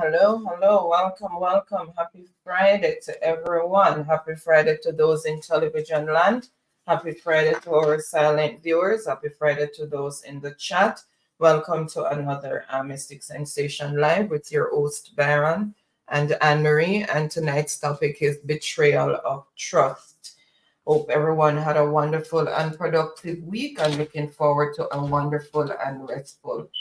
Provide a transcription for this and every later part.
hello. Welcome. Happy Friday to everyone. Happy Friday to those in television land. Happy Friday to our silent viewers. Happy Friday to those in the chat. Welcome to another Mystic Sensation Live with your host, Baron and Anne-Marie. And tonight's topic is Betrayal of Trust. Hope everyone had a wonderful and productive week. I'm looking forward to a wonderful and restful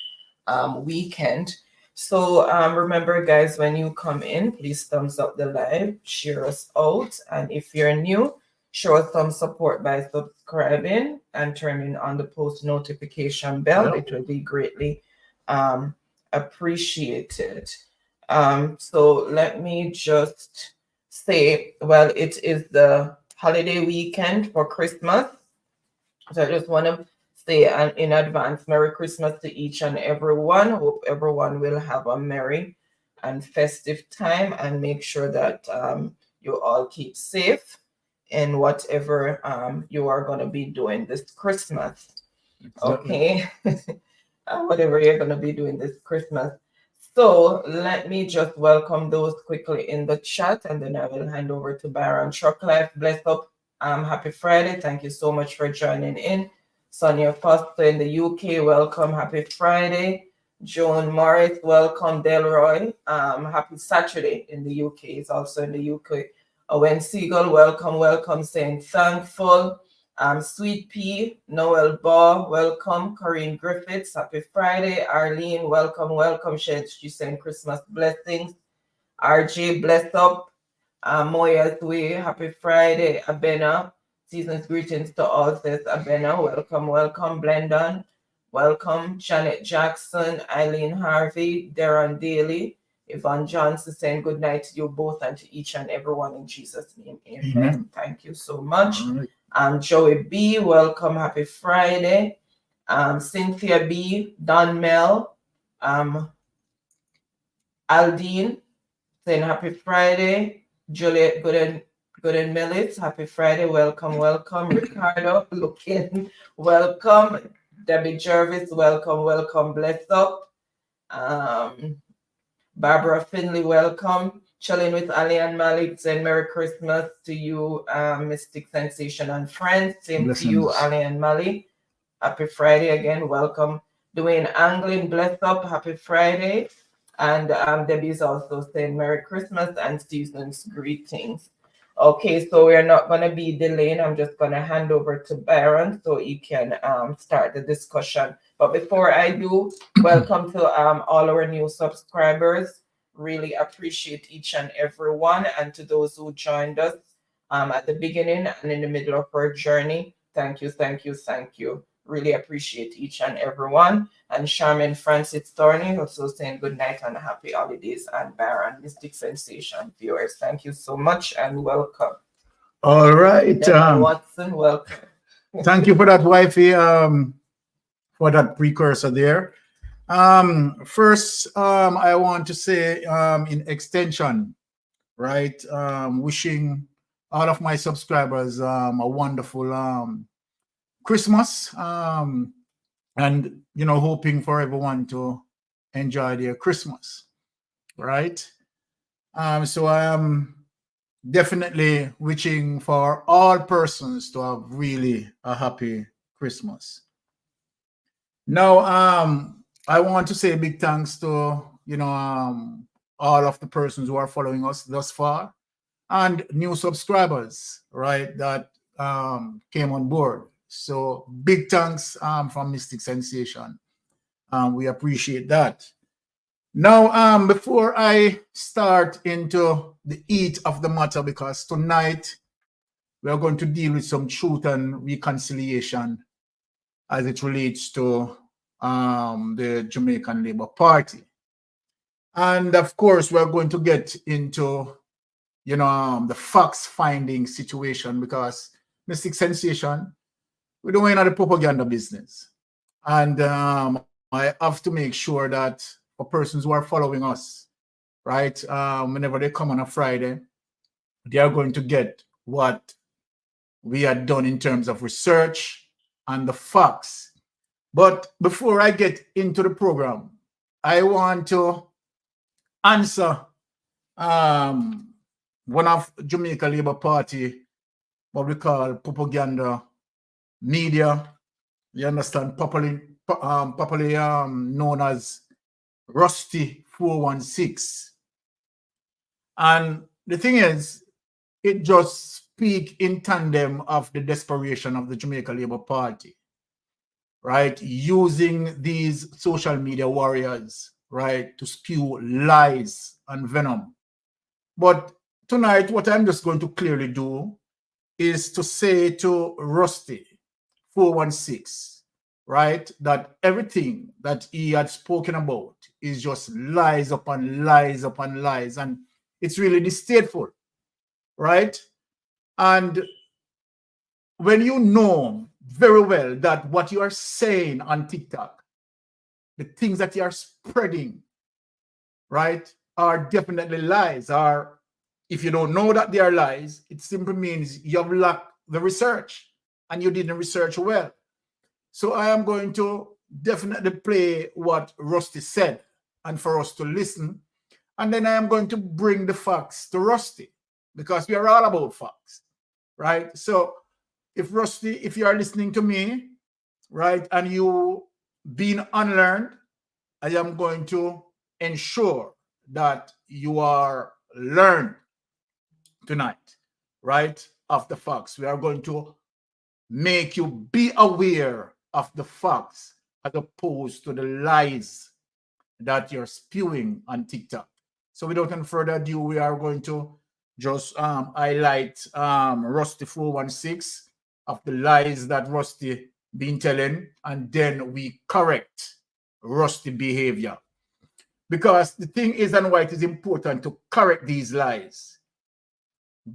weekend. So remember, guys, when you come in, please thumbs up the live, share us out, and if you're new, show us some support by subscribing and turning on the post notification bell. It will be greatly appreciated. So let me just say, well, it is the holiday weekend for Christmas. So I just want to say in advance, Merry Christmas to each and everyone. Hope everyone will have a merry and festive time, and make sure that you all keep safe in whatever you are going to be doing this Christmas. Okay. Whatever you're going to be doing this Christmas. So let me just welcome those quickly in the chat, and then I will hand over to Baron. Truck Life, bless up. Happy Friday. Thank you so much for joining in. Sonia Foster in the UK, welcome. Happy Friday. Joan Morris, welcome. Delroy, happy Saturday in the UK. Is also in the UK. Owen Siegel, welcome. Saying thankful. Sweet Pea, Noel Baugh, welcome. Corinne Griffiths, happy Friday. Arlene, welcome. She sent Christmas blessings. RJ, bless up. Moya's Way, happy Friday. Abena, season's greetings to all, says Abena. Welcome. Blendon, welcome. Janet Jackson, Eileen Harvey, Darren Daly, Yvonne Johnson saying good night to you both and to each and everyone in Jesus' name. Amen. Thank you so much. Joey B, welcome. Happy Friday. Cynthia B, Don Mel, Aldine saying happy Friday. Juliet Gooden Millis, happy Friday. Welcome. Ricardo looking, welcome. Debbie Jervis, welcome. Bless up. Barbara Finley, welcome. Chilling with Ali and Malik, saying Merry Christmas to you, Mystic Sensation and friends. Same Blessings. To you, Ali and Malik. Happy Friday again. Welcome. Dwayne Anglin, bless up. Happy Friday. And Debbie's also saying Merry Christmas and season's greetings. Okay, so we're not going to be delaying. I'm just going to hand over to Baron so he can start the discussion. But before I do, welcome to all our new subscribers. Really appreciate each and every one. And to those who joined us at the beginning and in the middle of our journey, thank you. Really appreciate each and every one. And Charmaine Francis Thorney also saying good night and happy holidays. And Baron, Mystic Sensation viewers, thank you so much and welcome. All right. Watson, welcome. Thank you for that, wifey, for that precursor there. First, I want to say in extension, right, wishing all of my subscribers a wonderful Christmas, and hoping for everyone to enjoy their Christmas, right? So I am definitely wishing for all persons to have really a happy Christmas. Now, I want to say big thanks to all of the persons who are following us thus far and new subscribers, right, that came on board. So big thanks from Mystic Sensation. We appreciate that. Now, before I start into the heat of the matter, because tonight we are going to deal with some truth and reconciliation as it relates to the Jamaican Labour Party. And of course, we're going to get into, the facts finding situation, because Mystic Sensation, we're doing the propaganda business. And I have to make sure that for persons who are following us, right, whenever they come on a Friday, they are going to get what we had done in terms of research and the facts. But before I get into the program, I want to answer one of Jamaica Labour Party, what we call propaganda media, you understand, popularly known as Rusty 416. And the thing is, it just speaks in tandem of the desperation of the Jamaica Labour Party, right? Using these social media warriors, right, to spew lies and venom. But tonight, what I'm just going to clearly do is to say to Rusty 416, right, that everything that he had spoken about is just lies upon lies upon lies, and it's really distasteful, right? And when you know very well that what you are saying on TikTok, the things that you are spreading, right, are definitely lies, or if you don't know that they are lies, it simply means you have lacked the research and you didn't research well. So I am going to definitely play what Rusty said and for us to listen. And then I am going to bring the facts to Rusty because we are all about facts, right? So if Rusty, if you are listening to me, right, and you being unlearned, I am going to ensure that you are learned tonight, right, of the facts. We are going to make you be aware of the facts as opposed to the lies that you're spewing on TikTok. So without any further ado, we are going to just highlight Rusty 416 of the lies that Rusty been telling, and then we correct Rusty behavior. Because the thing is, and why it is important to correct these lies.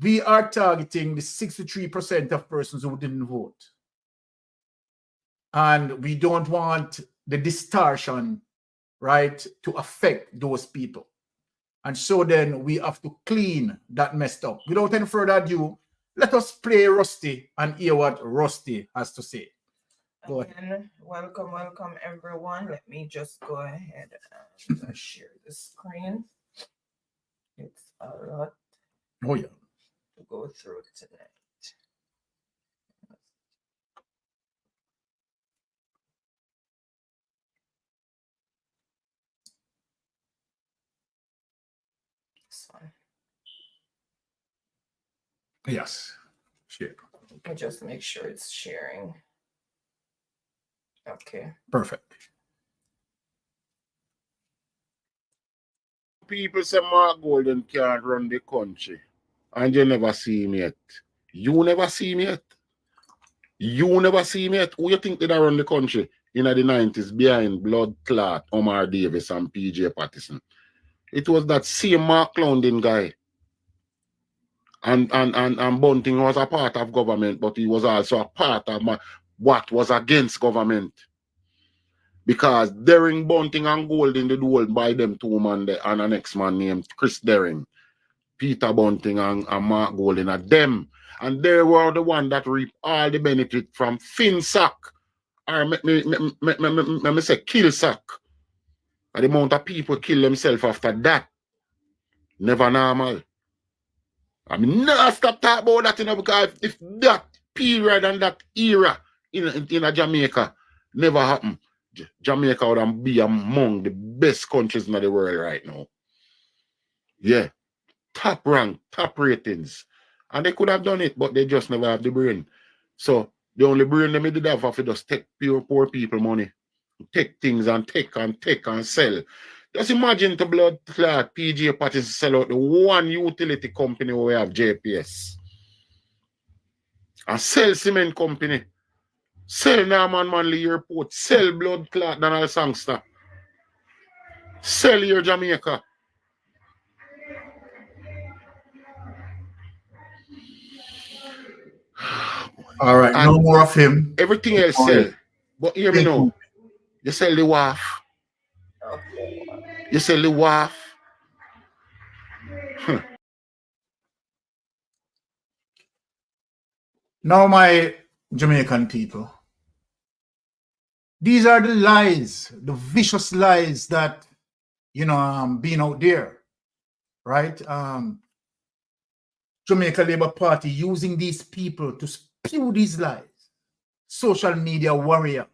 We are targeting the 63% of persons who didn't vote. And we don't want the distortion, right, to affect those people. And so then we have to clean that messed up. Without any further ado, let us play Rusty and hear what Rusty has to say. Go ahead. Again, welcome everyone. Let me just go ahead and share the screen. It's a lot to go through tonight. This one. Yes. Share. Let me just make sure it's sharing. Okay. Perfect. People say Mark Golden can't run the country, and you never see me yet. You never see me yet. You never see me yet. Who you think did I run the country in the 90s behind Blood Clot, Omar Davis, and PJ Patterson? It was that same Mark Clowndin guy. And Bunting was a part of government, but he was also a part of what was against government. Because Derring, Bunting, and Golding did hold by them two men there, and an next man named Chris Derring, Peter Bunting, and Mark Golding are them. And they were the one that reaped all the benefit from FinSac, or me say Killsack. And the amount of people kill themselves after that. Never normal. I mean, never stop talking about that, you know, because if that period and that era in Jamaica never happened, Jamaica would be among the best countries in the world right now. Yeah. Top rank, top ratings. And they could have done it, but they just never have the brain. So the only brain they did have to just take poor people money. Take things and take and sell. Just imagine the Blood Clot PJ Patterson sell out the one utility company where we have JPS. And sell cement company. Sell Norman Manley Airport. Sell Blood Clot Donald Sangster. Sell your Jamaica. All right, And no more of him. everything else sell. But hear me now. You sell the WAF. Okay. You sell the WAF. Now, my Jamaican people, these are the lies, the vicious lies that, you know, being out there. right? Jamaica Labour Party using these people to spew these lies. Social media warrior.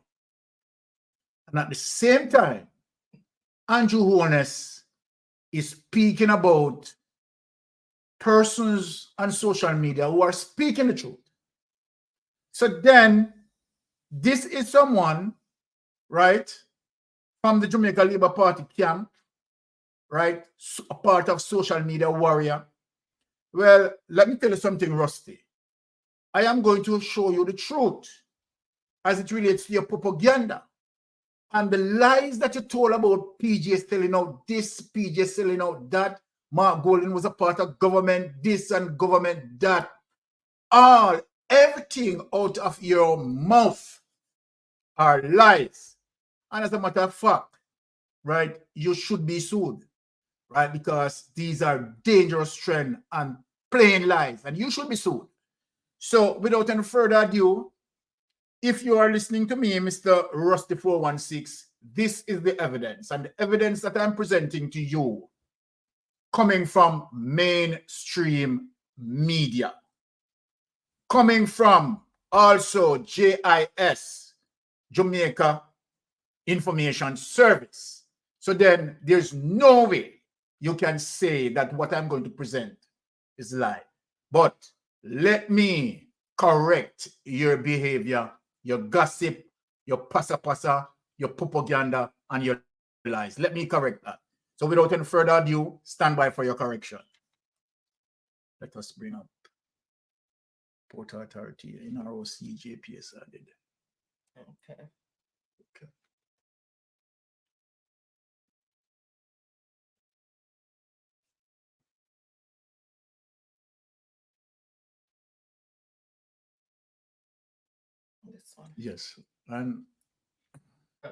And at the same time, Andrew Holness is speaking about persons on social media who are speaking the truth. So then, this is someone, right, from the Jamaica Labour Party camp, right, a part of social media warrior. Well, let me tell you something, Rusty. I am going to show you the truth as it relates to your propaganda and the lies that you told about PJ selling out this, PJ selling out that. Mark Golden was a part of government this and government that. Everything out of your mouth are lies. And as a matter of fact, right, you should be sued, right, because these are dangerous trends and plain lies, and you should be sued. So without any further ado, if you are listening to me, Mr. Rusty 416, this is the evidence, and the evidence that I'm presenting to you coming from mainstream media, coming from also JIS, Jamaica Information Service. So then there's no way you can say that what I'm going to present is lie. But let me correct your behavior, your gossip, your pasa, your propaganda, and your lies. Let me correct that. So without any further ado, stand by for your correction. Let us bring up Port Authority, NROC, JPS added. Okay. This one. Yes, and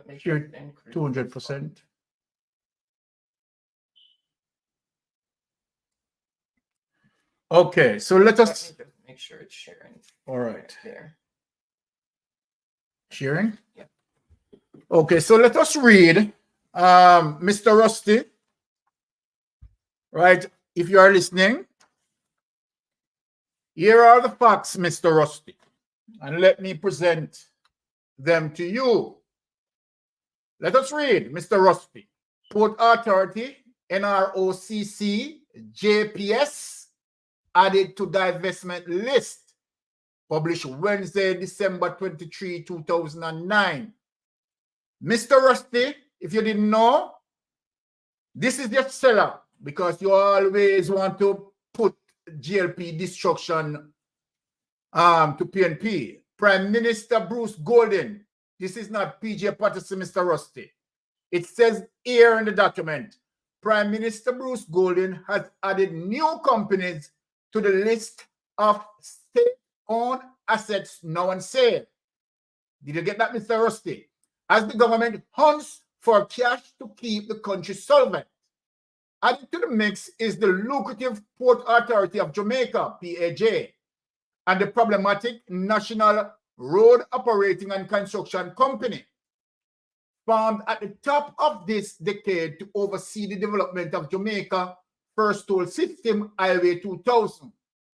Make here it increase. 200%. Okay, so let us Let me just make sure it's sharing. all right. There. Sharing? Yeah. Okay, so let us read Mr. Rusty. Right, if you are listening, here are the facts, Mr. Rusty, and let me present them to you. Let us read, Mr. Rusty. Port Authority, NROCC, JPS, added to divestment list, published Wednesday, December 23, 2009. Mr. Rusty, if you didn't know, this is your seller, because you always want to put GLP destruction to PNP. Prime Minister Bruce Golden. This is not PJ Patterson, Mr. Rusty. It says here in the document, Prime Minister Bruce Golden has added new companies to the list of state-owned assets now on sale. Did you get that, Mr. Rusty? As the government hunts for cash to keep the country solvent. Added to the mix is the lucrative Port Authority of Jamaica, PAJ, and the problematic National Road Operating and Construction Company, formed at the top of this decade to oversee the development of Jamaica First Toll System Highway 2000,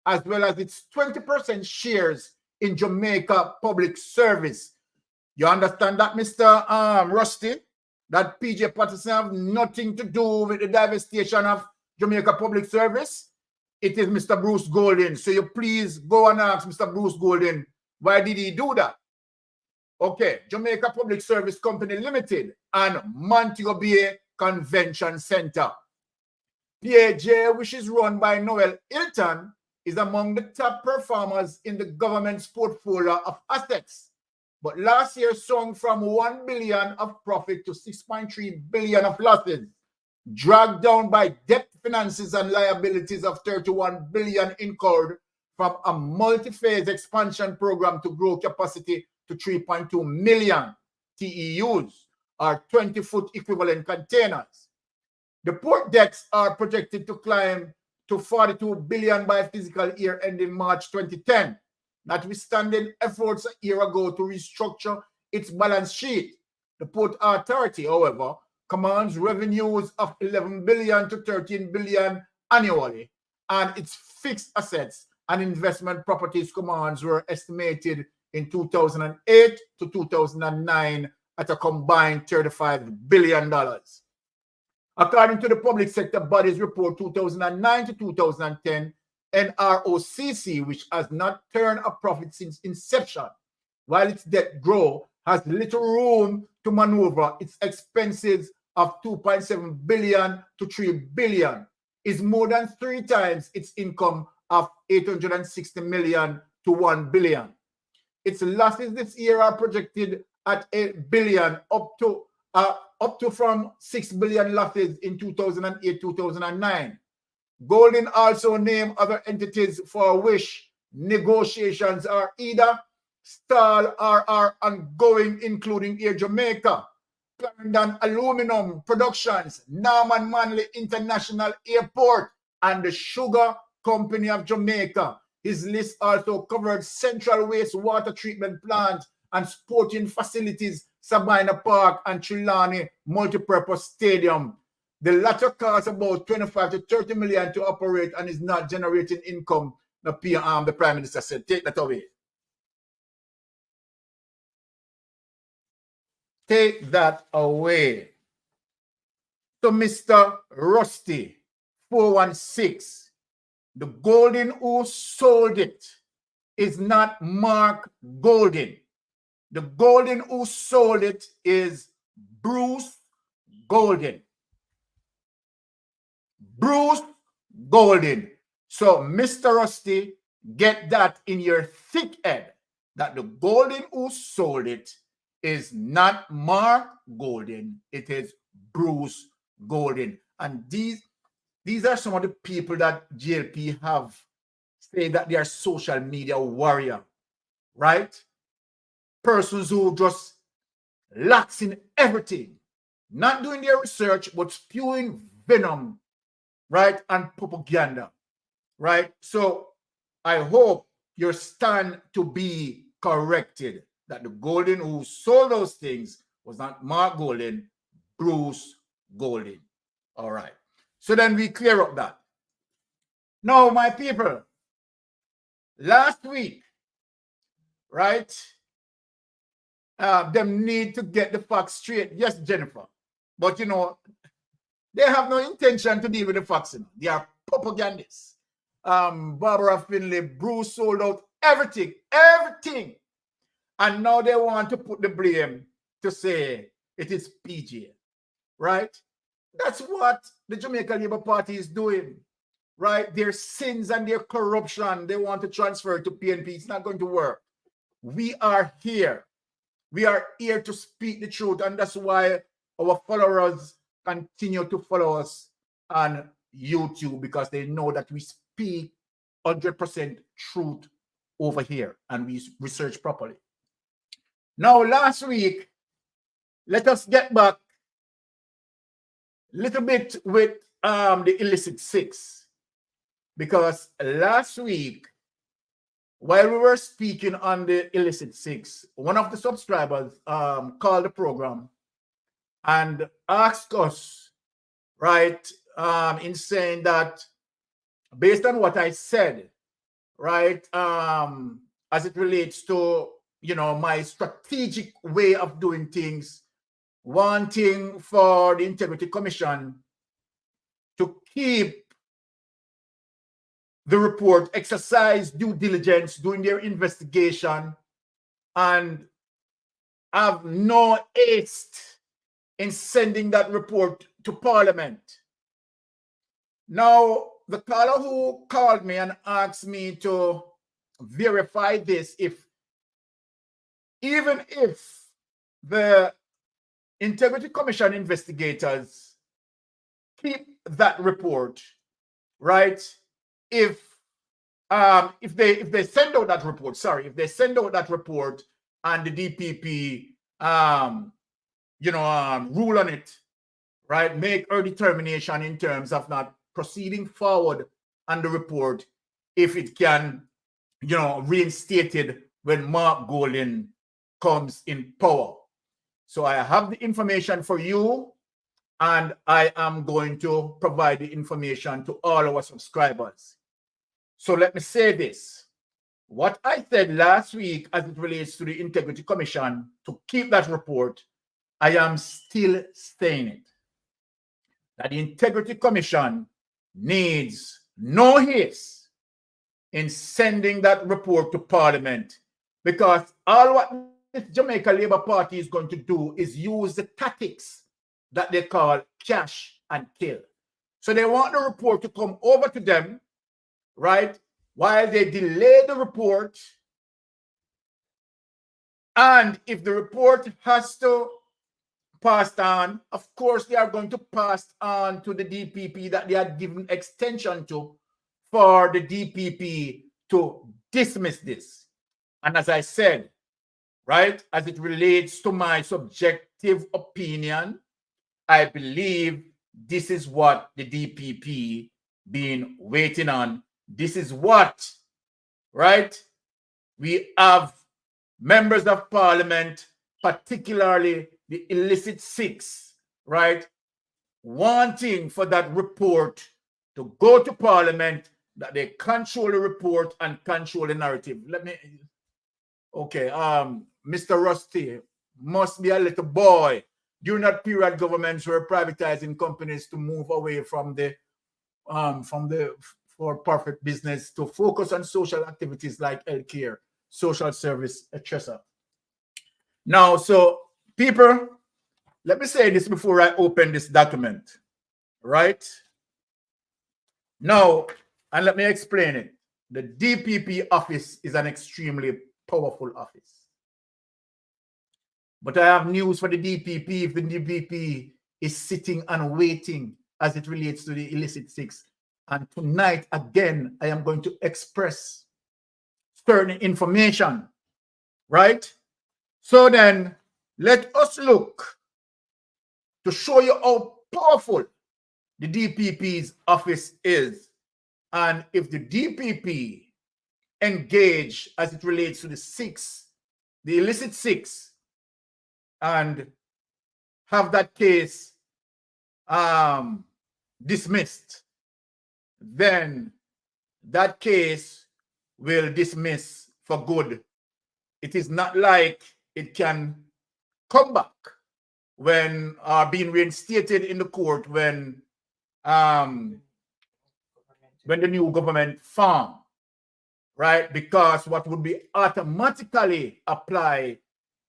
as well as its 20% shares in Jamaica Public Service. You understand that, Mr. Rusty? That PJ Patterson have nothing to do with the devastation of Jamaica Public Service? It is Mr. Bruce Golden. So you please go and ask Mr. Bruce Golden, why did he do that? Okay, Jamaica Public Service Company Limited and Montego Bay Convention Center. PAJ, which is run by Noel Hilton, is among the top performers in the government's portfolio of assets. But last year swung from 1 billion of profit to 6.3 billion of losses, dragged down by debt finances and liabilities of 31 billion incurred from a multi-phase expansion program to grow capacity to 3.2 million TEUs, or 20-foot equivalent containers. The port decks are projected to climb to 42 billion by fiscal year ending March 2010, notwithstanding efforts a year ago to restructure its balance sheet. The Port Authority, however, commands revenues of 11 billion to 13 billion annually, and its fixed assets and investment properties commands were estimated in 2008 to 2009 at a combined $35 billion. According to the Public Sector Bodies Report 2009 to 2010, NROCC, which has not turned a profit since inception, while its debt grow, has little room to maneuver. Its expenses of 2.7 billion to 3 billion is more than 3 times its income of 860 million to 1 billion. Its losses this year are projected at 8 billion, up to from 6 billion losses in 2008-2009. Golden also named other entities for which negotiations are either stalled or are ongoing, including Air Jamaica, Panton Aluminum Productions, Norman Manley International Airport, and the Sugar Company of Jamaica. His list also covered Central Wastewater Treatment Plant and sporting facilities, Sabina Park and Trelawney Multipurpose Stadium. The latter costs about 25 to 30 million to operate and is not generating income. The Prime Minister said, take that away. Take that away. So Mr. Rusty, 416, the Golden who sold it is not Mark Golden. The Golden who sold it is Bruce Golden. Bruce Golden. So Mr. Rusty, get that in your thick head that the Golden who sold it is not Mark Golden, it is Bruce Golden. And these are some of the people that JLP have say that they are social media warrior, right? Persons who just lacks in everything, not doing their research, but spewing venom, right? And propaganda, right? So I hope you stand to be corrected that the Golden who sold those things was not Mark Golden, Bruce Golden. All right. So then we clear up that. Now, my people, last week, right, them need to get the facts straight. Yes, Jennifer. But, you know, they have no intention to deal with the facts. You know. They are propagandists. Barbara Finlay, Bruce sold out everything. And now they want to put the blame to say it is PJ, right? That's what the Jamaica Labour Party is doing, right? Their sins and their corruption, they want to transfer to PNP. It's not going to work. We are here. We are here to speak the truth, and that's why our followers continue to follow us on YouTube, because they know that we speak 100% truth over here and we research properly. Now, last week, let us get back a little bit with the illicit six, because last week, while we were speaking on the illicit six, one of the subscribers called the program and asked us, right, in saying that based on what I said, right, as it relates to, you know, my strategic way of doing things, wanting for the Integrity Commission to keep the report, exercise due diligence, doing their investigation, and have no haste in sending that report to Parliament. Now, the caller who called me and asked me to verify this, even if the Integrity Commission investigators keep that report, right? If they send out that report, if they send out that report and the DPP rule on it, right, make a determination in terms of not proceeding forward on the report if it can, you know, reinstate it when Mark Golden comes in power. So I have the information for you, and I am going to provide the information to all our subscribers. So let me say this. What I said last week as it relates to the Integrity Commission to keep that report, I am still saying it. That the Integrity Commission needs no haste in sending that report to Parliament, because all what the Jamaica Labour Party is going to do is use the tactics that they call cash and kill. So they want the report to come over to them, right, while they delay the report. And if the report has to pass on, of course, they are going to pass on to the DPP that they had given extension to for the DPP to dismiss this. And as I said, right, as it relates to my subjective opinion, I believe this is what the DPP been waiting on. This is what, right, we have members of Parliament, particularly the illicit six, right, wanting for that report to go to Parliament, that they control the report and control the narrative. Okay, Mr. Rusty must be a little boy. During that period, governments were privatizing companies to move away from the for-profit business to focus on social activities like healthcare, social service, etc. Now, so people, let me say this before I open this document, right? Now, and let me explain it. The DPP office is an extremely powerful office. But I have news for the DPP. If the DPP is sitting and waiting as it relates to the illicit six. And tonight, again, I am going to express certain information, right? So then, let us look to show you how powerful the DPP's office is. And if the DPP engage as it relates to the six, the illicit six, and have that case dismissed, then that case will dismiss for good. It is not like it can come back when being reinstated in the court when the new government form, right? Because what would be automatically applied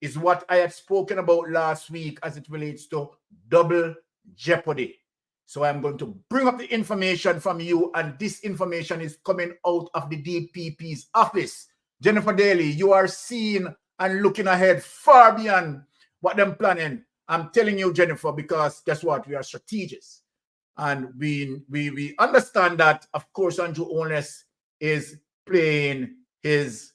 is what I had spoken about last week as it relates to double jeopardy. So I'm going to bring up the information from you, and this information is coming out of the DPP's office. Jennifer Daly, you are seeing and looking ahead far beyond what they're planning. I'm telling you, Jennifer, because guess what? We are strategists. And we understand that, of course, Andrew Holness is playing his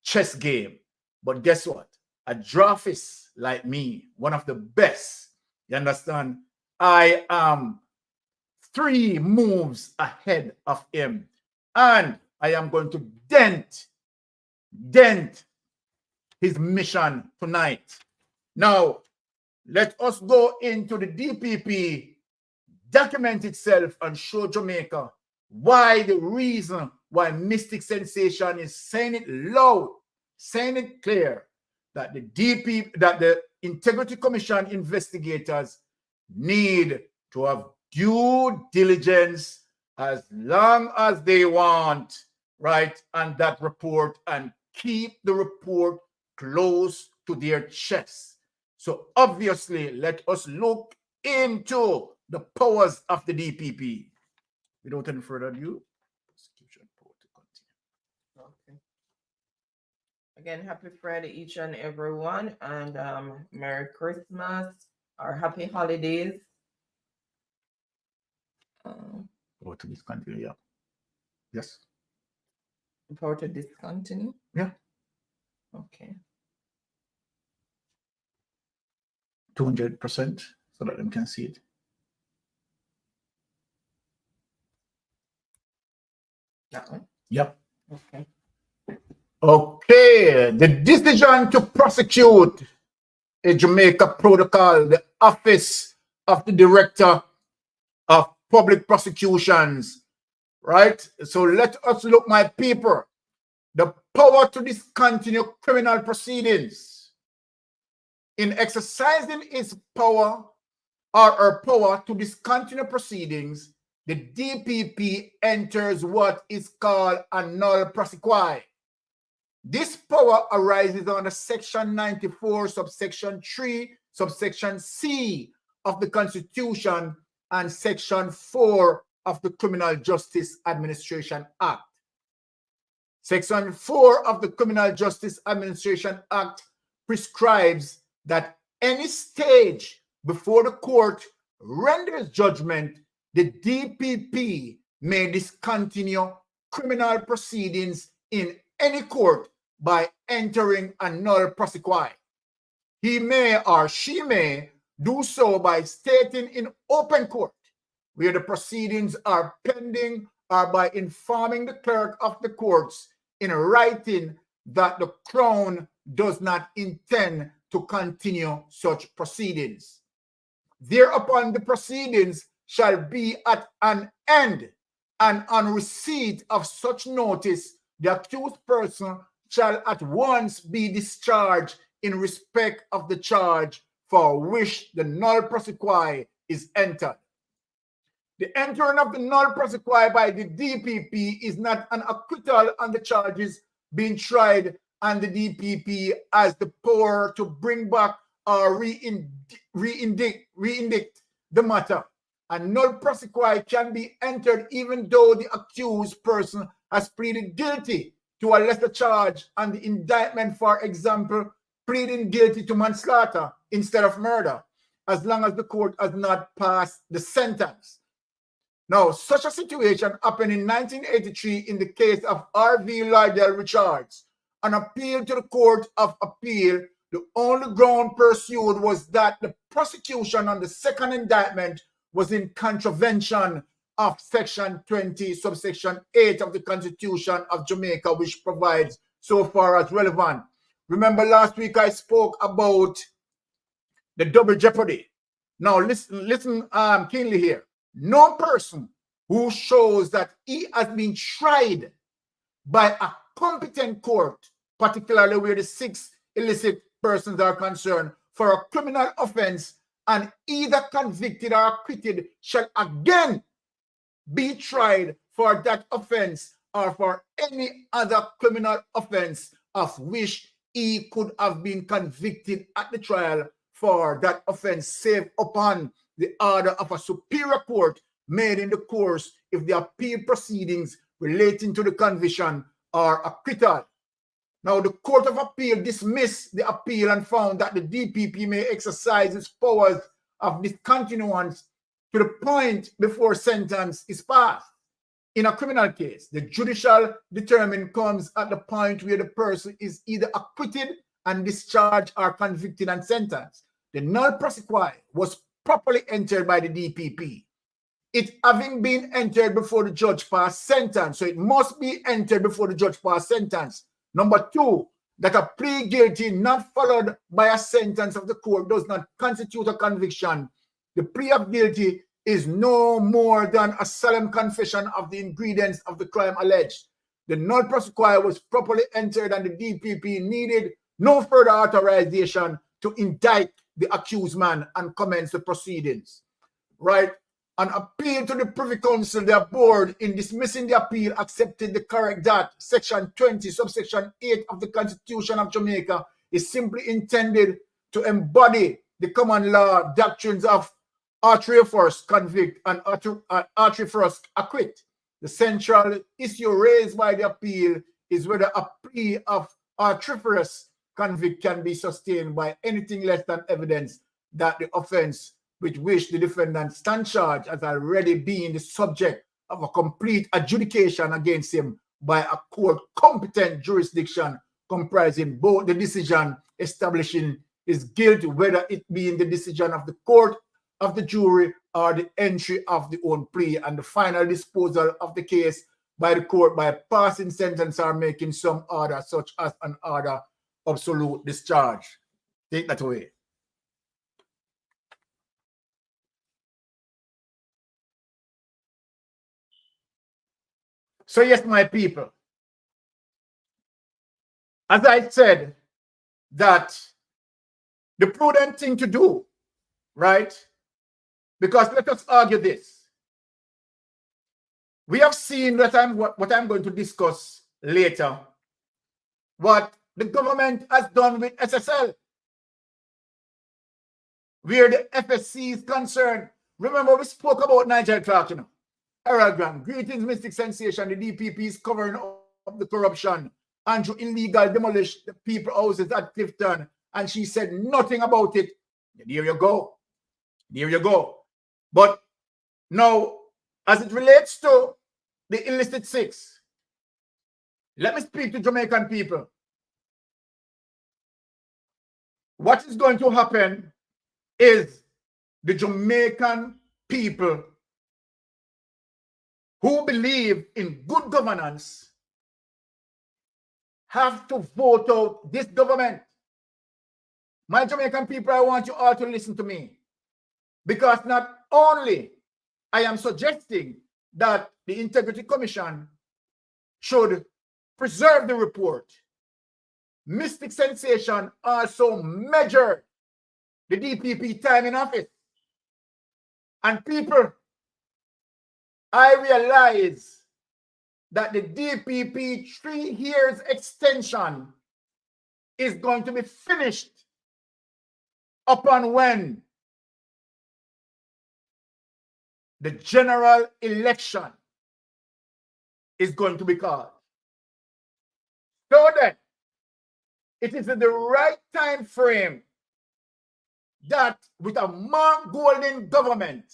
chess game. But guess what? A draftist like me, one of the best, you understand? I am 3 moves ahead of him. And I am going to dent his mission tonight. Now, let us go into the DPP document itself and show Jamaica why the reason why Mystic Sensation is saying it loud, saying it clear, that the Integrity Commission investigators need to have due diligence as long as they want, right? And that report, and keep the report close to their chest. So obviously, let us look into the powers of the DPP. Without any further ado, okay. Again, happy Friday, each and everyone, and Merry Christmas or Happy Holidays. Go to discontinue, yeah. Yes. Power to discontinue? Yeah. Okay. 200% so that them can see it. That one? Yep. Okay. Okay. The decision to prosecute a Jamaica protocol, the Office of the Director of Public Prosecutions, right? So let us look, my people, the power to discontinue criminal proceedings. In exercising its power or her power to discontinue proceedings, the DPP enters what is called a null prosequi. This power arises under Section 94, subsection 3, subsection C of the Constitution and Section 4 of the Criminal Justice Administration Act. Section 4 of the Criminal Justice Administration Act prescribes that any stage before the court renders judgment, the DPP may discontinue criminal proceedings in any court by entering a null prosequi. He may or she may do so by stating in open court where the proceedings are pending or by informing the clerk of the courts in writing that the Crown does not intend to continue such proceedings. Thereupon the proceedings shall be at an end, and on receipt of such notice, the accused person shall at once be discharged in respect of the charge for which the null prosequi is entered. The entering of the null prosequi by the DPP is not an acquittal on the charges being tried, and the DPP has the power to bring back or re-indict the matter. A null prosequi can be entered even though the accused person has pleaded guilty to a lesser charge and the indictment, for example, pleading guilty to manslaughter instead of murder, as long as the court has not passed the sentence. Now, such a situation happened in 1983 in the case of R.V. Lydell Richards. On appeal to the Court of Appeal, the only ground pursued was that the prosecution on the second indictment was in contravention of Section 20, subsection 8 of the Constitution of Jamaica, which provides so far as relevant. Remember last week I spoke about the double jeopardy. Now listen keenly here. No person who shows that he has been tried by a competent court, particularly where the 6 illicit persons are concerned, for a criminal offense and either convicted or acquitted shall again be tried for that offense or for any other criminal offense of which he could have been convicted at the trial for that offense, save upon the order of a superior court made in the course if the appeal proceedings relating to the conviction are acquittal. Now, the Court of Appeal dismissed the appeal and found that the DPP may exercise its powers of discontinuance to the point before sentence is passed. In a criminal case, the judicial determination comes at the point where the person is either acquitted and discharged or convicted and sentenced. The null prosequi was properly entered by the DPP. It having been entered before the judge passed sentence, so it must be entered before the judge passed sentence. Number 2, that a plea guilty not followed by a sentence of the court does not constitute a conviction. The plea of guilty is no more than a solemn confession of the ingredients of the crime alleged. The null prosequi was properly entered and the DPP needed no further authorization to indict the accused man and commence the proceedings. Right? On appeal to the Privy Council, their board, in dismissing the appeal, accepted the correct that Section 20, subsection 8 of the Constitution of Jamaica is simply intended to embody the common law doctrines of artery first convict and artery first acquit. The central issue raised by the appeal is whether a plea of arteriferous convict can be sustained by anything less than evidence that the offense with which the defendant stands charged has already been the subject of a complete adjudication against him by a court competent jurisdiction comprising both the decision establishing his guilt, whether it be in the decision of the court, of the jury, or the entry of the own plea, and the final disposal of the case by the court by passing sentence or making some order, such as an order of absolute discharge. Take that away. So yes, my people, as I said, that the prudent thing to do, right? Because let us argue this. We have seen that what I'm going to discuss later, what the government has done with SSL, where the FSC is concerned. Remember, we spoke about Nigel Clark, Harold Grant, greetings, Mystic Sensation. The DPP is covering up the corruption. Andrew illegal demolished the people houses at Clifton, and she said nothing about it. There you go. There you go. But now, as it relates to the illicit six, let me speak to Jamaican people. What is going to happen is the Jamaican people who believe in good governance have to vote out this government. My Jamaican people, I want you all to listen to me. Because not only I am suggesting that the Integrity Commission should preserve the report, Mystic Sensation also measured the DPP time in office. And people, I realize that the DPP 3 years extension is going to be finished upon when the general election is going to be called. So that it is in the right time frame that with a Mark Golden government,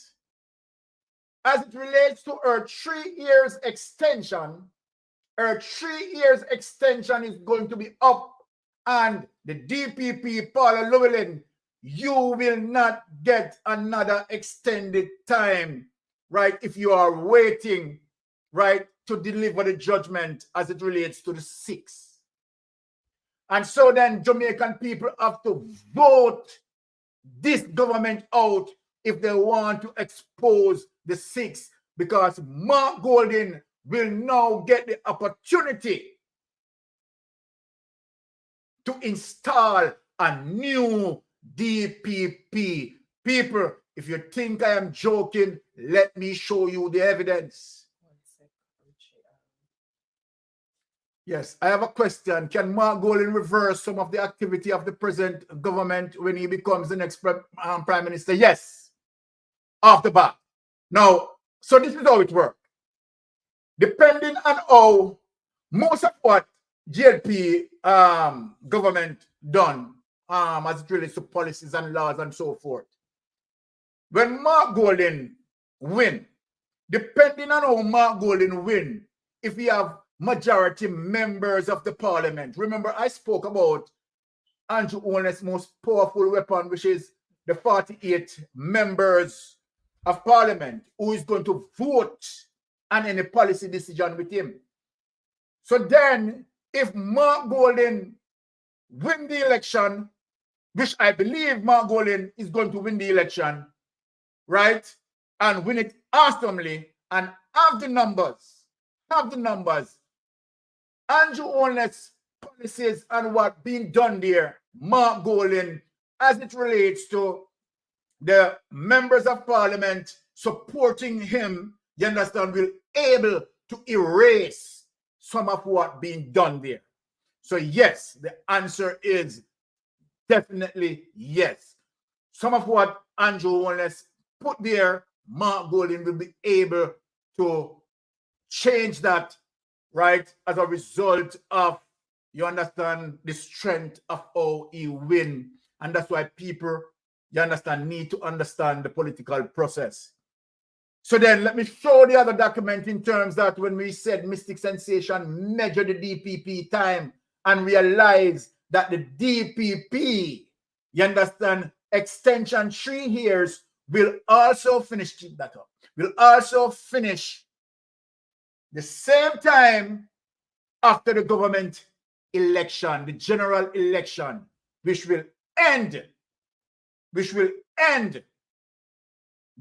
as it relates to her 3 years extension, her 3 years extension is going to be up, and the DPP, Paula Llewellyn, you will not get another extended time, right, if you are waiting, right, to deliver the judgment as it relates to the 6th. And so then Jamaican people have to vote this government out if they want to expose the 6th, because Mark Golden will now get the opportunity to install a new DPP. People, if you think I am joking, let me show you the evidence. Yes, I have a question. Can Mark Golden reverse some of the activity of the present government when he becomes the next prime minister? Yes, off the bat. Now, so this is how it works. Depending on how most of what GLP government done as it relates to policies and laws and so forth. When Mark Golden win, depending on how Mark Golden win, if we have majority members of the parliament. Remember, I spoke about Andrew Holness' most powerful weapon, which is the 48 members of parliament who is going to vote on any policy decision with him. So then, if Mark Golden win the election, which I believe Mark Golden is going to win the election, right, and win it awesomely, and have the numbers, Andrew Holness policies and what being done there, Mark Golden, as it relates to the members of parliament supporting him, you understand, will able to erase some of what being done there. So yes, the answer is definitely yes. Some of what Andrew Holness put there, Mark Golden will be able to change that, right, as a result of, you understand, the strength of how he win. And that's why people, you understand, need to understand the political process. So then let me show the other document in terms that when we said Mystic Sensation measure the DPP time and realize that the DPP, you understand, extension 3 years will also finish that up. Will also finish the same time after the government election, the general election, which will end the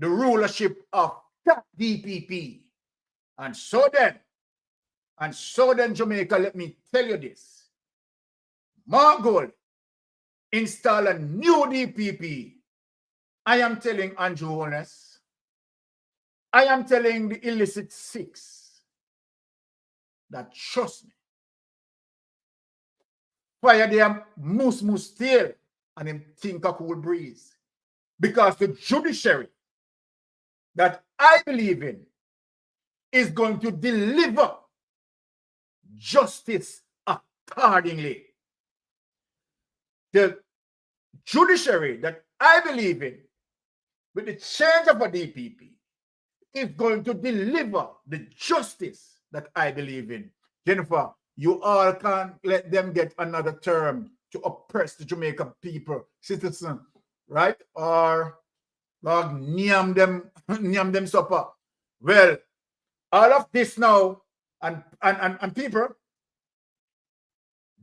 rulership of that DPP. And so then, And so then, Jamaica, let me tell you this. Mark Gold install a new DPP. I am telling Andrew Holness. I am telling the illicit six that trust me. Fire them moose tail and him think a cool breeze. Because the judiciary that I believe in is going to deliver justice accordingly. The judiciary that I believe in, with the change of a DPP, is going to deliver the justice that I believe in. Jennifer, you all can't let them get another term to oppress the Jamaican people, citizen, right? Or nyam them supper. Well, all of this now, and people,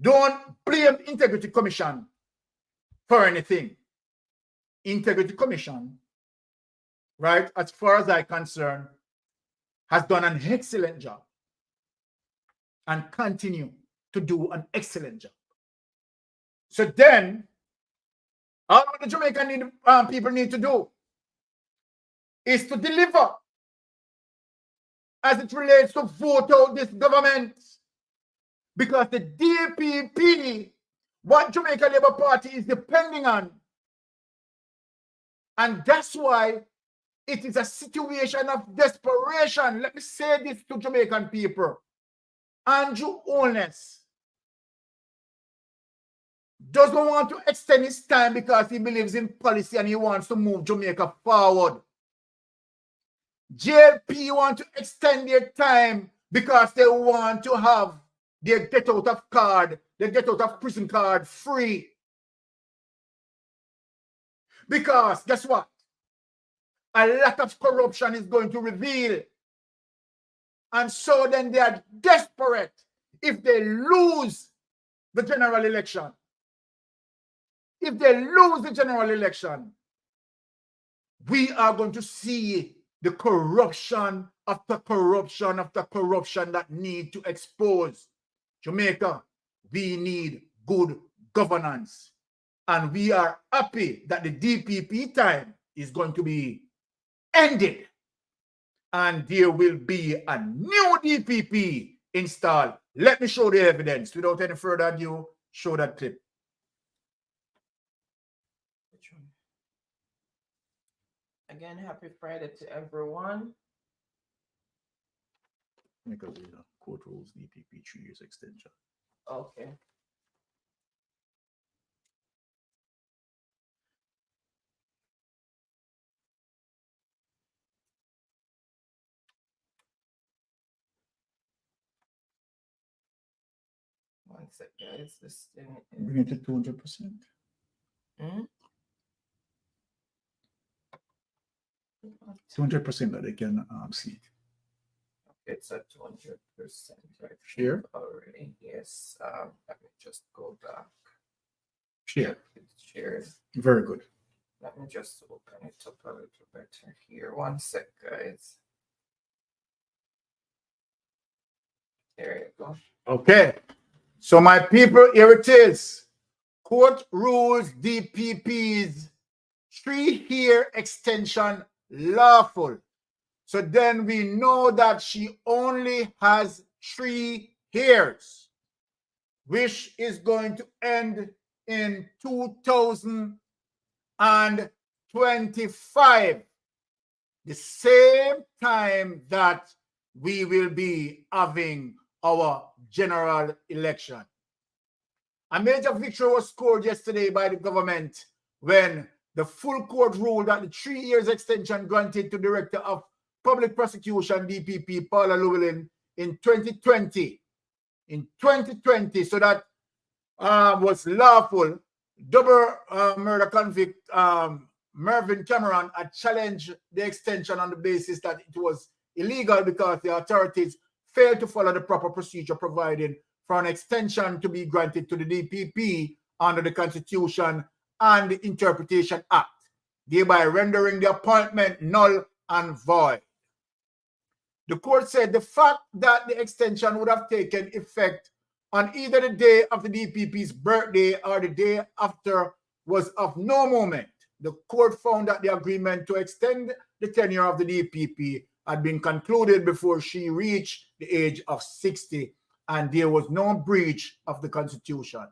don't blame Integrity Commission for anything. Integrity Commission, right, as far as I'm concerned, has done an excellent job and continue to do an excellent job. So then, all what the Jamaican people need to do is to deliver as it relates to vote out this government. Because the DPP, what Jamaica Labour Party is depending on, and that's why it is a situation of desperation. Let me say this to Jamaican people. Andrew Holness doesn't want to extend his time because he believes in policy and he wants to move Jamaica forward. JLP want to extend their time because they want to have their get out of prison card free. Because guess what? A lot of corruption is going to reveal. And so then they are desperate if they lose the general election. If they lose the general election, we are going to see the corruption after corruption after corruption that need to expose. Jamaica, we need good governance. And we are happy that the DPP time is going to be ended. And there will be a new DPP installed. Let me show the evidence. Without any further ado, show that clip. Again, happy Friday to everyone. Because court rules DPP 3 years extension. Okay. One sec, guys. This thing is... Bring it to 200%. Hmm? 200% that they can see. It's at 200%. Right? Share. Already. Yes. Let me just go back. Share. It's shared. Very good. Let me just open it up a little better here. One sec, guys. There you go. Okay. So my people, here it is. Court rules DPP's 3-year extension lawful. So then we know that she only has 3 years, which is going to end in 2025, the same time that we will be having our general election. A major victory was scored yesterday by the government when the full court ruled that the 3 years extension granted to Director of Public Prosecution, DPP, Paula Llewellyn, in 2020. In 2020, so that was lawful. Double murder convict Mervyn Cameron had challenged the extension on the basis that it was illegal because the authorities failed to follow the proper procedure provided for an extension to be granted to the DPP under the Constitution and the Interpretation Act, thereby rendering the appointment null and void. The court said the fact that the extension would have taken effect on either the day of the DPP's birthday or the day after was of no moment. The court found that the agreement to extend the tenure of the DPP had been concluded before she reached the age of 60, and there was no breach of the Constitution.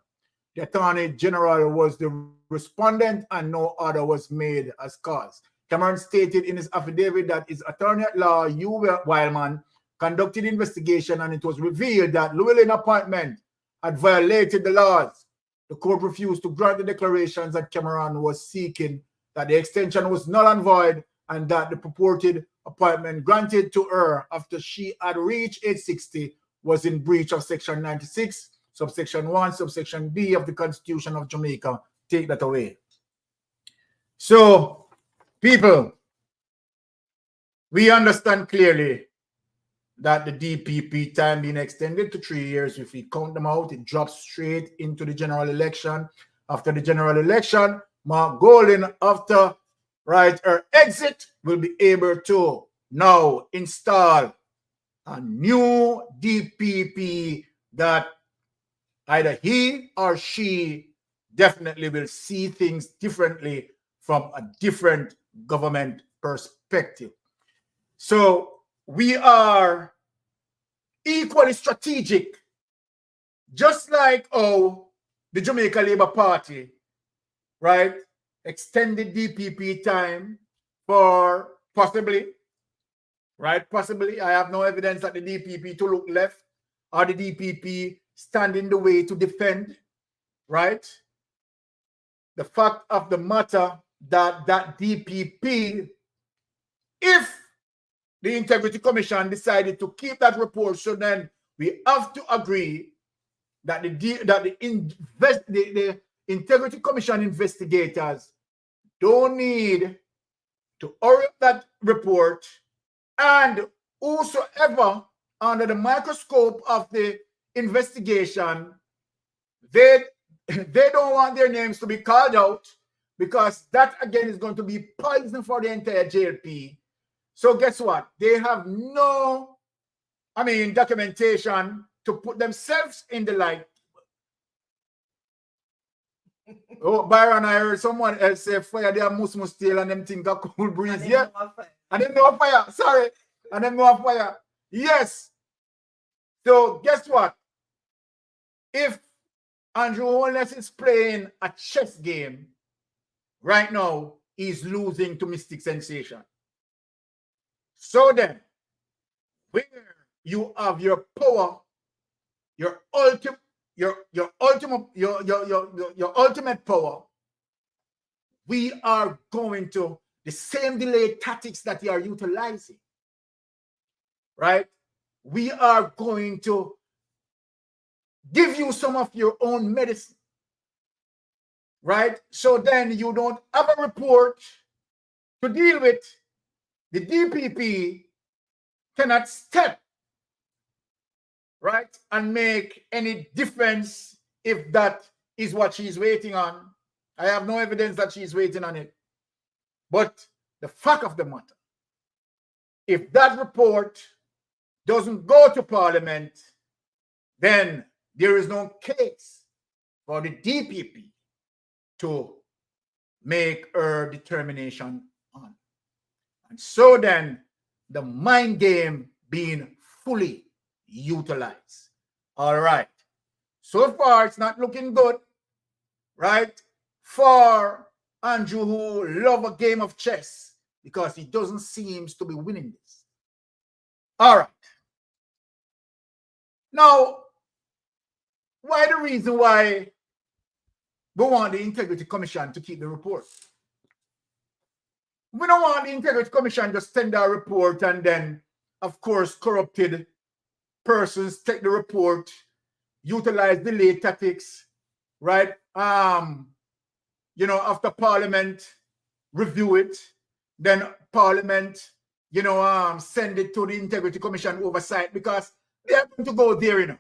The Attorney General was the respondent and no order was made as cause. Cameron stated in his affidavit that his attorney at law, Hugh Wildman, conducted investigation and it was revealed that Llewellyn appointment had violated the laws. The court refused to grant the declarations that Cameron was seeking, that the extension was null and void, and that the purported appointment granted to her after she had reached age 60 was in breach of Section 96, subsection 1, subsection B of the Constitution of Jamaica. Take that away. So, people, we understand clearly that the DPP time being extended to 3 years. If we count them out, it drops straight into the general election. After the general election, Mark Golden, after her exit, will be able to now install a new DPP that either he or she definitely will see things differently from a different government perspective. So we are equally strategic, just like how the Jamaica Labour Party, right, extended DPP time for possibly, I have no evidence that the DPP to look left or the DPP stand in the way to defend, right? The fact of the matter that DPP, if the Integrity Commission decided to keep that report, so then we have to agree that the Integrity Commission investigators don't need to hurry up that report, and whosoever under the microscope of the investigation, they don't want their names to be called out, because that again is going to be poison for the entire JLP. So guess what? They have no, documentation to put themselves in the light. Oh, Byron, I heard someone else say fire their musmus still and them think a cool breeze. Yeah. And them no fire. Sorry. And them no fire. Yes. So guess what? If Andrew Holness is playing a chess game right now, he's losing to Mystic Sensation. So then, where you have your power, your ultimate power, we are going to the same delay tactics that you are utilizing, right? We are going to give you some of your own medicine, right? So then you don't have a report to deal with. The DPP cannot step, right, and make any difference if that is what she's waiting on. I have no evidence that she's waiting on it. But the fact of the matter, if that report doesn't go to Parliament, then there is no case for the DPP to make her determination on. And so then the mind game being fully utilized. All right. So far, it's not looking good, right, for Andrew, who love a game of chess, because he doesn't seem to be winning this. All right. Now, why the reason why we want the Integrity Commission to keep the report? We don't want the Integrity Commission to send our report and then, of course, corrupted persons take the report, utilize delay tactics, right? After Parliament review it, then Parliament, send it to the Integrity Commission oversight, because they're going to go there,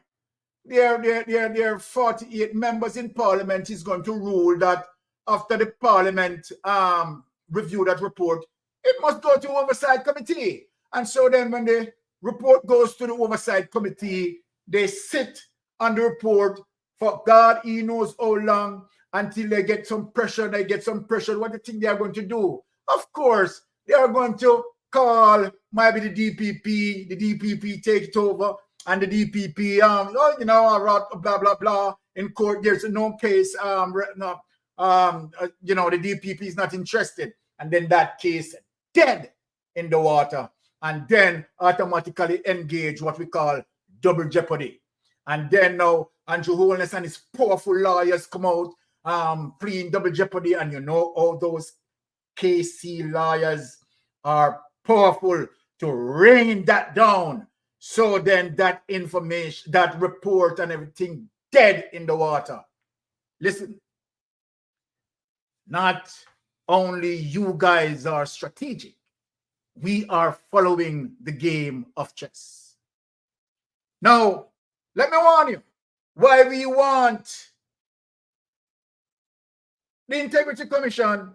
There are 48 members in Parliament is going to rule that after the Parliament review that report, it must go to oversight committee. And so then when the report goes to the oversight committee. They sit on the report for God, he knows how long, until they get some pressure. What do you think they are going to do? Of course, they are going to call maybe the DPP. The DPP take it over, and the DPP, blah blah blah. In court, there's no case. The DPP is not interested, and then that case dead in the water, and then automatically engage what we call double jeopardy. And then now Andrew Holness and his powerful lawyers come out pleading double jeopardy, and you know all those KC lawyers are powerful to rain that down. So then that information, that report and everything dead in the water. Listen, not only you guys are strategic, we are following the game of chess. Now, let me warn you why we want the Integrity Commission.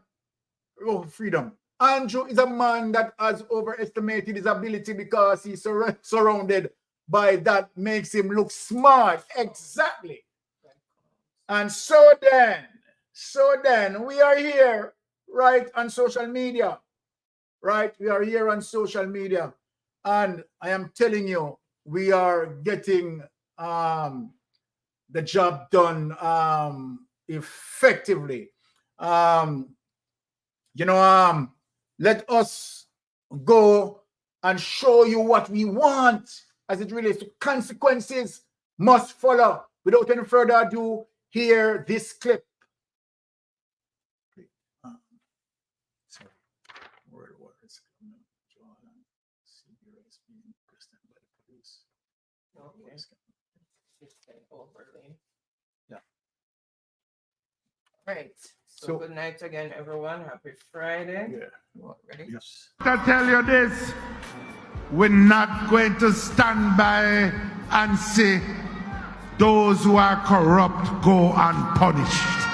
Oh, freedom. Andrew is a man that has overestimated his ability because he's surrounded by that makes him look smart. Exactly. And so then we are here, right, on social media. Right? We are here on social media. And I am telling you, we are getting the job done effectively. Let us go and show you what we want as it relates to consequences must follow. Without any further ado, hear this clip. Sorry. Word was yeah. Right. So good night again, everyone. Happy Friday. Yeah. Ready? Yes. I tell you this, we're not going to stand by and see those who are corrupt go unpunished.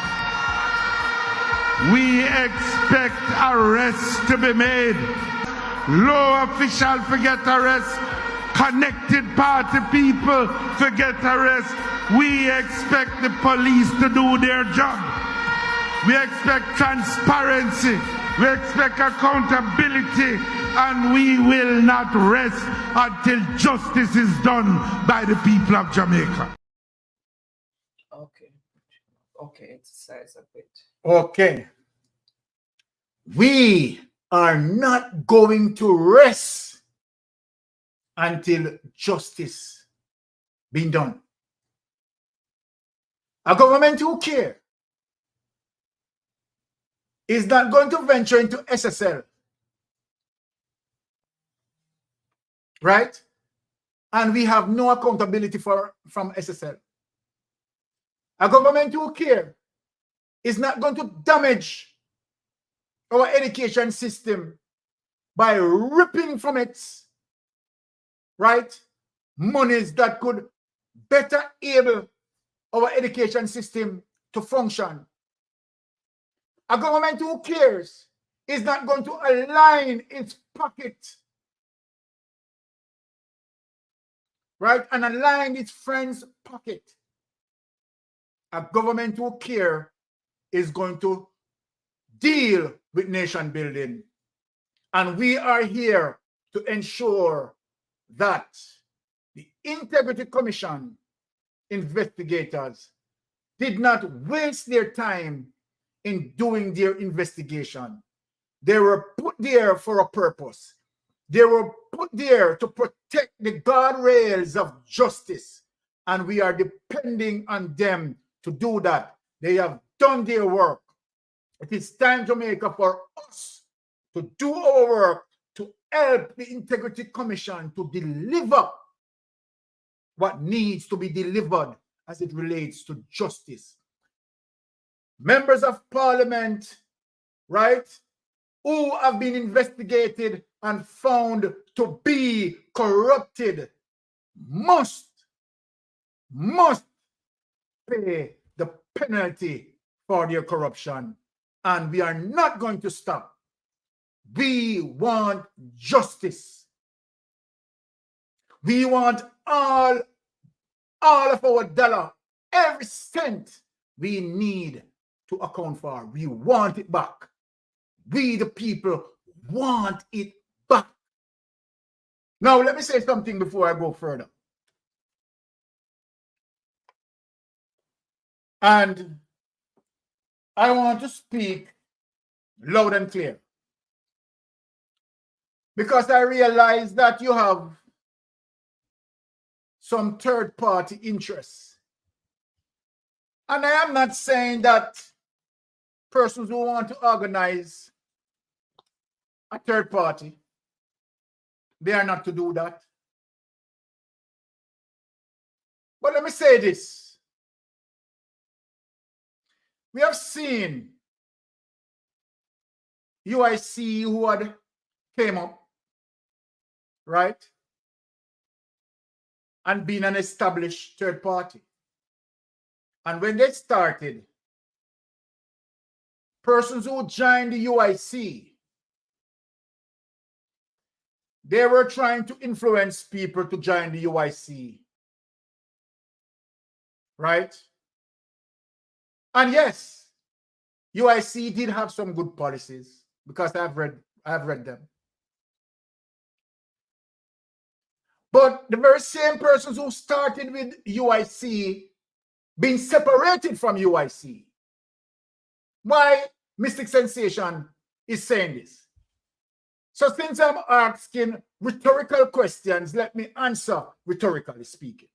We expect arrests to be made. Low officials forget arrests. Connected party people forget arrests. We expect the police to do their job. We expect transparency. We expect accountability. And we will not rest until justice is done by the people of Jamaica. Okay, exercise a bit. Okay. We are not going to rest until justice being done. A government who cares is not going to venture into SSL. Right? And we have no accountability from SSL. A government who cares is not going to damage our education system by ripping from it, right, monies that could better enable our education system to function. A government who cares is not going to align its pocket, right, and align its friends' pocket. A government who cares is going to deal with nation building. And we are here to ensure that the Integrity Commission investigators did not waste their time in doing their investigation. They were put there for a purpose. They were put there to protect the guardrails of justice. And we are depending on them to do that. They have done their work. It is time, Jamaica, for us to do our work to help the Integrity Commission to deliver what needs to be delivered as it relates to justice. Members of Parliament, right, who have been investigated and found to be corrupted must pay the penalty for their corruption. And we are not going to stop. We want justice. We want all of our dollar, every cent we need to account for. We want it back. We, the people, want it back. Now, let me say something before I go further. And I want to speak loud and clear, because I realize that you have some third-party interests. And I am not saying that persons who want to organize a third party, they are not to do that. But let me say this. We have seen UIC who had came up, right? And been an established third party. And when they started, persons who joined the UIC, they were trying to influence people to join the UIC, right? And yes, UIC did have some good policies, because I've read them. But the very same persons who started with UIC being separated from UIC. Why Mystic Sensation is saying this? So since I'm asking rhetorical questions, let me answer rhetorically speaking.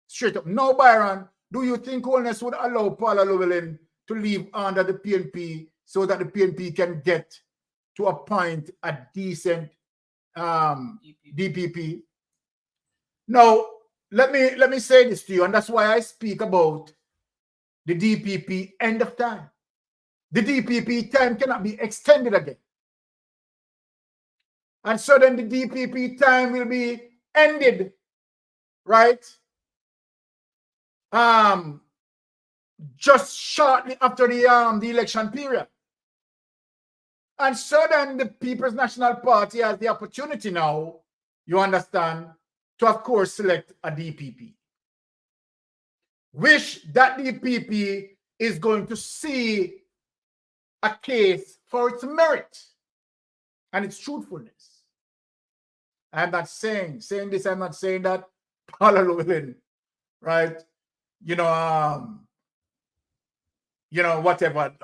Straight up. Now, Byron, do you think Holness would allow Paula Llewellyn to leave under the PNP so that the PNP can get to appoint a decent DPP? Now, let me say this to you, and that's why I speak about the DPP end of time. The DPP time cannot be extended again. And so then the DPP time will be ended, right? Just shortly after the election period. And so then the People's National Party has the opportunity now, you understand, to of course select a DPP. Which that DPP is going to see a case for its merit and its truthfulness. I'm not saying this, I'm not saying that Paula Llewellyn, right? Whatever,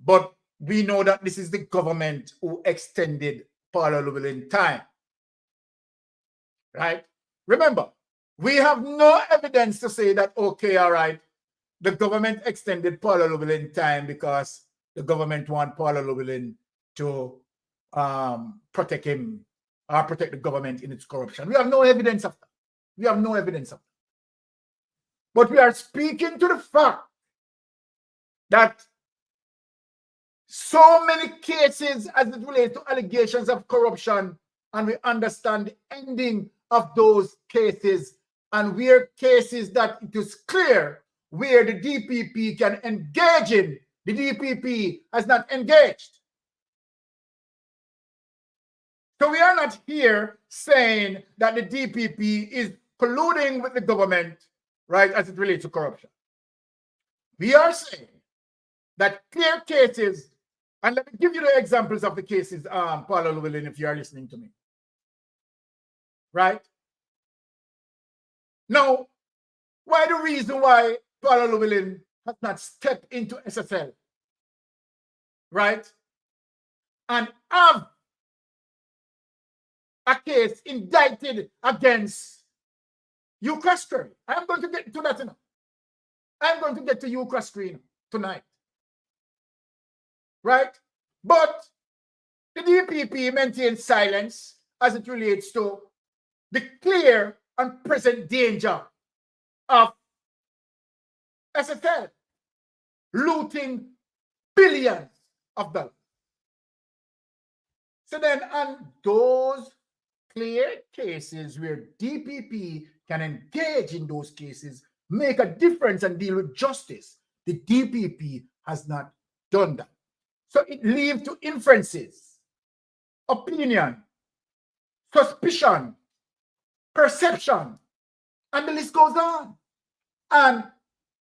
but we know that this is the government who extended Paula Llewellyn time, right? Remember, we have no evidence to say that, okay, all right, the government extended Paula Llewellyn time because the government want Paula Llewellyn to protect him or protect the government in its corruption. We have no evidence of that. We have no evidence of that. But we are speaking to the fact that so many cases as it relates to allegations of corruption, and we understand the ending of those cases, and where cases that it is clear where the DPP can engage in, the DPP has not engaged. So we are not here saying that the DPP is colluding with the government, right, as it relates to corruption. We are saying that clear cases, and let me give you the examples of the cases, Paula Llewellyn, if you are listening to me. Right? Now, why the reason why Paula Llewellyn has not stepped into SSL, right, and have a case indicted against Ukraine. I'm going to get to that tonight. I'm going to get to Ukraine tonight. Right? But the DPP maintains silence as it relates to the clear and present danger of SSL looting billions of dollars. So then on those clear cases where DPP can engage in those cases, make a difference and deal with justice, the DPP has not done that. So it leaves to inferences, opinion, suspicion, perception, and the list goes on. And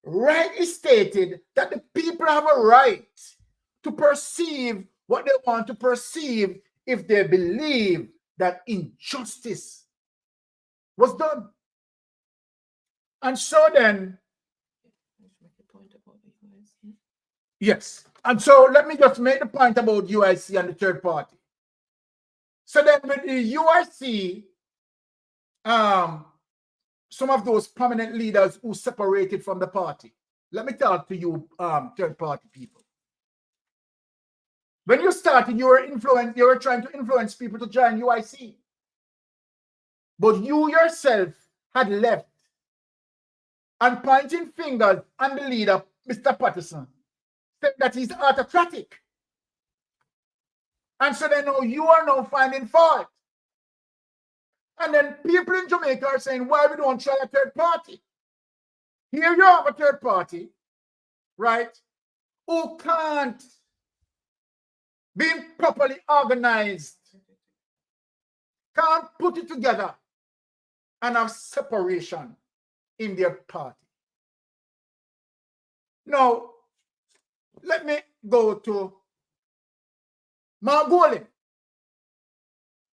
rightly stated that the people have a right to perceive what they want to perceive if they believe that injustice was done. And so then, yes. And so let me just make the point about UIC and the third party. So then with the UIC, some of those prominent leaders who separated from the party. Let me talk to you, third party people. When you started, you were trying to influence people to join UIC. But you yourself had left and pointing fingers at the leader, Mr. Patterson, said that he's autocratic. And so then you are now finding fault. And then people in Jamaica are saying, why we don't try a third party? Here you have a third party, right, who can't be properly organized, can't put it together and have separation in their party. Now, let me go to Margolin.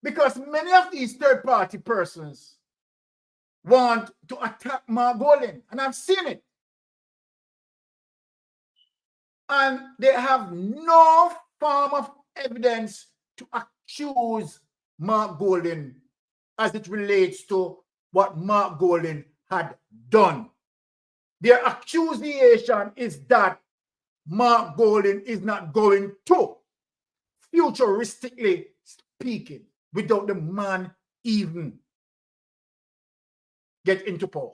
Because many of these third-party persons want to attack Margolin, and I've seen it. And they have no form of evidence to accuse Margolin as it relates to what Margolin had done. Their accusation is that Margolin is not going to, futuristically speaking, without the man even get into power.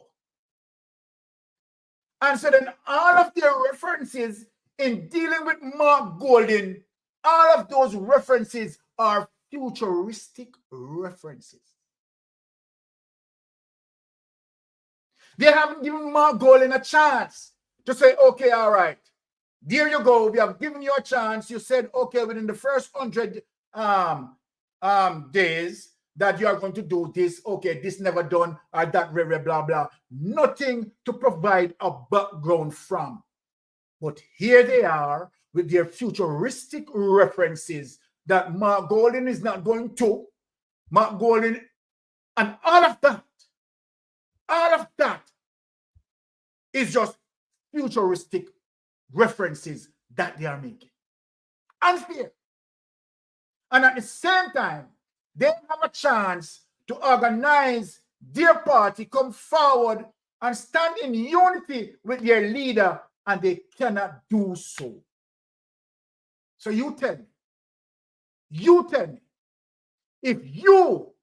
And so then all of their references in dealing with Margolin, all of those references are futuristic references. They haven't given Margolin a chance to say, okay, all right, there you go. We have given you a chance. You said, okay, within the first 100 days that you are going to do this. Okay, this never done, or that, blah, blah. Nothing to provide a background from. But here they are with their futuristic references that Margolin is not going to. Margolin, and all of that is just futuristic references that they are making. Unfair. And at the same time, they have a chance to organize their party, come forward and stand in unity with their leader, and they cannot do so. So you tell me, if you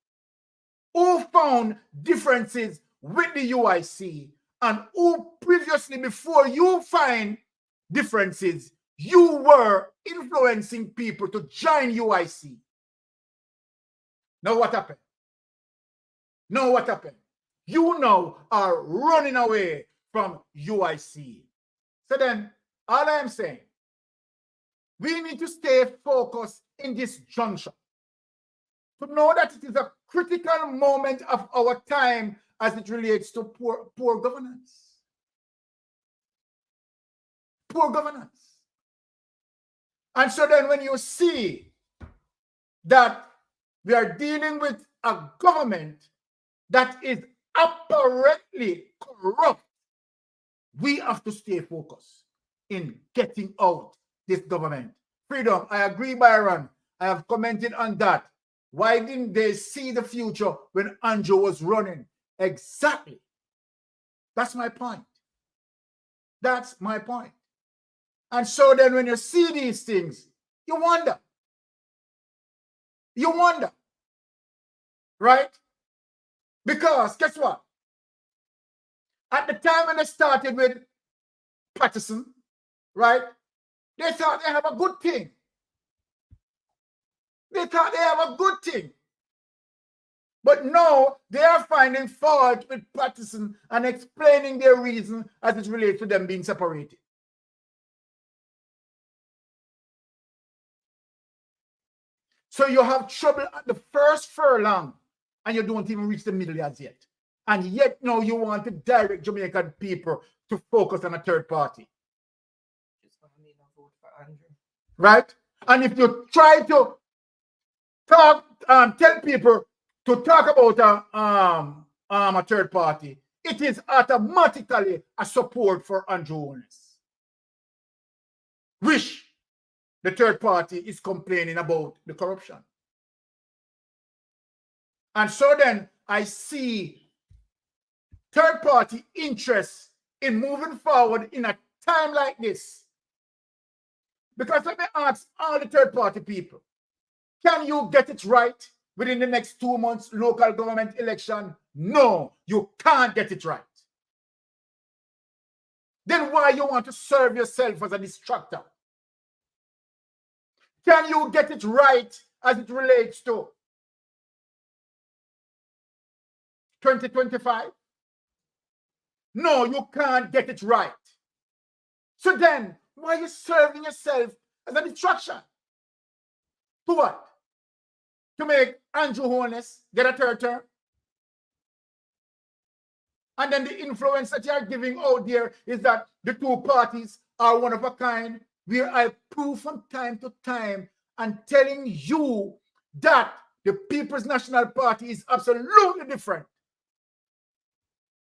who found differences with the UIC and who previously, before you find differences, you were influencing people to join UIC. Now what happened? You now are running away from UIC. So then, all I am saying, we need to stay focused in this juncture to know that it is a critical moment of our time as it relates to poor governance. Poor governance. And so then when you see that we are dealing with a government that is apparently corrupt, we have to stay focused in getting out this government. Freedom, I agree, Byron. I have commented on that. Why didn't they see the future when Andrew was running? Exactly. That's my point. That's my point. And so then when you see these things, you wonder. You wonder. Right? Because guess what? At the time when they started with Patterson, right? They thought they have a good thing. They thought they have a good thing. But now they are finding fault with Patterson and explaining their reason as it relates to them being separated. So you have trouble at the first furlong and you don't even reach the middle as yet. And yet now you want to direct Jamaican people to focus on a third party. Just gonna need a vote for Andrew. Right? And if you try to talk, tell people to talk about a third party, it is automatically a support for Andrew Holness, which the third party is complaining about the corruption. And so then I see third party interest in moving forward in a time like this. Because let me ask all the third party people, can you get it right within the next 2 months local government election? No, you can't get it right. Then why you want to serve yourself as a distractor? Can you get it right as it relates to 2025? No, you can't get it right. So then, why are you serving yourself as a distraction? To what? To make Andrew Holness get a third term? And then the influence that you are giving out there is that the two parties are one of a kind, where I prove from time to time and telling you that the People's National Party is absolutely different.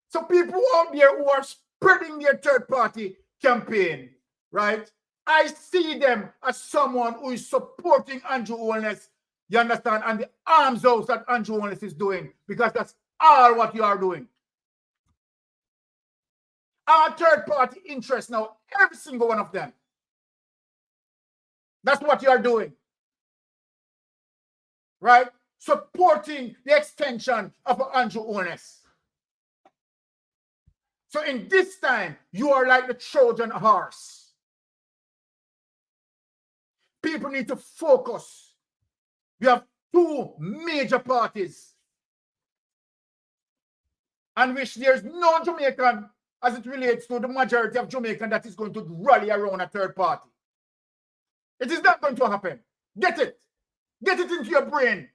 So people out there who are spreading their third party campaign, right? I see them as someone who is supporting Andrew Holness, you understand, and the arms out that Andrew Holness is doing, because that's all what you are doing. Our third party interests now, every single one of them. That's what you are doing. Right? Supporting the extension of Andrew Holness. So in this time, you are like the Trojan horse. People need to focus. We have two major parties, and which there's no Jamaican, as it relates to the majority of Jamaican, that is going to rally around a third party. It is not going to happen. Get it. Get it into your brain.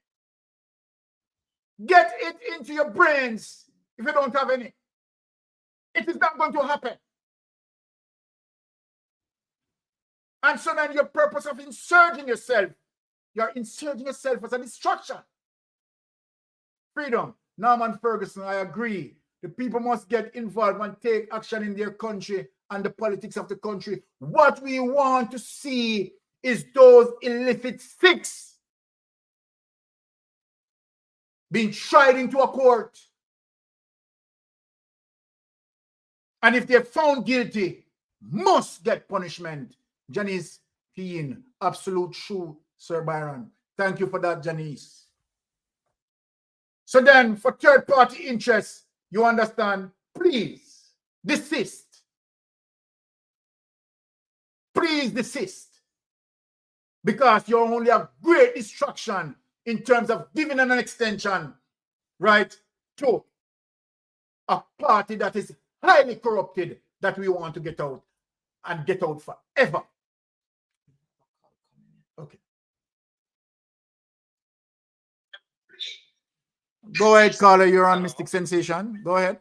Get it into your brains if you don't have any. It is not going to happen. And so then your purpose of insurging yourself, you're insurging yourself as a distraction. Freedom. Norman Ferguson, I agree. The people must get involved and take action in their country and the politics of the country. What we want to see is those illicit six being tried into a court. And if they're found guilty, must get punishment. Janice Keane, absolute true, Sir Byron. Thank you for that, Janice. So then, for third-party interests, you understand, please desist. Please desist. Because you're only a great distraction in terms of giving an extension, right, to a party that is highly corrupted, that we want to get out and get out forever. Okay. Go ahead, caller. You're on Mystic Sensation. Go ahead.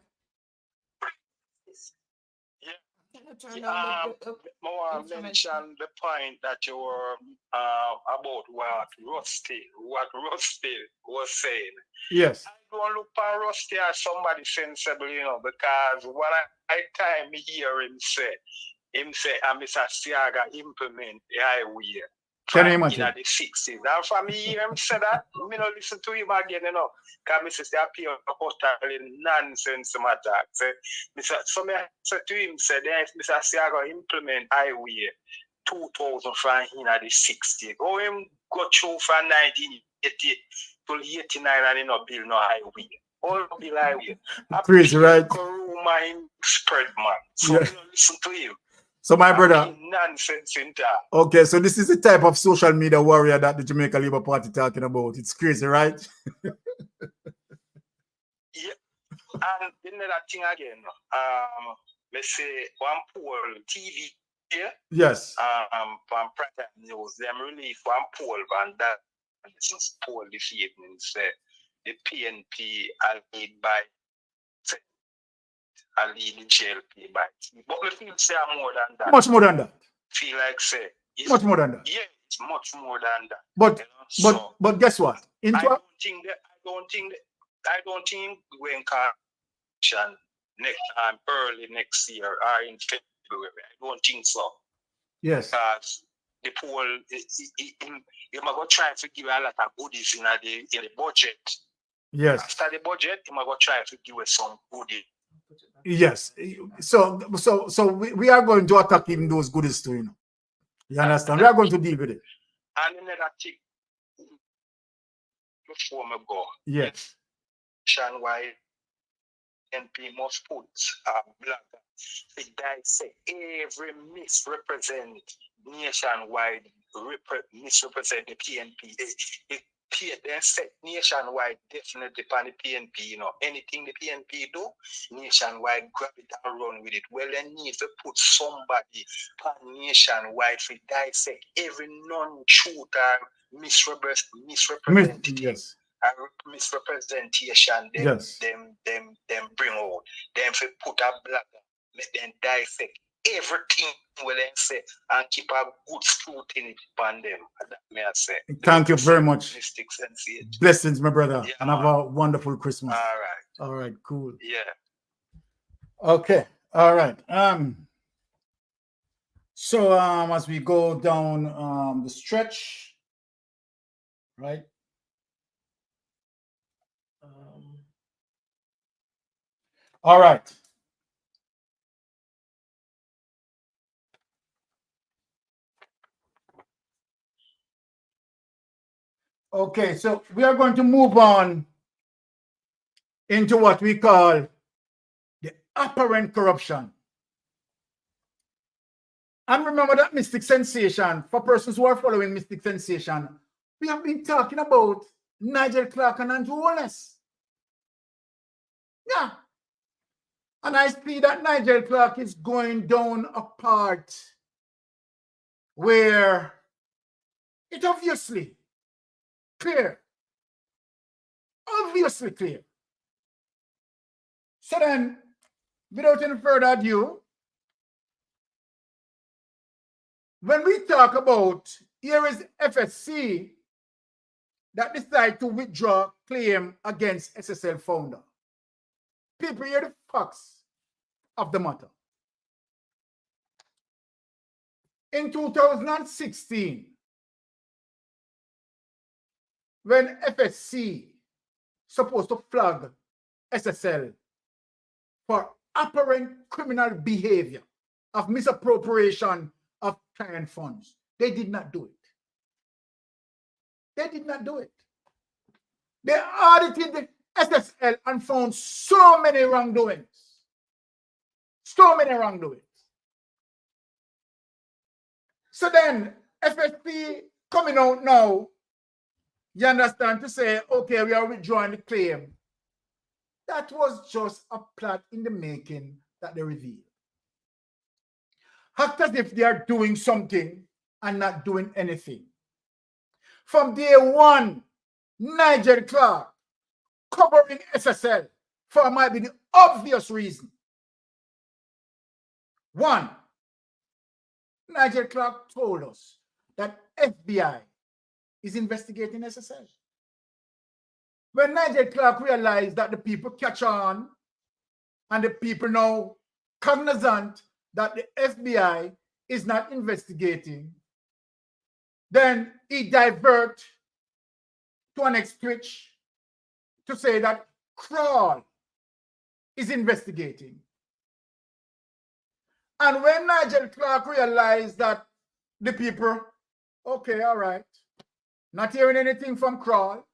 I want to mention the point that you were about what Rusty was saying. Yes. I don't look for Rusty as somebody sensible, you know, because what I time hear him say, Mr. Siaga implement the highway. Can you imagine? In the 60s. And for me, hear him say that, me not listen to him again, you know, because Mr. appear totally nonsense matter. So me say to him, say, Mr. Siaga implement highway 2000 from in the 60s. Go him go through from 1980 to 89 and he not build no highway. All build highway. Crazy, right? Rumor him spread, man. So yeah. me not listen to him. So my brother, nonsense in that. Okay, so this is the type of social media warrior that the Jamaica Labour Party talking about. It's crazy, right? Yeah. And another thing again, let's say one poll TV here. Yes. From Panton News, them release one poll and that poll this evening say the PNP are lead by I lead the JLP by. But we feel say more than that. Much more than that. Feel like say Much more than that. Yeah, it's much more than that. But you know? but guess what? I don't think when election next time early next year or in February. I don't think so. Yes. Because the poll you might go try to give a lot of goodies in the budget. Yes. After the budget, you might go try to give us some goodies. Yes. So we are going to attack even those goodies too, you know. You understand? We are going to deal with it. And another thing before me go. Yes. Why NP must put black to dissect every misrepresent nationwide misrepresent the PNP. They set nationwide definitely upon the PNP, you know. Anything the PNP do, nationwide grab it and run with it. Well, they need to put somebody upon nationwide to dissect every non-truth or misrepresentation. Yes. Misrepresentation them bring out. Them fi put a black, let them dissect everything will then say and keep a good scrutiny upon them. That may I say. Thank you very much. Blessings, my brother. Yeah, and have a wonderful Christmas. All right, cool. Yeah. Okay. All right. So as we go down the stretch, right? All right. Okay, so we are going to move on into what we call the apparent corruption. And remember that Mystic Sensation, for persons who are following Mystic Sensation, we have been talking about Nigel Clark and Andrew Holness. Yeah. And I see that Nigel Clark is going down a part where it obviously clear. Obviously clear. So then, without any further ado, when we talk about here is FSC that decide to withdraw claim against SSL founder. People hear the facts of the matter. In 2016, when FSC supposed to flag SSL for apparent criminal behavior of misappropriation of client funds, they did not do it. They did not do it. They audited the SSL and found so many wrongdoings. So many wrongdoings. So then, FSP coming out now, you understand, to say, okay, we are withdrawing the claim. That was just a plot in the making that they revealed. Act as if they are doing something and not doing anything. From day one, Nigel Clark covering SSL for might be the obvious reason. One, Nigel Clark told us that FBI is investigating SSL. When Nigel Clark realized that the people catch on and the people now cognizant that the FBI is not investigating, then he divert to an next twitch to say that Crawl is investigating. And when Nigel Clark realized that the people, okay, all right, not hearing anything from Crawl,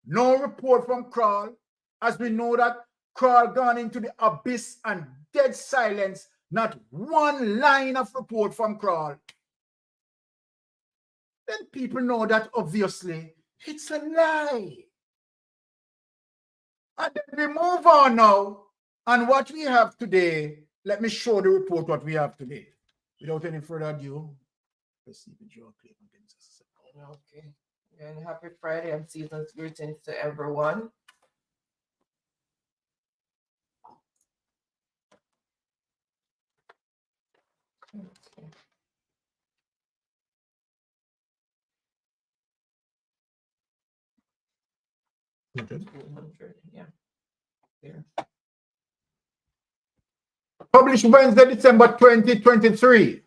no report from Crawl, as we know that Crawl gone into the abyss and dead silence, not one line of report from Crawl, then people know that obviously it's a lie. And then we move on now, and what we have today, let me show the report what we have today. Without any further ado, let's see the draw claim against us. Okay. And happy Friday and season's greetings to everyone. Okay. Okay. 200, yeah. There. Published Wednesday, December 2023.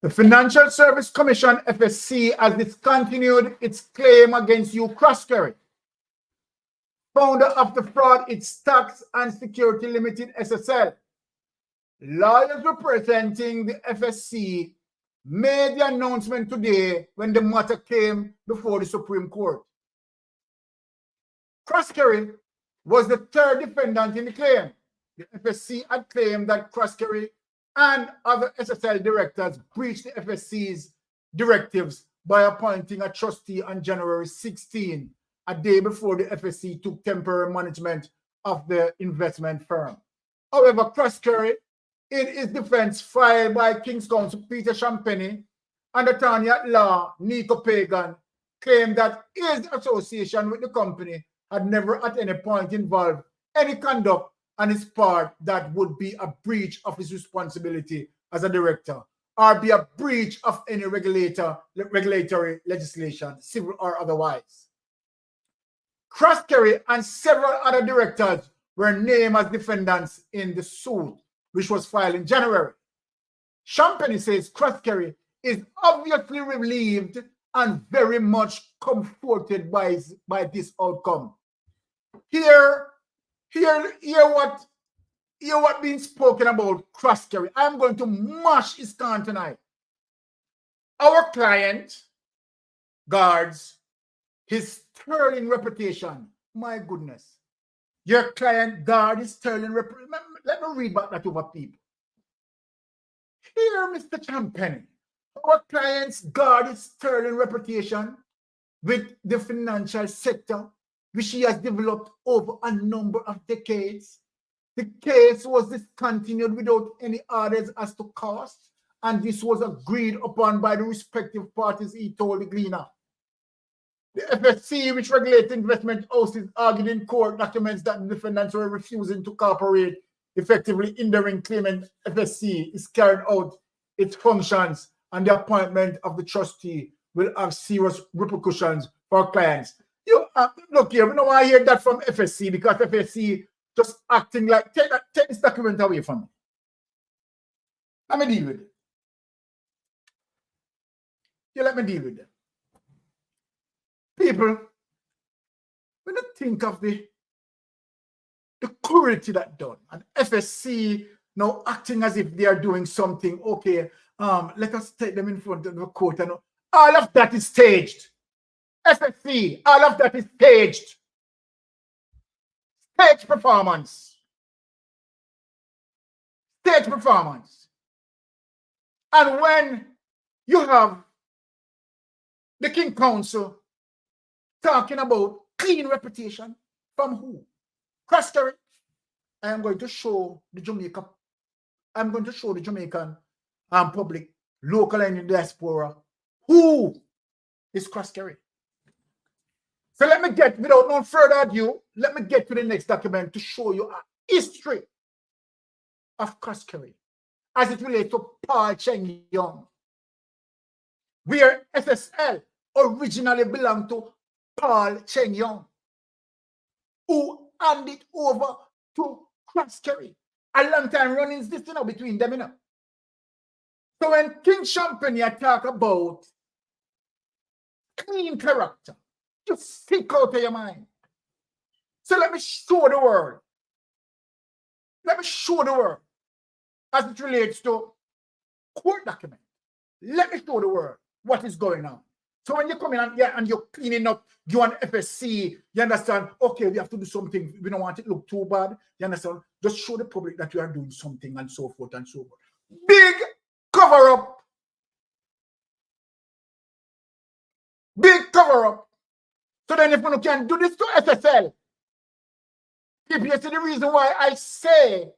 The Financial Service Commission, FSC, has discontinued its claim against you, Croskery, founder of the fraud, its Tax and Security Limited, SSL. Lawyers representing the FSC made the announcement today when the matter came before the Supreme Court. Croskery was the third defendant in the claim. The FSC had claimed that Croskery and other SSL directors breached the FSC's directives by appointing a trustee on January 16, a day before the FSC took temporary management of the investment firm. However, Croskery, in his defense filed by King's Counsel Peter Champagne and attorney at law Nico Pagan, claimed that his association with the company had never at any point involved any conduct on his part that would be a breach of his responsibility as a director or be a breach of any regulatory legislation, civil or otherwise. Croskery and several other directors were named as defendants in the suit, which was filed in January. Champagne says Croskery is obviously relieved and very much comforted by this outcome. Hear what being spoken about Croskery. I'm going to mash his can tonight. Our client guards his sterling reputation. My goodness. Your client guard his sterling reputation. Let me read back that over people. Here, Mr. Champagne, our clients guard his sterling reputation with the financial sector, which he has developed over a number of decades. The case was discontinued without any orders as to cost, and this was agreed upon by the respective parties, he told the Gleaner. The FSC, which regulates investment houses, argued in court documents that the defendants were refusing to cooperate, effectively hindering claimant FSC is carried out its functions, and the appointment of the trustee will have serious repercussions for clients. You look here, we don't want to hear that from FSC because FSC just acting like take this document away from me. Let me deal with it. Yeah, let me deal with it. People, when you think of the cruelty that done, and FSC now acting as if they are doing something, okay, let us take them in front of the court, and all of that is staged. FSC, all of that is staged. Stage performance. Stage performance. And when you have the King Council talking about clean reputation, from who? Croskery. I am going to show the Jamaican public, local and in the diaspora, who is Croskery. So let me get, without no further ado, let me get to the next document to show you a history of Croskery as it relates to Paul Cheng Young, where SSL originally belonged to Paul Cheng Young, who handed over to Croskery. A long time running this between them, you know. So when King Champagne talk about clean character, just stick out of your mind. So let me show the world. Let me show the world as it relates to court document. Let me show the world what is going on. So when you come in and you're cleaning up, you want FSC, you understand, okay, we have to do something. We don't want it to look too bad. You understand? Just show the public that you are doing something and so forth and so forth. Big cover-up. Big cover-up. So then if you can do this to SSL, if you see the reason why I said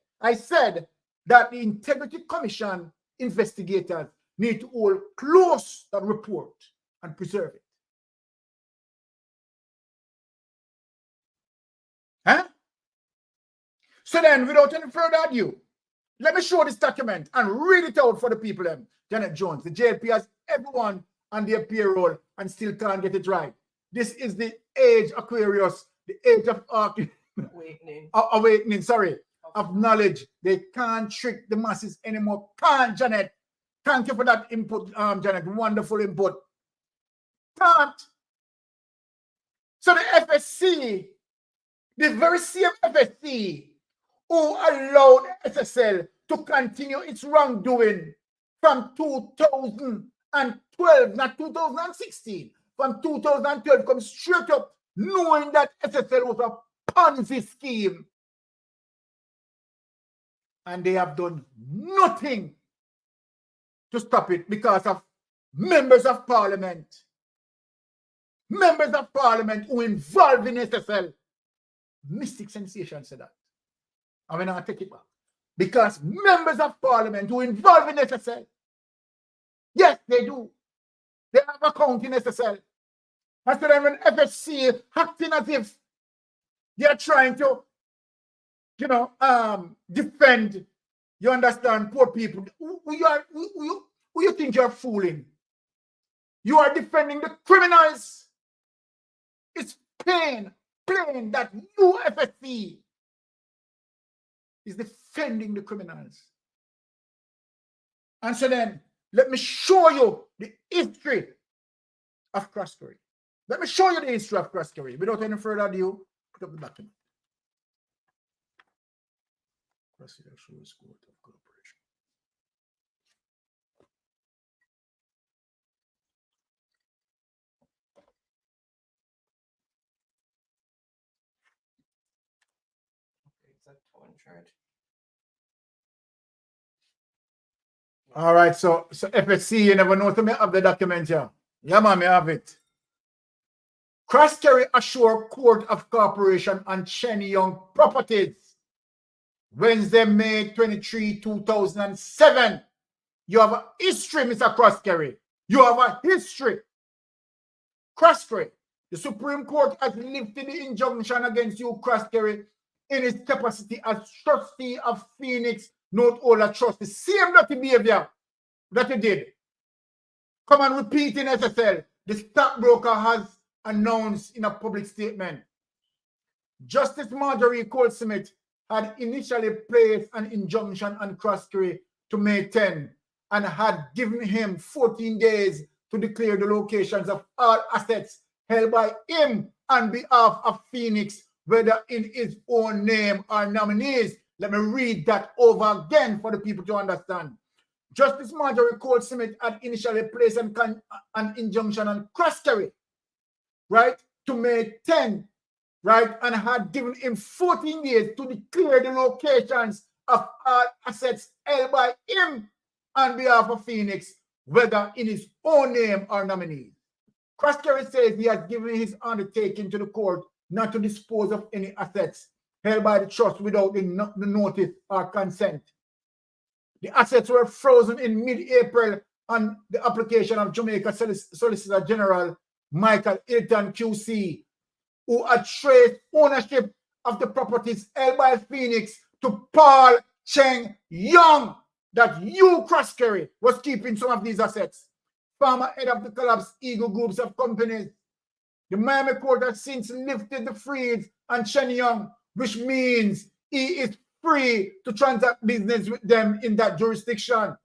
that the Integrity Commission investigators need to hold close that report and preserve it. Huh? So then, without any further ado, let me show this document and read it out for the people. Janet Jones, the JLP has everyone on their payroll and still can't get it right. This is the age Aquarius, the age of awakening, of knowledge. They can't trick the masses anymore. Can't, Janet. Thank you for that input, Janet. Wonderful input. Can't. So the FSC, the very same FSC who allowed SSL to continue its wrongdoing from 2012, not 2016, from 2012, comes straight up, knowing that SSL was a Ponzi scheme. And they have done nothing to stop it because of members of parliament who involved in SSL. Mystic Sensation said that. I'm going to take it back. Because members of parliament who involved in SSL, yes, they do. They have account in SSL. And so then when FSC acting as if they are trying to, defend, you understand, poor people, who you think you're fooling? You are defending the criminals. It's plain that you, FSC, is defending the criminals. And so then, let me show you the history of cross-curry. Let me show you the history of cross-curry. Without any further ado, put up the document. All right, so FSC, you never know to me of the document here. Yeah, man, me have it. Cross-carry assure Court of Corporation on Chen Young Properties. Wednesday, May 23, 2007. You have a history, Mr. Cross-carry. You have a history. Cross-carry. The Supreme Court has lifted the injunction against you, Cross-carry, in its capacity as trustee of Phoenix Note Holder Trust. The same dirty behavior that you did. Come and repeat in SSL. The stockbroker has announced in a public statement. Justice Marjorie Goldsmith had initially placed an injunction on Cross-carry to May 10 and had given him 14 days to declare the locations of all assets held by him on behalf of Phoenix, whether in his own name or nominees. Let me read that over again for the people to understand. Justice Marjorie Goldsmith had initially placed an injunction on Cross-carry, right, to May 10, right, and had given him 14 days to declare the locations of all assets held by him on behalf of Phoenix, whether in his own name or nominees. Cross-carry says he has given his undertaking to the court not to dispose of any assets held by the trust without the notice or consent. The assets were frozen in mid-April on the application of Jamaica Solicitor General Michael Hilton QC, who had traced ownership of the properties held by Phoenix to Paul Cheng Young, that you, Cross-carry, was keeping some of these assets. Former head of the collapsed Eagle groups of companies. The Miami court has since lifted the freeze on Chen Young, which means he is free to transact business with them in that jurisdiction.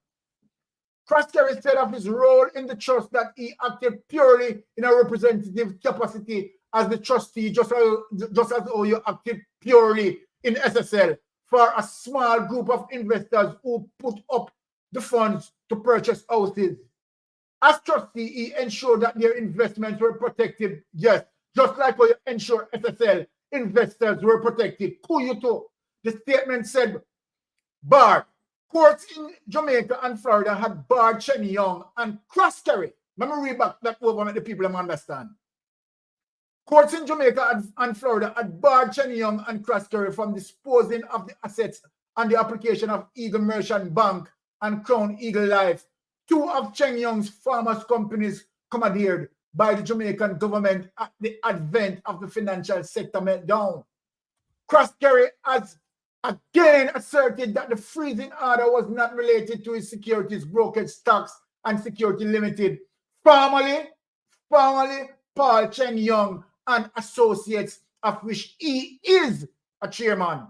Cross-carry said of his role in the trust that he acted purely in a representative capacity as the trustee, just as how you acted purely in SSL for a small group of investors who put up the funds to purchase houses. As trustee, he ensured that their investments were protected. Yes, just like how you ensure SSL investors were protected. Who you to? The statement said, barred. Courts in Jamaica and Florida had barred Chen Young and Cross-carry. Let me read back that over and the people understand. Courts in Jamaica and Florida had barred Chen Young and Cross-carry from disposing of the assets on the application of Eagle Merchant Bank and Crown Eagle Life two of Cheng Young's farmers' companies commandeered by the Jamaican government at the advent of the financial sector meltdown. Croskery has again asserted that the freezing order was not related to his securities brokerage stocks and security limited. Formerly Paul Cheng Young and associates, of which he is a chairman.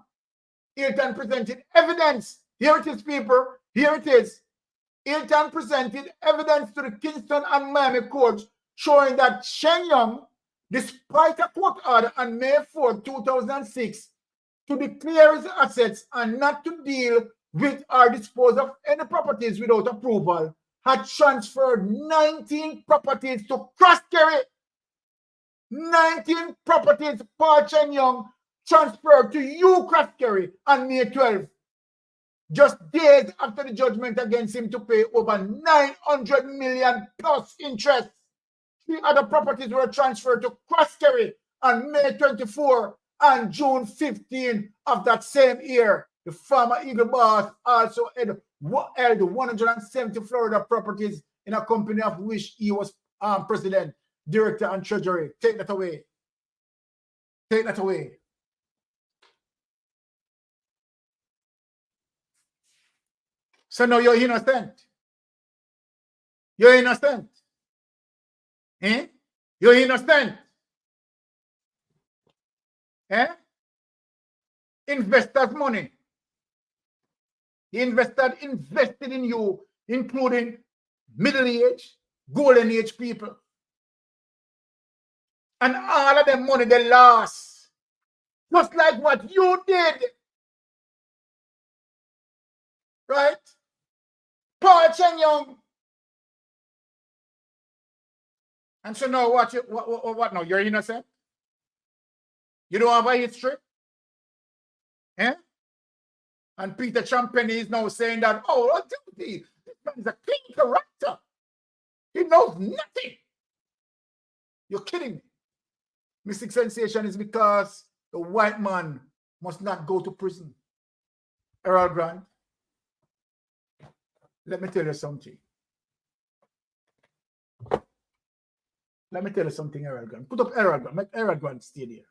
Hilton presented evidence. Here it is, people. Here it is. Hilton presented evidence to the Kingston and Miami courts showing that Cheng Young, despite a court order on May 4, 2006, to declare his assets and not to deal with or dispose of any properties without approval, had transferred 19 properties to Croskery. 19 properties Paul Cheng Young transferred to you, Croskery, on May 12, just days after the judgment against him to pay over 900 million plus interest. 3 other properties were transferred to Croskery on May 24 and June 15 of that same year. The former Eagle boss also held 170 Florida properties in a company of which he was president, director, and treasury. Take that away. Take that away. So now you're innocent. You're innocent. Eh? You're innocent. Eh? Investors' money. The investor invested in you, including middle-aged, golden-age people. And all of them money they lost. Just like what you did. Right? Paul Cheng Young. And so now what now? You're innocent? You don't have a history? Eh? And Peter Champagne is now saying that, oh, this man is a clean character. He knows nothing. You're kidding me. Mystic Sensation is because the white man must not go to prison. Errol Grant, let me tell you something. Let me tell you something, Errol Grant. Put up Errol Grant. Make Errol Grant stay there.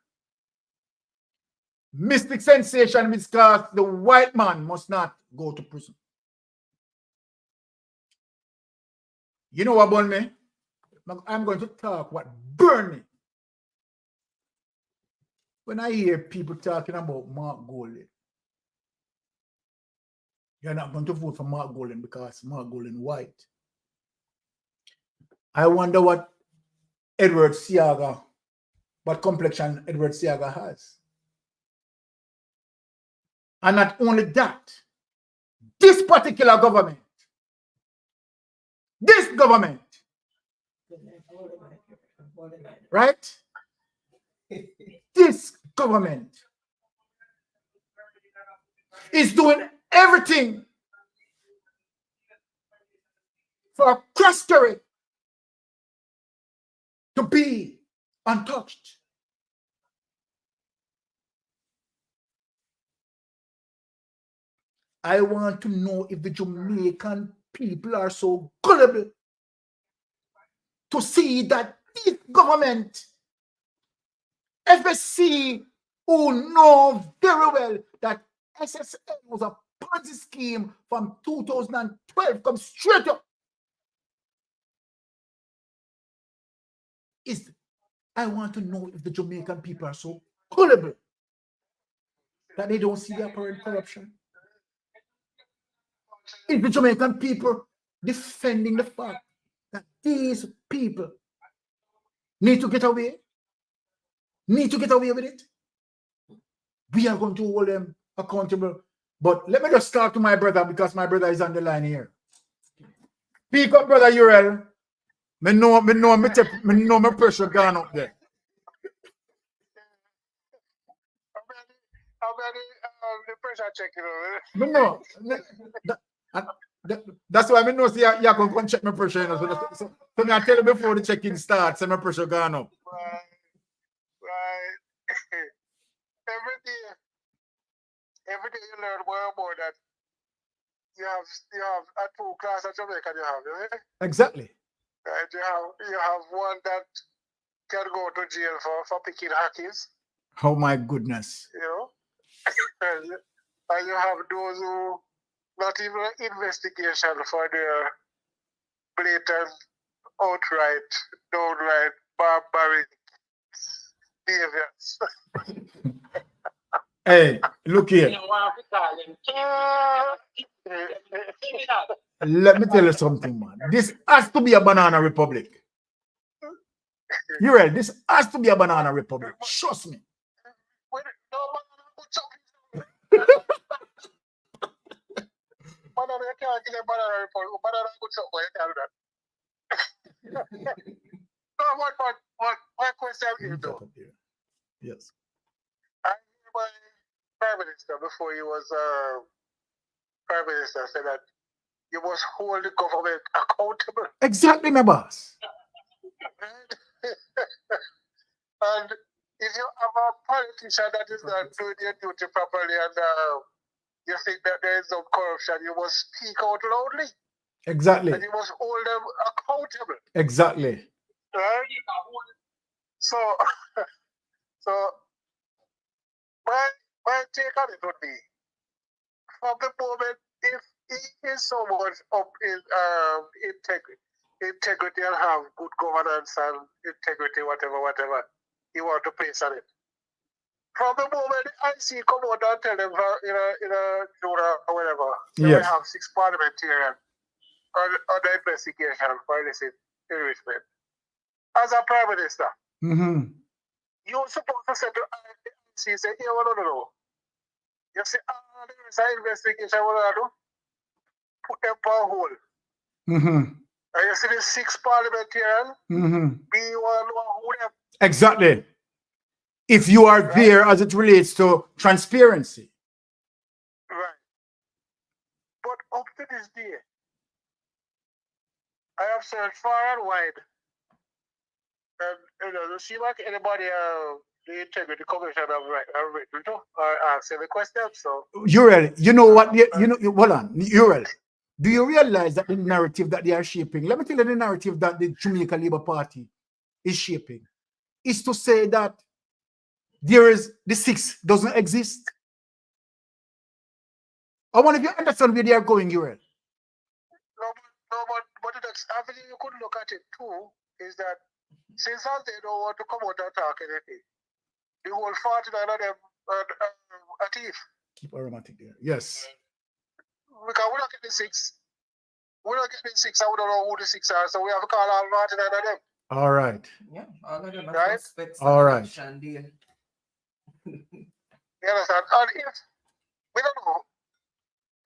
Mystic Sensation is because the white man must not go to prison. You know what burn me? I'm going to talk what burn me. When I hear people talking about Mark Golden, you're not going to vote for Mark Golden because Mark Golden white. I wonder what Edward Seaga, what complexion Edward Seaga has. And not only that, this particular government, right? This government is doing everything for Croskery to be untouched. I want to know if the Jamaican people are so gullible to see that this government, FSC, who know very well that SSL was a Ponzi scheme from 2012, come straight up. I want to know if the Jamaican people are so gullible that they don't see the apparent corruption. If the Jamaican people defending the fact that these people need to get away with it, we are going to hold them accountable. But let me just start to my brother because my brother is on the line here. Speak up, brother Urel. Me know my pressure gone up there. The pressure check, Me know. That's why I know see you can check my pressure. You know, so I tell you before the check-in starts, my pressure gone up. Right. Every day you learn more and more that you have a two class of Jamaican you have, right? Exactly. Right? You have one that can go to jail for picking hackies, Oh my goodness. you know, and you have those who not even an investigation for their blatant, outright, downright barbaric behaviors. Hey, look here. Let me tell you something, man. This has to be a banana republic. You ready? This has to be a banana republic. Trust me. Banana, you can't get a banana report. Banana good something, you can't do that. No, what question is though? Yes. I hear my Prime Minister before he was Prime Minister said that you must hold the government accountable. Exactly, my boss. And if you have a politician that is not doing their duty properly and you think that there is some corruption, you must speak out loudly. Exactly. And you must hold them accountable. Exactly. Right? So, so my take on it would be, from the moment, if he is so much up in integrity and have good governance and integrity, whatever, he want to place on it. From the moment I see come out and tell them in a Jura or whatever, they will have 6 parliamentarians on the investigation for illicit enrichment. As a Prime Minister, you're supposed to say to INC, say, here, no. You say, there is an investigation, what I do? Put them on hold. And you see the 6 parliamentarians, be one who them. Exactly. If you are there as it relates to transparency. Right. But up to this day, I have searched far and wide. And you see like anybody the integrity commission have written to or ask any questions. So Urel, you know what? Hold on, Urel. Do you realize that the narrative that they are shaping? Let me tell you the narrative that the Jamaica Labour Party is shaping is to say that there is the 6 doesn't exist. I want to understand where they are going, Urel. No, but that's avenue you could look at it too is that since they don't want to come out and talk anything, the whole 49 of them are thief. Keep aromatic there. Yes. Because we don't get the 6. We don't get the 6 and we don't know who the 6 are, so we have to call all 49 of them. All right. Yeah, all of them are Right? suspects. All right. You understand? And if we don't know,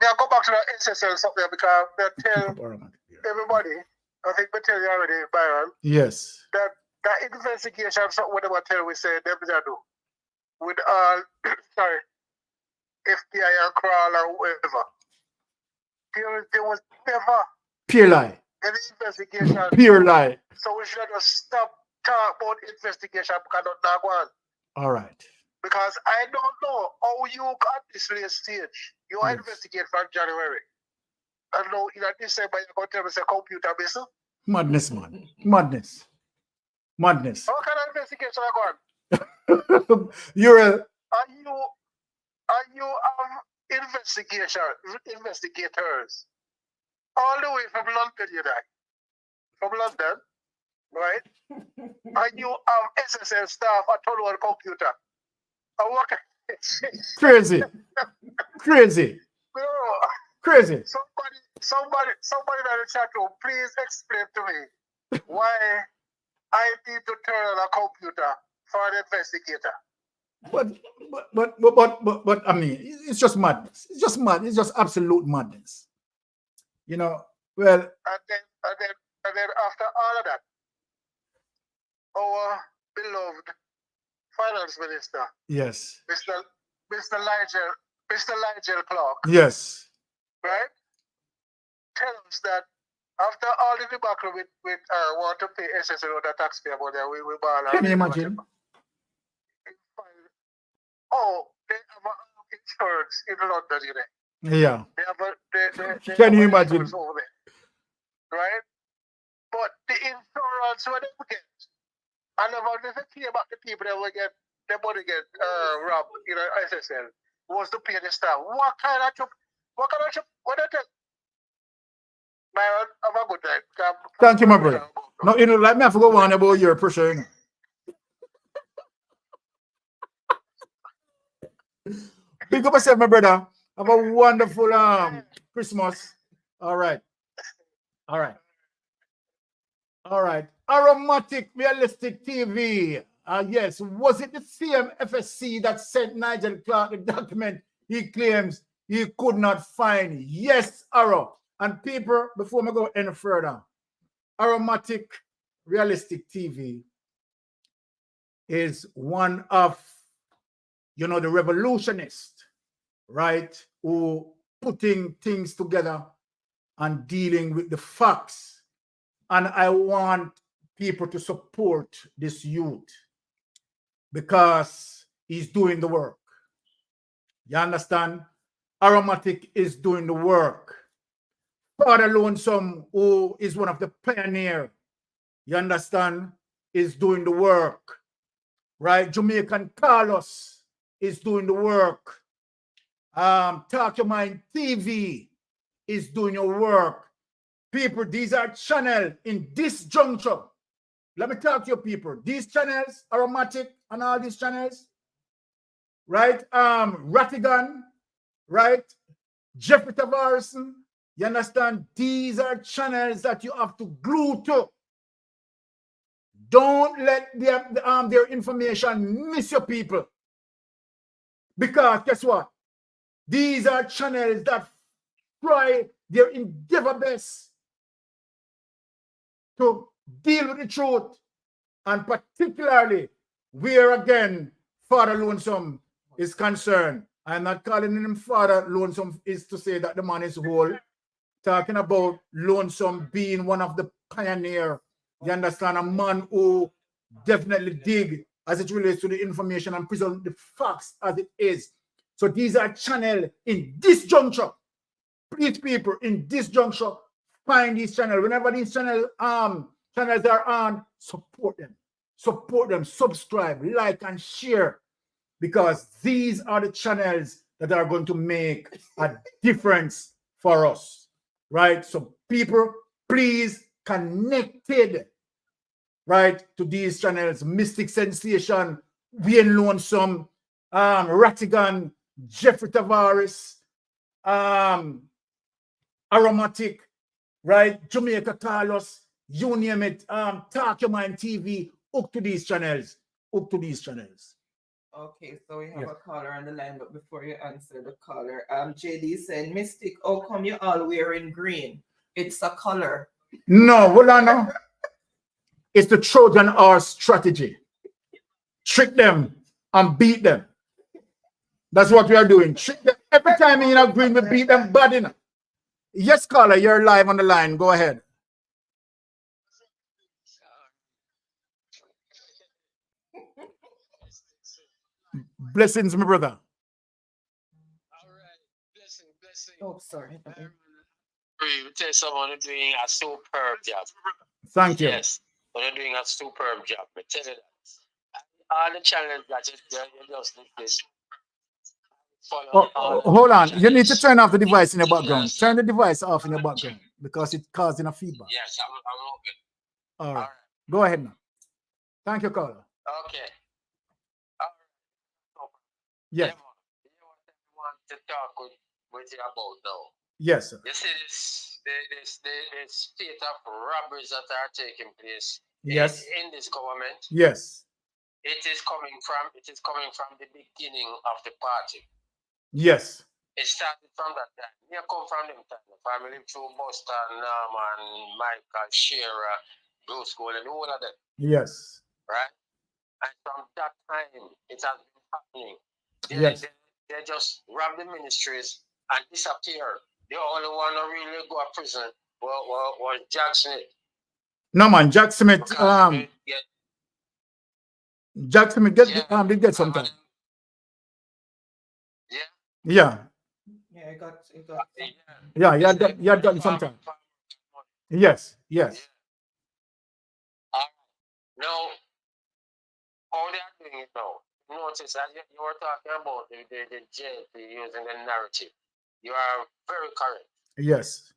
they go back to the SSL something because they tell everybody, I think we tell you already, Byron. Yes. That investigation, something whatever tell we say, them they do. With sorry, FBI and Crawl or whoever. There was never pure lie. Any investigation. Pure lie. So we should just stop talking about investigation because not go on. All right. Because I don't know how you got this late stage. You investigate from January. And now in December you go tell me say computer based. Madness, man. Madness. Madness. How kind of investigation I go on? You're a and you have investigators all the way from London, you know. From London, right? And you have SSL staff at all on computer. And what crazy. Crazy. No. Crazy. Somebody in the chat room, please explain to me why I need to turn on a computer for an investigator. But I mean, it's just madness. It's just mad. It's just absolute madness. You know, well. And then after all of that, our beloved finance minister, yes, Mr. Nigel Clark, yes, right, tell us that after all the debacle with want to pay SSL or the taxpayer money, we ball. Can you imagine? Oh, they have insurance in London, you know. Yeah. They have they Can have you a imagine? insurance over there, right? But the insurance when they get, I never care about the people that will get, they want to get robbed, you know, SSL, was to pay the staff. What kind of job? What kind of job? What I tell? Man, have a good day. Thank you, my brother. No, you know, like me, I forgot one about your pressure, you know. Big up yourself, my brother. Have a wonderful Christmas. All right. All right. All right. Aromatic Realistic TV. Yes. Was it the same FSC that sent Nigel Clark the document he claims he could not find? Yes, Arrow. And people, before we go any further, Aromatic Realistic TV is one of, you know, the revolutionists, right, who putting things together and dealing with the facts. And I want people to support this youth because he's doing the work. You understand? Aromatic is doing the work. Father Lonesome, who is one of the pioneers, you understand, is doing the work. Right? Jamaican Carlos is doing the work. Talk Your Mind TV is doing your work. People, these are channels in this juncture. Let me talk to you people. These channels, Aromatic and all these channels, right? Rattigan, right? Jeffrey Tavares, you understand? These are channels that you have to glue to. Don't let their information miss your people. Because guess what? These are channels that try their endeavor best to deal with the truth, and particularly where again Father Lonesome is concerned. I'm not calling him Father Lonesome is to say that the man is whole. Talking about Lonesome being one of the pioneer. You understand? A man who definitely dig as it relates to the information and present the facts as it is. So these are channels in this juncture. Please, people, in this juncture, find these channels. Whenever these channels are on, support them. Support them, subscribe, like, and share. Because these are the channels that are going to make a difference for us. Right? So people, please connected, right, to these channels. Mystic Sensation, Wayne Lonesome, Rattigan, Jeffrey Tavares, Aromatic, right? Jamaica Carlos, you name it. Talk Your Mind TV, hook to these channels. Hook to these channels. Okay, so we have a caller on the line, but before you answer the caller, JD said, Mystic, how come you all wearing green? It's a color. No, hold on now. It's the Trojan horse strategy. Trick them and beat them. That's what we are doing. Trick them. Every time in green, we beat them bad enough. Yes, caller, you're live on the line. Go ahead. Blessings, my brother. All right. Blessing. Oh, sorry. We tell someone who's doing a superb job. Thank you. Yes, when you're doing a superb job. I tell you that. All the channels that you just did this. Hold on. You need to turn off the device in your background. Yes. Turn the device off in your background because it's causing a feedback. Yes, I'm open. All right. Go ahead now. Thank you, caller. Okay. Yes. You want to talk with you about now? Yes, sir. You see the state of robberies that are taking place. Yes. In this government. Yes. It is coming from the beginning of the party. Yes. It started from that time. You come from them time. The family through Boston, Norman, Michael, Shearer, Bruce Gold, and all of them. Yes. Right? And from that time, it has been happening. They just rob the ministries and disappear. The only one who really go to prison was Jack Smith. No man, Jack Smith. Jack Smith did get some time. Yeah. Yeah. Yeah, it got. Yeah, you had done sometime. Yes, yes. Now, how they are doing it now? Notice as you were talking about the jail using the narrative. You are very correct. Yes.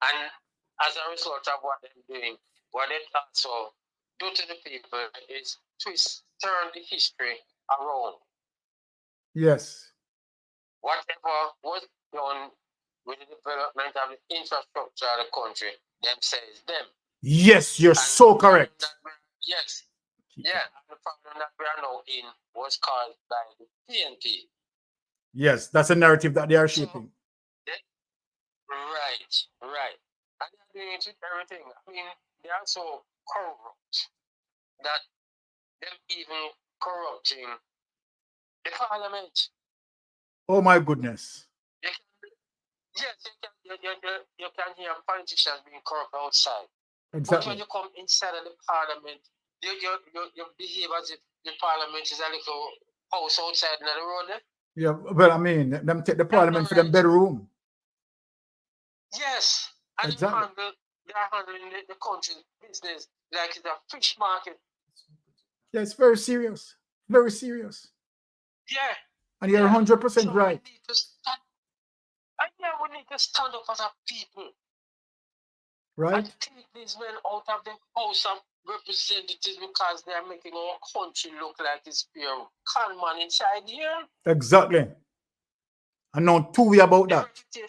And as a result of what they're doing, what they also do to the people is turn the history around. Yes. Whatever was done with the development of the infrastructure of the country, them says them. Yes, you're And so correct. Yes. Yeah, and the problem that we are now in was caused by the PNP. Yes, that's a narrative that they are shaping. Right. And they're doing it with everything. I mean, they are so corrupt that them even corrupting the parliament. Oh my goodness. Yes, you can hear politicians being corrupt outside. Exactly. But when you come inside of the parliament, you behave as if the parliament is a little house outside in the road. Yeah, well, I mean, them take the parliament for them bedroom. Yes. And exactly. They are handling the country's business like it's a fish market. Yeah, it's very serious. Very serious. Yeah. And you're 100% right. We need to stand up as a people. Right. And take these men out of the House of Representatives because they are making our country look like it's pure con man inside here. Exactly. And now two way about that. The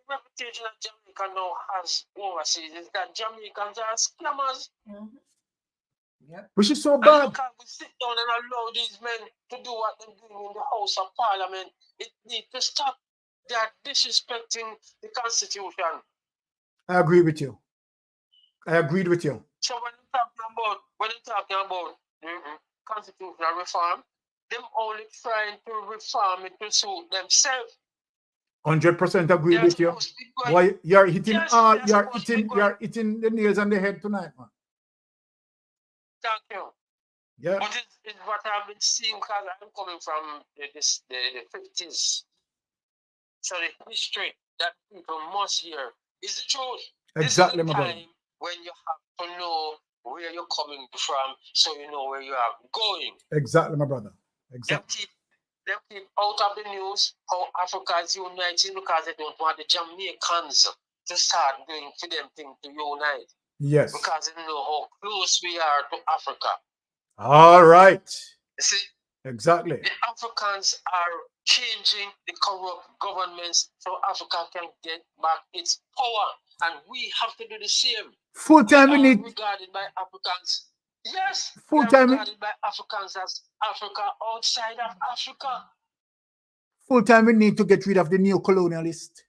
reputation that Jamaica now has overseas is that Jamaicans are scammers. Mm-hmm. Yeah. Which is so bad. And because we sit down and allow these men to do what they're doing in the House of Parliament, it needs to stop. They are disrespecting the Constitution. I agree with you. I agreed with you. So when you're talking about constitutional reform, them only trying to reform it to suit themselves. 100% agree with you. Why you're hitting you're hitting the nails on the head tonight, man. Thank you. Yeah. But it's what I've been seeing because I'm coming from the 50s. So the history that people must hear is the truth. Exactly, this is the my time brother. when you have to know where you're coming from so you know where you are going. Exactly, my brother. Exactly. They keep out of the news how Africa is uniting because they don't want the Jamaicans to start doing for them things to unite. Yes. Because they know how close we are to Africa. All right. You see? Exactly. The Africans are changing the corrupt governments so Africa can get back its power. And we have to do the same. Full time we need regarded by Africans. Yes, full time regarded by Africans as Africa outside of Africa. Full time we need to get rid of the neo-colonialist.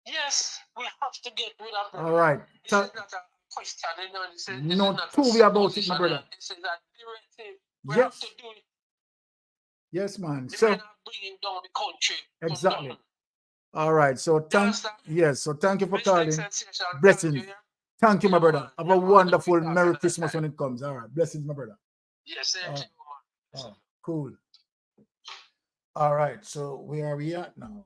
Yes, we have to get rid of them. All right. This is not a question. This is not two way about it, my brother. This is a directive. We have to do it. Yes, man. The so men are bringing down the country. Exactly. All right. So thank you for calling. Blessings. Thank you, my brother. Have a wonderful Merry Christmas when it comes. All right. Blessings, my brother. Yes, thank you, man. Cool. All right. So where are we at now?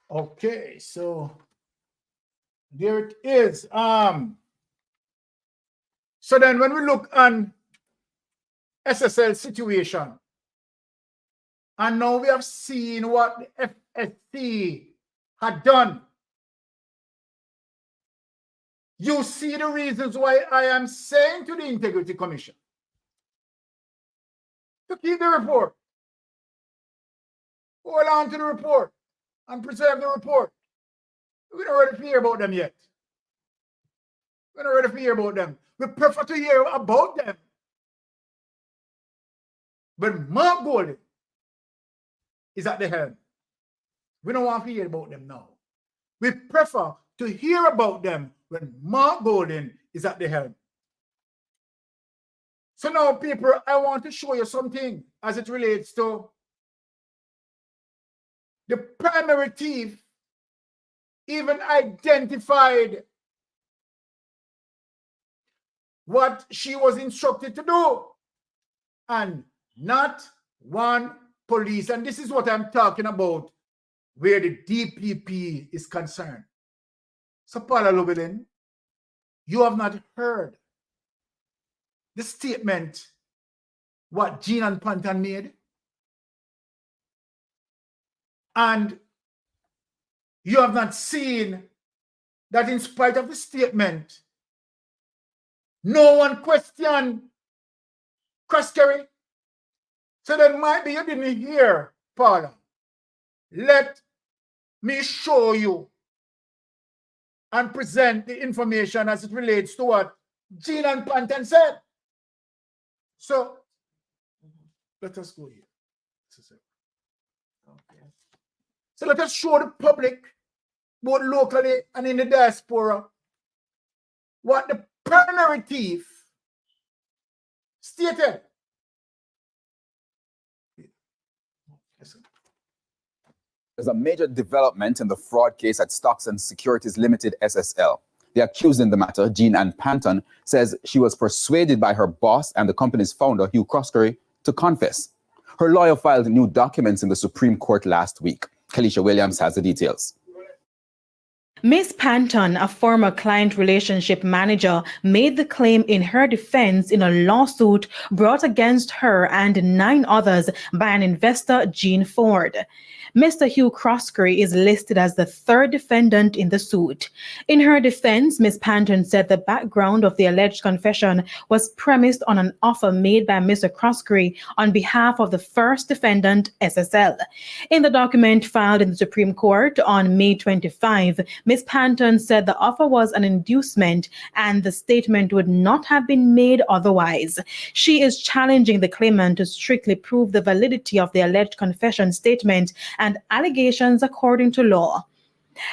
Okay, so there it is. So then when we look on SSL situation, and now we have seen what the FSC had done, you see the reasons why I am saying to the Integrity Commission to keep the report, hold on to the report, and preserve the report. We don't ready to hear about them yet. We're not ready to hear about them. We prefer to hear about them. But Mark Golden is at the helm. We don't want to hear about them now. We prefer to hear about them when Mark Golden is at the helm. So now, people, I want to show you something as it relates to the primary thief even identified what she was instructed to do. And not one police. And this is what I'm talking about where the DPP is concerned. So, Paula Llewellyn, you have not heard the statement what Jean and Panton made. And you have not seen that in spite of the statement, no one questioned Croskery. So that might be you didn't hear, Paula. Let me show you and present the information as it relates to what Jean and Panton said. So let us go here. Okay. So let us show the public, both locally and in the diaspora, what the primary thief stated. There's a major development in the fraud case at Stocks and Securities Limited, SSL. The accused in the matter, Jean Ann Panton, says she was persuaded by her boss and the company's founder, Hugh Croskery, to confess. Her lawyer filed new documents in the Supreme Court last week. Kalisha Williams has the details. Ms. Panton, a former client relationship manager, made the claim in her defense in a lawsuit brought against her and 9 others by an investor, Gene Ford. Mr. Hugh Croskery is listed as the 3rd defendant in the suit. In her defense, Ms. Panton said the background of the alleged confession was premised on an offer made by Mr. Croskery on behalf of the first defendant, SSL. In the document filed in the Supreme Court on May 25, Ms. Panton said the offer was an inducement and the statement would not have been made otherwise. She is challenging the claimant to strictly prove the validity of the alleged confession statement and allegations according to law.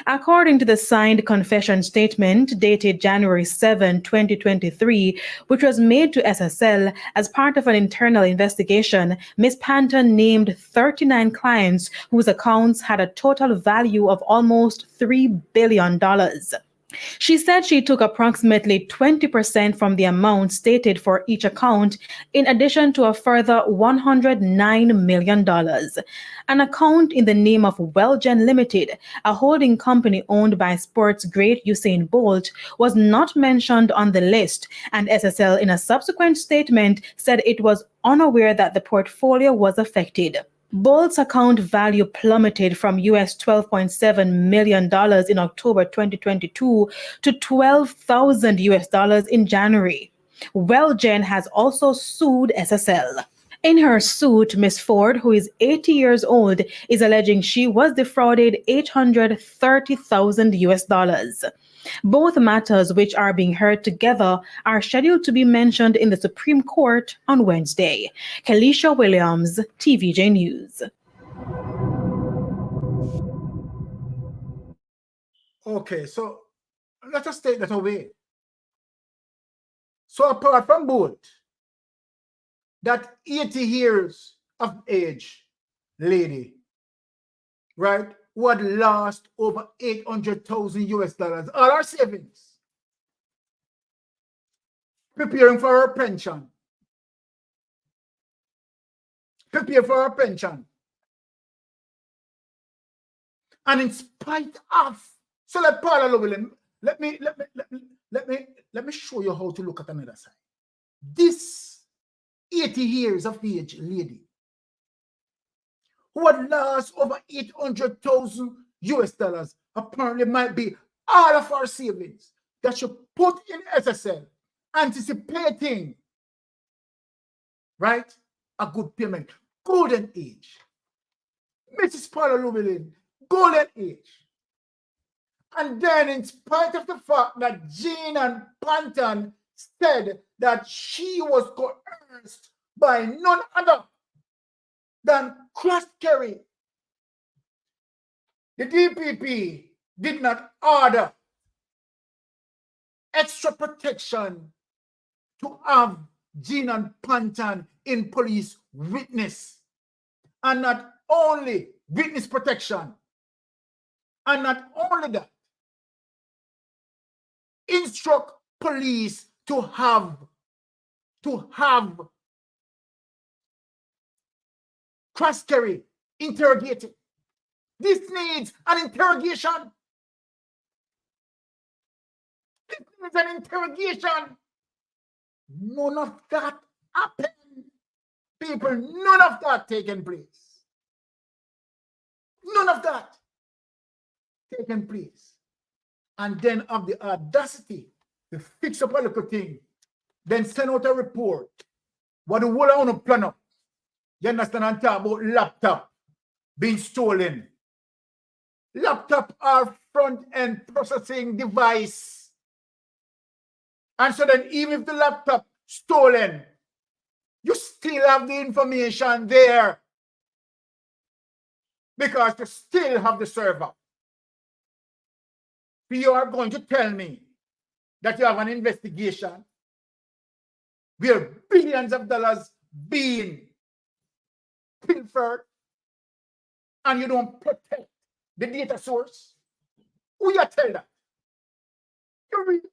According to the signed confession statement dated January 7, 2023, which was made to SSL as part of an internal investigation, Ms. Panton named 39 clients whose accounts had a total value of almost $3 billion. She said she took approximately 20% from the amount stated for each account, in addition to a further $109 million. An account in the name of Wellgen Limited, a holding company owned by sports great Usain Bolt, was not mentioned on the list, and SSL in a subsequent statement said it was unaware that the portfolio was affected. Bolt's account value plummeted from US $12.7 million in October 2022 to $12,000 in January. Wellgen has also sued SSL. In her suit, Ms. Ford, who is 80 years old, is alleging she was defrauded $830,000. Both matters, which are being heard together, are scheduled to be mentioned in the Supreme Court on Wednesday. Kalisha Williams, TVJ News. Okay, so let us take that away. So apart from both, that 80 years of age lady, right, who had lost over $800,000 all her savings, preparing for her pension. Prepare for her pension. And in spite of, so let Paula Llewellyn, let me show you how to look at another side. This 80 years of age lady who had lost over $800,000 apparently might be all of our savings that she put in SSL, anticipating, right, a good payment. Golden age. Mrs. Paula Llewellyn, golden age. And then, in spite of the fact that Jean and Panton said that she was coerced by none other than Croskery, the DPP did not order extra protection to have Jean and Panton in police witness. And not only witness protection, and not only that, instruct police to to have Craskery interrogated. This needs an interrogation. This needs an interrogation. None of that happened. People, none of that taken place. None of that taken place. And then have the audacity to fix up a little thing, then send out a report. What the whole I want to plan up. You understand? And talk about laptop being stolen. Laptop are front-end processing device. And so then even if the laptop stolen, you still have the information there. Because you still have the server. You are going to tell me that you have an investigation where billions of dollars being pilfered and you don't protect the data source? Who you tell that? You really,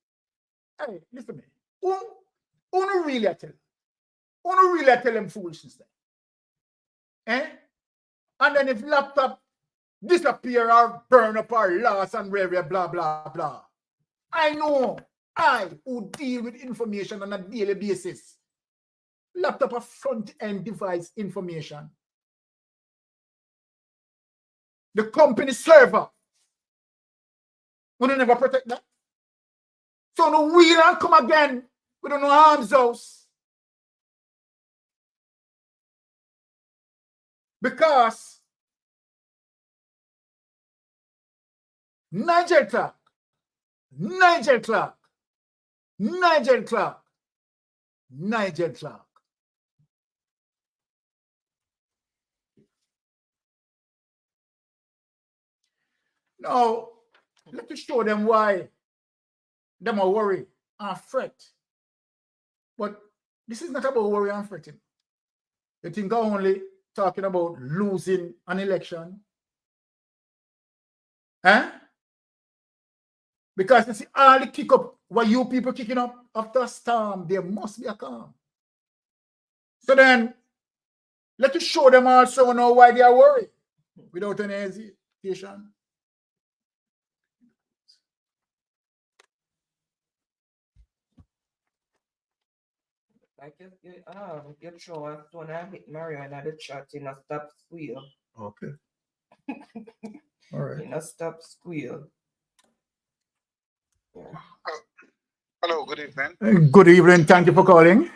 hey, listen to me. Who really tell? Who really tell them foolishness then? Eh? And then if laptop disappear or burn up or lost and blah, blah, blah. I know, I who deal with information on a daily basis. Laptop a front-end device information. The company server. We don't never protect that. So no wheel and come again. We don't know arms house. Because Nigel Clark. Now, let us show them why them are worried and fret. But this is not about worry and fretting. You think I'm only talking about losing an election? Huh? Because you see, all the kick up, what you people kicking up after a storm, there must be a calm. So then, let us show them also know why they are worried without any hesitation. Like you throw a stone and hit Mario and the chat in a stop squeal. Okay. All right. In a stop squeal. Hello, good evening. Good evening. Thank you for calling.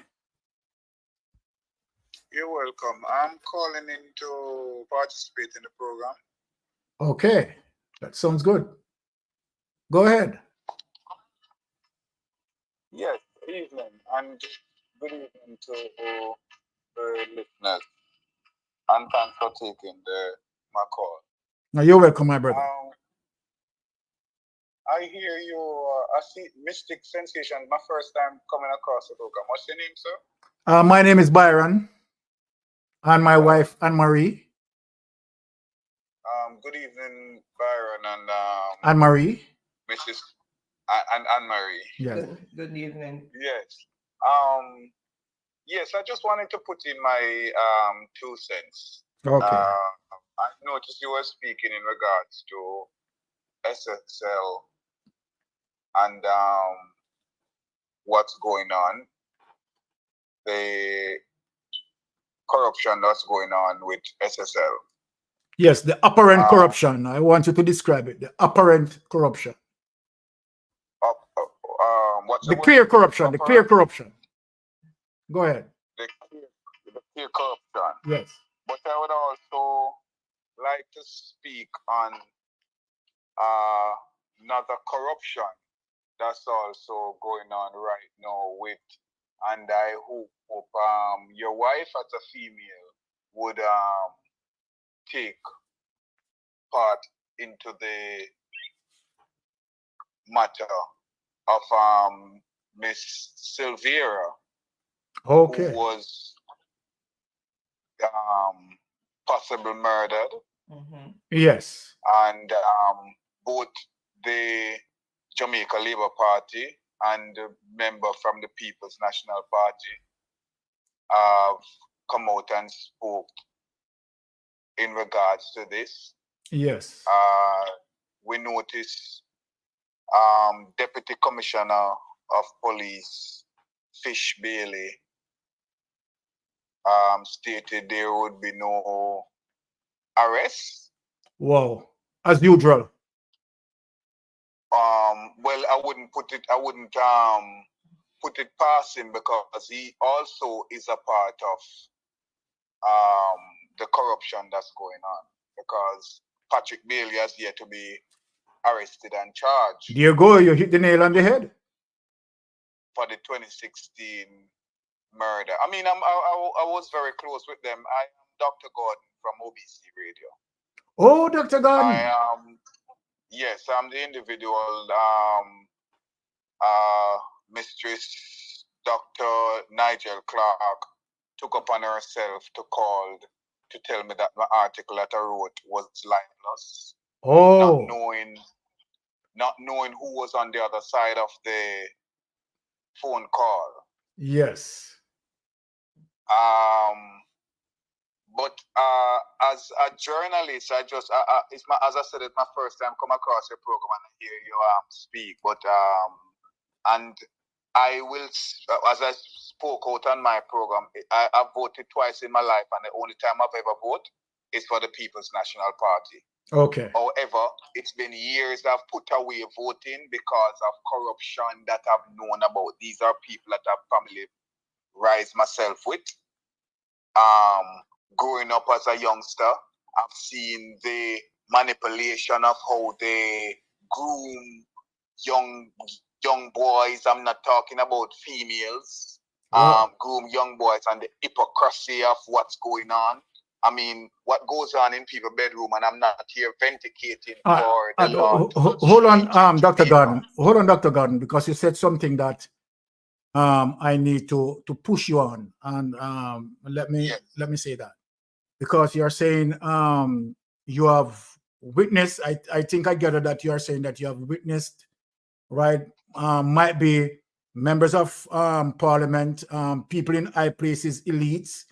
You're welcome. I'm calling in to participate in the program. Okay. That sounds good. Go ahead. Yes, good evening. And good evening to the listeners. And thanks for taking my call. Now you're welcome, my brother. I hear you. I see Mystic Sensation. My first time coming across the program. What's your name, sir? My name is Byron. And my wife, Anne-Marie. Good evening, Byron and Anne-Marie. Mrs. and Anne-Marie. Yes. Good evening. Yes. Yes, I just wanted to put in my 2 cents. Okay. I noticed you were speaking in regards to SSL and what's going on, the corruption that's going on with SSL. Yes, the apparent corruption. I want you to describe it. The apparent corruption. What's the clear corruption. The clear corruption. Go ahead. The clear corruption. Yes. But I would also like to speak on another corruption that's also going on right now with, and I hope your wife as a female would take part into the matter of Miss Silvera, okay, who was possibly murdered. Mm-hmm. Yes. And both the Jamaica Labour Party and a member from the People's National Party have come out and spoke in regards to this. Yes. We noticed Deputy Commissioner of Police Fish Bailey stated there would be no arrest. Wow. As usual. Well, I wouldn't put it past him, because he also is a part of the corruption that's going on, because Patrick Bailey has yet to be arrested and charged. There you go, you hit the nail on the head. For the 2016 murder. I mean, I was very close with them. I am Dr. Gordon from OBC Radio. Oh, Dr. Gordon. Yes, I'm the individual Mistress Dr. Nigel Clark took upon herself to call to tell me that my article that I wrote was libelous. Oh. Not knowing who was on the other side of the phone call. Yes. But as a journalist, as I said, it's my first time come across your program and I hear you speak. But and I will, as I spoke out on my program, I've voted twice in my life, and the only time I've ever voted is for the People's National Party. Okay. However, it's been years I've put away voting because of corruption that I've known about. These are people that I've familiarized myself with. Growing up as a youngster, I've seen the manipulation of how they groom young boys. I'm not talking about females. Groom young boys, and the hypocrisy of what's going on. I mean, what goes on in people's bedroom, and I'm not here vindicating for the law. Hold on, Dr. Gordon. Hold on, Dr. Gordon, because you said something that I need to push you on, and let me say that, because you're saying you have witnessed. I think I gather that you are saying that you have witnessed, right? Might be members of parliament, people in high places, elites,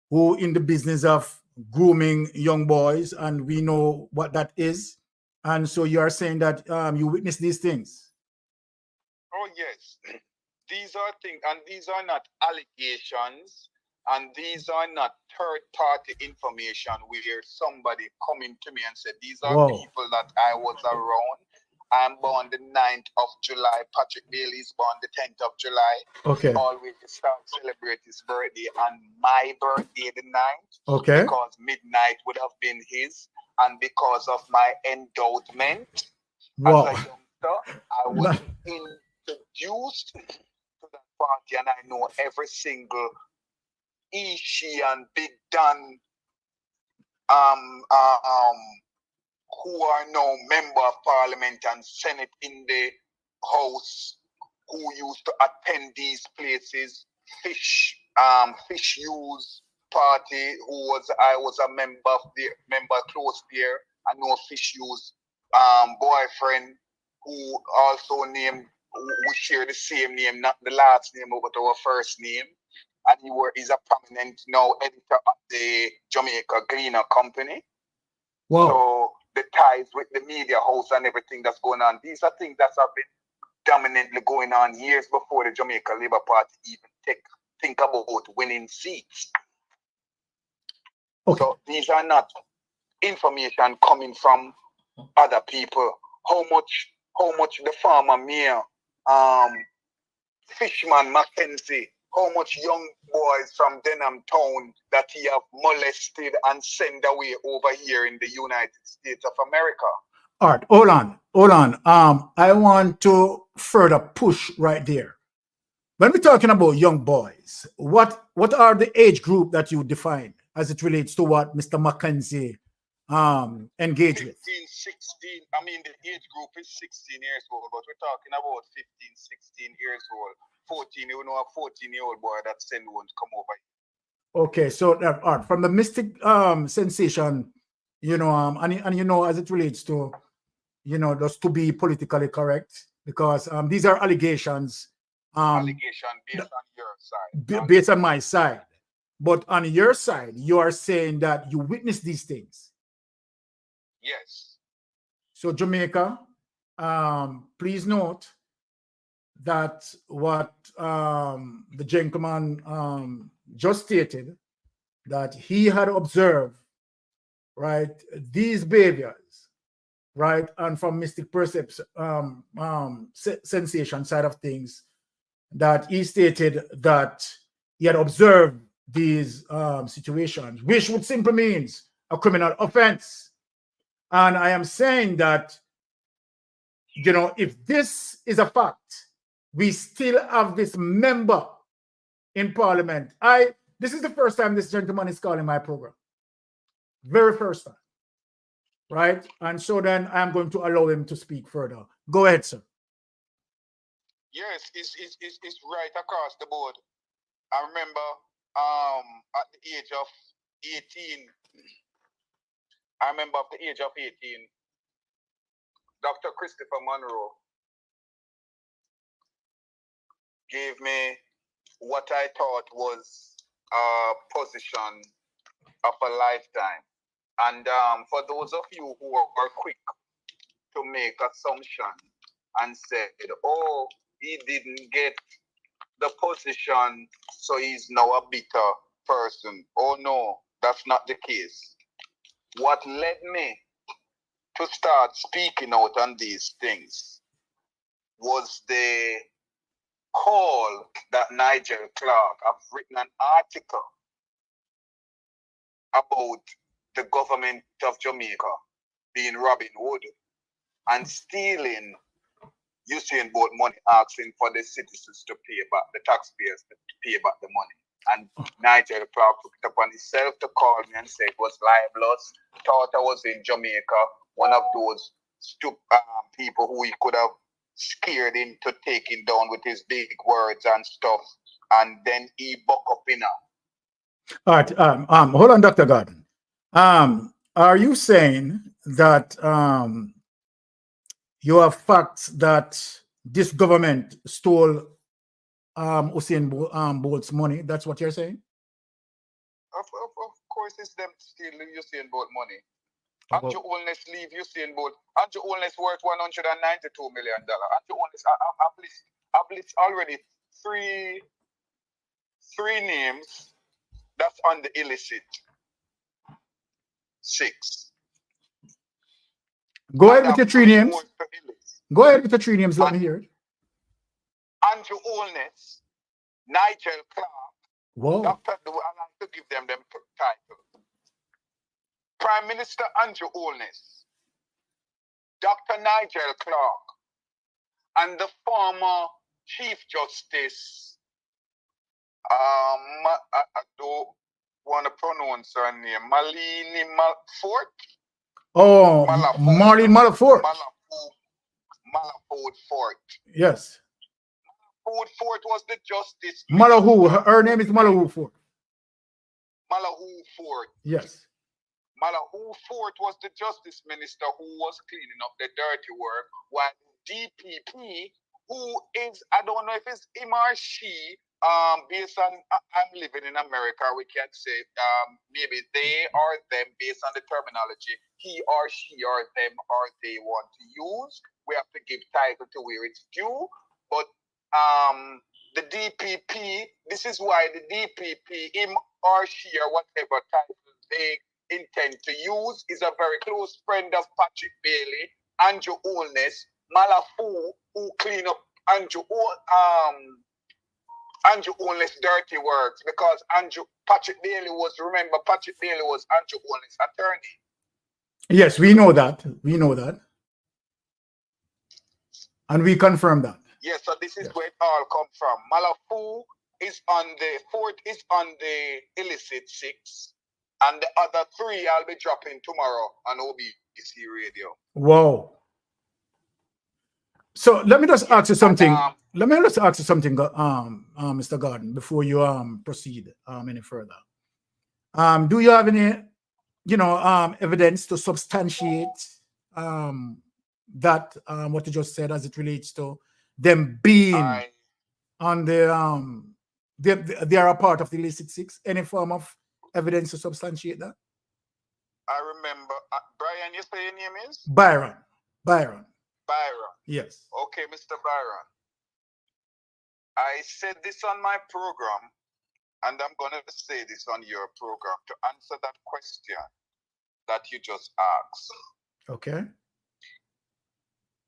who in the business of grooming young boys, and we know what that is. And so you are saying that you witnessed these things. Oh yes, these are things, and these are not allegations, and these are not third-party information where somebody coming to me and said, these are people that I was around. I'm born the 9th of July. Patrick Bailey is born the 10th of July. Okay. Always start celebrate his birthday on my birthday, the 9th. Okay. Because midnight would have been his, and because of my endowment as a youngster, I was introduced to that party, and I know every single Ishi and Big Dan who are now member of parliament and senate in the house, who used to attend these places. Fish use party, I was a member close there. I know Fish use boyfriend, who also named, we share the same name, not the last name, but our first name. And he's a prominent now editor of the Jamaica Gleaner Company. Wow. So the ties with the media house and everything that's going on, these are things that have been dominantly going on years before the Jamaica Labour Party even think about winning seats. Okay. So these are not information coming from other people. How much the farmer mayor, Fishman Mackenzie, how much young boys from Denham Town that he have molested and sent away over here in the United States of America. All right, hold on. I want to further push right there. When we're talking about young boys, what are the age group that you define as it relates to what Mr. Mackenzie engaged with? 15, 16. I mean, the age group is 16 years old, but we're talking about 15, 16 years old. 14, you know, a 14-year-old boy that send one to come over here. Okay, so from the mystic sensation, you know, and you know, as it relates to, you know, just to be politically correct, because these are allegations Allegation based on your side. based on my side. But on your side, you are saying that you witnessed these things. Yes. So Jamaica, please note that what the gentleman just stated, that he had observed, right, these behaviors, right, and from mystic perception sensation side of things, that he stated that he had observed these situations, which would simply means a criminal offense. And I am saying that, you know, if this is a fact, we still have this member in Parliament. This is the first time this gentleman is calling my program. Very first time. Right? And so then I'm going to allow him to speak further. Go ahead, sir. Yes, it's right across the board. I remember at the age of 18, Dr. Christopher Monroe gave me what I thought was a position of a lifetime. And for those of you who are quick to make assumptions and said, oh, he didn't get the position, so he's now a bitter person. Oh no, that's not the case. What led me to start speaking out on these things was the call that Nigel Clark, I've written an article about the government of Jamaica being Robin Hood and stealing Usain Bolt money, asking for the citizens to pay back, the taxpayers to pay back the money. And Nigel Clark took it upon himself to call me and say it was libelous, thought I was in Jamaica, one of those stupid people who he could have scared into taking down with his big words and stuff. And then he buck up in her. All right, hold on, Dr. Gordon. Are you saying that you have facts that this government stole Usain Bolt's money? That's what you're saying? Of course, it's them stealing Usain Bolt money. Andrew Holness leave Usain Bolt. Andrew Holness worth $192 million. Andrew Holness, I've listed already three names that's on the illicit. 6. Go ahead with your 3 names. Go ahead with the 3 names. Let me hear it. Andrew Holness, Nigel Clark. Whoa. Dr. I like to give them titles. Prime Minister Andrew Holness, Dr. Nigel Clark, and the former Chief Justice, I don't want to pronounce her name, Malini Malfort. Oh, Marlene Malafort. Malafort Fort. Yes. Fort was the justice. Malahu. Her name is Malahu Fort. Malahu Fort. Yes. Malahu Fort was the justice minister who was cleaning up the dirty work, while DPP, who is, I don't know if it's him or she, based on, I'm living in America, we can't say, maybe they or them based on the terminology, he or she or them or they want to use. We have to give title to where it's due. But the DPP, this is why the DPP, him or she or whatever title they intend to use, is a very close friend of Patrick Bailey, Andrew Holness, Malafu, who clean up Andrew Holness' dirty works, because Patrick Bailey was Andrew Holness' attorney. Yes, we know that. We know that. And we confirm that. Yes, so this is where it all comes from. Malafu is on the 4th, is on the illicit 6, and the other 3 I'll be dropping tomorrow on OBC Radio. Wow. So let me just ask you something. Let me just ask you something, Mr. Gordon, before you proceed any further. Do you have any, evidence to substantiate that what you just said as it relates to them being on the they are a part of the illicit six? Any form of evidence to substantiate that? I remember, Brian, you say your name is? Byron. Yes. Okay, Mr. Byron. I said this on my program, and I'm going to say this on your program to answer that question that you just asked. Okay.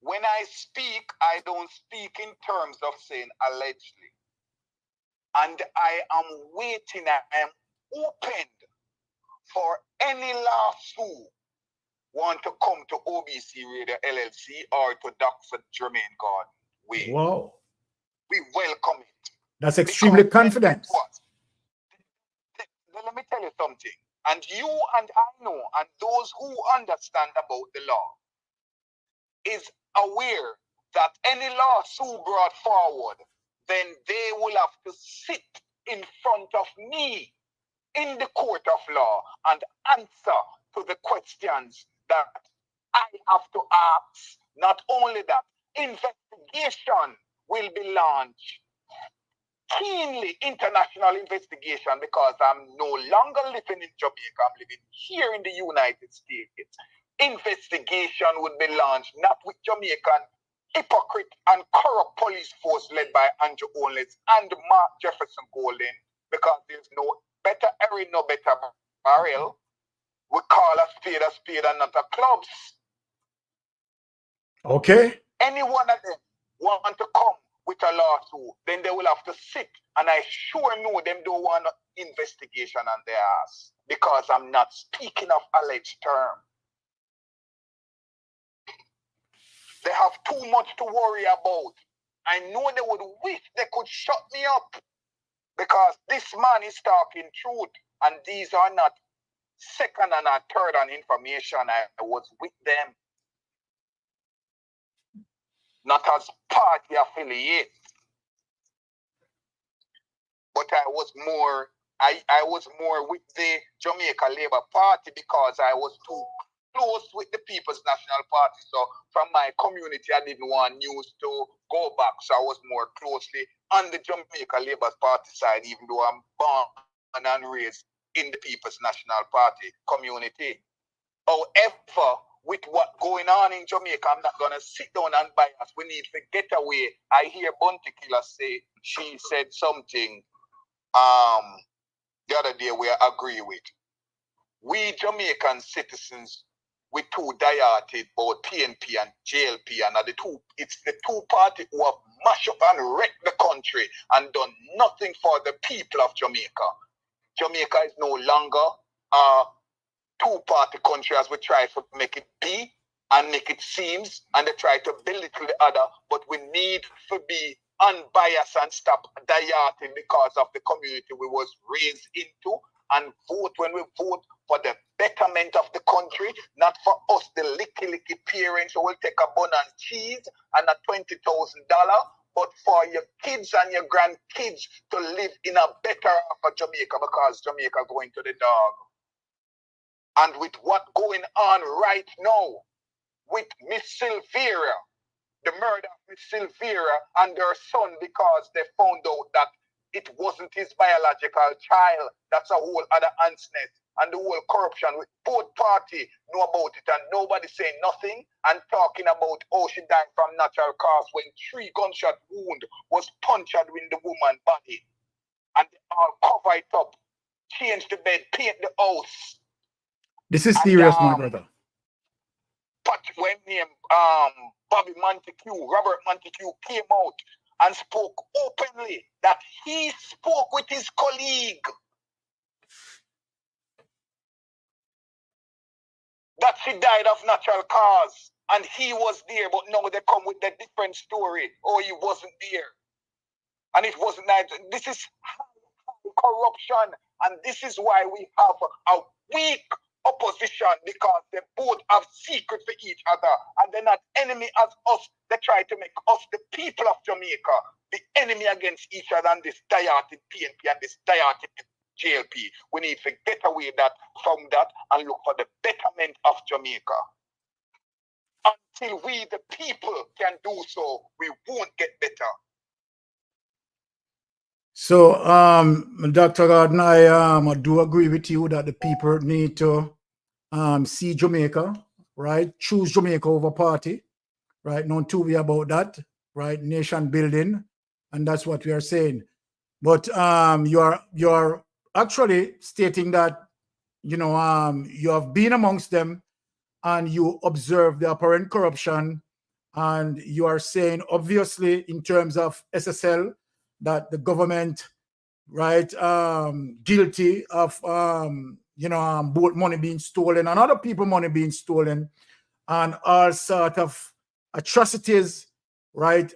When I speak, I don't speak in terms of saying allegedly. And I am waiting, I am opened for any lawsuit want to come to OBC Radio LLC or to Dr. Jermaine Gordon. Wow. We welcome it. That's extremely confident. Let me tell you something. And you and I know, and those who understand about the law, is aware that any lawsuit brought forward, then they will have to sit in front of me in the court of law and answer to the questions that I have to ask. Not only that, investigation will be launched. Keenly international investigation, because I'm no longer living in Jamaica, I'm living here in the United States. Investigation would be launched, not with Jamaican hypocrite and corrupt police force led by Andrew Holness and Mark Jefferson Golden, because there's no better area, no better barrel. We call a spade and not a clubs. Okay. Any one of them want to come with a lawsuit, then they will have to sit, and I sure know them don't want an investigation on their ass, because I'm not speaking of alleged term. They have too much to worry about. I know they would wish they could shut me up, because this man is talking truth, and these are not second and third on information. I was with them, not as party affiliate, but I was more with the Jamaica Labour Party, because I was too close with the People's National Party. So from my community, I didn't want news to go back. So I was more closely on the Jamaica Labour Party side, even though I'm born and raised in the People's National Party community. However, with what going on in Jamaica, I'm not going to sit down and bias. We need to get away. I hear Bunty Killer say, she said something the other day we agree with. We Jamaican citizens, we too dieted about PNP and JLP, and it's the two parties who have mashed up and wrecked the country and done nothing for the people of Jamaica. Jamaica is no longer a two-party country as we try to make it be and make it seem, and they try to belittle the other, but we need to be unbiased and stop dieting because of the community we was raised into, and vote when we vote for the betterment of the country, not for us, the licky parents who will take a bun and cheese and a $20,000, but for your kids and your grandkids to live in a better for Jamaica, because Jamaica going to the dog. And with what going on right now with Miss Silvera, the murder of Miss Silvera and her son, because they found out that it wasn't his biological child. That's a whole other ansnet. And the whole corruption with both parties know about it, and nobody saying nothing and talking about, oh, she died from natural cause when 3 gunshot wound was punched in the woman's body. And they all cover it up, change the bed, paint the house. This is serious, my brother. When Bobby Montague, Robert Montague came out and spoke openly that he spoke with his colleague, that she died of natural cause, and he was there, but now they come with a different story. Oh, he wasn't there. And it wasn't that. This is corruption, and this is why we have a weak opposition, because they both have secret for each other, and they're not enemy as us. They try to make us, the people of Jamaica, the enemy against each other, and this dieted PNP and this dieted JLP. We need to get away from that and look for the betterment of Jamaica. till we, the people, can do so, we won't get better. So, Dr. Gordon, I do agree with you that the people need to see Jamaica, right? Choose Jamaica over party, right? No two way about that, right? Nation building, and that's what we are saying. But you're actually stating that, you know, you have been amongst them and you observe the apparent corruption, and you are saying, obviously, in terms of SSL, that the government, right, guilty of, you know, both money being stolen and other people money being stolen, and all sort of atrocities, right,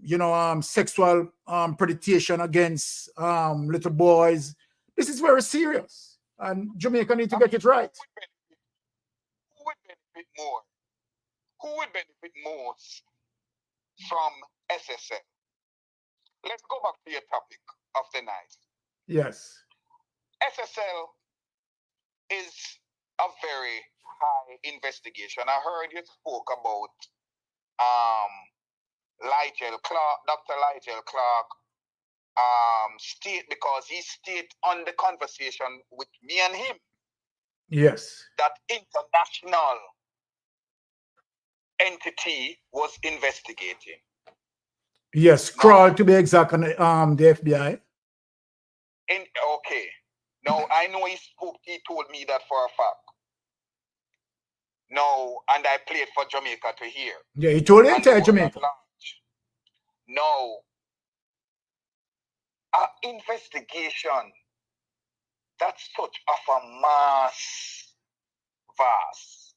you know, sexual predation against little boys. This is very serious, and Jamaica need to get it right. Who would benefit more? Who would benefit most from SSL? Let's go back to your topic of the night. Yes. SSL is a very high investigation. I heard you spoke about Ligel Clark, Dr. Ligel Clark, state, because he stayed on the conversation with me and him. Yes. That international entity was investigating. Yes, Crawl to be exact on the FBI. Okay. Now, I know he told me that for a fact. No, and I played for Jamaica to hear. Yeah, he told the entire Jamaica. No. An investigation that's such of a mass vast.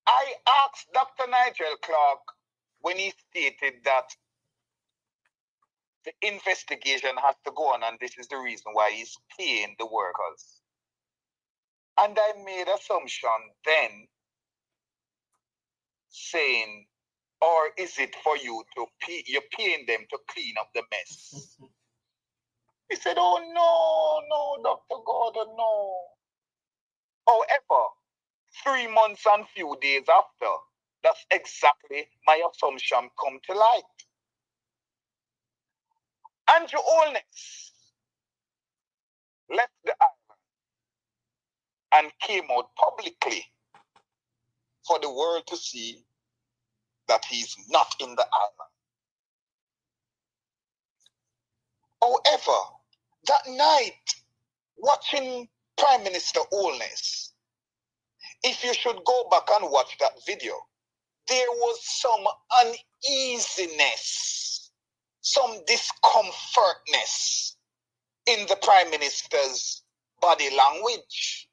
I asked Dr. Nigel Clark when he stated that the investigation has to go on, and this is the reason why he's paying the workers. And I made assumption then saying, or is it for you to pay, you're paying them to clean up the mess? He said, oh, no, Dr. Gordon, no. However, 3 months and few days after, that's exactly my assumption come to light. Andrew Holness left the island and came out publicly for the world to see that he's not in the island. However, that night, watching Prime Minister Holness, if you should go back and watch that video, there was some uneasiness, some discomfortness in the Prime Minister's body language.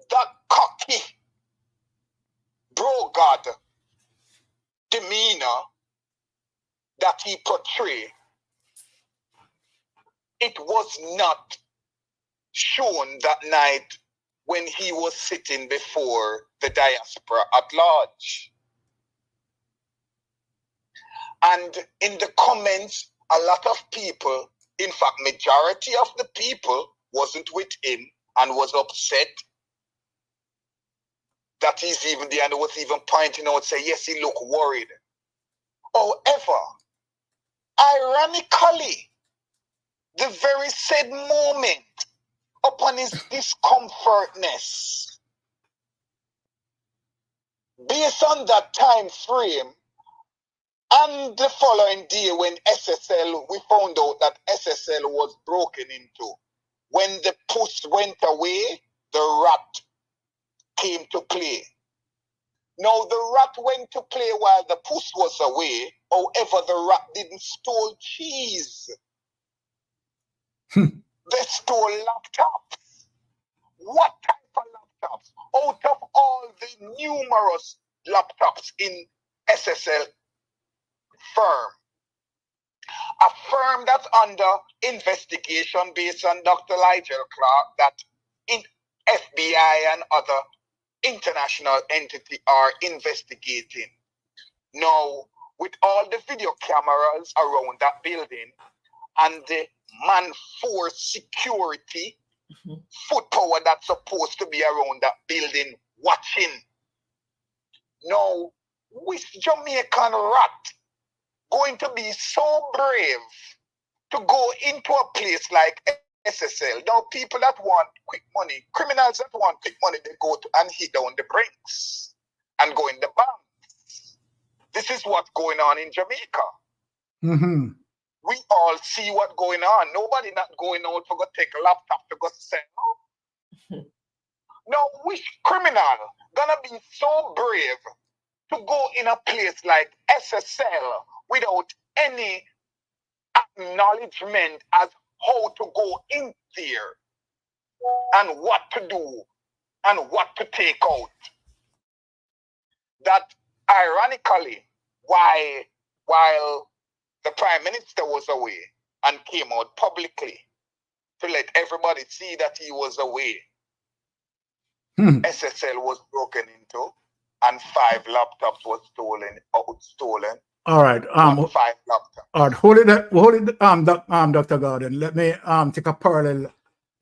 That cocky, bro-god demeanor that he portrayed, it was not shown that night when he was sitting before the diaspora at large. And in the comments, a lot of people, in fact, majority of the people wasn't with him and was upset that he's even there, and was even pointing out, say, yes, he looked worried. However, ironically, the very said moment upon his discomfortness, based on that time frame, and the following day when SSL, we found out that SSL was broken into. When the puss went away, the rat came to play. Now, the rat went to play while the puss was away. However, the rat didn't steal cheese. They stole laptops. What type of laptops? Out of all the numerous laptops in SSL firm, a firm that's under investigation based on Dr. Ligel Clark, that in FBI and other international entity are investigating. Now, with all the video cameras around that building and the man-force security foot power that's supposed to be around that building watching. Now, which Jamaican rat going to be so brave to go into a place like SSL? Now, people that want quick money, criminals that want quick money, they go to and hit down the brinks and go in the banks. This is what's going on in Jamaica. Mm-hmm. We all see what's going on. Nobody not going out to go take a laptop to go sell. Now, which criminal gonna be so brave to go in a place like SSL without any acknowledgement as how to go in there and what to do and what to take out? That ironically, while the Prime Minister was away and came out publicly to let everybody see that he was away, SSL was broken into and 5 laptops was stolen. All right. 5 laptops. All right. Hold it, Dr. Gordon. Let me take a parallel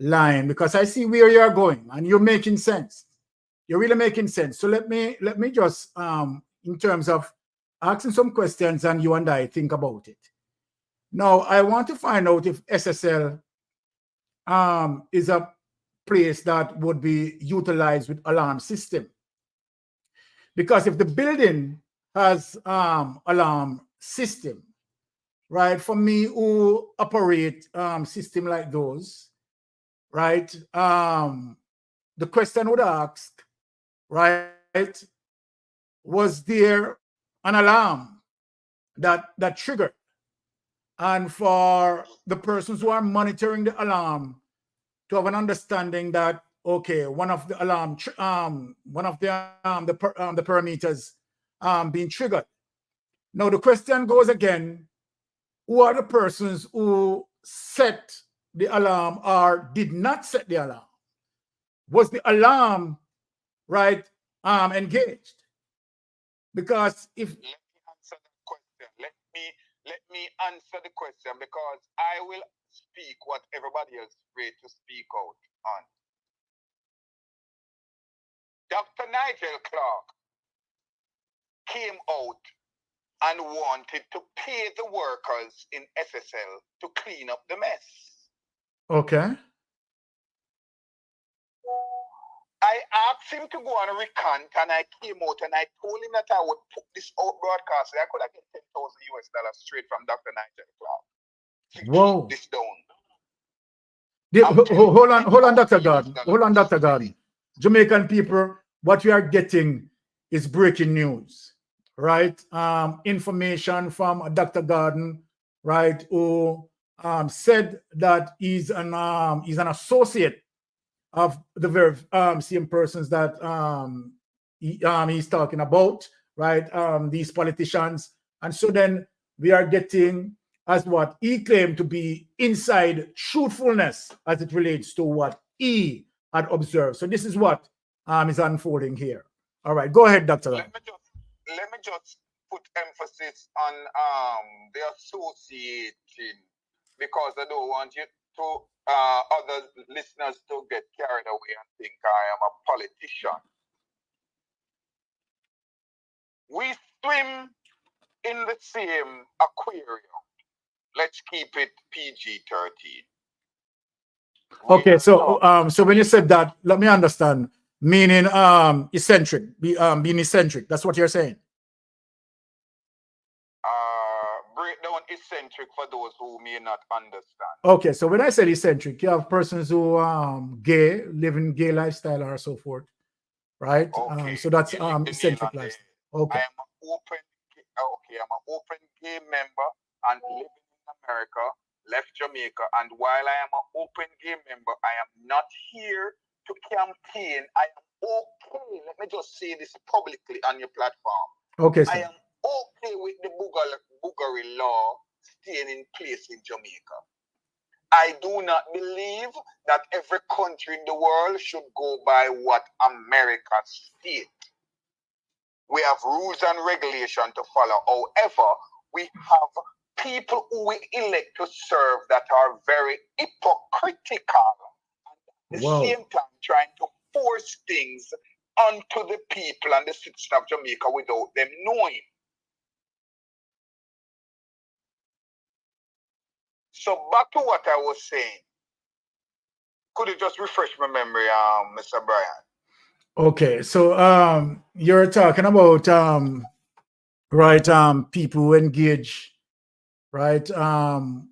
line because I see where you're going and you're making sense. You're really making sense. So let me just in terms of asking some questions and you and I think about it. Now, I want to find out if SSL is a place that would be utilized with alarm system. Because if the building has alarm system, right, for me who operate system like those, right, the question would ask, right, was there an alarm that triggered? And for the persons who are monitoring the alarm to have an understanding that, okay, one of the alarm, one of the parameters being triggered. Now the question goes again, who are the persons who set the alarm or did not set the alarm? Was the alarm, right, engaged? Because if... Let me answer the question because I will speak what everybody else is ready to speak out on. Dr. Nigel Clark came out and wanted to pay the workers in SSL to clean up the mess. Okay. I asked him to go on a recant and I came out and I told him that I would put this out broadcast. I could have get $10,000 straight from Dr. Nigel Clark to keep this down. Hold on, Dr. Gordon. Hold on, Dr. Gordon. Jamaican people, what we are getting is breaking news, right? Information from Dr. Gordon, right, who said that he's an associate of the very same persons that he's talking about, right? These politicians. And so then we are getting as what he claimed to be inside truthfulness as it relates to what he had observed. So this is what is unfolding here. All right, go ahead, Dr. Let me just put emphasis on the associating because I don't want you to other listeners to get carried away and think I am a politician. We swim in the same aquarium. Let's keep it PG-13. Okay, so so when you said that, let me understand. Meaning eccentric, being eccentric. That's what you're saying. Break down eccentric for those who may not understand. Okay, so when I said eccentric, you have persons who gay, live in gay lifestyle or so forth, right? Okay. So that's eccentric lifestyle. Okay. I'm an open gay member and living in America, left Jamaica, and while I am an open gay member, I am not here to campaign. I am okay. Let me just say this publicly on your platform. Okay, sir. I am okay with the boogery law staying in place in Jamaica. I do not believe that every country in the world should go by what America states. We have rules and regulations to follow. However, we have people who we elect to serve that are very hypocritical. And the Wow. same time trying to force things onto the people and the citizens of Jamaica without them knowing. So back to what I was saying. Could you just refresh my memory, Mr. Brian? Okay, so you're talking about right people who engage, right,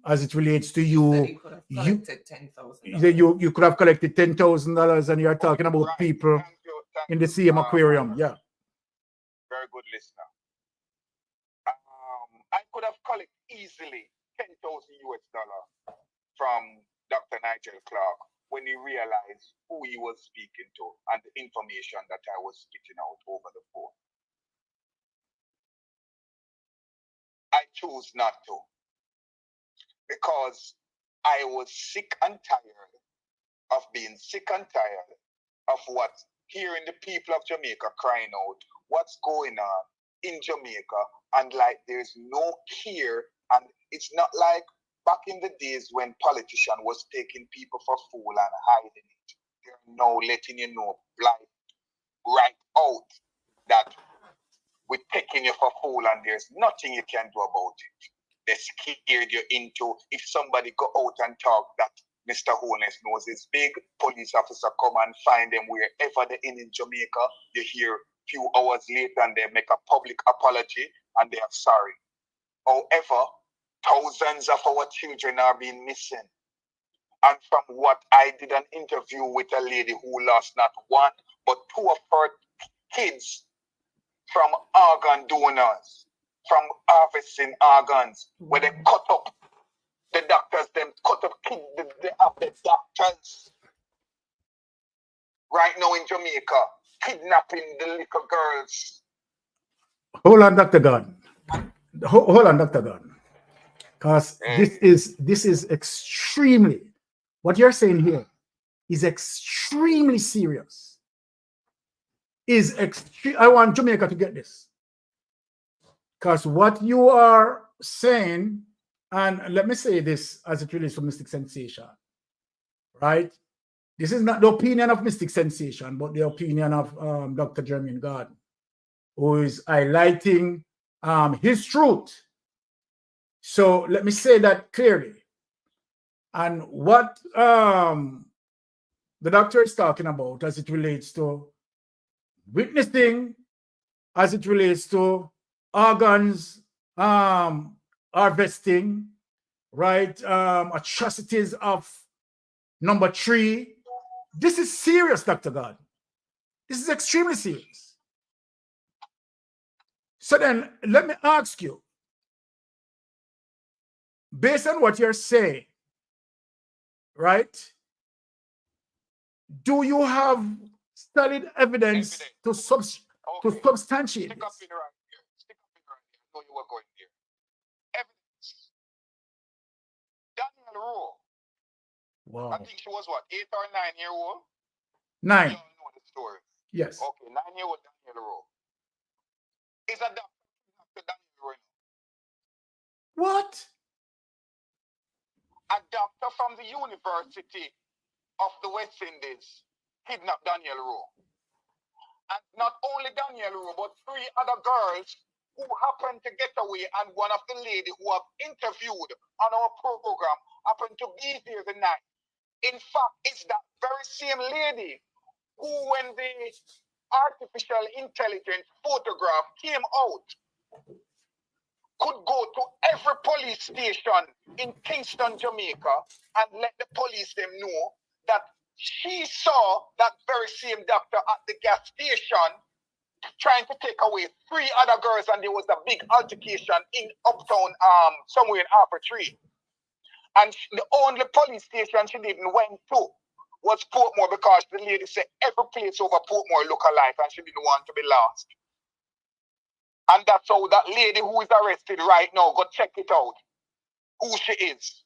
as it relates to you. You could have collected $10,000. You could have collected $10,000, and you're talking about Right. people Thank you, in the same aquarium. Yeah. Very good listener. I could have collected easily $10,000 from Dr. Nigel Clark when he realized who he was speaking to and the information that I was spitting out over the phone. I chose not to because I was sick and tired of being sick and tired of what hearing the people of Jamaica crying out what's going on in Jamaica, and like there's no care, and it's not like back in the days when politicians was taking people for fool and hiding it. They're now letting you know right out that we're taking you for fool and there's nothing you can do about it. They scared you into, if somebody go out and talk that Mr. Holness knows is big, police officer come and find them wherever they're in Jamaica. You hear a few hours later and they make a public apology and they are sorry. However, thousands of our children are being missing. And from what I did an interview with a lady who lost not one, but two of her kids from organ donors, from harvesting organs, where they cut up the doctors, them cut up kids, they have the doctors right now in Jamaica, kidnapping the little girls. Hold on, Dr. Gunn. Hold on, Dr. Gunn. Because this is extremely, what you're saying here is extremely serious. I want Jamaica to get this. Because what you are saying, and let me say this as it relates to Mystic Sensation, right? This is not the opinion of Mystic Sensation, but the opinion of Dr. Jermaine Garden, who is highlighting his truth. So let me say that clearly. And what the doctor is talking about as it relates to witnessing, as it relates to organs harvesting, right? Atrocities of number 3. This is serious, Dr. God. This is extremely serious. So then let me ask you, based on what you're saying, right? Do you have solid evidence to substantiate Stick up this? in right here. Stick up in right here. I know you were going here. Evidence. Daniel Rowe. Wow. I think she was what, 8 or 9 year old? 9. You all know the story. Yes. Okay, 9-year-old Daniel Rowe. Is a doctor Daniel Rowe. What? A doctor from the University of the West Indies kidnapped Daniel Rowe. And not only Daniel Rowe, but 3 other girls who happened to get away, and one of the ladies who have interviewed on our program happened to be there the night. In fact, it's that very same lady who, when the artificial intelligence photograph came out, could go to every police station in Kingston, Jamaica, and let the police them know that she saw that very same doctor at the gas station trying to take away 3 other girls, and there was a big altercation in uptown, somewhere in Harper Tree. And the only police station she didn't went to was Portmore, because the lady said every place over Portmore look alike and she didn't want to be lost. And that's how that lady who is arrested right now, go check it out, who she is.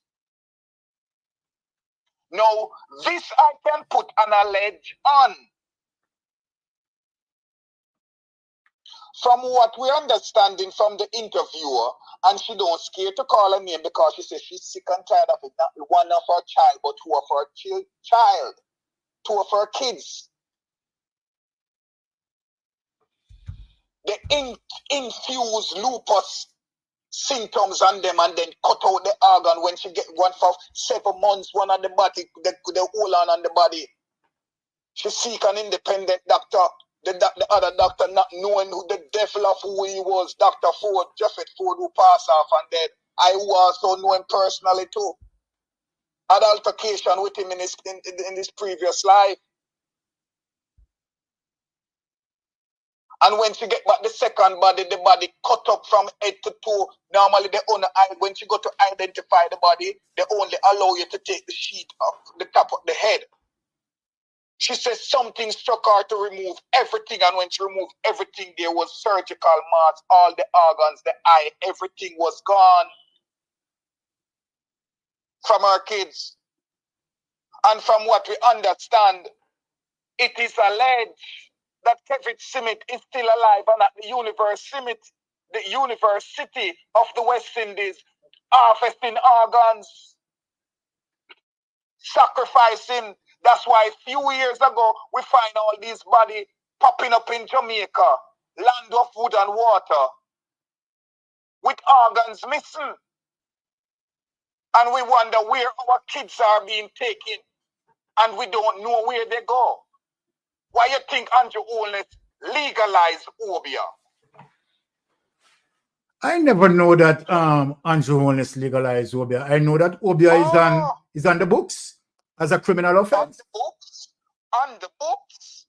Now, this I can put an allege on. From what we're understanding from the interviewer, and she don't scare to call her name because she says she's sick and tired of it, not one of her child, but 2 of her child. two of her kids. They infuse lupus symptoms on them and then cut out the organ when she get one for 7 months, one on the body, the whole on the body. She seek an independent doctor. The other doctor not knowing who the devil of who he was, Dr. Ford, Jeffrey Ford, who passed off and dead. I who also know him personally too. Had altercation with him in his previous life. And when she get back the second body, the body cut up from head to toe. Normally, when she go to identify the body, they only allow you to take the sheet off the top of the head. She says something struck her to remove everything, and when she removed everything, there was surgical marks, all the organs, the eye, everything was gone from her kids. And from what we understand, it is alleged that Kevin Simit is still alive and at the University of the West Indies, harvesting organs, sacrificing. That's why a few years ago, we find all these bodies popping up in Jamaica, land of wood and water, with organs missing. And we wonder where our kids are being taken, and we don't know where they go. Why you think Andrew Holness legalized Obia? I never know that Andrew Holness legalized Obia. I know that Obia is on the books as a criminal offense. On the books.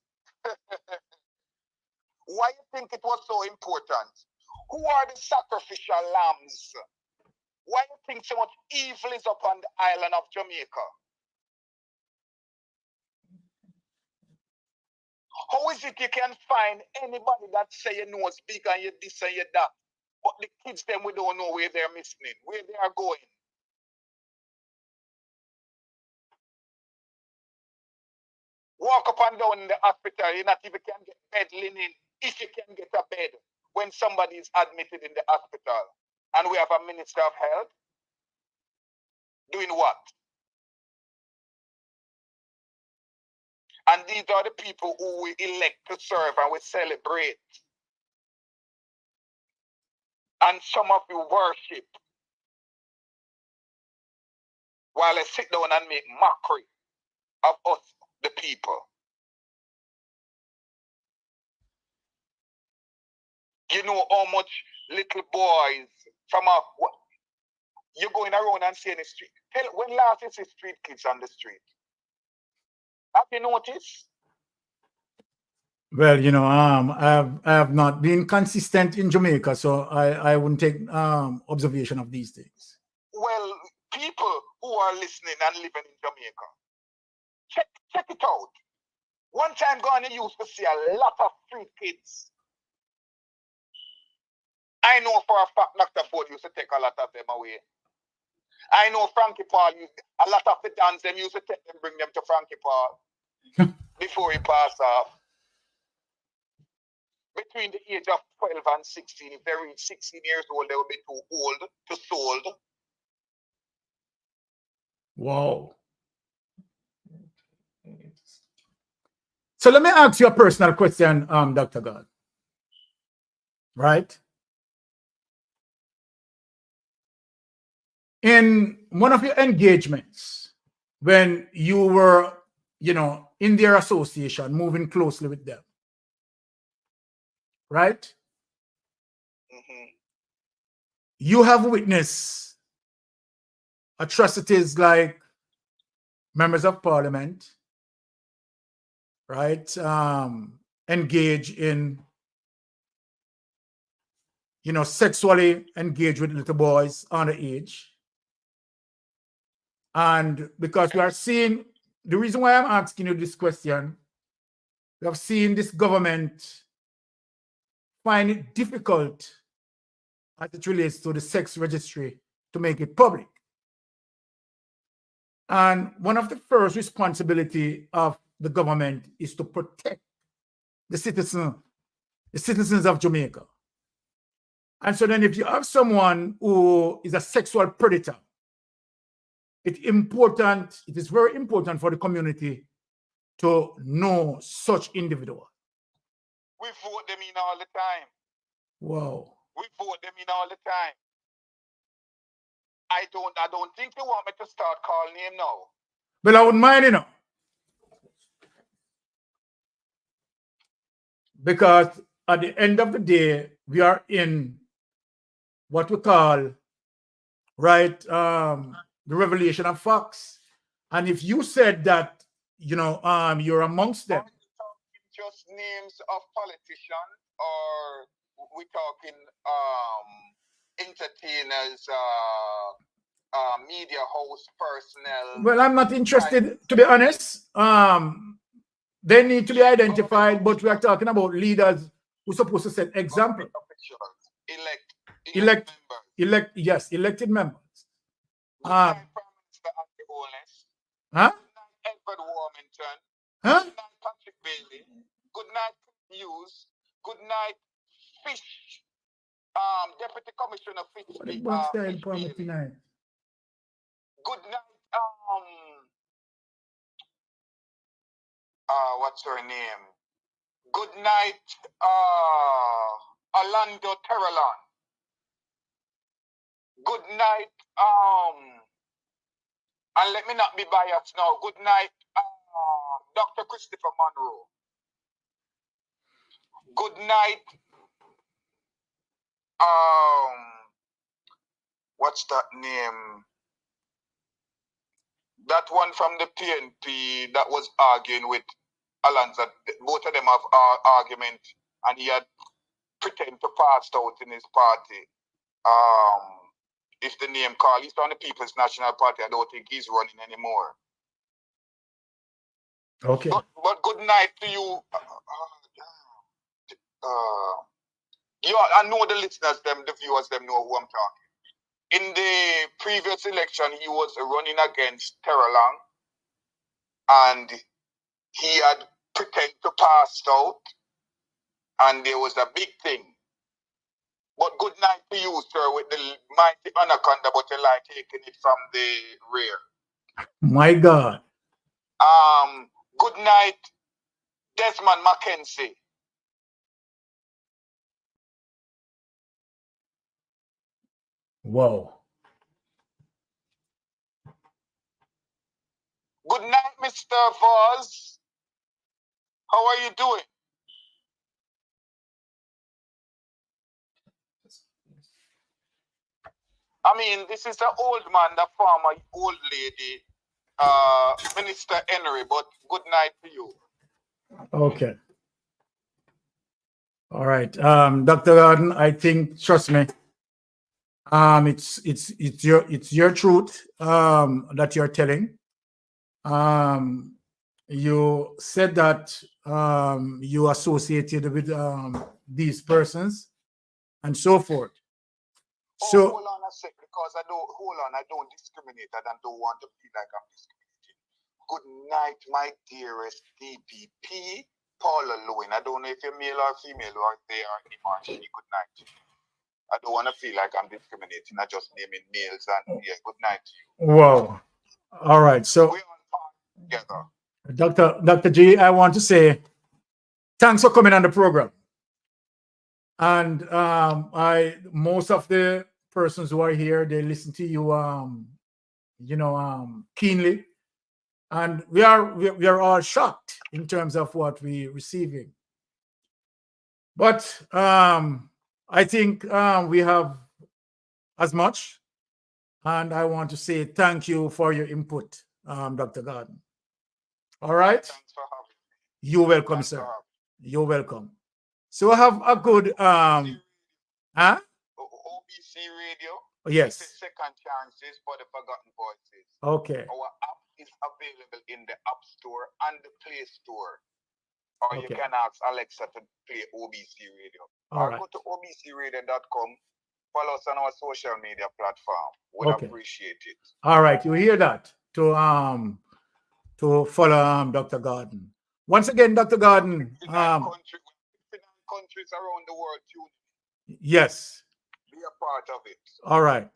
Why you think it was so important? Who are the sacrificial lambs? Why you think so much evil is upon the island of Jamaica? How is it you can find anybody that say you know it's big and you this and you that, but the kids them we don't know where they're missing, where they are going? Walk up and down in the hospital, you not even can get bed linen, if you can get a bed when somebody is admitted in the hospital. And we have a Minister of Health doing what? And these are the people who we elect to serve and we celebrate. And some of you worship while they sit down and make mockery of us, the people. You know how much little boys from you're going around and seeing the street. When last you see street kids on the street? Have you noticed? Well, you know, I have not been consistent in Jamaica, so I wouldn't take observation of these things. Well, people who are listening and living in Jamaica, check it out. One time Ghana used to see a lot of street kids. I know for a fact Dr. Ford used to take a lot of them away. I know Frankie Paul a lot of the dance them used to take them, bring them to Frankie Paul before he passed off. Between the age of 12 and 16, if they reach 16 years old, they will be too old to sold. Wow. So let me ask you a personal question, Dr. God. Right? In one of your engagements, when you were, you know, in their association, moving closely with them, right? Mm-hmm. You have witnessed atrocities like members of parliament, right, engage in, you know, sexually engage with little boys underage. And because we are seeing, the reason why I'm asking you this question, we have seen this government find it difficult as it relates to the sex registry to make it public. And one of the first responsibility of the government is to protect the citizens of Jamaica. And so then if you have someone who is a sexual predator, it is very important for the community to know such individual? We vote them in all the time. Wow. We vote them in all the time. I don't think you want me to start calling him now. But I wouldn't mind, you know. Because at the end of the day, we are in what we call, right, the revelation of facts. And if you said that, you know, you're amongst them. Are we talking just names of politicians, or we talking entertainers, media host personnel? Well, I'm not interested, to be honest. They need to be identified, but we are talking about leaders who are supposed to set example. Elected members. Good night, Prime Minister Andy Holness. Huh? Good night, Edward Warmington. Huh? Good night, Patrick Bailey. Good night, Hughes. Good night, Fish. Deputy Commissioner Fish. What the Fish buck's there in Bailey. Palmer tonight? Good night, what's her name? Good night, Orlando Terrelon. Good night, and let me not be biased now. Good night, Dr. Christopher Monroe. Good night, what's that name? That one from the PNP that was arguing with Alonzo. Both of them have argument, and he had pretend to pass out in his party. If the name called, he's on the People's National Party. I don't think he's running anymore. Okay. But good night to you. I know the listeners, the viewers, know who I'm talking. In the previous election, he was running against Terrelong, and he had pretended to pass out, and there was a big thing. But good night to you, sir, with the mighty anaconda, but you like taking it from the rear. My God. Good night, Desmond Mackenzie. Wow. Good night, Mr. Voss. How are you doing? I mean, this is an old man, the former old lady, Minister Henry, but good night to you. Okay. All right. Dr. Gordon, I think, trust me, it's your truth that you're telling. You said that you associated with these persons and so forth. So hold on a sec, because I don't discriminate. I don't want to feel like I'm discriminating. Good night, my dearest DPP, Paula Lewin. I don't know if you're male or female, or if they are him or she. Good night. I don't want to feel like I'm discriminating. I just naming males, and yeah, good night to you. wow. All right. So We're on par together. Dr. G, I want to say thanks for coming on the program. And most of the persons who are here, they listen to you keenly. And we are all shocked in terms of what we're receiving. But I think we have as much. And I want to say thank you for your input, Dr. Gordon. All right. Thanks for having me. You're welcome, sir. You're welcome. So I have a good OBC Radio. Yes. It's second chances for the forgotten voices. Okay. Our app is available in the App Store and the Play Store. Or you can ask Alexa to play OBC Radio. Or go to obcradio.com. Follow us on our social media platform. Would appreciate it. All right, you hear that? To follow Dr. Gordon. Once again, Dr. Gordon. Countries around the world tune. Yes. Be a part of it. All right.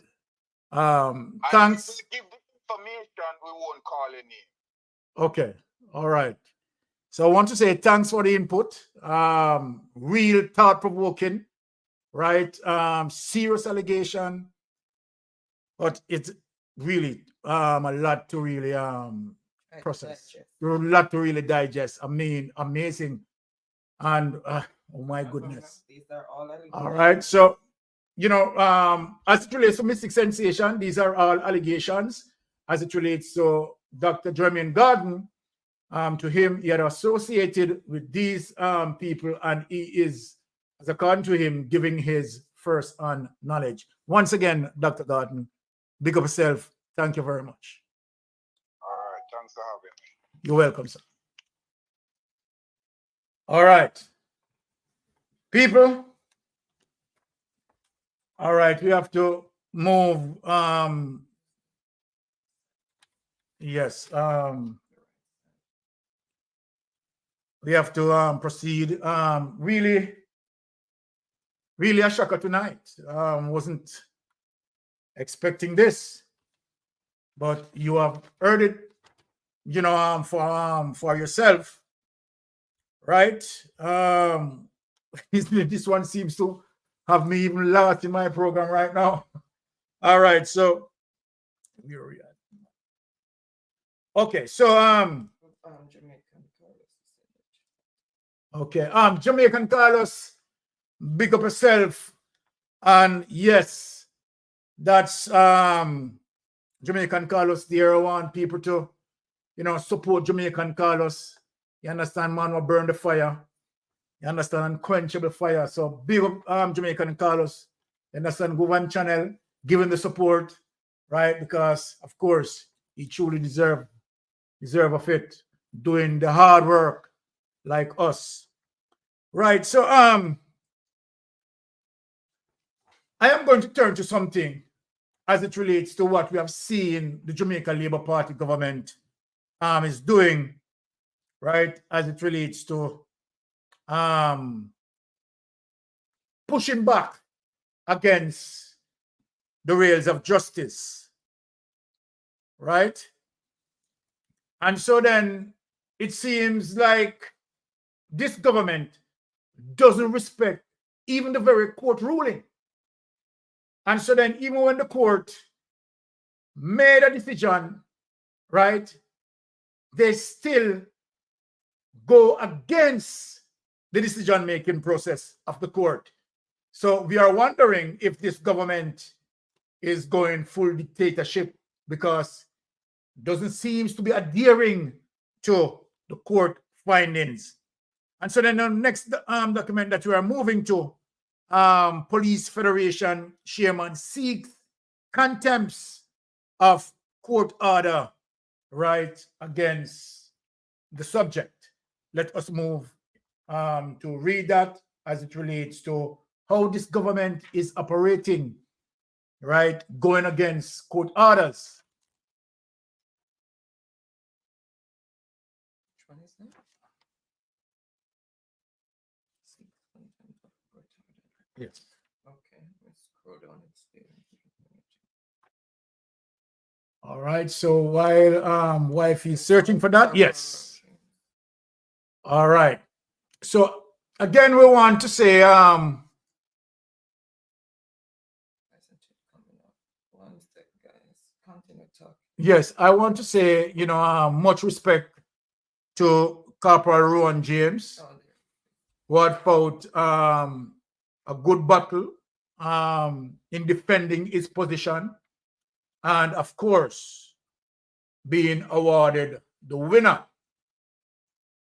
Thanks. If we give the information, we won't call any. Okay. All right. So I want to say thanks for the input. Real thought-provoking, right? Serious allegation, but it's really a lot to really process, a lot to really digest. I mean, amazing. And oh my goodness. These are all right. So, you know, as it relates to Mystic Sensation, these are all allegations. As it relates to Dr. Jermaine Garden, to him, he had associated with these people, and he is, as according to him, giving his first-hand knowledge. Once again, Dr. Garden, big up yourself. Thank you very much. All right, thanks for having me. You're welcome, sir. All right. People. All right, we have to move. Yes. We have to proceed. Really a shocker tonight. Wasn't expecting this, but you have heard it, you know, for yourself, right? This one seems to have me even lost in my program right now. All right, so where are we at? Okay, so Jamaican Carlos. Okay, Jamaican Carlos, big up yourself. And yes, that's Jamaican Carlos there. I want people to, you know, support Jamaican Carlos. You understand, man, will burn the fire. You understand, unquenchable fire. So big up Jamaican Carlos. You understand, go on channel, give him the support, right? Because of course he truly deserve of it, doing the hard work like us. Right. So I am going to turn to something as it relates to what we have seen the Jamaica Labour Party government is doing, right, as it relates to pushing back against the rails of justice, right? And so then it seems like this government doesn't respect even the very court ruling. And so then even when the court made a decision, right, they still go against the decision-making process of the court. So we are wondering if this government is going full dictatorship, because it doesn't seem to be adhering to the court findings. And so then the next document that we are moving to, Police Federation chairman seeks contempt of court order, right, against the subject. Let us move to read that as it relates to how this government is operating, right, going against court orders. Which one is that? Yes. Okay, let's scroll down and see. All right. So while wife is searching for that, yes. All right. So again, we want to say One sec, guys. Continue talking. yes, I want to say, you know, much respect to Corporal Rowan James, Oh, there. who had fought a good battle in defending his position, and of course being awarded the winner.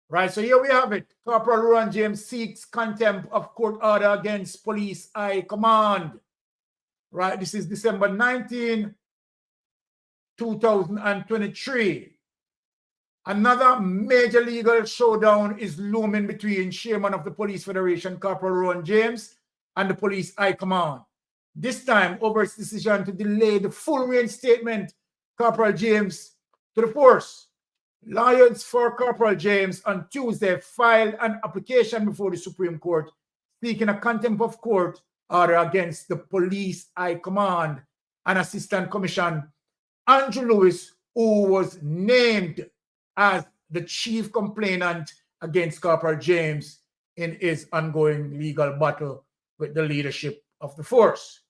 Right, so here we have it. Corporal Rowan James seeks contempt of court order against police high command. Right, this is December 19, 2023. Another major legal showdown is looming between chairman of the Police Federation, Corporal Rowan James, and the police high command. This time over its decision to delay the full reinstatement Corporal James to the force. Lawyers for Corporal James on Tuesday filed an application before the Supreme Court seeking a contempt of court order against the police high command and Assistant Commissioner Andrew Lewis, who was named as the chief complainant against Corporal James in his ongoing legal battle with the leadership of the force.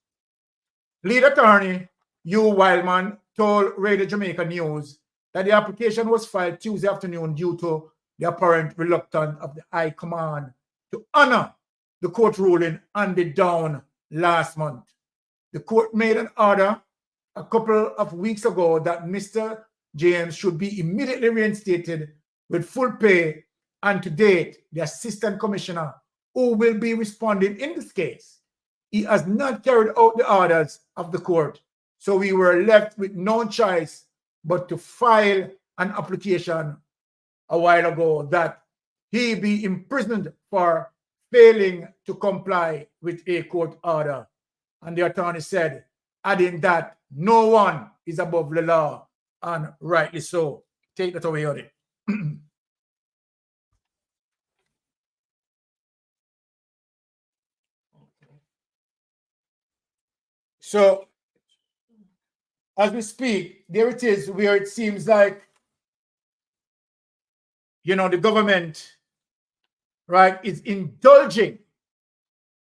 Lead attorney Hugh Wildman told Radio Jamaica News that the application was filed Tuesday afternoon due to the apparent reluctance of the High Command to honor the court ruling handed down last month. The court made an order a couple of weeks ago that Mr. James should be immediately reinstated with full pay, and to date, the Assistant Commissioner who will be responding in this case, he has not carried out the orders of the court, so we were left with no choice but to file an application a while ago that he be imprisoned for failing to comply with a court order. And the attorney said, adding that no one is above the law, and rightly so. Take that away, Odi. So, as we speak, there it is, where it seems like, the government, right, is indulging,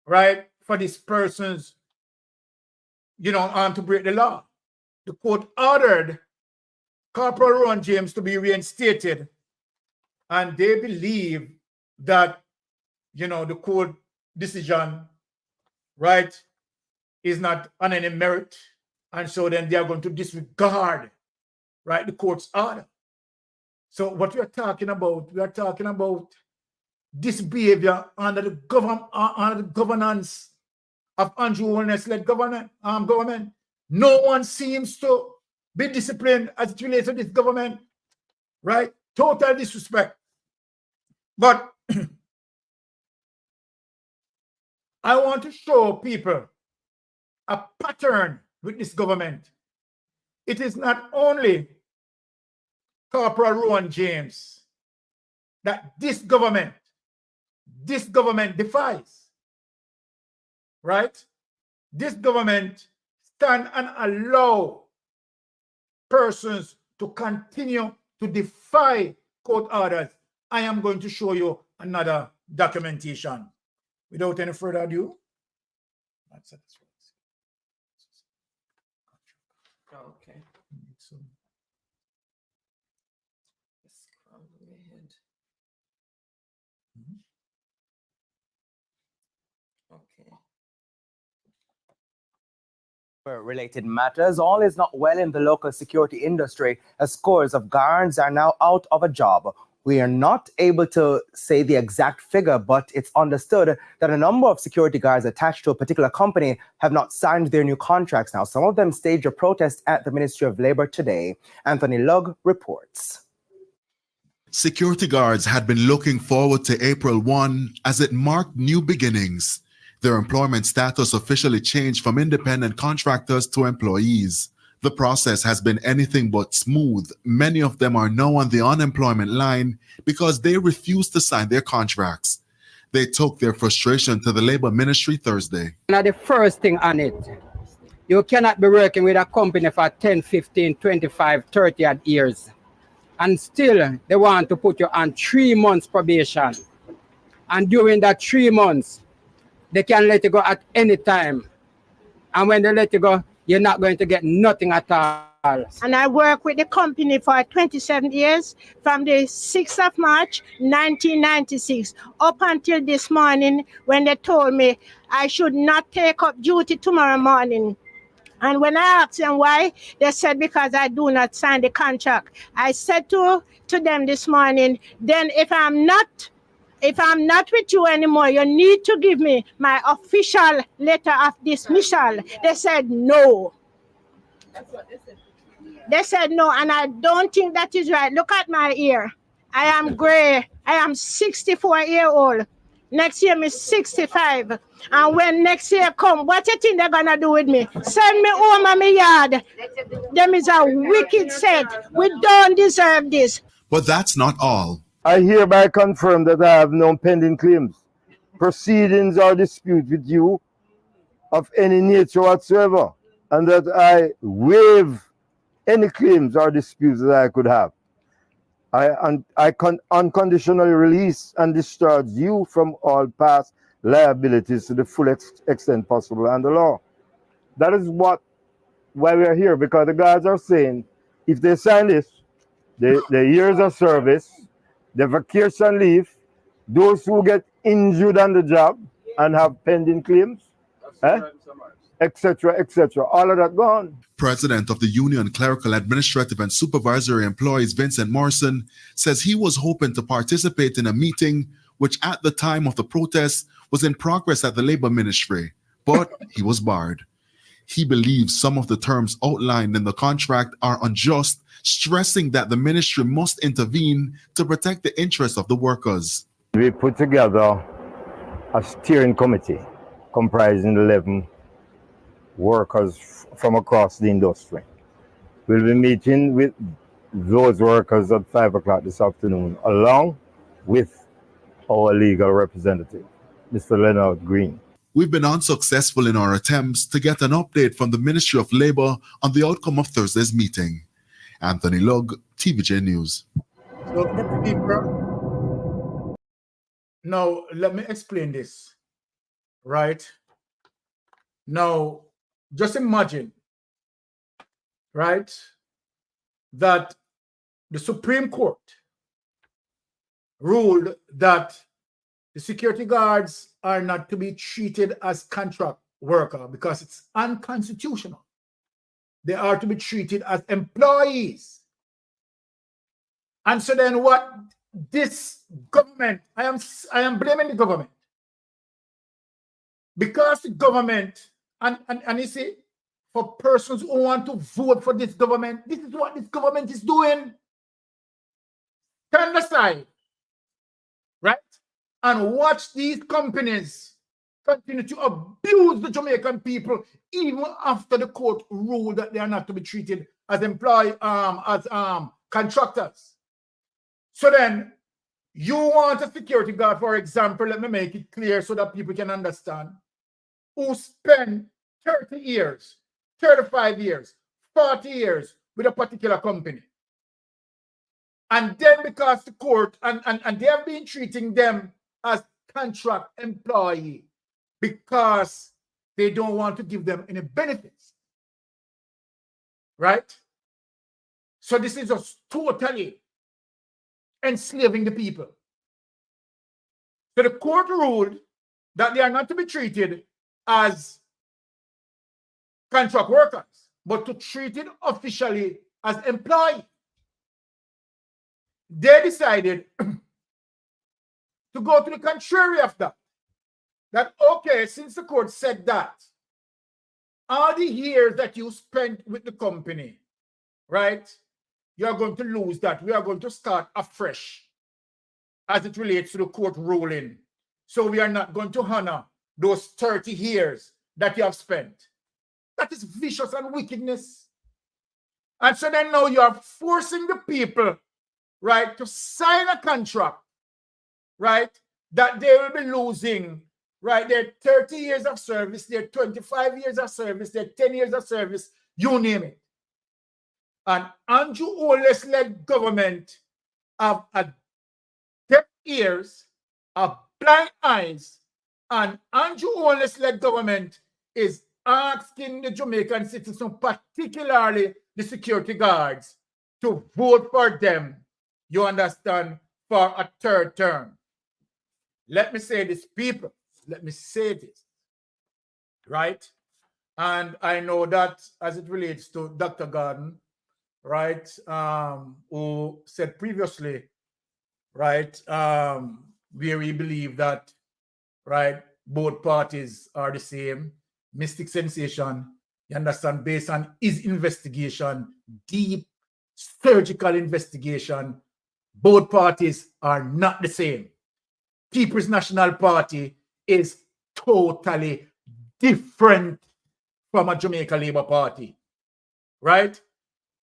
right, for these persons, to break the law. The court ordered Corporal Rowan James to be reinstated, and they believe that, the court decision, right, is not on any merit, and so then they are going to disregard, right, the court's order. So what we are talking about this behavior under the governance of Andrew Holness-led government. No one seems to be disciplined as it relates to this government, right? Total disrespect. But I want to show people a pattern with this government. It is not only Corporal Rowan James that this government defies, right? This government stand and allow persons to continue to defy court orders. I am going to show you another documentation. Without any further ado, okay. Okay. Related matters, all is not well in the local security industry as scores of guards are now out of a job. We are not able to say the exact figure, but it's understood that a number of security guards attached to a particular company have not signed their new contracts now. Some of them staged a protest at the Ministry of Labor today. Anthony Lugg reports. Security guards had been looking forward to April 1 as it marked new beginnings. Their employment status officially changed from independent contractors to employees. The process has been anything but smooth. Many of them are now on the unemployment line because they refused to sign their contracts. They took their frustration to the Labor Ministry Thursday. Now the first thing on it, you cannot be working with a company for 10, 15, 25, 30 odd years. And still they want to put you on 3 months probation. And during that 3 months, they can let you go at any time. And when they let you go, you're not going to get nothing at all. And I work with the company for 27 years, from the 6th of March, 1996, up until this morning when they told me I should not take up duty tomorrow morning. And when I asked them why, they said because I do not sign the contract. I said to them this morning, then if I'm not with you anymore, you need to give me my official letter of dismissal. They said no. That's what they said. They said no, and I don't think that is right. Look at my ear. I am gray. I am 64-year-old. Next year, I'm 65. And when next year come, what you think they're going to do with me? Send me home on my yard. Them is a wicked set. We don't deserve this. But that's not all. I hereby confirm that I have no pending claims, proceedings or dispute with you of any nature whatsoever, and that I waive any claims or disputes that I could have. I unconditionally release and discharge you from all past liabilities to the full extent possible under law. That is why we are here, because the guards are saying if they sign this, the years of service, the vacation leave, those who get injured on the job and have pending claims, etc., etc., all of that gone. President of the Union Clerical, Administrative and Supervisory Employees, Vincent Morrison, says he was hoping to participate in a meeting which at the time of the protest was in progress at the Labor Ministry, but he was barred. He believes some of the terms outlined in the contract are unjust, stressing that the ministry must intervene to protect the interests of the workers. We put together a steering committee comprising 11 workers from across the industry. We'll be meeting with those workers at 5 o'clock this afternoon, along with our legal representative, Mr. Leonard Green. We've been unsuccessful in our attempts to get an update from the Ministry of Labour on the outcome of Thursday's meeting. Anthony Lugg, TVJ News. Now, let me explain this, right? Now, just imagine, right, that the Supreme Court ruled that the security guards are not to be treated as contract workers because it's unconstitutional. They are to be treated as employees. And so then what this government, I am blaming the government. Because the government, and you see, for persons who want to vote for this government, this is what this government is doing. Stand aside, right? And watch these companies continue to abuse the Jamaican people even after the court ruled that they are not to be treated as contractors. So then, you want a security guard, for example, let me make it clear so that people can understand, who spend 30 years, 35 years, 40 years with a particular company. And then because the court, and they have been treating them as contract employee because they don't want to give them any benefits. Right? So this is just totally enslaving the people. So the court ruled that they are not to be treated as contract workers, but to treat it officially as employees. They decided to go to the contrary of that. That, okay, since the court said that, all the years that you spent with the company, right, you are going to lose that. We are going to start afresh as it relates to the court ruling. So we are not going to honor those 30 years that you have spent. That is vicious and wickedness. And so then now you are forcing the people, right, to sign a contract, right, that they will be losing, right, their 30 years of service, their 25 years of service, their 10 years of service, you name it. And Andrew Holness-led government have a deaf ears, a blind eyes, and Andrew Holness-led government is asking the Jamaican citizens, particularly the security guards, to vote for them, you understand, for a third term. Let me say this, people. Let me say this, right? And I know that as it relates to Dr. Garden, right, who said previously, right, where we believe that, right, both parties are the same. Mystic Sensation, you understand, based on his investigation, deep surgical investigation, both parties are not the same. People's National Party is totally different from a Jamaica Labour Party, right?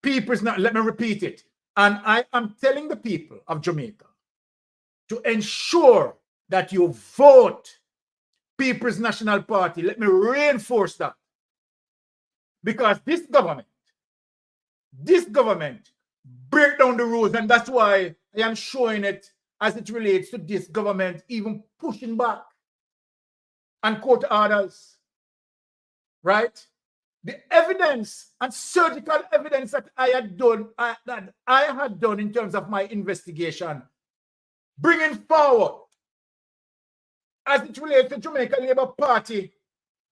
People's not, let me repeat it. And I am telling the people of Jamaica to ensure that you vote People's National Party. Let me reinforce that. Because this government break down the rules, and that's why I am showing it as it relates to this government even pushing back on court orders, right? The evidence and surgical evidence that I had done in terms of my investigation, bringing forward as it relates to Jamaica Labour Party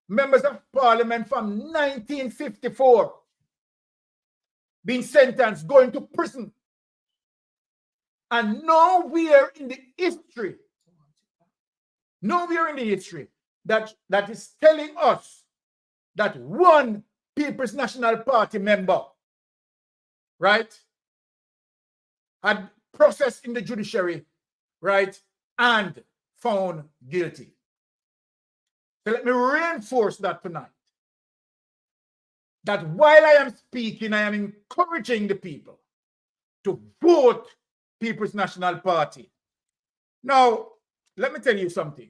members of parliament from 1954 being sentenced, going to prison. And nowhere in the history that is telling us that one People's National Party member, right, had processed in the judiciary, right, and found guilty. So let me reinforce that tonight. That while I am speaking, I am encouraging the people to vote People's National Party. Now, let me tell you something.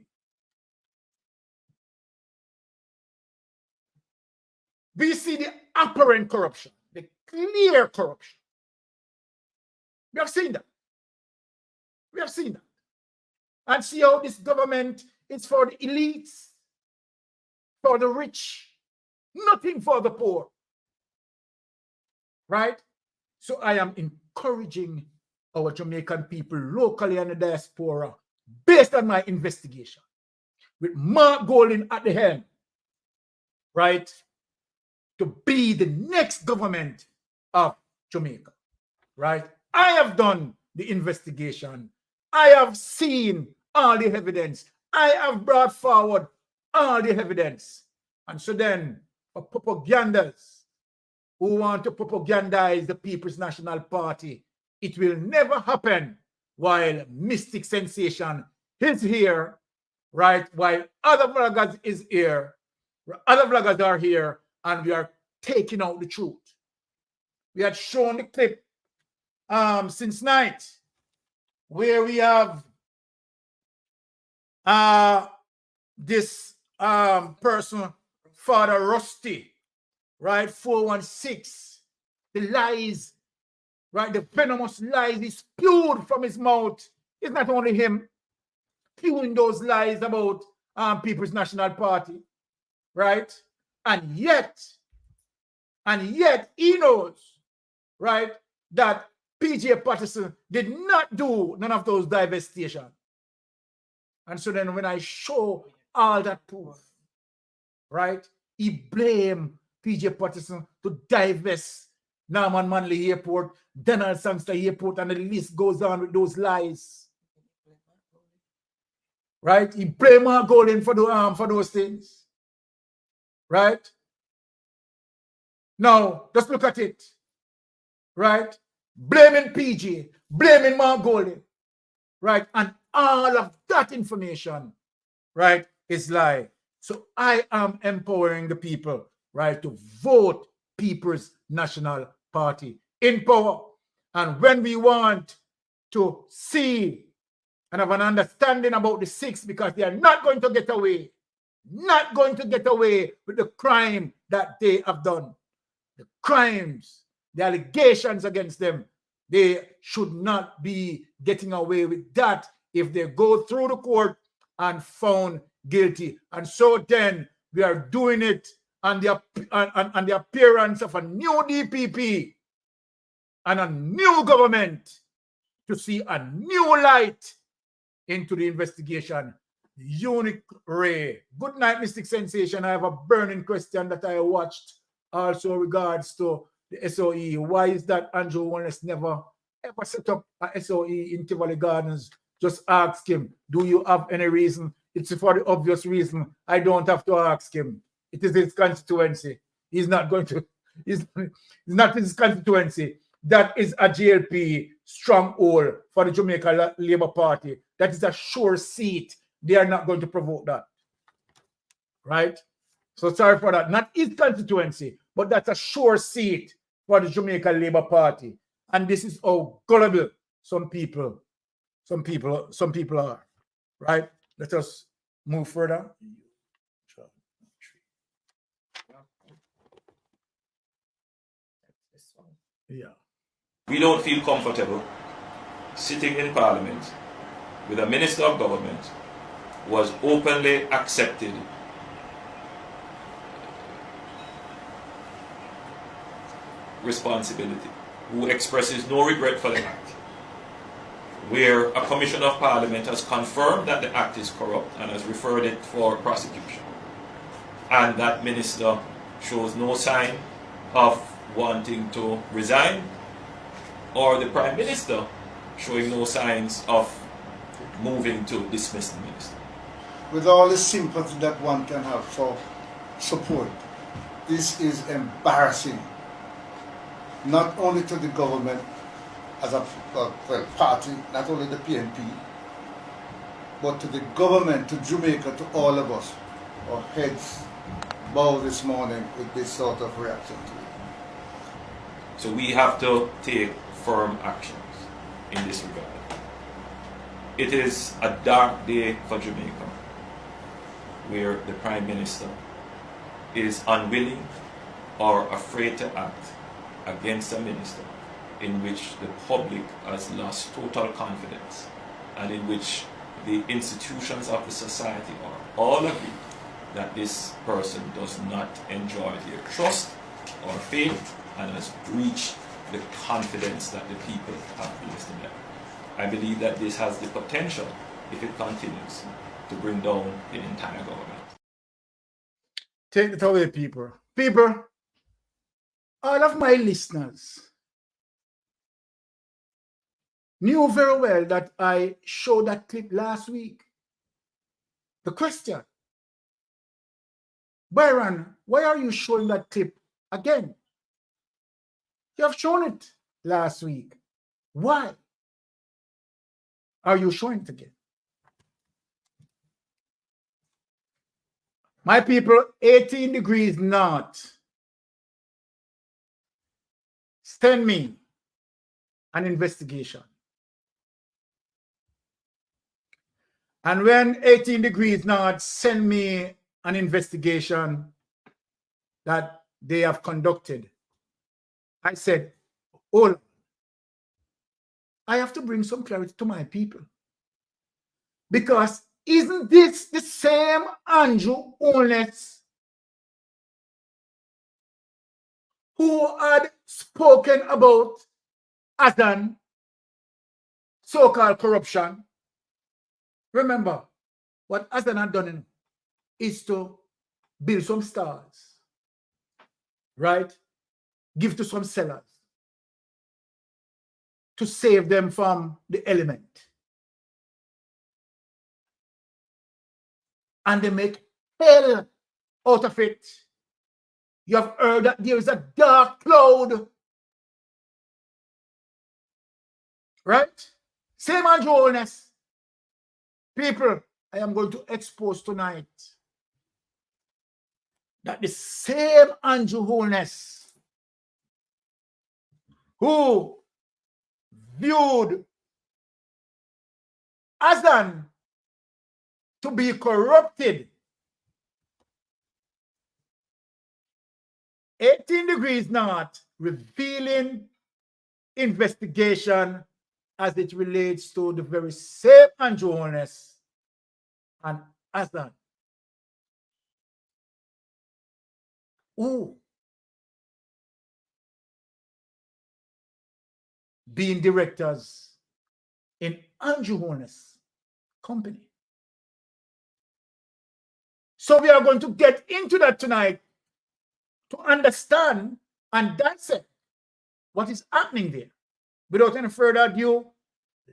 We see the apparent corruption, the clear corruption. We have seen that. We have seen that. And see how this government is for the elites, for the rich, nothing for the poor. Right? So I am encouraging our Jamaican people locally and the diaspora, based on my investigation, with Mark Golding at the helm, right, to be the next government of Jamaica, right? I have done the investigation. I have seen all the evidence. I have brought forward all the evidence. And so then, for propagandas who want to propagandize the People's National Party, it will never happen while Mystic Sensation is here, right? While other vloggers is here, other vloggers are here, and we are taking out the truth. We had shown the clip since night where we have this person, Father Rusty, right? 416, the lies, right? The venomous lies he spewed from his mouth. It's not only him spewing those lies about People's National Party, right? And yet he knows, right, that PJ Patterson did not do none of those divestation. And so then when I show all that proof, right, he blamed PJ Patterson to divest Norman Manley Airport, Donald Sangster Airport, and the list goes on with those lies. Right? He blamed Mark Golding for those things. Right? Now, just look at it. Right? Blaming PJ, blaming Mark Golding. Right? And all of that information, right, is lie. So I am empowering the people, right, to vote People's National Party in power. And when we want to see and have an understanding about the six, because they are not going to get away, with the crime that they have done. The crimes, the allegations against them, they should not be getting away with that if they go through the court and found guilty. And so then we are doing it on the appearance of a new DPP and a new government to see a new light into the investigation. Unique Ray. Good night, Mystic Sensation. I have a burning question that I watched also regards to the SOE. Why is that Andrew Holness never ever set up a SOE in Tivoli Gardens? Just ask him. Do you have any reason? It's for the obvious reason. I don't have to ask him. It is his constituency. He's not going to. He's not his constituency. That is a JLP stronghold for the Jamaica Labour Party. That is a sure seat. They are not going to provoke that. Right? So sorry for that. Not his constituency, but that's a sure seat for the Jamaica Labour Party. And this is how gullible some people are. Right? Let us move further. Yeah. We don't feel comfortable sitting in Parliament with a Minister of Government who has openly accepted responsibility, who expresses no regret for the act, where a Commission of Parliament has confirmed that the act is corrupt and has referred it for prosecution, and that minister shows no sign of wanting to resign, or the Prime Minister showing no signs of moving to dismiss the minister. With all the sympathy that one can have for support, this is embarrassing, not only to the government as a party, not only the PNP, but to the government, to Jamaica, to all of us. Our heads bow this morning with this sort of reaction to it. So we have to take firm actions in this regard. It is a dark day for Jamaica, where the Prime Minister is unwilling or afraid to act against a minister in which the public has lost total confidence and in which the institutions of the society are all agree that this person does not enjoy their trust or faith and has breached the confidence that the people have placed in them. I believe that this has the potential, if it continues, to bring down the entire government. Take it away, people. People, all of my listeners knew very well that I showed that clip last week. The question, Byron, why are you showing that clip again? You have shown it last week. Why are you showing it again? My people, 18 degrees north. Send me an investigation. And when 18 degrees north send me an investigation that they have conducted, I said, hold on. I have to bring some clarity to my people. Because isn't this the same Andrew Holness who had spoken about Azan, so-called corruption? Remember, what Azan had done is to build some stars, right? Give to some sellers to save them from the element. And they make hell out of it. You have heard that there is a dark cloud. Right? Same Andrew Holness. People, I am going to expose tonight that the same Andrew Holness who viewed Azan to be corrupted, 18 degrees north, revealing investigation as it relates to the very same Andrew Holness and Azan, who being directors in Andrew Holness company. So we are going to get into that tonight to understand and dissect what is happening there. Without any further ado,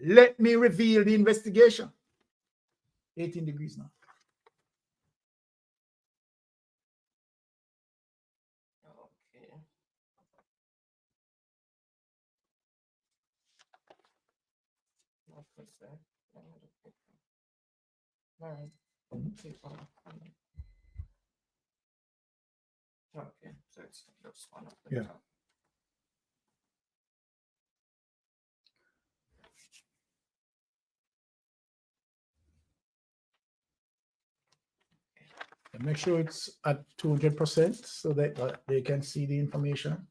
let me reveal the investigation. 18 degrees now. Okay. All right. Okay, so it's just one of the top. And make sure it's at 200% so that they can see the information.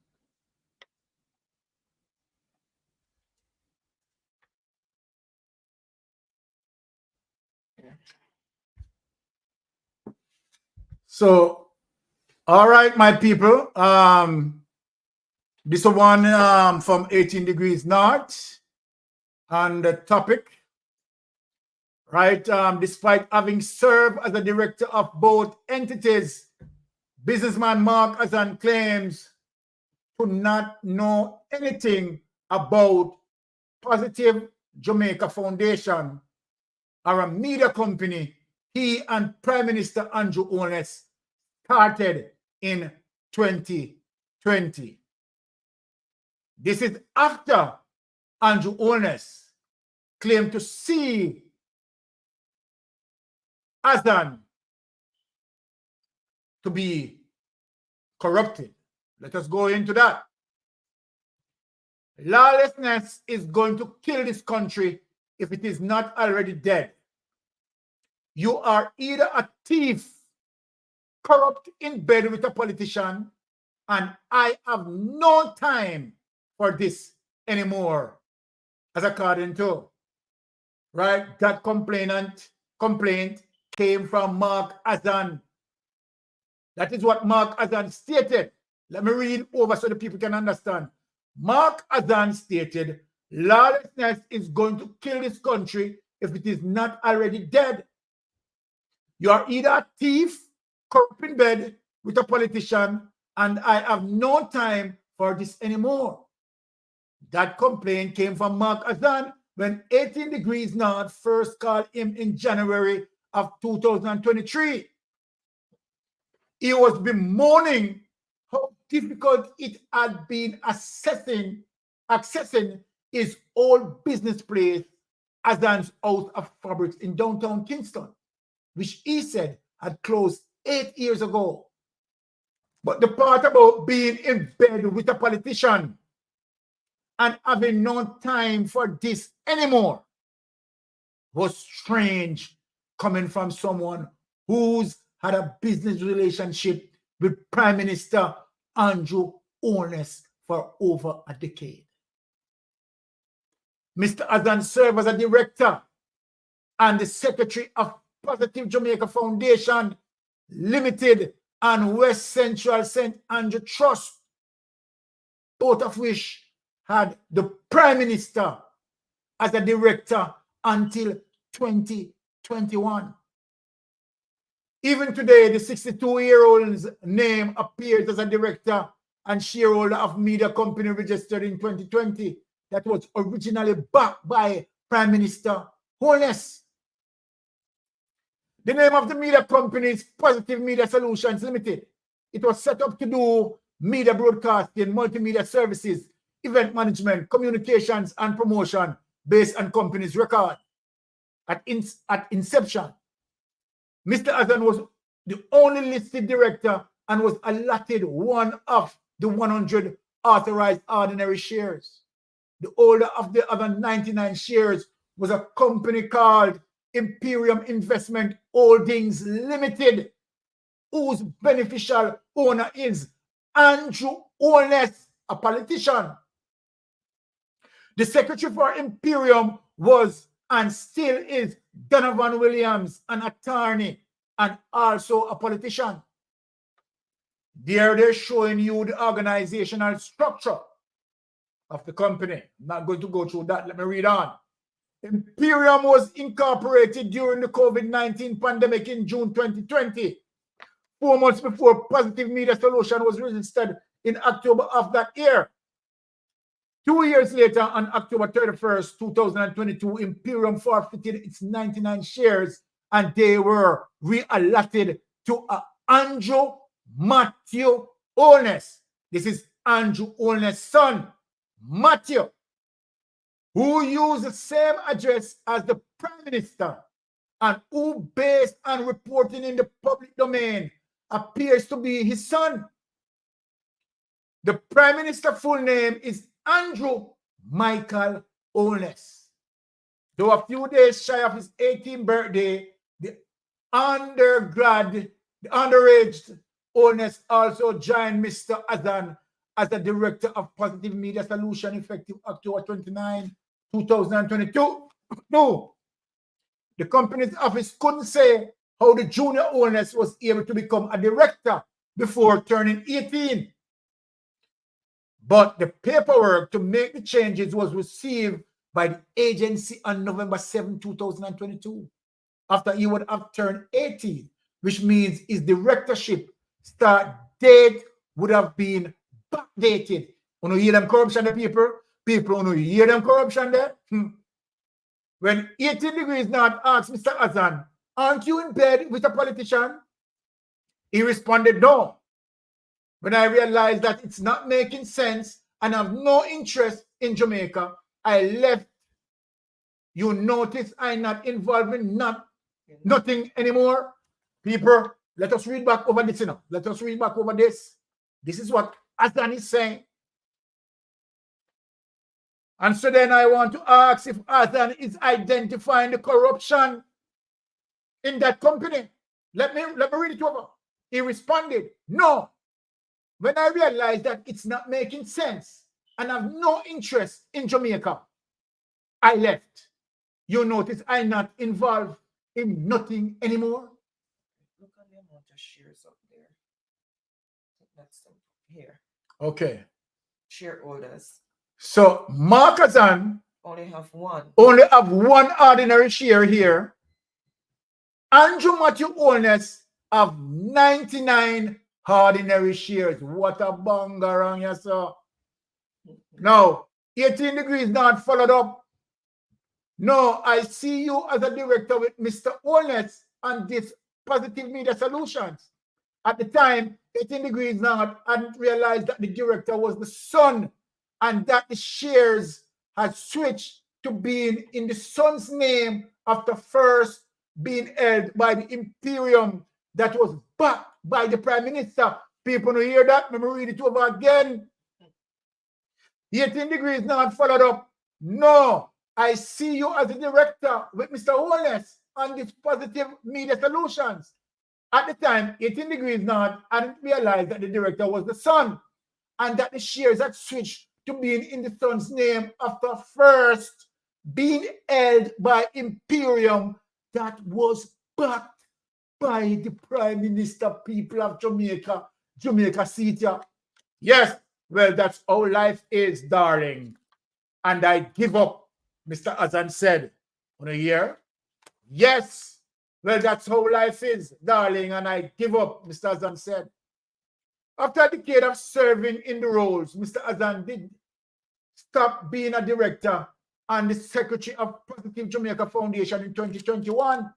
So, all right, my people. This one from 18 Degrees North. And the topic, right? Despite having served as a director of both entities, businessman Mark Azan claims to not know anything about Positive Jamaica Foundation, or a media company he and Prime Minister Andrew Holness started in 2020. This is after Andrew Holness claimed to see Azan to be corrupted. Let us go into that. Lawlessness is going to kill this country if it is not already dead. You are either a thief, corrupt in bed with a politician, and I have no time for this anymore, as according to, right, that complaint came from Mark Azan. That is what Mark Azan stated. Let me read over so the people can understand. Mark Azan stated, lawlessness is going to kill this country if it is not already dead. You are either a thief, corrupt in bed with a politician, and I have no time for this anymore. That complaint came from Mark Azan when 18 Degrees North first called him in January of 2023. He was bemoaning how difficult it had been accessing his old business place, Azan's House of Fabrics in downtown Kingston, which he said had closed 8 years ago. But the part about being in bed with a politician and having no time for this anymore was strange, coming from someone who's had a business relationship with Prime Minister Andrew Holness for over a decade. Mr. Azan served as a director and the secretary of Positive Jamaica Foundation Limited and West Central St. Andrew Trust, both of which had the Prime Minister as a director until 2021. Even today, the 62-year-old's name appears as a director and shareholder of media company registered in 2020 that was originally backed by Prime Minister Holness. The name of the media company is Positive Media Solutions Limited. It was set up to do media broadcasting, multimedia services, event management, communications, and promotion based on company's record. At inception, Mr. Azan was the only listed director and was allotted one of the 100 authorized ordinary shares. The holder of the other 99 shares was a company called Imperium Investment Holdings Limited, whose beneficial owner is Andrew Holness, a politician. The secretary for Imperium was and still is Donovan Williams, an attorney and also a politician. There they're showing you the organizational structure of the company. I'm not going to go through that. Let me read on. Imperium was incorporated during the COVID-19 pandemic in June 2020, 4 months before Positive Media Solution was registered in October of that year. 2 years later, on October 31st, 2022, Imperium forfeited its 99 shares and they were re-allotted to Andrew Matthew Holness. This is Andrew Holness' son, Matthew, who used the same address as the Prime Minister and who, based on reporting in the public domain, appears to be his son. The Prime Minister's full name is Andrew Michael Holness. Though a few days shy of his 18th birthday, the underaged Holness also joined Mr. Azan as the director of Positive Media Solution effective October 29, 2022. No, the company's office couldn't say how the junior Holness was able to become a director before turning 18. But the paperwork to make the changes was received by the agency on November 7, 2022, after he would have turned 18, which means his directorship start date would have been backdated. You know, hear them corruption, the people? People, you know, hear them corruption there? When 18 Degrees North asked Mr. Azan, aren't you in bed with a politician? He responded, no. When I realized that it's not making sense and have no interest in Jamaica, I left. You notice I'm not involved in nothing anymore. People, let us read back over this, you know. Let us read back over this. This is what Azan is saying. And so then I want to ask if Azan is identifying the corruption in that company. Let me read it over. He responded, no. When I realized that it's not making sense and have no interest in Jamaica, I left. You notice I'm not involved in nothing anymore. Look at the amount of shares up there. That's here. Okay. Shareholders So Mark Azan only have one. Only have one ordinary share here. Andrew Matthew Holness have 99 ordinary shares. What a bangarang, yes, sir. Now, 18 Degrees North followed up. No, I see you as a director with Mr. Holness on this Positive Media Solutions. At the time, 18 Degrees North hadn't realized that the director was the son and that the shares had switched to being in the son's name after first being held by the Imperium that was backed by the Prime Minister. People who hear that, let me read it over again. 18 Degrees North followed up. No, I see you as a director with Mr. Holness on this Positive Media Solutions. At the time, 18 Degrees North hadn't realized that the director was the son and that the shares had switched to being in the son's name after first being held by Imperium that was backed by the Prime Minister, people of Jamaica, Jamaica City. Yes, well, that's how life is, darling. And I give up, Mr. Azan said. On a year? Yes, well, that's how life is, darling, and I give up, Mr. Azan said. After a decade of serving in the roles, Mr. Azan did stop being a director and the secretary of Positive Jamaica Foundation in 2021.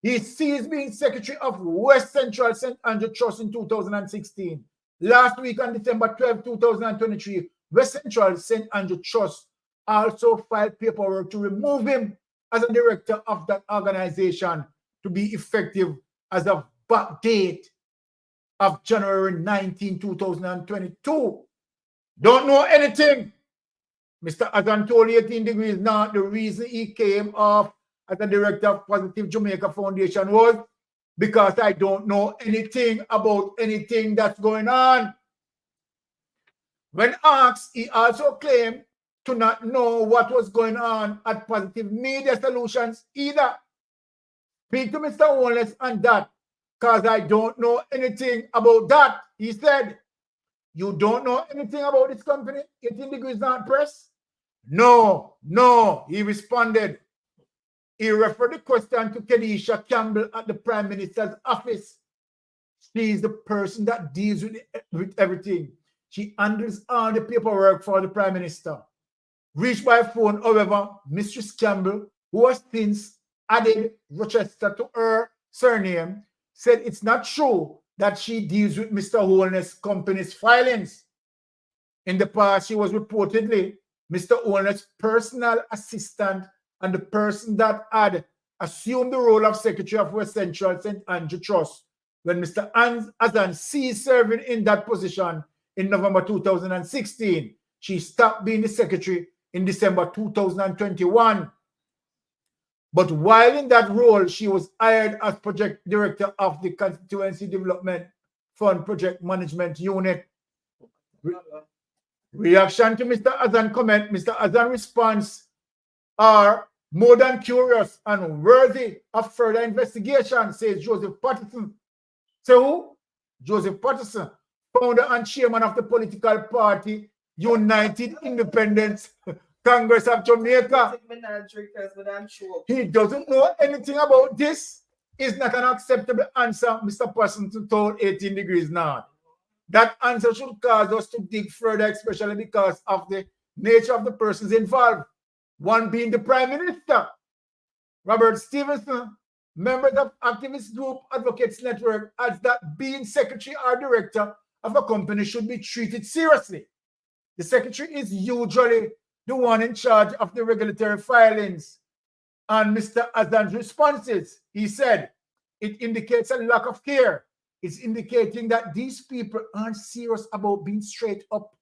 He ceased being secretary of West Central St. Andrew Trust in 2016. Last week on December 12, 2023, West Central St. Andrew Trust also filed paperwork to remove him as a director of that organization to be effective as of back date of January 19, 2022. Don't know anything. Mr. Azan told 18 Degrees North the reason he came off as a director of Positive Jamaica Foundation was because I don't know anything about anything that's going on. When asked, he also claimed to not know what was going on at Positive Media Solutions either. Speak to Mr. Holness on that, because I don't know anything about that, he said. You don't know anything about this company, 18 Degrees North Press? No, he responded. He referred the question to Kedisha Campbell at the Prime Minister's office. She is the person that deals with everything. She handles all the paperwork for the Prime Minister. Reached by phone, however, Mistress Campbell, who has since added Rochester to her surname, said it's not true that she deals with Mr. Holness' company's filings. In the past, she was reportedly Mr. Holness' personal assistant and the person that had assumed the role of Secretary of West Central St. Andrew Trust when Mr. Azan ceased serving in that position in November 2016. She stopped being the secretary in December 2021. But while in that role, she was hired as project director of the Constituency Development Fund Project Management Unit. Reaction to Mr. Azan comment, Mr. Azan response are more than curious and worthy of further investigation, says Joseph Patterson. So who? Joseph Patterson, founder and chairman of the political party United Independence Congress of Jamaica. He doesn't know anything about this. Is not an acceptable answer, Mr. Patterson told 18 Degrees North. That answer should cause us to dig further, especially because of the nature of the persons involved. One being the Prime Minister, Robert Stevenson, members of activist group Advocates Network, adds that being secretary or director of a company should be treated seriously. The secretary is usually the one in charge of the regulatory filings. And Mr. Azan's responses, he said, it indicates a lack of care. It's indicating that these people aren't serious about being straight up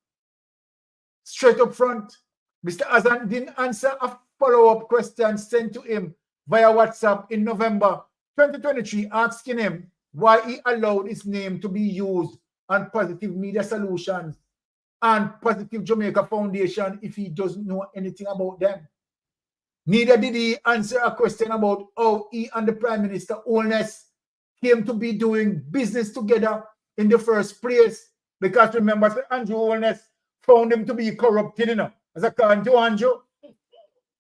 front. Mr. Azan didn't answer a follow-up question sent to him via WhatsApp in November 2023, asking him why he allowed his name to be used on Positive Media Solutions and Positive Jamaica Foundation if he doesn't know anything about them. Neither did he answer a question about how he and the Prime Minister Holness came to be doing business together in the first place. Because remember, Sir Andrew Holness found him to be corrupted, you know. As according to Andrew,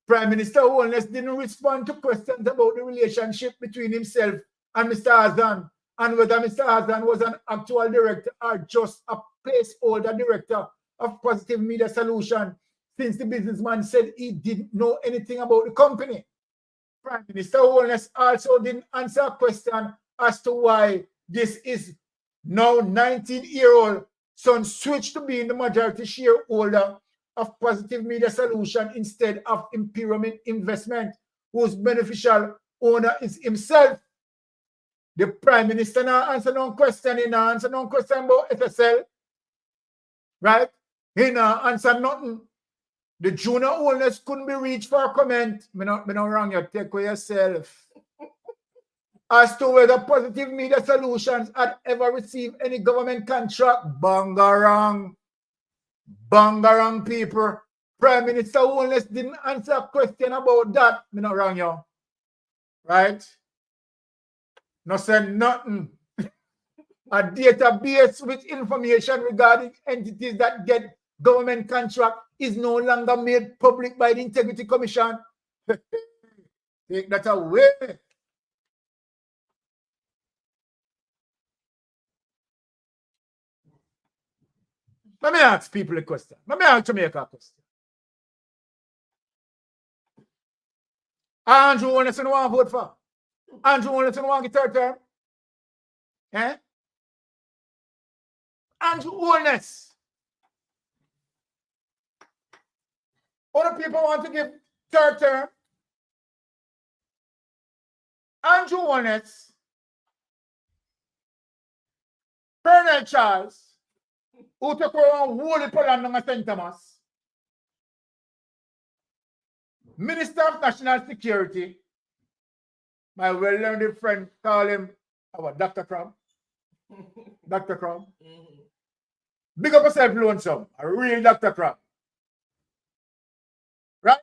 Prime Minister Holness didn't respond to questions about the relationship between himself and Mr. Azan, and whether Mr. Azan was an actual director or just a placeholder director of Positive Media Solution, since the businessman said he didn't know anything about the company. Prime Minister Holness also didn't answer a question as to why this is now 19-year-old son switched to being the majority shareholder of Positive Media Solution instead of Imperial Investment, whose beneficial owner is himself. The Prime Minister now answer no question. He now answer no question about SSL. Right? He now answer nothing. The junior owners couldn't be reached for a comment. Me not wrong, you take with yourself. As to whether Positive Media Solutions had ever received any government contract, bangarang. Bangarang people. Prime Minister Holness didn't answer a question about that. Me not wrong, you. Right? No said nothing. A database with information regarding entities that get government contract is no longer made public by the Integrity Commission. Take that away. Let me ask people a question. Let me ask Jamaica a question. Andrew Holness no want to vote for. Andrew Holness no want to get third term. Eh? Andrew Holness. Other people want to give third term. Andrew Holness, Colonel Charles, who took around Holy Poland and St. Thomas, Minister of National Security, my well-learned friend, call him our Dr. Crumb. Dr. Crumb. Big up yourself, lonesome. A real Dr. Crumb. Right?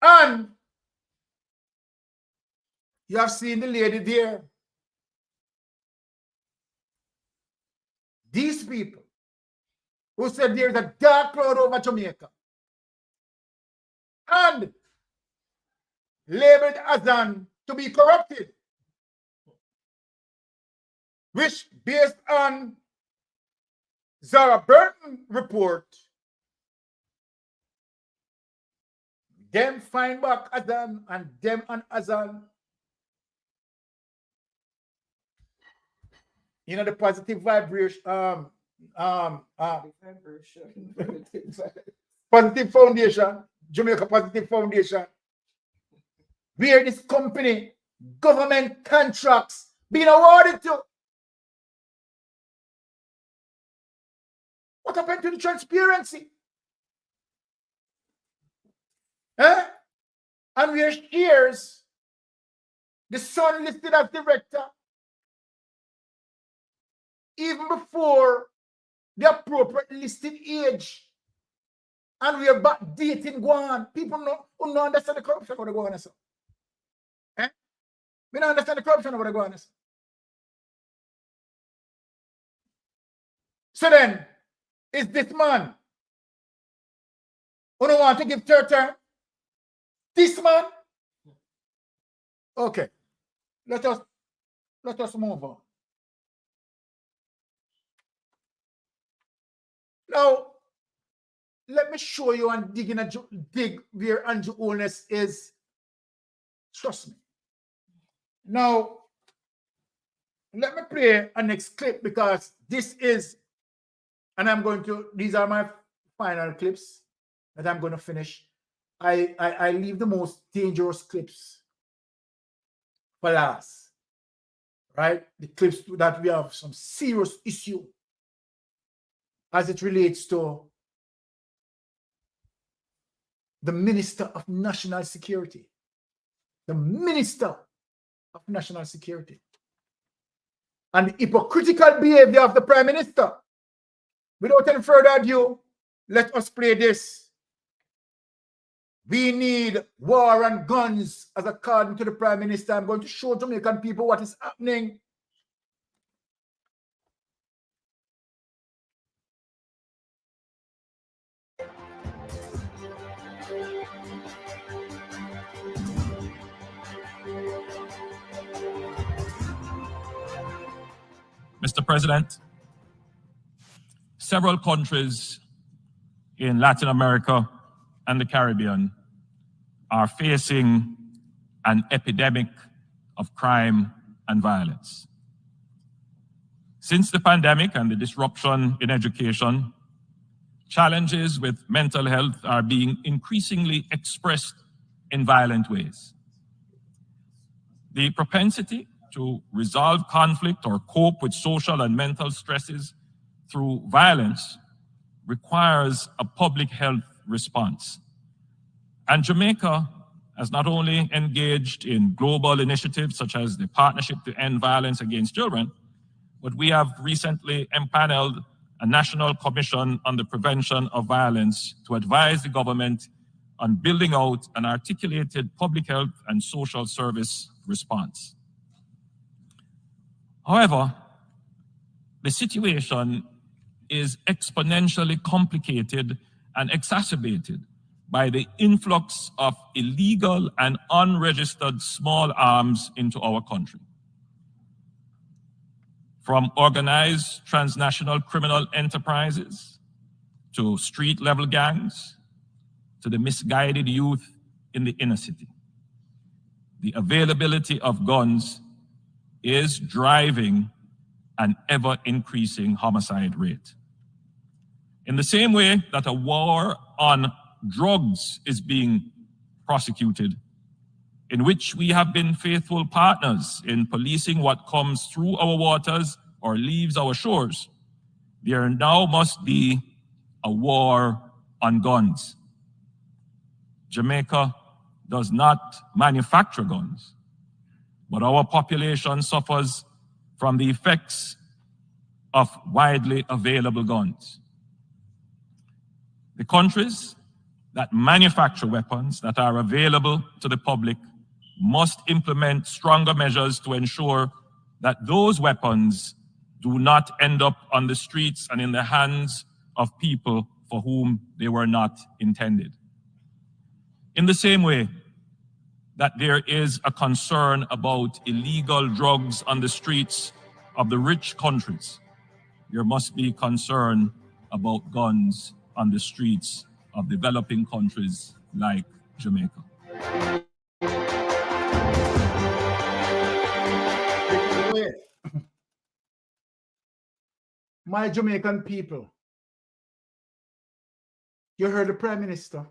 And you have seen the lady there. These people who said there's a dark cloud over Jamaica and labeled Azan to be corrupted, which based on Zara Burton report, them find back Azan and them and Azan, you know, the positive vibration, Positive Foundation, Jamaica Positive Foundation, where this company, government contracts being awarded to. What happened to the transparency? Eh? And where shares, the son listed as director, even before the appropriate listed age. And we are back dating Guan. People don't understand the corruption what they go on. Eh? We don't understand the corruption what they go on. So then, is this man who don't want to give third term? This man? Okay. Let us move on. Now, let me show you and dig where Andrew Holness is. Trust me. Now, let me play a next clip because this is, and these are my final clips that I'm going to finish. I leave the most dangerous clips for last, right? The clips that we have some serious issue as it relates to the Minister of National Security. The Minister of National Security. And the hypocritical behavior of the Prime Minister. Without any further ado, let us play this. We need war and guns, as according to the Prime Minister. I'm going to show Jamaican people what is happening. Mr. President, several countries in Latin America and the Caribbean are facing an epidemic of crime and violence. Since the pandemic and the disruption in education, challenges with mental health are being increasingly expressed in violent ways. The propensity to resolve conflict or cope with social and mental stresses through violence requires a public health response. And Jamaica has not only engaged in global initiatives such as the Partnership to End Violence Against Children, but we have recently empaneled a National Commission on the Prevention of Violence to advise the government on building out an articulated public health and social service response. However, the situation is exponentially complicated and exacerbated by the influx of illegal and unregistered small arms into our country. From organized transnational criminal enterprises to street-level gangs to the misguided youth in the inner city. The availability of guns is driving an ever-increasing homicide rate. In the same way that a war on drugs is being prosecuted, in which we have been faithful partners in policing what comes through our waters or leaves our shores, there now must be a war on guns. Jamaica does not manufacture guns, but our population suffers from the effects of widely available guns. The countries that manufacture weapons that are available to the public must implement stronger measures to ensure that those weapons do not end up on the streets and in the hands of people for whom they were not intended. In the same way that there is a concern about illegal drugs on the streets of the rich countries, there must be concern about guns on the streets of developing countries like Jamaica. My Jamaican people, you heard the Prime Minister,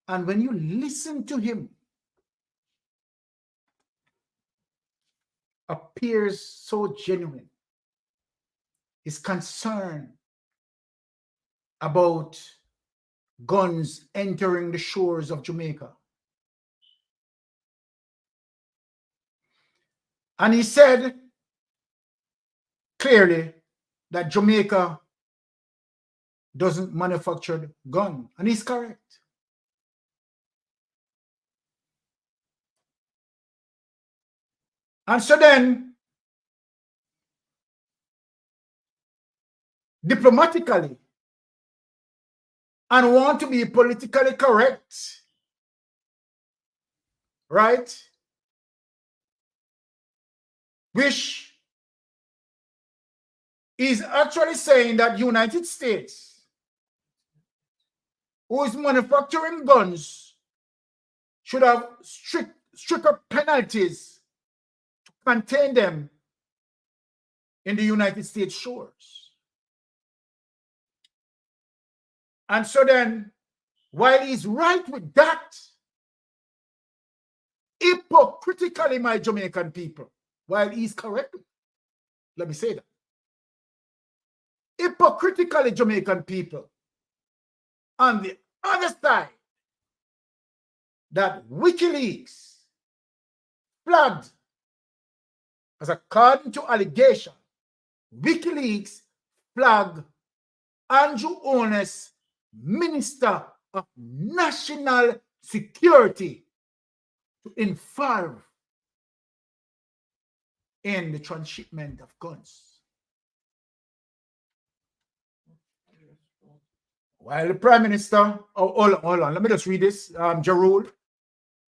and when you listen to him, appears so genuine. His concern about guns entering the shores of Jamaica. And he said clearly that Jamaica doesn't manufacture gun. And he's correct. And so then, diplomatically, and want to be politically correct, right? Which is actually saying that United States, who is manufacturing guns, should have stricter penalties to contain them in the United States shores. And so then, while he's right with that, hypocritically, my Jamaican people, while he's correct, let me say that, hypocritically, Jamaican people, on the other side, that WikiLeaks flagged, as according to allegation, WikiLeaks flagged Andrew Holness, Minister of National Security, to involve in the transshipment of guns. While the Prime Minister, hold on, let me just read this, Jarul.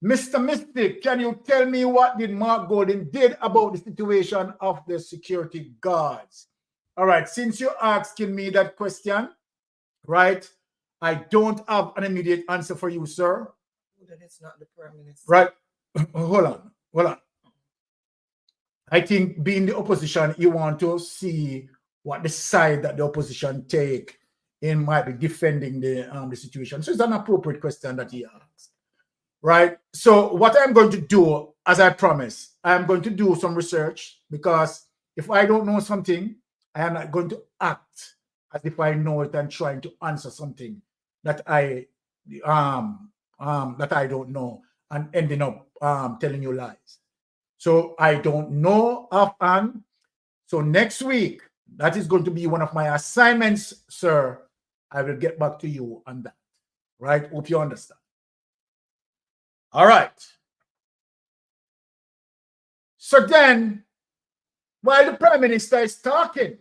Mr. Mystic, can you tell me what did Mark Golden did about the situation of the security guards? All right, since you're asking me that question, right, I don't have an immediate answer for you, sir. That it's not the Prime Minister. Right, hold on. I think being the opposition, you want to see what the side that the opposition take in might be defending the situation. So it's an appropriate question that he asked. Right? So what I'm going to do, as I promised, I'm going to do some research, because if I don't know something, I am not going to act as if I know it and trying to answer something that I don't know and ending up telling you lies. So I don't know offhand. So next week, that is going to be one of my assignments, sir. I will get back to you on that. Right? Hope you understand. All right. So then, while the Prime Minister is talking,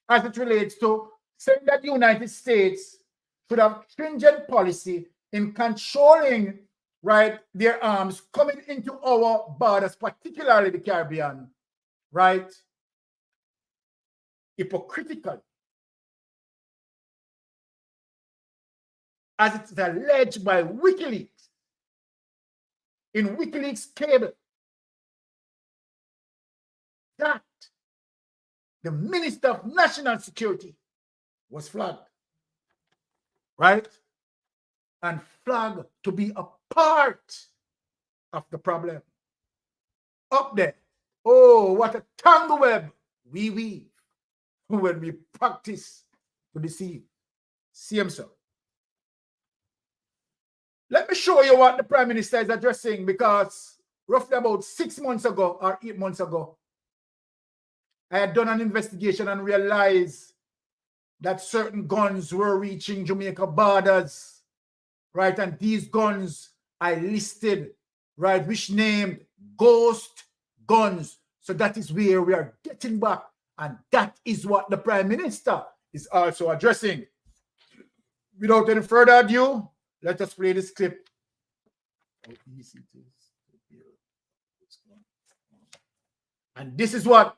as it relates to saying that the United States should have stringent policy in controlling, right, their arms coming into our borders, particularly the Caribbean, right, hypocritical, as it's alleged by WikiLeaks, in WikiLeaks cable, that the Minister of National Security was flagged, right? And flagged to be a part of the problem. Up there, oh, what a tangle web we weave when we practice to deceive. See him, sir. Let me show you what the Prime Minister is addressing, because roughly about 6 months ago or 8 months ago, I had done an investigation and realized that certain guns were reaching Jamaica borders, right? And these guns I listed, right, which named ghost guns. So that is where we are getting back. And that is what the Prime Minister is also addressing. Without any further ado, let us play this clip. How easy it is to build. And this is what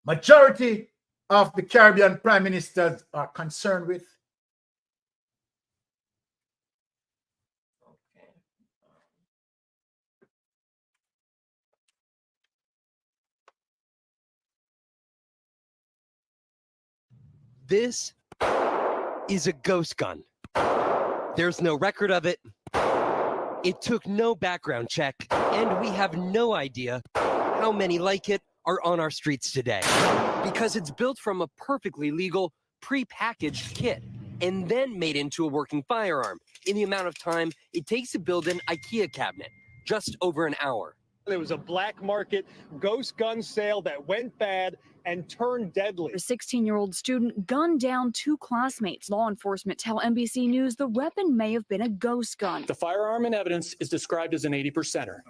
majority of the Caribbean prime ministers are concerned with. This is a ghost gun. There's no record of it. It took no background check, and we have no idea how many like it are on our streets today. Because it's built from a perfectly legal, pre-packaged kit, and then made into a working firearm in the amount of time it takes to build an IKEA cabinet, just over an hour. There was a black market ghost gun sale that went bad and turned deadly. A 16-year-old student gunned down 2 classmates. Law enforcement tell NBC News the weapon may have been a ghost gun. The firearm in evidence is described as an 80%er,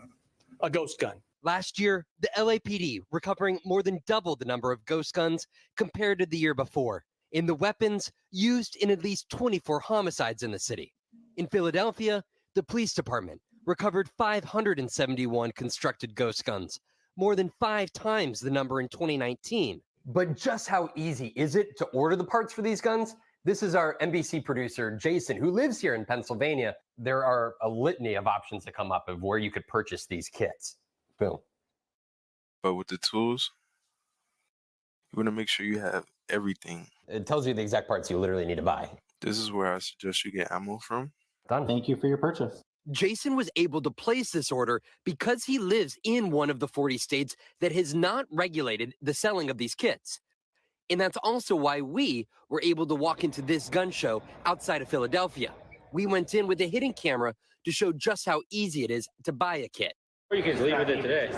a ghost gun. Last year, the LAPD recovering more than double the number of ghost guns compared to the year before, in the weapons used in at least 24 homicides in the city. In Philadelphia, the police department recovered 571 constructed ghost guns, more than 5 times the number in 2019. But just how easy is it to order the parts for these guns? This is our NBC producer, Jason, who lives here in Pennsylvania. There are a litany of options that come up of where you could purchase these kits. Boom. But with the tools, you want to make sure you have everything. It tells you the exact parts you literally need to buy. This is where I suggest you get ammo from. Done. Thank you for your purchase. Jason was able to place this order because he lives in one of the 40 states that has not regulated the selling of these kits. And that's also why we were able to walk into this gun show outside of Philadelphia. We went in with a hidden camera to show just how easy it is to buy a kit. Or you can leave with it today.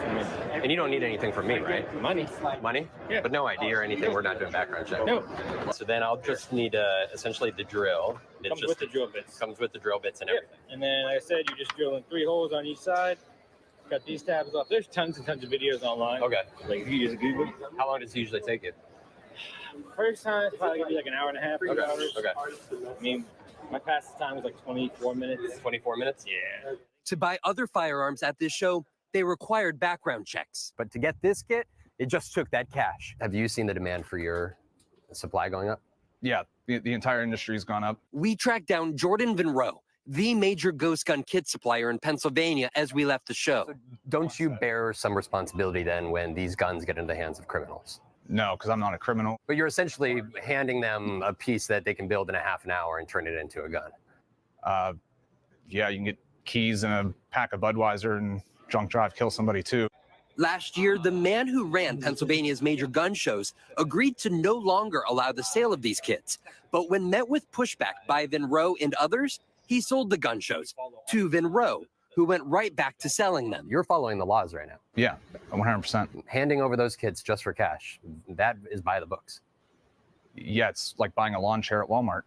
And you don't need anything from me, right? Money. Money? Yeah. But no ID or anything. We're not doing background check. No. So then I'll just need essentially the drill. Comes with the drill bits. Comes with the drill bits and everything. And then, like I said, you just drill in 3 holes on each side. Got these tabs off. There's tons and tons of videos online. Okay. Like, you just Google. How long does it usually take you? First time, it's probably gonna be like an hour and a half, 2 hours. Okay. I mean, my fastest time was like 24 minutes. 24 minutes? Yeah. To buy other firearms at this show, they required background checks. But to get this kit, it just took that cash. Have you seen the demand for your supply going up? Yeah, the entire industry's gone up. We tracked down Jordan Vinrow, the major ghost gun kit supplier in Pennsylvania, as we left the show. So don't you bear some responsibility then when these guns get into the hands of criminals? No, because I'm not a criminal. But you're essentially handing them a piece that they can build in a half an hour and turn it into a gun. Yeah, you can get keys and a pack of Budweiser and drunk drive, kill somebody too. Last year, the man who ran Pennsylvania's major gun shows agreed to no longer allow the sale of these kits. But when met with pushback by Vinrow and others, he sold the gun shows to Vinrow, who went right back to selling them. You're following the laws right now. Yeah, 100%. Handing over those kits just for cash, that is by the books. Yeah, it's like buying a lawn chair at Walmart.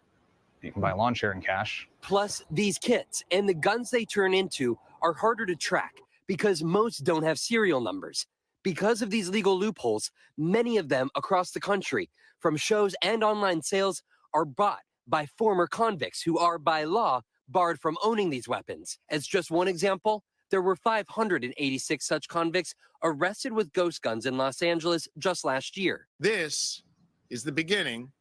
You can buy a lawn chair in cash. Plus, these kits and the guns they turn into are harder to track because most don't have serial numbers. Because of these legal loopholes, many of them across the country, from shows and online sales, are bought by former convicts who are, by law, barred from owning these weapons. As just one example, there were 586 such convicts arrested with ghost guns in Los Angeles just last year. This is the beginning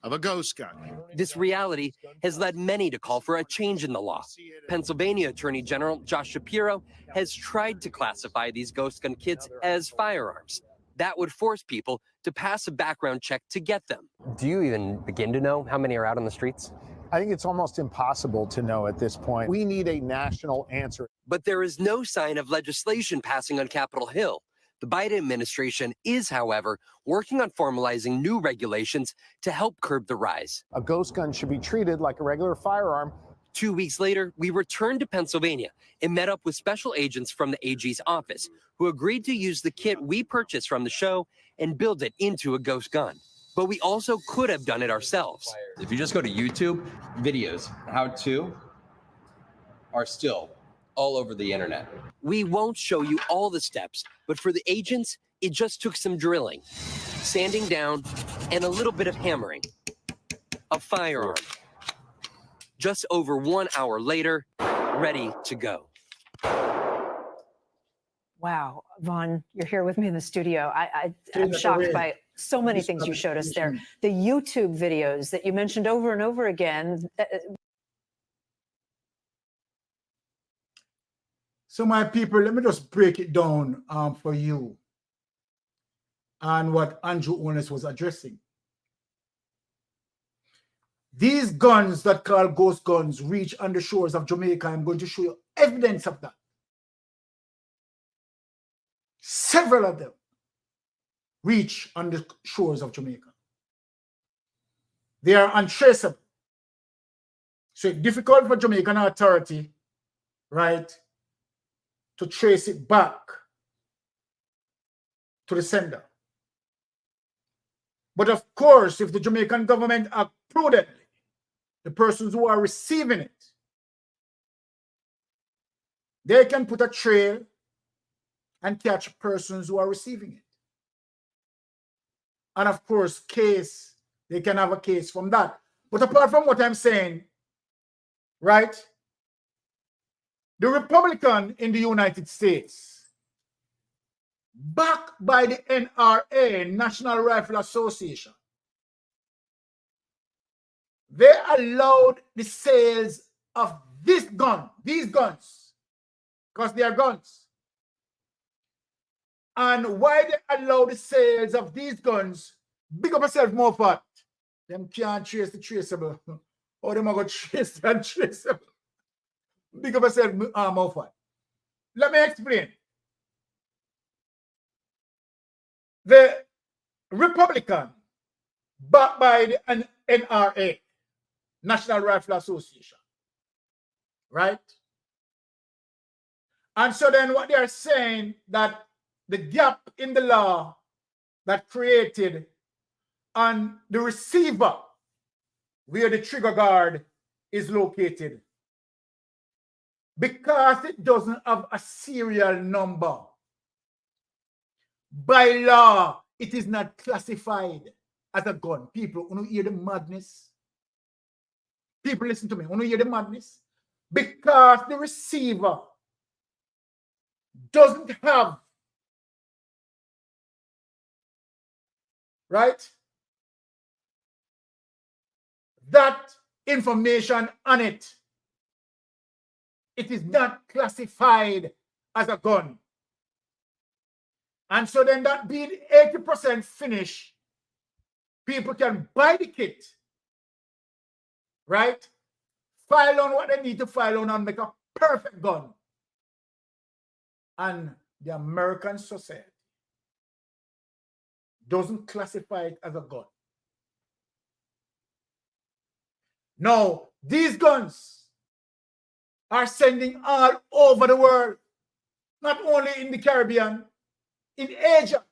of a ghost gun. This reality has led many to call for a change in the law. Pennsylvania Attorney General Josh Shapiro has tried to classify these ghost gun kits as firearms. That would force people to pass a background check to get them. Do you even begin to know how many are out on the streets? I think it's almost impossible to know at this point. We need a national answer. But there is no sign of legislation passing on Capitol Hill. The Biden administration is, however, working on formalizing new regulations to help curb the rise. A ghost gun should be treated like a regular firearm. 2 weeks later, we returned to Pennsylvania and met up with special agents from the AG's office who agreed to use the kit we purchased from the show and build it into a ghost gun. But we also could have done it ourselves. If you just go to YouTube, videos, how to, are still all over the internet. We won't show you all the steps, but for the agents, it just took some drilling, sanding down, and a little bit of hammering. A firearm. Just over 1 hour later, ready to go. Wow, Vaughn, you're here with me in the studio. I'm shocked by so many things you showed us there. The YouTube videos that you mentioned over and over again. So my people, let me just break it down for you and what Andrew Holness was addressing. These guns that call ghost guns reach on the shores of Jamaica. I'm going to show you evidence of that. Several of them reach on the shores of Jamaica. They are untraceable. So it's difficult for Jamaican authority, right, to trace it back to the sender. But of course, if the Jamaican government act prudently, the persons who are receiving it, they can put a trail and catch persons who are receiving it. And of course, they can have a case from that. But apart from what I'm saying, right, the Republican in the United States, backed by the NRA, National Rifle Association, they allowed the sales of these guns, because they are guns. And why they allow the sales of these guns, big up yourself, more fat. Them can't trace the traceable. Or them are going to trace the untraceable. Big up yourself, more fat. Let me explain. The Republican, backed by the NRA, National Rifle Association, right? And so then what they are saying, that the gap in the law that created on the receiver where the trigger guard is located, because it doesn't have a serial number, by law, it is not classified as a gun. People, when you hear the madness, people listen to me, when you hear the madness, because the receiver doesn't have, right, that information on it, it is not classified as a gun. And so then that being 80% finished, people can buy the kit, right? File on what they need to file on and make a perfect gun. And the American society doesn't classify it as a gun. Now, these guns are sending all over the world, not only in the Caribbean, in Asia.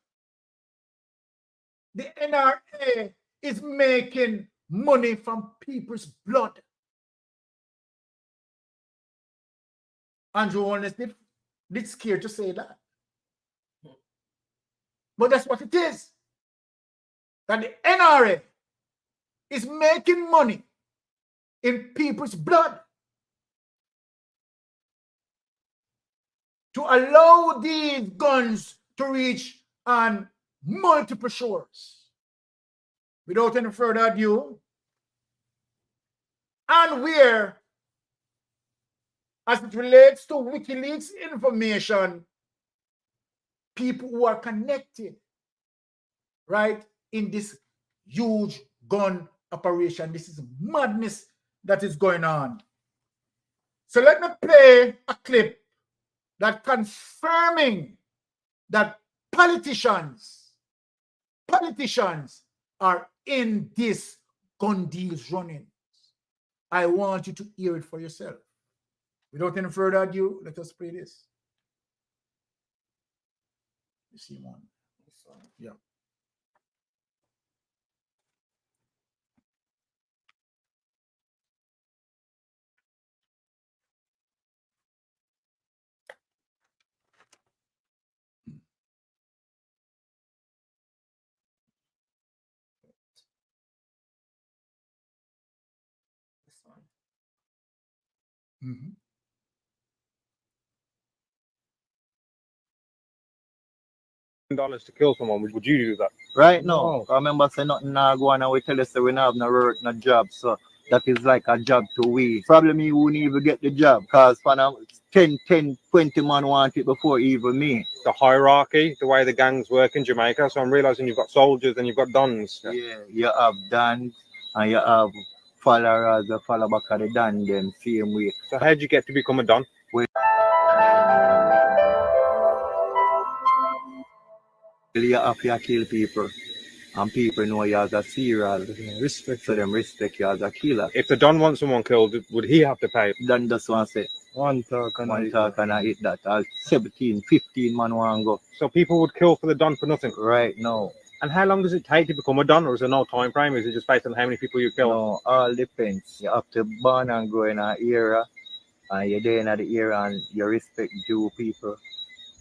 The NRA is making money from people's blood. Andrew Holness did scared to say that. But that's what it is. That the NRA is making money in people's blood to allow these guns to reach on multiple shores. Without any further ado, and where, as it relates to WikiLeaks information, people who are connected, right, in this huge gun operation. This is madness that is going on. So let me play a clip that confirming that politicians are in this gun deals running. I want you to hear it for yourself. Without any further ado, let us play this. You see one. Yeah. Mm-hmm. $10 to kill someone, would you do that? Right now, I remember saying nothing now go on and we tell us that we don't have no work, no job. So that is like a job to we. Probably me wouldn't even get the job because 10, 20 man want it before even me. The hierarchy, the way the gangs work in Jamaica. So I'm realizing you've got soldiers and you've got dons. Yeah, you have dons and you have followers that follow back at the don them same way. So how did you get to become a don? You have to kill people, and people know you as a serial. Respect. So them respect you as a killer. If the don wants someone killed, would he have to pay? Don just want to say, One talk and I hit that. 17, 15 man want go. So people would kill for the Don for nothing? Right now. And how long does it take to become a Don, or is there no time frame? Is it just based on how many people you kill? No, all depends. You have to born and grow in an era, and you're there in the era and you respect due people.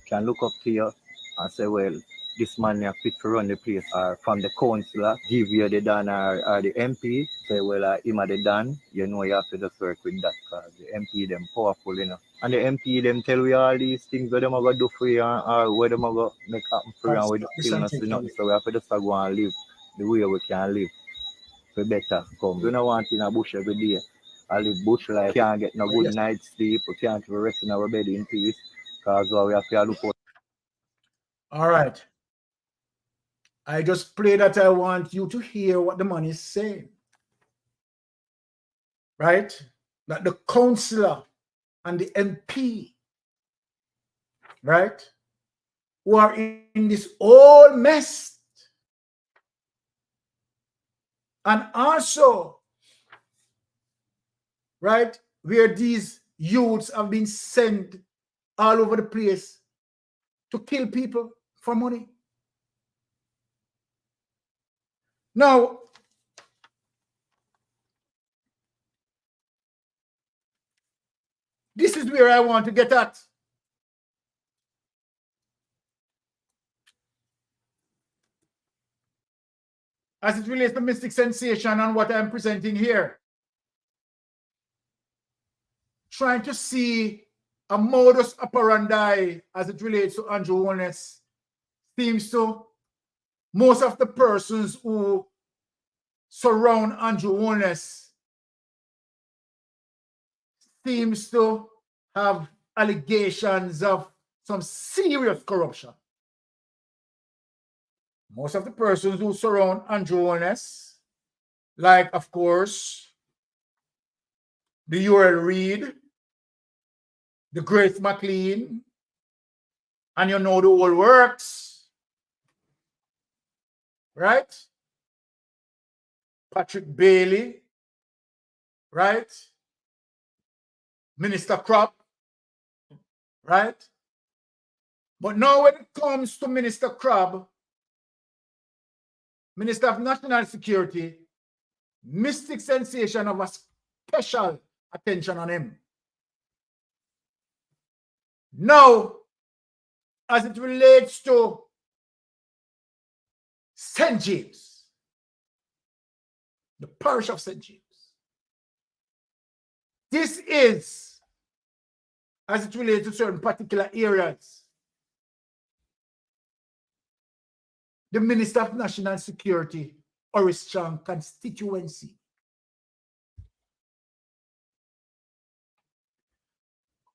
Can look up to you and say, well, this man is fit to run the place. Or from the councillor, give you the Don or the MP, say, well, him are the Don, you know you have to just work with that because the MP them powerful, you know. And the MP them tell you all these things what them are going to do for you or what them are going to make happen for you and we still not see nothing. So we have to just go and live the way we can live for better come. We don't want in a bush every day. I live bush life, can't get no good night's sleep, we can't rest in our bed in peace because we have to look out. All right. I just pray that I want you to hear what the man is saying. Right? That the councillor and the MP, right, who are in this whole mess, and also, right, where these youths have been sent all over the place to kill people for money. Now, this is where I want to get at. As it relates to mystic sensation and what I'm presenting here. Trying to see a modus operandi as it relates to Andrew Holness seems to most of the persons who surround Andrew Holness seems to have allegations of some serious corruption. Most of the persons who surround Andrew Holness, like, of course, the URL Reed, the Grace McLean, and you know the whole works, right? Patrick Bailey, right? Minister Crop, right? But now when it comes to Minister Crab, Minister of National Security, mystic sensation of a special attention on him. Now, as it relates to St. James, the parish of St. James, this is, as it relates to certain particular areas, the Minister of National Security or a strong constituency.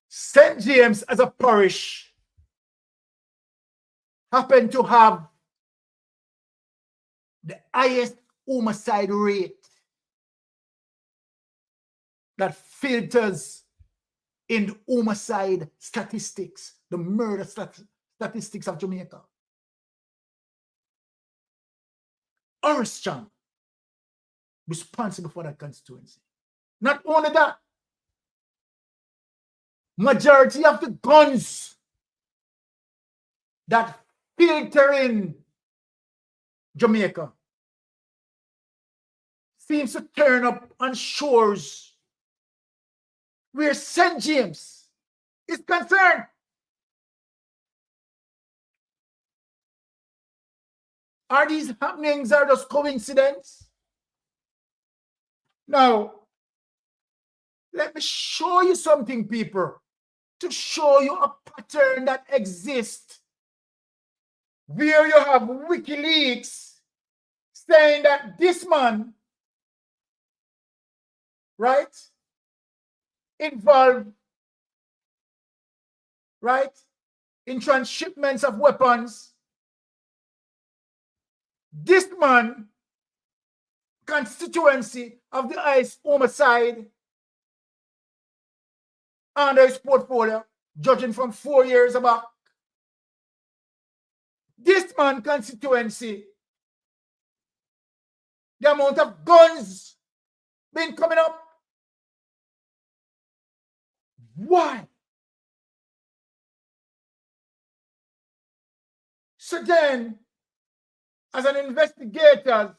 St. James as a parish happened to have the highest homicide rate that filters in the homicide statistics, the murder statistics of Jamaica. Armstrong responsible for that constituency. Not only that, majority of the guns that filter in Jamaica seems to turn up on shores where St. James is concerned. Are these happenings are just coincidence? Now, let me show you something, people, to show you a pattern that exists where you have WikiLeaks saying that this man, right, involved, right, in transshipments of weapons. This man, constituency of the highest homicide under his portfolio, judging from 4 years back. This man, constituency, the amount of guns been coming up. Why? So then, as an investigator,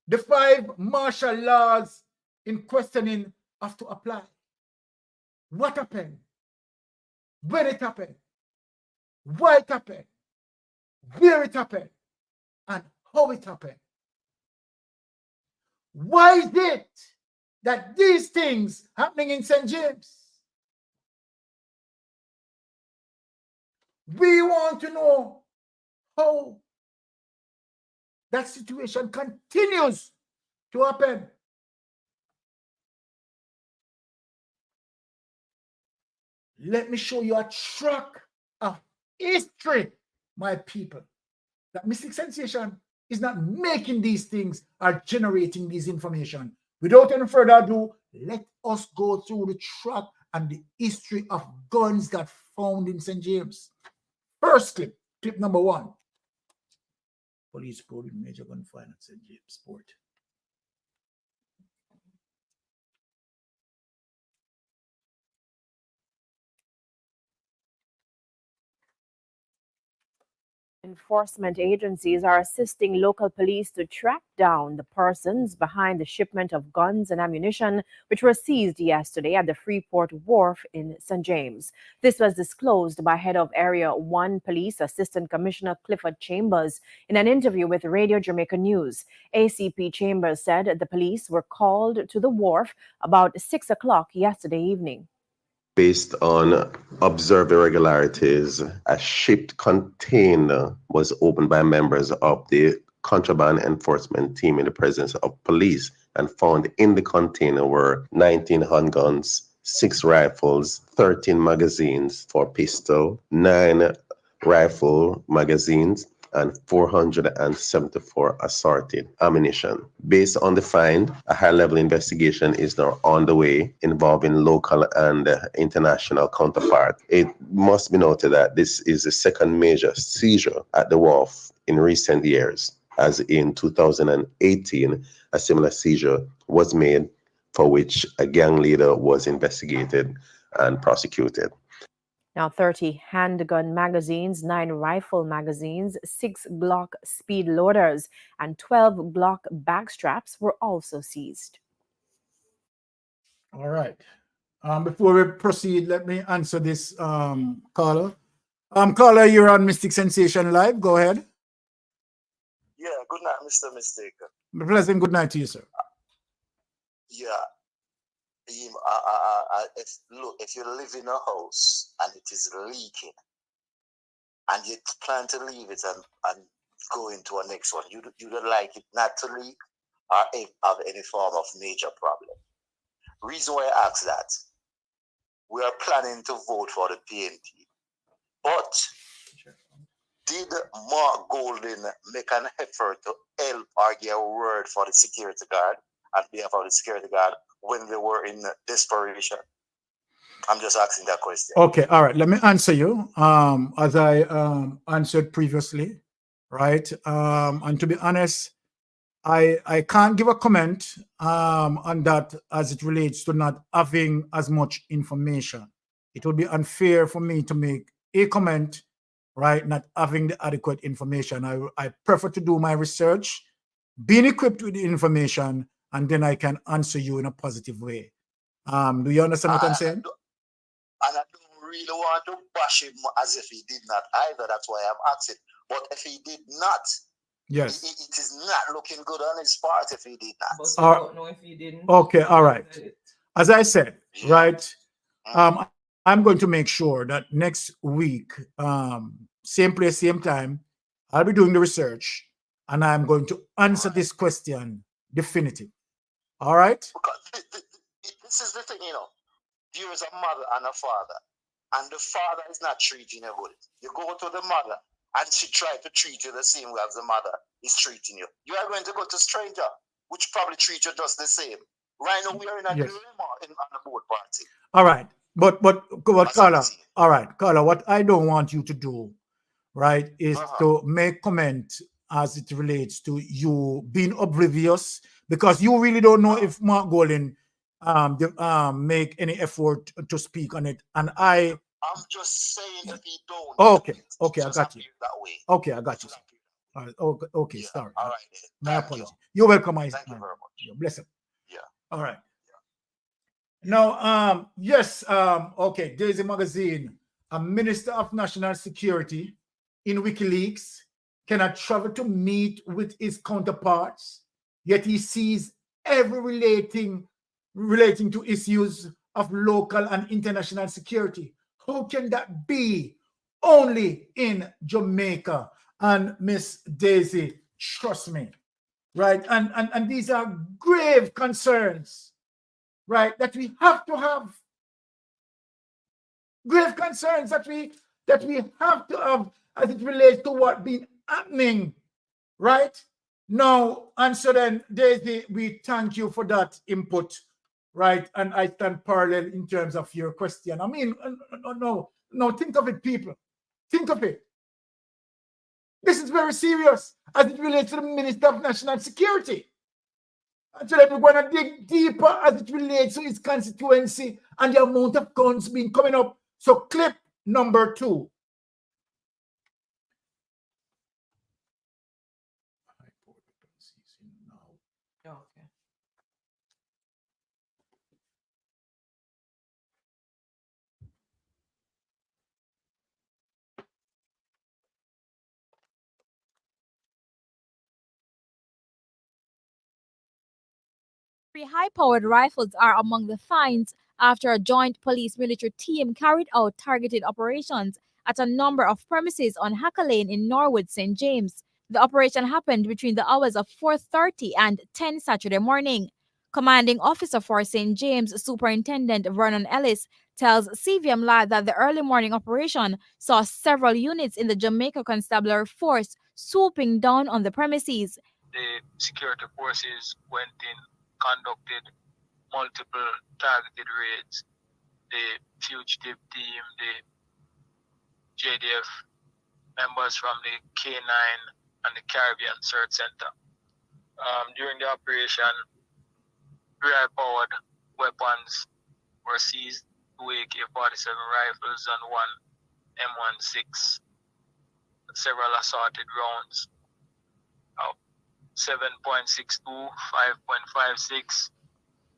the 5 martial laws in questioning have to apply. What happened? When it happened? Why it happened? Where it happened? And how it happened? Why is it that these things happening in St. James? We want to know how that situation continues to happen. Let me show you a track of history, my people. That Mystic Sensation is not making these things or generating this information. Without any further ado, let us go through the track and the history of guns that found in St. James. First clip, clip number 1. Police probing major gun find at St. James Port. Enforcement agencies are assisting local police to track down the persons behind the shipment of guns and ammunition, which were seized yesterday at the Freeport Wharf in St. James. This was disclosed by Head of Area 1 Police Assistant Commissioner Clifford Chambers in an interview with Radio Jamaica News. ACP Chambers said the police were called to the wharf about 6 o'clock yesterday evening. Based on observed irregularities, a shipped container was opened by members of the contraband enforcement team in the presence of police, and found in the container were 19 handguns, 6 rifles, 13 magazines for pistol, 9 rifle magazines, and 474 assorted ammunition. Based on the find, a high-level investigation is now on the way involving local and international counterparts. It must be noted that this is the second major seizure at the wharf in recent years, as in 2018, a similar seizure was made for which a gang leader was investigated and prosecuted. Now, 30 handgun magazines, 9 rifle magazines, 6 Glock speed loaders, and 12 Glock bag straps were also seized. All right. Before we proceed, let me answer this caller. Caller, you're on Mystic Sensation Live. Go ahead. Yeah, good night, Mr. Mistake. Pleasant good night to you, sir. Yeah. If you live in a house and it is leaking and you plan to leave it and go into a next one, you don't like it not to leak or have any form of major problem. Reason why I ask that, we are planning to vote for the PNP, but did Mark Golden make an effort to help or give a word for the security guard and behalf of the security guard when they were in desperation? I'm just asking that question. Okay, all right. Let me answer you. As I answered previously, right? And to be honest, I can't give a comment on that as it relates to not having as much information. It would be unfair for me to make a comment, right? Not having the adequate information. I prefer to do my research, being equipped with the information, and then I can answer you in a positive way. Do you understand what I'm saying? And I don't really want to bash him as if he did not either. That's why I'm asking. But if he did not, yes, it is not looking good on his part if he did not. But I don't know if he didn't. Okay, all right. As I said, right, I'm going to make sure that next week, same place, same time, I'll be doing the research, and I'm going to answer this question definitive. All right? Because this is the thing, you know. There is a mother and a father, and the father is not treating you good. You go to the mother, and she tried to treat you the same way as the mother is treating you. You are going to go to stranger, which probably treat you just the same. Right now, we are in a dilemma on the board party. All right. But Carla, all right, Carla, what I don't want you to do, right, is to make comment as it relates to you being oblivious, because you really don't know if Mark Golding make any effort to speak on it. And I'm just saying if he don't. Okay, I got you. That way. Okay, I got you. All right, okay, Yeah, sorry. all right. My apology. You're welcome, Thank you very much. Bless him. Yeah. All right. Now, yes, okay, Daisy Magazine, a Minister of National Security in WikiLeaks cannot travel to meet with his counterparts, yet he sees every relating to issues of local and international security. How can that be? Only in Jamaica. And Miss Daisy, trust me, right? And these are grave concerns, right? That we have to have. Grave concerns that we have to have as it relates to what been happening, right? Now, and so then, Daisy, we thank you for that input, right? And I stand parallel in terms of your question. I mean, no, think of it, people. Think of it. This is very serious as it relates to the Minister of National Security. And so then we're going to dig deeper as it relates to his constituency and the amount of guns being coming up. So clip number 2. Okay. High-powered rifles are among the finds after a joint police-military team carried out targeted operations at a number of premises on Hacker Lane in Norwood, St. James. The operation happened between the hours of 4:30 and 10 Saturday morning. Commanding officer for St. James, Superintendent Vernon Ellis, tells CVM Live that the early morning operation saw several units in the Jamaica Constabulary Force swooping down on the premises. The security forces went in, conducted multiple targeted raids. The fugitive team, the JDF members from the K9 and the Caribbean Search Center. During the operation, 3 high-powered weapons were seized, 2 AK-47 rifles and 1 M16, several assorted rounds of 7.62, 5.56,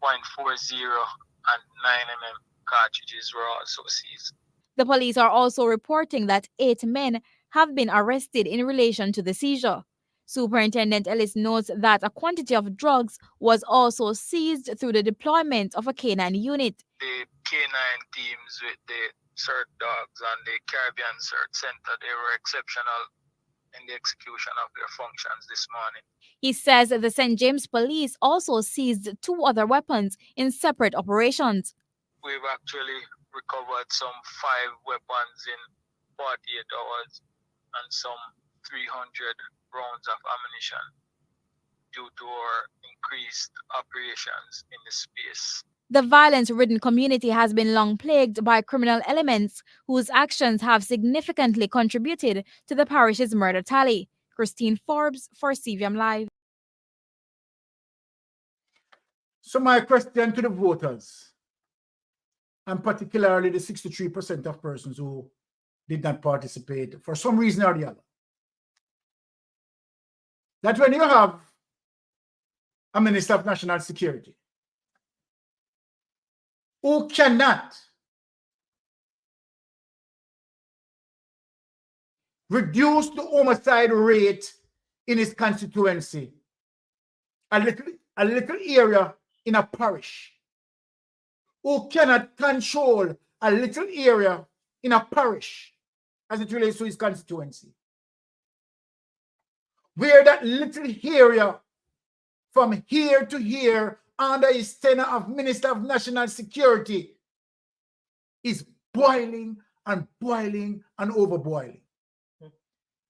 0.40, and 9mm cartridges were also seized. The police are also reporting that 8 men have been arrested in relation to the seizure. Superintendent Ellis notes that a quantity of drugs was also seized through the deployment of a K9 unit. The K9 teams with the search dogs and the Caribbean Search Center, they were exceptional in the execution of their functions this morning. He says the St. James Police also seized 2 other weapons in separate operations. We've actually recovered some 5 weapons in 48 hours and some 300 rounds of ammunition due to our increased operations in the space. The violence-ridden community has been long plagued by criminal elements whose actions have significantly contributed to the parish's murder tally. Christine Forbes for CVM Live. So my question to the voters, and particularly the 63% of persons who did not participate for some reason or the other, that when you have a Minister of National Security who cannot reduce the homicide rate in his constituency, a little area in a parish, who cannot control a little area in a parish as it relates to his constituency, where that little area from here to here under his tenure of Minister of National Security is boiling and boiling and overboiling.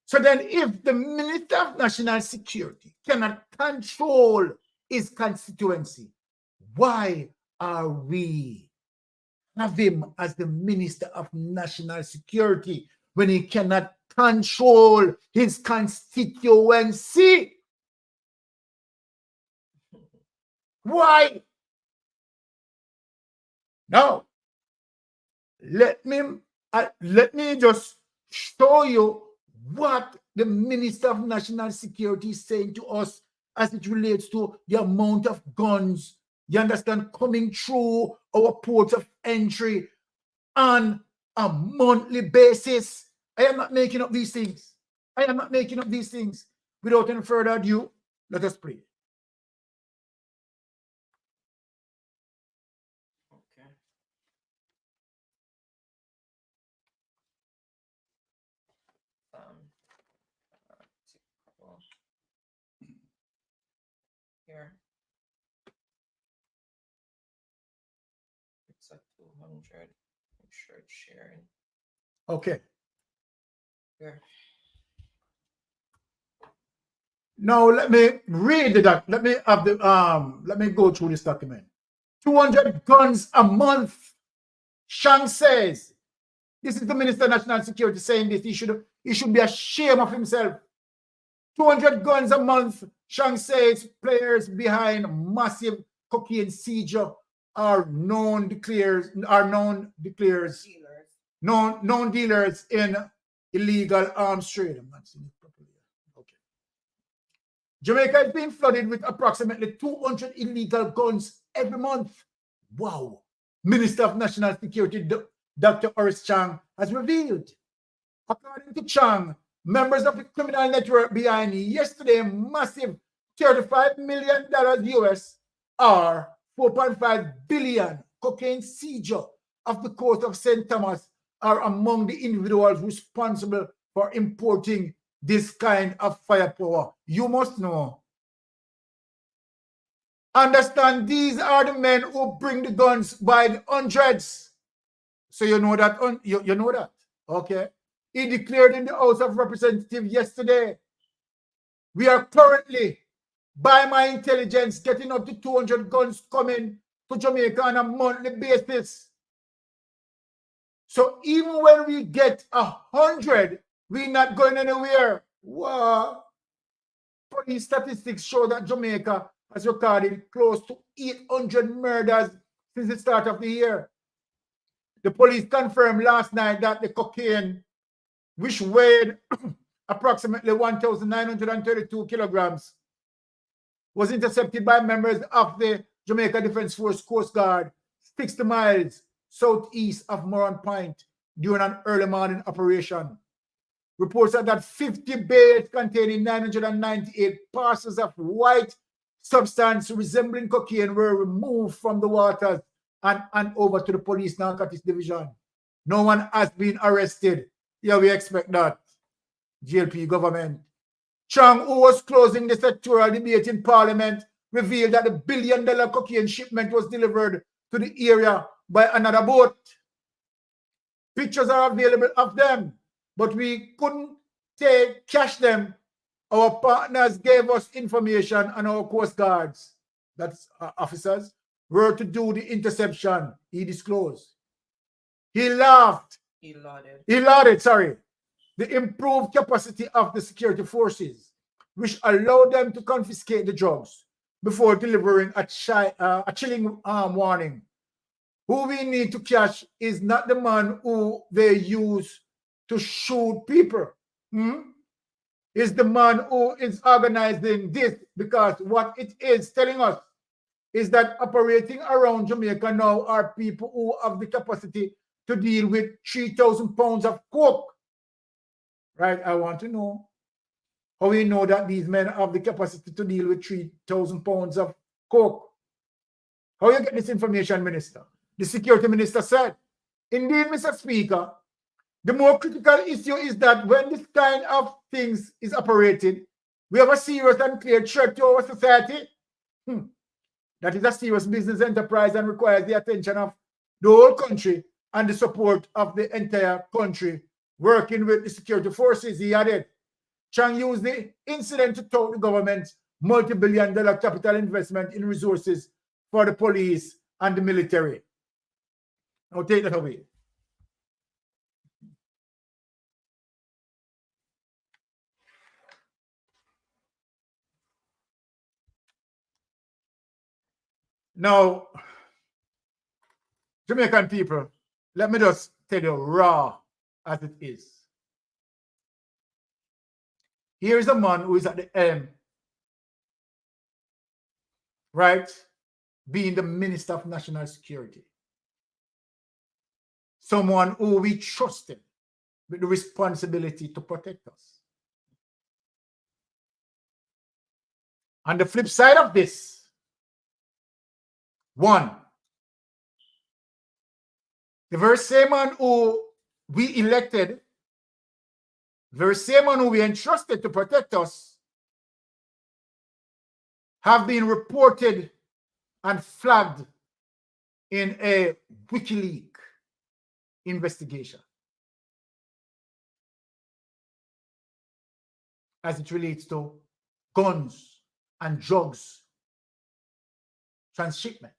So then if the Minister of National Security cannot control his constituency, why are we have him as the Minister of National Security when he cannot control his constituency. Why? Now, let me just show you what the Minister of National Security is saying to us as it relates to the amount of guns, you understand, coming through our ports of entry on a monthly basis. I am not making up these things. I am not making up these things. Without any further ado, let us pray. Okay. Here. It's a 200. Make sure it's sharing. Okay. Here. Now let me read the let me have the let me go through this document. 200 guns a month. Shang says, this is the Minister of National Security saying this. He should be ashamed of himself. 200 guns a month. Shang says players behind massive cocaine seizure are known dealers in illegal arms trade. Okay. Jamaica is being flooded with approximately 200 illegal guns every month. Wow. Minister of National Security, Dr. Horace Chang, has revealed. According to Chang, members of the criminal network behind yesterday massive $35 million US or 4.5 billion cocaine seizure of the coast of St. Thomas are among the individuals responsible for importing this kind of firepower. You must know. Understand, these are the men who bring the guns by the hundreds. So you know that, you know that, okay? He declared in the House of Representatives yesterday, we are currently, by my intelligence, getting up to 200 guns coming to Jamaica on a monthly basis. So even when we get 100, we're not going anywhere. Wow. Police statistics show that Jamaica has recorded close to 800 murders since the start of the year. The police confirmed last night that the cocaine, which weighed approximately 1,932 kilograms, was intercepted by members of the Jamaica Defense Force Coast Guard 60 miles southeast of Moran Point during an early morning operation. Reports are that 50 bags containing 998 parcels of white substance resembling cocaine were removed from the waters and over to the police narcotics division. No one has been arrested. Yeah, we expect that. GLP government. Chang, who was closing the sectoral debate in Parliament, revealed that the $1 billion cocaine shipment was delivered to the area by another boat. Pictures are available of them, but we couldn't cash them. Our partners gave us information, and our Coast Guards, that's officers, were to do the interception, he disclosed. He laughed. He lauded, sorry, the improved capacity of the security forces, which allowed them to confiscate the drugs before delivering a chilling warning. Who we need to catch is not the man who they use to shoot people. Is the man who is organizing this, because what it is telling us is that operating around Jamaica now are people who have the capacity to deal with 3,000 pounds of coke. Right? I want to know how we know that these men have the capacity to deal with 3,000 pounds of coke. How you get this information, Minister? The Security Minister said, indeed, Mr. Speaker, the more critical issue is that when this kind of things is operated, we have a serious and clear threat to our society. That is a serious business enterprise and requires the attention of the whole country and the support of the entire country working with the security forces, he added. Chang used the incident to tout the government's multi-billion-dollar capital investment in resources for the police and the military. Now take that away. Now, Jamaican people, let me just tell you raw as it is. Here is a man who is at the helm, right? Being the Minister of National Security. Someone who we trusted with the responsibility to protect us. On the flip side of this, one, the very same man who we elected, the very same man who we entrusted to protect us, have been reported and flagged in a WikiLeaks investigation as it relates to guns and drugs transshipment.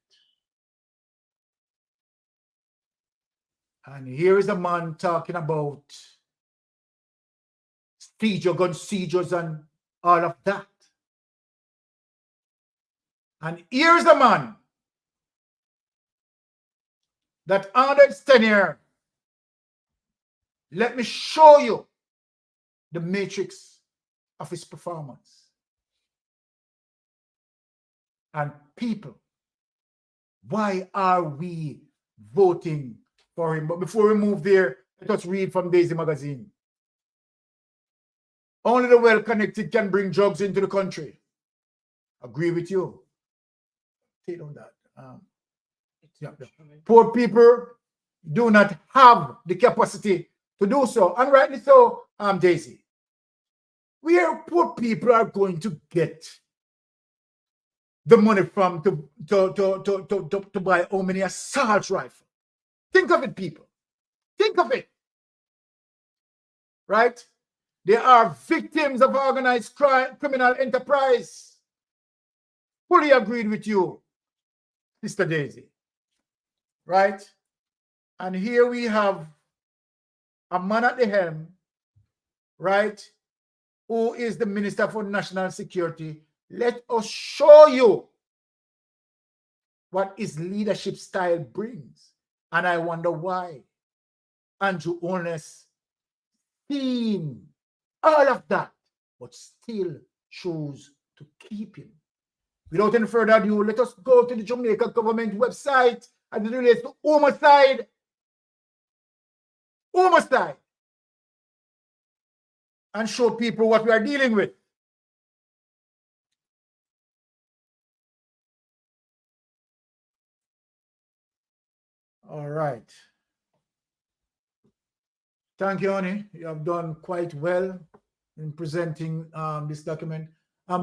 And here is a man talking about gun seizures and all of that. And here's a man that under his tenure, let me show you the matrix of his performance. And people, why are we voting for him? But before we move there, let us read from Daisy Magazine. Only the well-connected can bring drugs into the country. Agree with you. Take on that. Poor people do not have the capacity to do so, and rightly so, Daisy. Where poor people are going to get the money from to buy how many assault rifles? Think of it, people. Think of it. Right? They are victims of organized crime, criminal enterprise. Fully agreed with you, Sister Daisy. Right? And here we have a man at the helm, right, who is the Minister for National Security. Let us show you what his leadership style brings. And I wonder why Andrew Holness seen all of that, but still chose to keep him. Without any further ado, let us go to the Jamaica government website as it relates to homicide. Homicide. And show people what we are dealing with. All right. Thank you, honey. You have done quite well in presenting this document.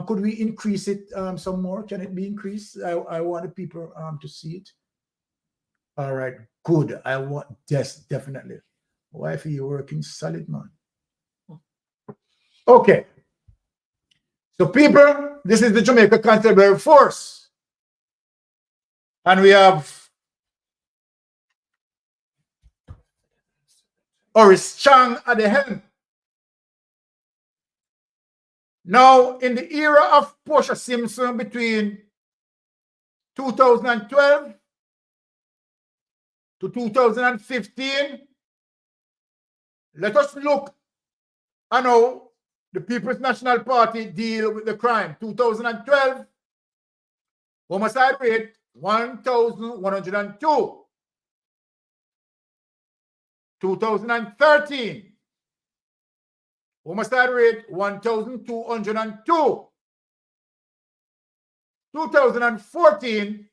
Could we increase it some more? Can it be increased? I want the people to see it. All right, good. I want, yes, definitely. Wifey, you're working solid, man. Okay. So people, this is the Jamaica Constabulary Force. And we have Oris Chang at the helm. Now, in the era of Portia Simpson between 2012 to 2015, let us look at how the People's National Party deal with the crime. 2012, homicide rate 1,102. 2013, homicide rate 1,202. 2014,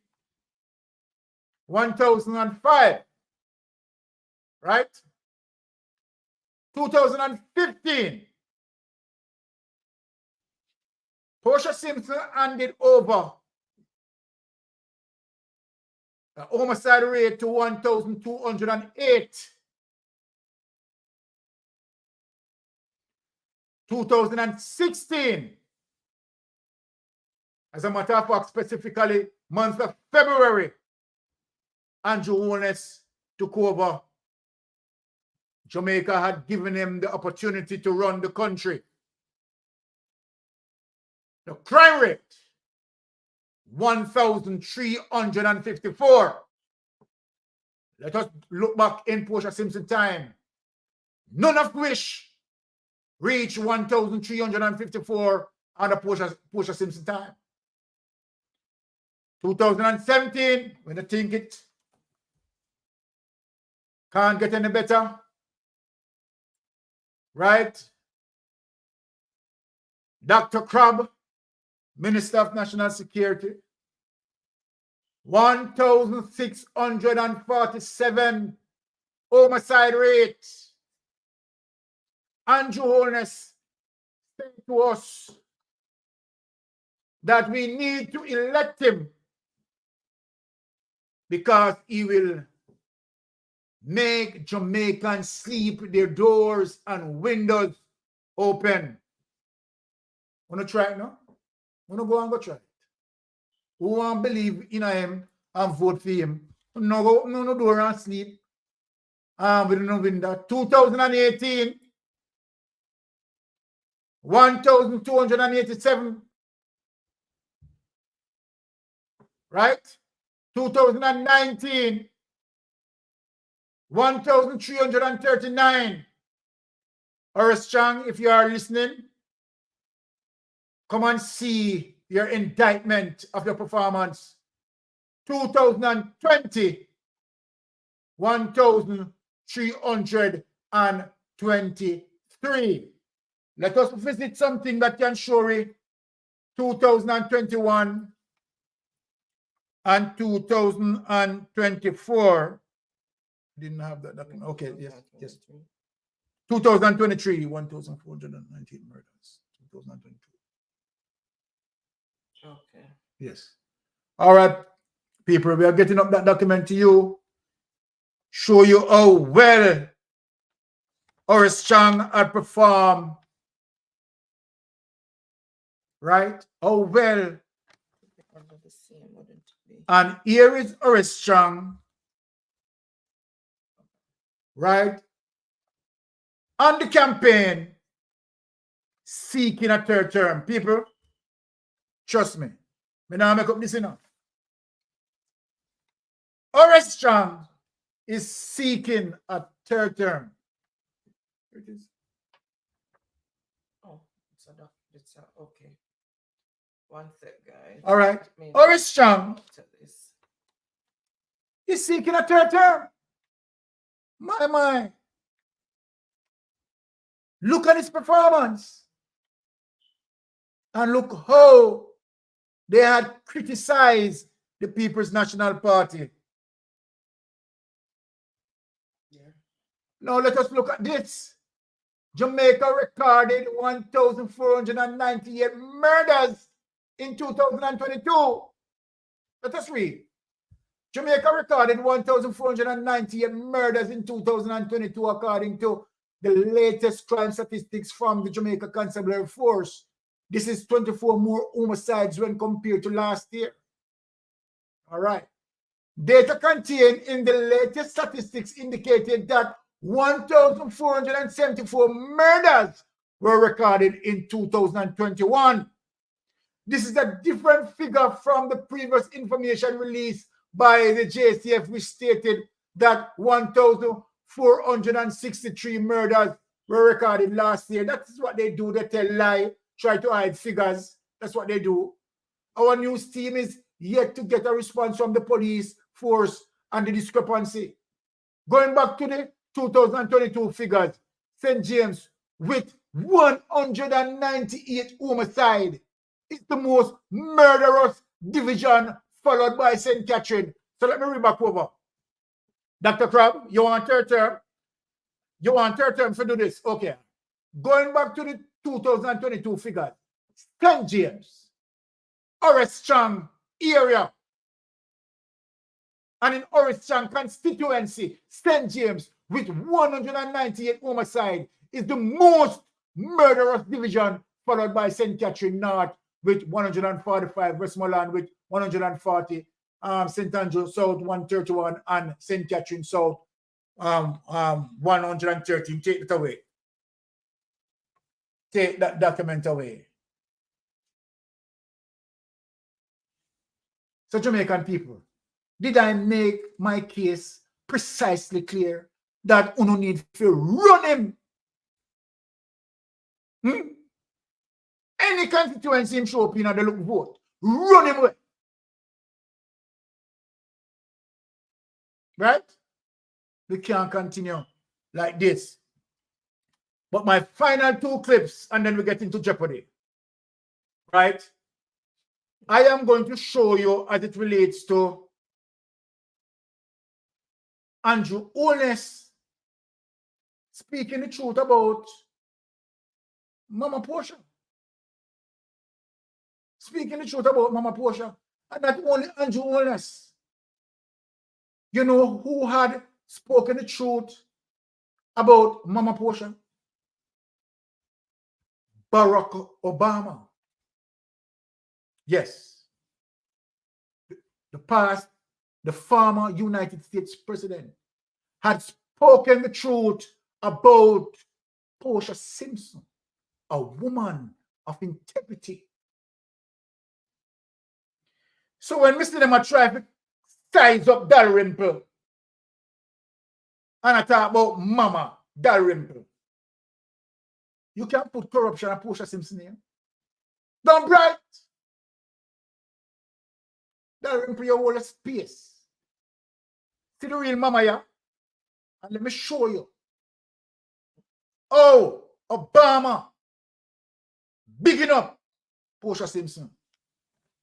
1,005. Right? 2015, Portia Simpson handed over a homicide rate to 1,208. 2016, as a matter of fact, specifically month of February, Andrew Holness took over. Jamaica had given him the opportunity to run the country. The crime rate 1,354. Let us look back in Portia Simpson time. None of which reached 1,354 under Portia Simpson time. 2017, when I think it can't get any better, right? Dr. Crabb, Minister of National Security, 1,647 homicide rate. Andrew Holness said to us that we need to elect him because he will make Jamaicans sleep with their doors and windows open. Wanna try it now? Wanna go and go try it? Who want to believe in him and vote for him? No go, no door and sleep. With no window. 2018, 1,287. Right? 2019, 1,339. Horace Chang, if you are listening, come and see your indictment of your performance. 2020, 1,323. Let us visit something that can show you 2021 and 2024. Didn't have that document. Okay, yes. 2023, 1,419 murders. 2022. Okay. Yes. All right, people, we are getting up that document to you. Show you how well Horace Chang had performed. Right? How well. And here is Horace Chang. Right? On the campaign, seeking a third term. People, trust me. Me now make up this enough. Horace Chang is seeking a third term. Here it is. Oh, it's okay. One sec, guys. All right. Horace Chang is seeking a third term. My. Look at his performance. And look how they had criticized the People's National Party. Yeah. Now let us look at this. Jamaica recorded 1,498 murders in 2022. Let us read. Jamaica recorded 1,498 murders in 2022 according to the latest crime statistics from the Jamaica Constabulary Force. This is 24 more homicides when compared to last year. All right. Data contained in the latest statistics indicated that 1,474 murders were recorded in 2021. This is a different figure from the previous information released by the JCF, which stated that 1,463 murders were recorded last year. That's what they do. They tell lie, try to hide figures. That's what they do. Our news team is yet to get a response from the police force on the discrepancy. Going back to the 2022 figures, St. James with 198 homicide is the most murderous division, followed by St. Catherine. So let me read back over. Dr. Crabb, you want third term? You want third term to do this? Okay. Going back to the 2022 figures, St. James, Horace Chang area, and in Horace Chang constituency, St. James with 198 homicide is the most murderous division, followed by St. Catherine North with 145, Westmoreland with 140, St. Andrew South 131, and St. Catherine South 113. Take it away. Take that document away. So Jamaican people, did I make my case precisely clear that uno need to run him? Any constituency him show up in and they look vote, run him away. Right? We can't continue like this. But my final two clips, and then we get into jeopardy. Right? I am going to show you as it relates to Andrew Holness speaking the truth about Mama Portia. Speaking the truth about Mama Portia. And not only Andrew Holness. You know who had spoken the truth about Mama Portia? Barack Obama. Yes. The former United States president had spoken the truth about Portia Simpson, a woman of integrity. So when Mr. Them try to size up Dalrymple, and I talk about Mama Dalrymple, you can't put corruption on Portia Simpson here. Don't bright. Dalrymple, your whole space. See the real Mama here? And let me show you. Oh, Obama bigging up Portia Simpson.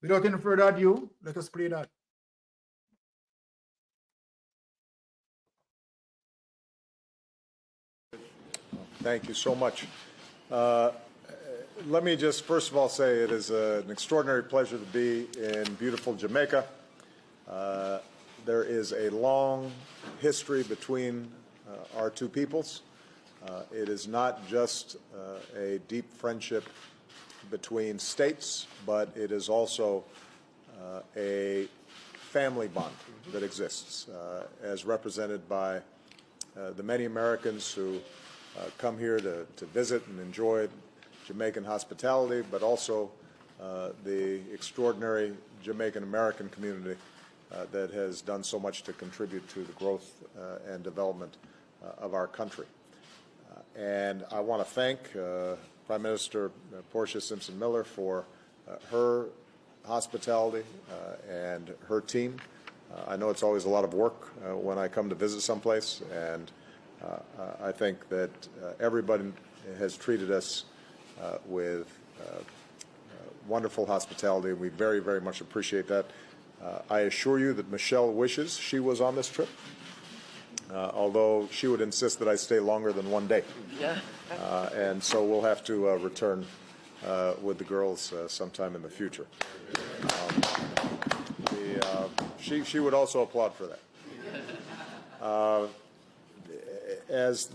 Without any further ado, let us play that. Thank you so much. Let me just first of all say it is an extraordinary pleasure to be in beautiful Jamaica. There is a long history between our two peoples. It is not just a deep friendship between states, but it is also a family bond that exists, as represented by the many Americans who come here to visit and enjoy Jamaican hospitality, but also the extraordinary Jamaican American community that has done so much to contribute to the growth and development of our country. And I want to thank Prime Minister Portia Simpson Miller for her hospitality and her team. I know it's always a lot of work when I come to visit someplace, and I think that everybody has treated us with wonderful hospitality, and we very, very much appreciate that. I assure you that Michelle wishes she was on this trip, although she would insist that I stay longer than one day. And so we'll have to return with the girls sometime in the future. She would also applaud for that. As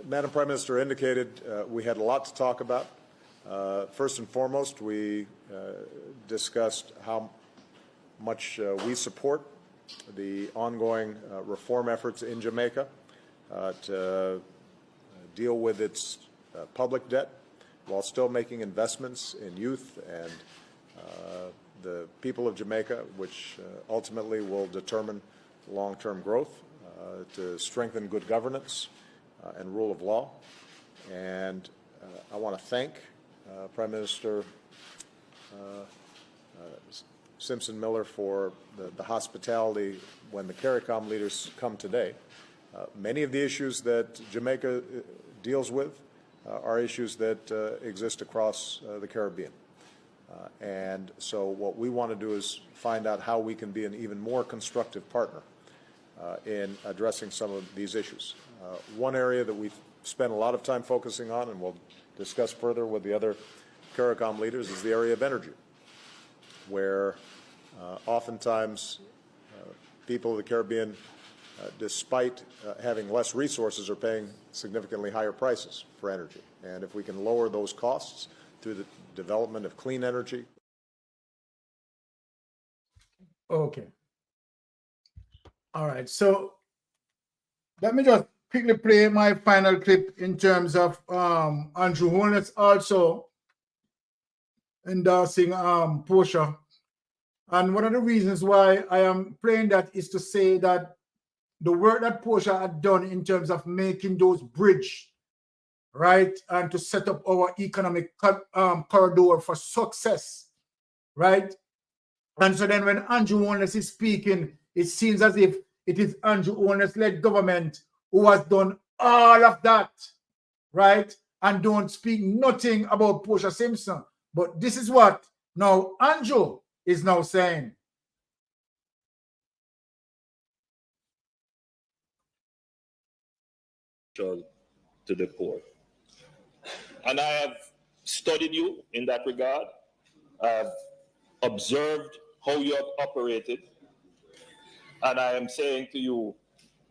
Madam Prime Minister indicated, we had a lot to talk about. First and foremost, we discussed how much we support the ongoing reform efforts in Jamaica to deal with its public debt while still making investments in youth and the people of Jamaica, which ultimately will determine long-term growth, to strengthen good governance and rule of law. And I want to thank Prime Minister Simpson Miller for the hospitality when the CARICOM leaders come today. Many of the issues that Jamaica deals with are issues that exist across the Caribbean. And so what we want to do is find out how we can be an even more constructive partner in addressing some of these issues. One area that we've spent a lot of time focusing on, and we'll discuss further with the other CARICOM leaders, is the area of energy, where oftentimes people of the Caribbean, despite having less resources, are paying significantly higher prices for energy. And if we can lower those costs through the development of clean energy. Okay. All right. So let me just quickly play my final clip in terms of Andrew Holness also endorsing Portia And one of the reasons why I am playing that is to say that the work that Portia had done in terms of making those bridge, right, and to set up our economic corridor for success, right? And so then when Andrew Holness is speaking, it seems as if it is Andrew Holness-led government who has done all of that, right? And don't speak nothing about Portia Simpson. But this is what now Andrew is now saying. To the poor. And I have studied you in that regard. I've observed how you have operated. And I am saying to you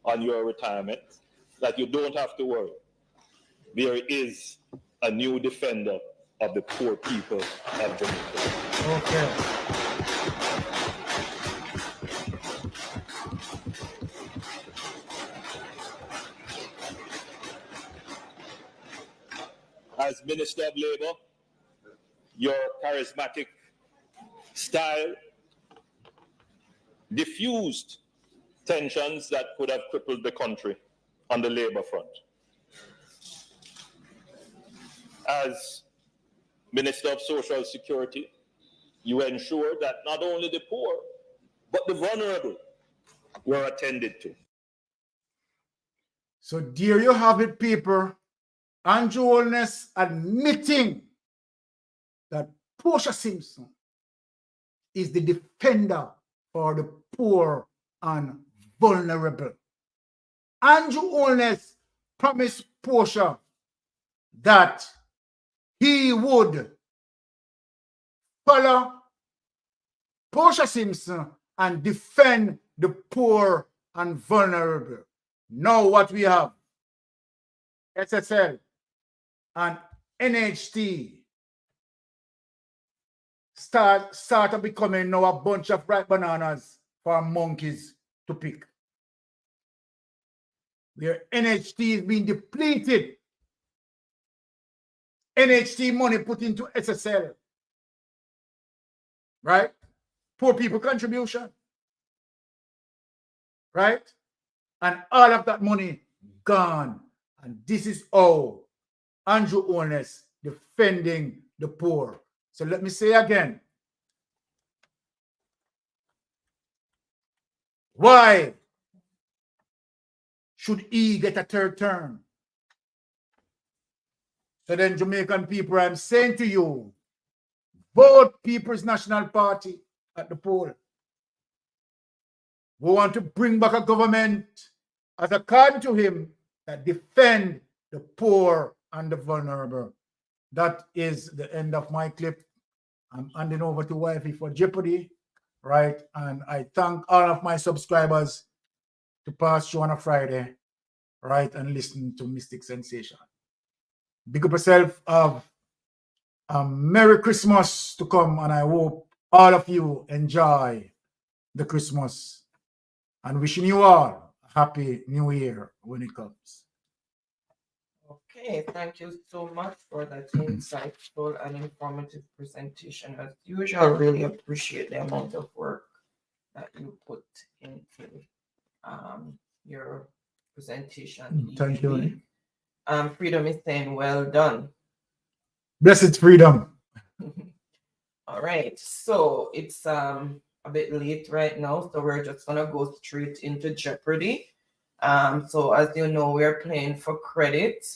on your retirement that you don't have to worry. There is a new defender of the poor people of Jamaica. Okay. As Minister of Labour, your charismatic style diffused tensions that could have crippled the country on the labor front. As Minister of Social Security, you ensured that not only the poor, but the vulnerable were attended to. So there you have it, people. Andrew Holness admitting that Portia Simpson is the defender for the poor and vulnerable. Andrew Holness promised Portia that he would follow Portia Simpson and defend the poor and vulnerable. Now what we have, SSL and NHT start becoming now a bunch of ripe bananas for monkeys to pick. Where NHT is being depleted. NHT money put into SSL. Right? Poor people contribution. Right? And all of that money gone. And this is how Andrew Holness defending the poor. So let me say again. Why should he get a third term? So then, Jamaican people, I'm saying to you, vote People's National Party at the poll. We want to bring back a government, as according to him, that defend the poor and the vulnerable. That is the end of my clip. I'm handing over to Wifey for Jeopardy, right? And I thank all of my subscribers to pass through on a Friday, right? And listen to Mystic Sensation. Big up yourself. Have a Merry Christmas to come, and I hope all of you enjoy the Christmas. And wishing you all a Happy New Year when it comes. Okay, thank you so much for that insightful and informative presentation. As usual, really appreciate the amount of work that you put into your presentation. Thank you. Freedom is saying, well done. Blessed Freedom. All right, so it's a bit late right now, so we're just gonna go straight into Jeopardy. So as you know, we're playing for credit.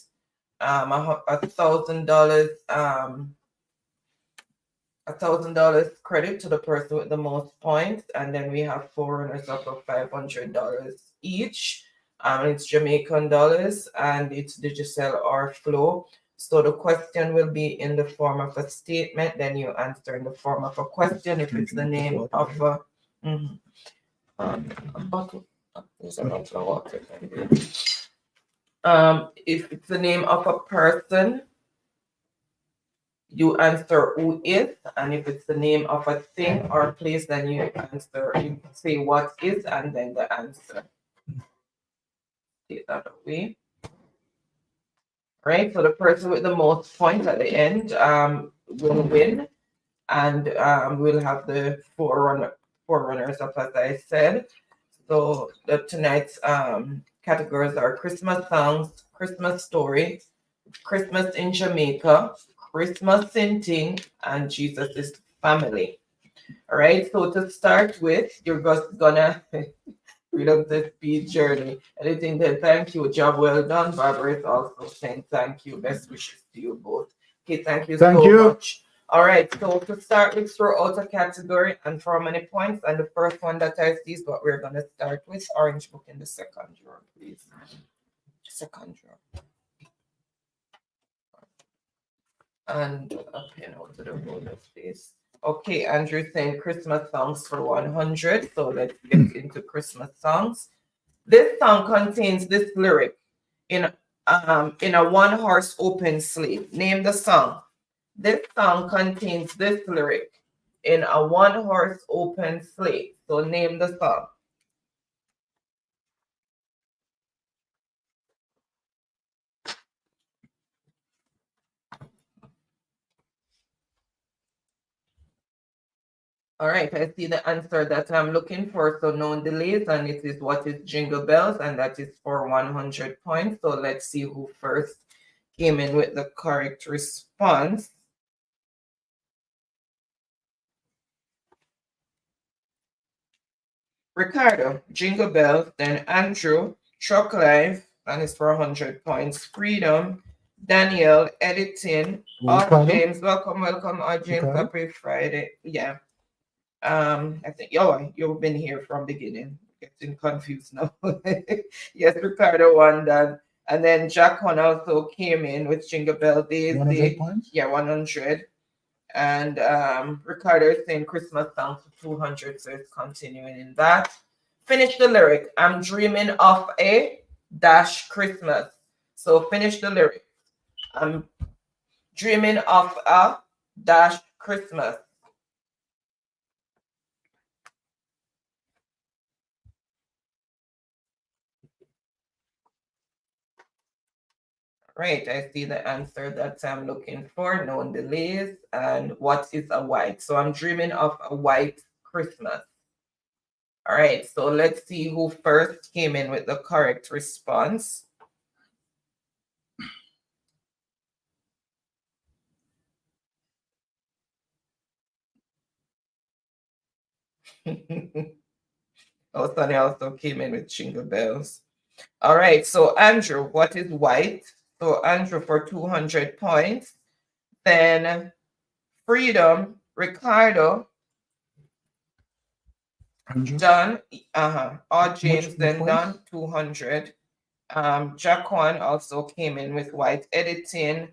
$1,000 credit to the person with the most points, and then we have 4 runners up of $500 each. It's Jamaican dollars, and it's Digicel or Flow. So the question will be in the form of a statement, then you answer in the form of a question. If it's the name of a bottle, there's a bottle of water. If it's the name of a person, you answer who is, and if it's the name of a thing or place, then you say what is, and then the answer. Take that away. Right, so the person with the most points at the end will win. and we'll have the forerunners up, as I said. So tonight's categories are Christmas songs, Christmas story, Christmas in Jamaica, Christmas Sinting, and Jesus is Family. All right, so to start with, you're just gonna read up the speed journey. Editing that, thank you, job well done. Barbara is also saying thank you, best wishes to you both. Okay, thank you Thank so you. much. All right, so to start with, throw out a category and for many points. And the first one that I see is what we're gonna start with. Orange book in the second drawer, please. Second drawer. And a pen out to the holder, please. Okay, Andrew saying Christmas songs for 100. So let's get into Christmas songs. This song contains this lyric in a one-horse open sleigh. Name the song. This song contains this lyric in a one-horse open sleigh. So name the song. All right, I see the answer that I'm looking for. So known delays, and it is what is Jingle Bells, and that is for 100 points. So let's see who first came in with the correct response. Ricardo, Jingle Bells, then Andrew, Truck Life, and it's for 100 points. Freedom, Danielle, Editing, Ricardo? James, welcome, James, Ricardo? happy Friday. Yeah. I think you've been here from beginning. Getting confused now. Yes, Ricardo won that. And then Jack One also came in with Jingle Bell Daisy. 100 points? Yeah, 100. And Ricardo is saying Christmas songs for 200, so it's continuing in that. Finish the lyric. I'm dreaming of a dash Christmas. So finish the lyric. I'm dreaming of a dash Christmas. Right, I see the answer that I'm looking for, known delays, and what is a white? So I'm dreaming of a white Christmas. All right, so let's see who first came in with the correct response. Oh, Sonny also came in with Jingle Bells. All right, so Andrew, what is white? So Andrew for 200 points. Then Freedom, Ricardo, Done, all James then done, 200. Jack One also came in with white. Editing,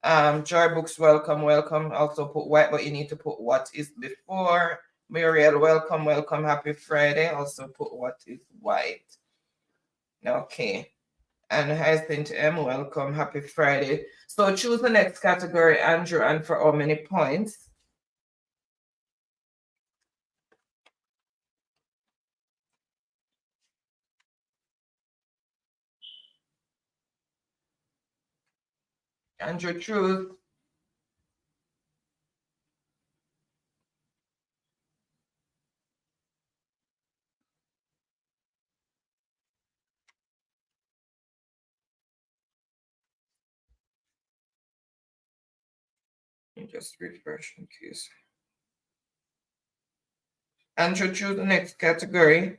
Joy Books, welcome. Also put white, but you need to put what is before. Muriel, welcome, happy Friday. Also put what is white. Okay. And Hyacinth M, welcome, happy Friday. So choose the next category, Andrew, and for how many points? Andrew, choose. Just refresh in case. Andrew, choose the next category.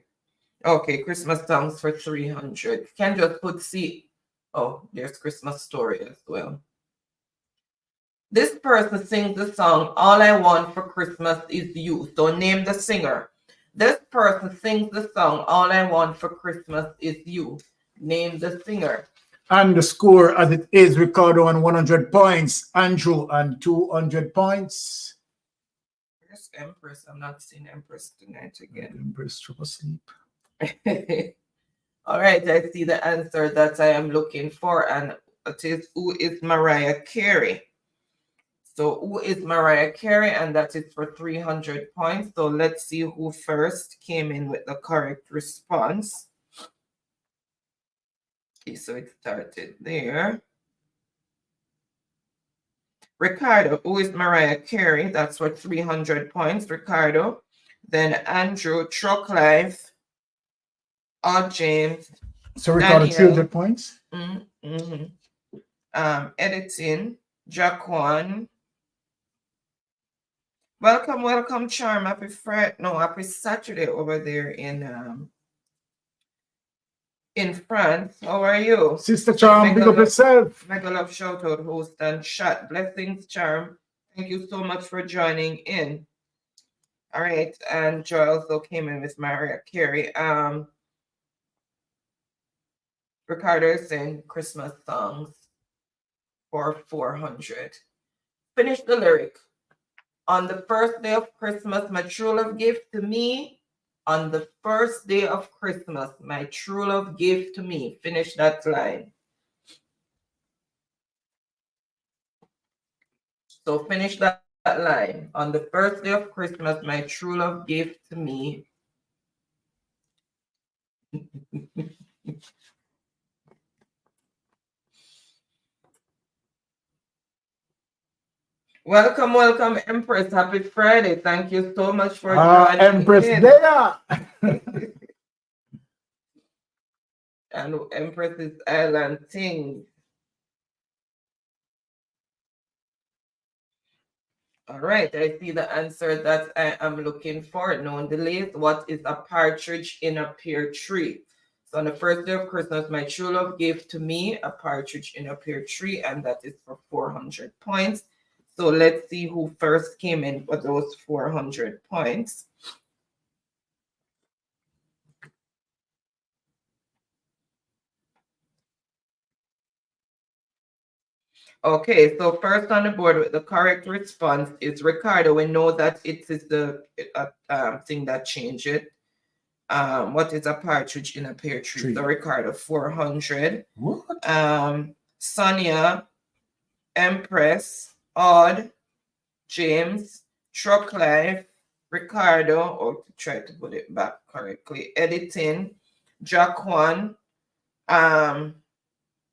Okay, Christmas songs for 300. Can just put C. Oh, there's Christmas story as well. This person sings the song, All I Want for Christmas is You. So name the singer. This person sings the song, All I Want for Christmas is You. Name the singer. And the score as it is, Ricardo on 100 points, Andrew on 200 points. Where's Empress? I'm not seeing Empress tonight again. Empress trouble sleep. All right, I see the answer that I am looking for, and it is who is Mariah Carey. So who is Mariah Carey, and that is for 300 points. So let's see who first came in with the correct response. Okay, so it started there. Ricardo, who is Mariah Carey, that's for 300 points, Ricardo. Then Andrew, Truck Life, Odd James. So Ricardo, Daniel, 300 points. Editing, Jaquan. Welcome, Charm. Happy Friday. No, happy Saturday over there in France. How are you? Sister Charm, big up yourself. Mega love shout out, host and chat. Blessings, Charm. Thank you so much for joining in. All right, and Joy also came in with Mariah Carey. Ricardo is saying Christmas songs for 400. Finish the lyric. On the first day of Christmas, my true love gave to me. On the first day of Christmas, my true love gave to me. Finish that line. So finish that line. On the first day of Christmas, my true love gave to me. Welcome, Empress. Happy Friday. Thank you so much for joining Empress in. there. And Empress's Island Thing. All right, I see the answer that I am looking for. No delays. What is a partridge in a pear tree? So on the first day of Christmas, my true love gave to me a partridge in a pear tree, and that is for 400 points. So let's see who first came in for those 400 points. Okay, so first on the board with the correct response is Ricardo. We know that it is the thing that changed it. What is a partridge in a pear tree? So Ricardo, 400. What? Sonia, Empress, Odd, James, Truck Life, Ricardo, or to try to put it back correctly, Editing, Jaquan,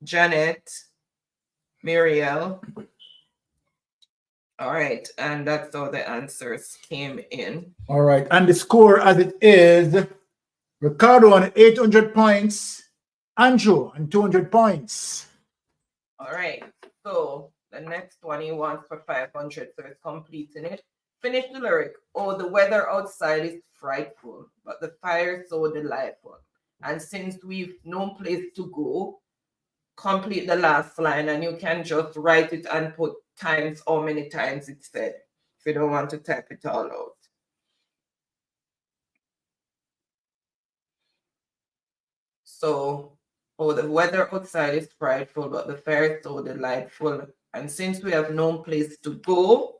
Janet, Muriel. All right, and that's how the answers came in. All right, and the score as it is, Ricardo on 800 points, Andrew on 200 points. All right, so the next one he wants for 500, so it's completing it. Finish the lyric. Oh, the weather outside is frightful, but the fire so delightful. And since we've no place to go, complete the last line, and you can just write it and put times how many times it said if you don't want to type it all out. So, oh, the weather outside is frightful, but the fire is so delightful. And since we have no place to go,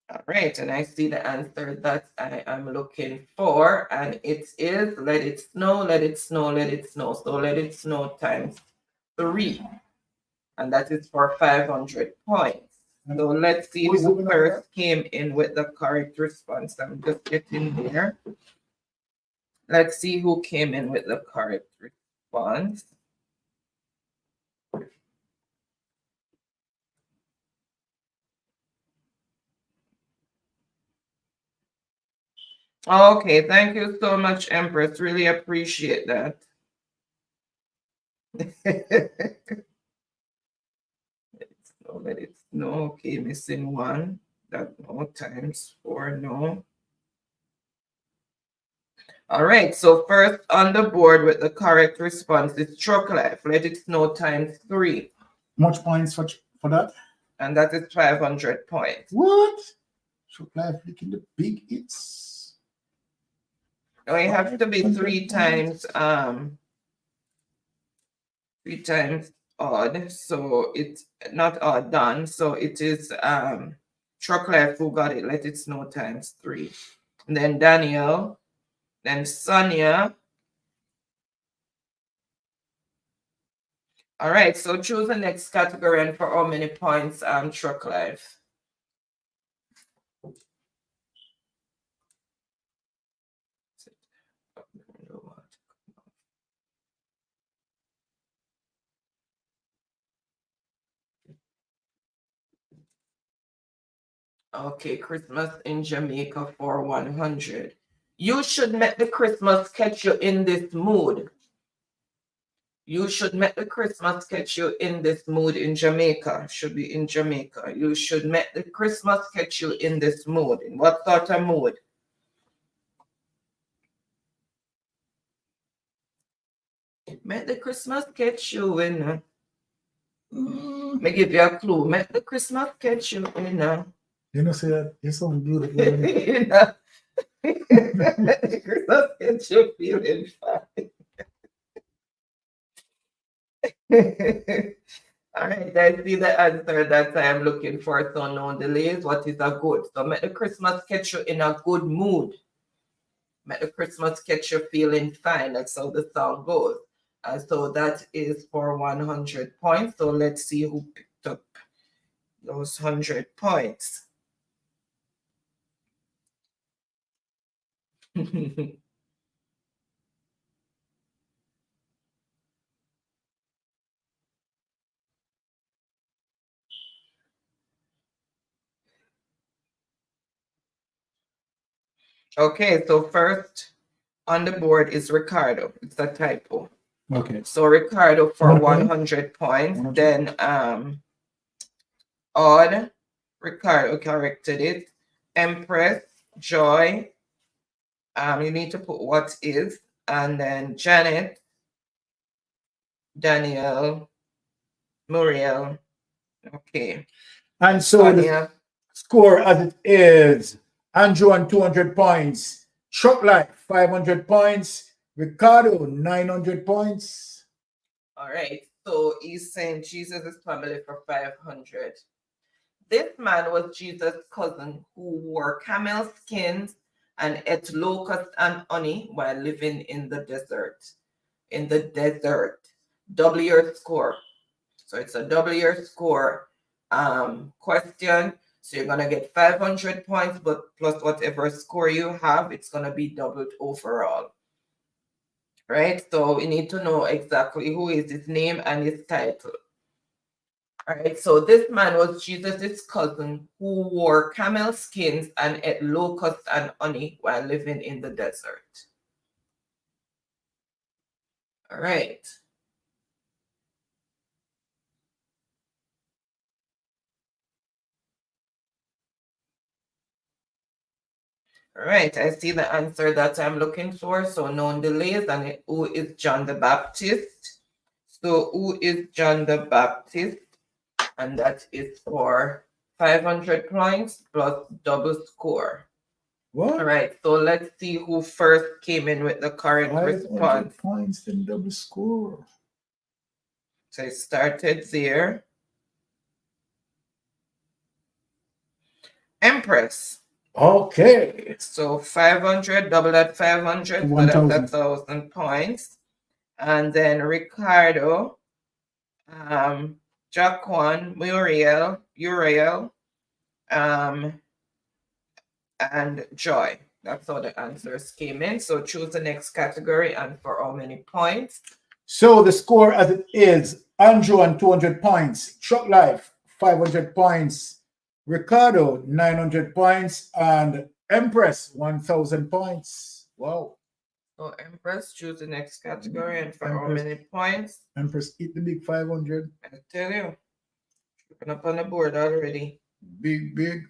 all right, and I see the answer that I am looking for, and it is let it snow, let it snow, let it snow. So let it snow times 3, and that is for 500 points. So let's see who first came in with the correct response. I'm just getting there. Let's see who came in with the correct response. Okay, thank you so much, Empress. Really appreciate that. Let it snow. Okay, missing 1. That no, times 4, no. All right, so first on the board with the correct response is Truck Life. Let it snow times 3. Much points for that? And that is 500 points. What? Truck Life looking the big hits. No, it has to be 3 times 3 times odd. So it's not odd done. So it is Truck Life who got it. Let it snow times 3. And then Daniel. Then Sonia. All right, so choose the next category and for how many points Truck Life. Okay, Christmas in Jamaica for 100. You should make the Christmas catch you in this mood. You should make the Christmas catch you in this mood in Jamaica. Should be in Jamaica. You should make the Christmas catch you in this mood. In what sort of mood? Make the Christmas catch you in. Me give you a clue. Make the Christmas catch you in. You know, say that you sound beautiful. You know. Christmas catch you feeling fine. All right, I see the answer that I am looking for. So no delays. What is a good? So make the Christmas catch you in a good mood. Make the Christmas catch you feeling fine. That's how the song goes. And so that is for 100 points. So let's see who picked up those 100 points. Okay, so first on the board is Ricardo. It's a typo. Okay. So Ricardo for 100 100 points. Then Odd, Ricardo corrected it. Empress, Joy. You need to put what is, and then Janet, Danielle, Muriel. Okay. And so the Sonia. score as it is, Andrew on 200 points, Chuck Light 500 points, Ricardo 900 points. All right. So he's saying Jesus' family for 500. This man was Jesus' cousin who wore camel skins and ate locust and honey while living in the desert. In the desert. Double your score. So it's a double your score question. So you're gonna get 500 points, but plus whatever score you have, it's gonna be doubled overall. Right? So we need to know exactly who is his name and his title. All right, so this man was Jesus' cousin who wore camel skins and ate locust and honey while living in the desert. All right. All right, I see the answer that I'm looking for. So no delays. And who is John the Baptist? So who is John the Baptist? And that is for 500 points plus double score. What? All right, so let's see who first came in with the correct 500 response. points, then double score. So it started there. Empress. Okay. So 500, double at 500, so 1,000. that's 1,000 points. And then Ricardo, Jaquan, Muriel, Uriel, and Joy. That's how the answers came in. So choose the next category and for how many points. So the score as it is, Andrew on 200 points, Chuck Life 500 points, Ricardo 900 points, and Empress 1,000 points. Wow. So Empress, choose the next category and for how Empress. many points. Empress eat the big 500. I tell you, looking up on the board already. Big, big.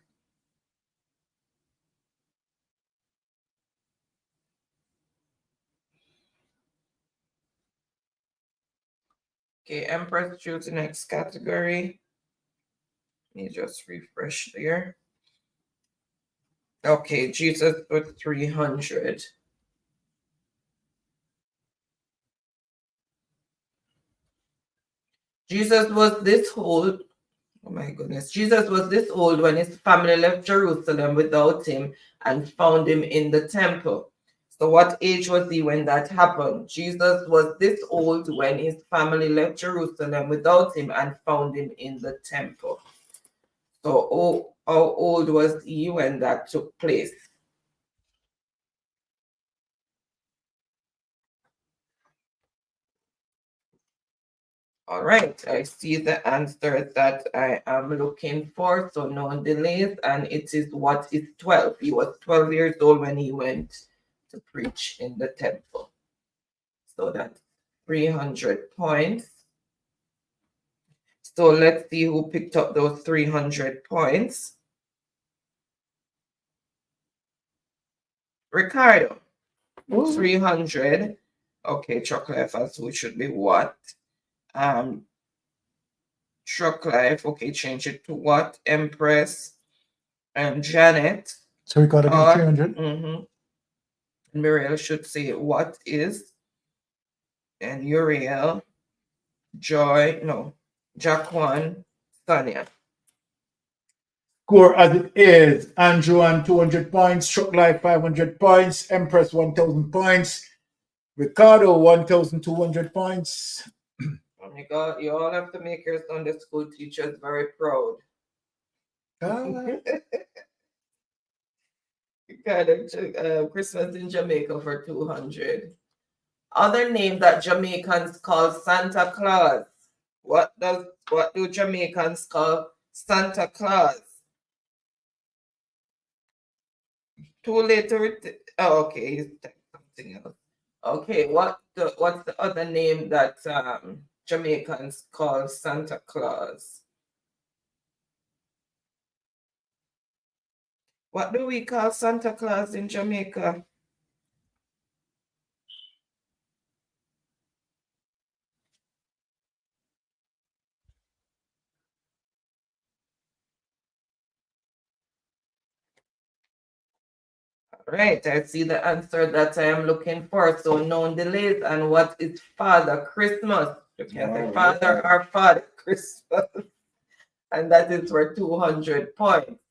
Okay, Empress, choose the next category. Let me just refresh there. Okay, Jesus put 300. Jesus was this old. Oh my goodness. Jesus was this old when his family left Jerusalem without him and found him in the temple. So what age was he when that happened? Jesus was this old when his family left Jerusalem without him and found him in the temple. So how old was he when that took place? All right, I see the answer that I am looking for, so no delays, and it is what is 12. He was 12 years old when he went to preach in the temple. So that's 300 points. So let's see who picked up those 300 points. Ricardo, 300. Okay, Truck Life as who should be what? Truck Life, okay, change it to what? Empress and Janet. So we got again 300. Muriel should say what is, and Uriel, Joy, no, Jaquan, Sonia. Score as it is: Andrew on 200 points, Truck Life 500 points, Empress 1,000 points, Ricardo 1,200 points. Oh my God, you all have to make your Sunday school teachers very proud. Christmas in Jamaica for 200. Other name that Jamaicans call Santa Claus. What do Jamaicans call Santa Claus? Too late to okay, he's something else. Okay, what's the other name that Jamaicans call Santa Claus? What do we call Santa Claus in Jamaica? Right, I see the answer that I am looking for. So no delays. And what is Father Christmas? You can say Father or Father Christmas. And that is for 200 points.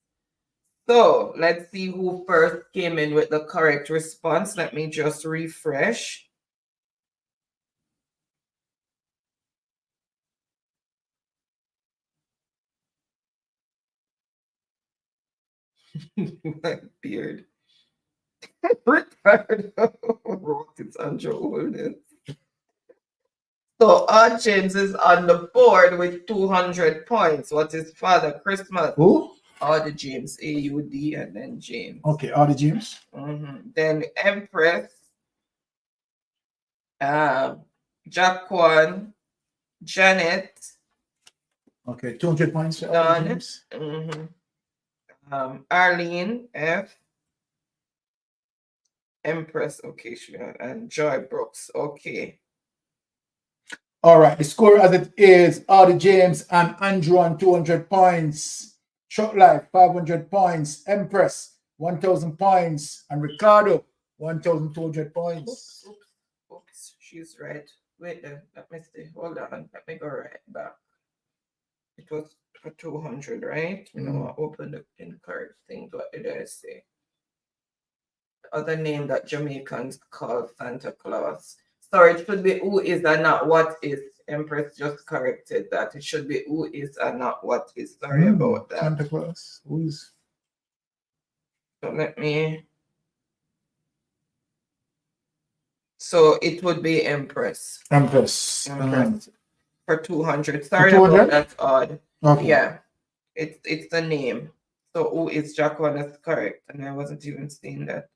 So let's see who first came in with the correct response. Let me just refresh. My beard. It's Andrew Holness. So James is on the board with 200 points. What is Father Christmas? Who? Audie James, A-U-D, and then James. Okay, Audie James. Then Empress, Jaquan, Janet. Okay, 200 points for Audie James. Arlene, F. Empress, okay, and Joy Brooks, okay. All right, the score as it is: Audie James and Andrew on 200 points, Truck Life 500 points, Empress 1,000 points, and Ricardo 1,200 points. Oops, she's right. Wait there, let me see. Hold on, let me go right back. It was for 200, right? You know, I opened the incorrect thing. What did I say? The other name that Jamaicans call Santa Claus. Sorry, it should be who is and not what is. Empress just corrected that. It should be who is and not what is. Sorry about that. Santa Claus. Who is? So let me. So it would be Empress. Empress. For 200. Sorry about that, Odd. Okay. Yeah, it's the name. So who is Jaquan? That's correct. And I wasn't even seeing that.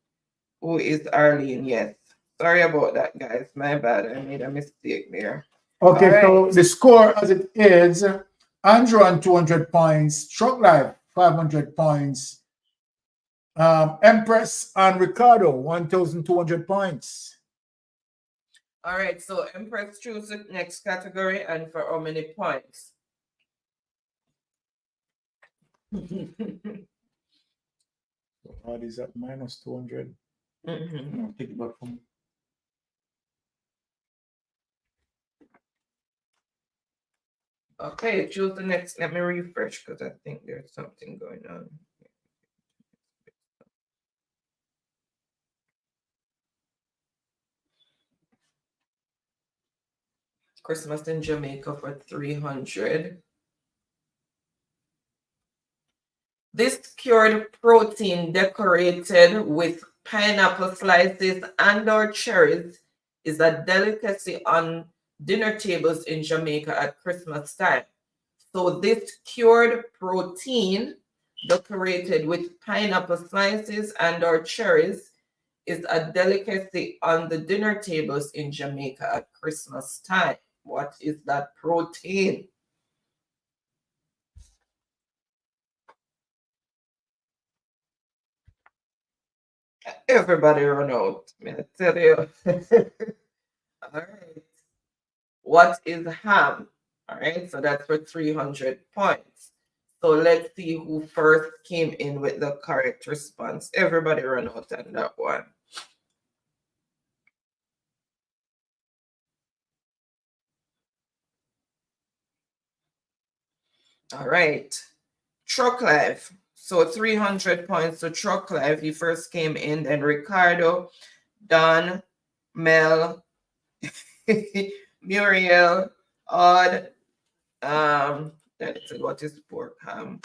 Who is Arlene? Yes. Sorry about that, guys. My bad. I made a mistake there. Okay, right. so the score as it is: Andrew on 200 points, Truck Life 500 points, Empress and Ricardo 1,200 points. All right, so Empress choose the next category, and for how many points? What is that? Minus 200. No, take it back from me. Okay, choose the next. Let me refresh because I think there's something going on. Christmas in Jamaica for 300. This cured protein decorated with pineapple slices and/or cherries is a delicacy on dinner tables in Jamaica at Christmas time. So this cured protein decorated with pineapple slices and or cherries is a delicacy on the dinner tables in Jamaica at Christmas time. What is that protein? Everybody run out. I tell you. All right. What is ham? All right, so that's for 300 points. So let's see who first came in with the correct response. Everybody run out on that one. All right. Truck Life. So 300 points to Truck Life. He first came in, then Ricardo, Don, Mel, Muriel, Odd, what is pork ham?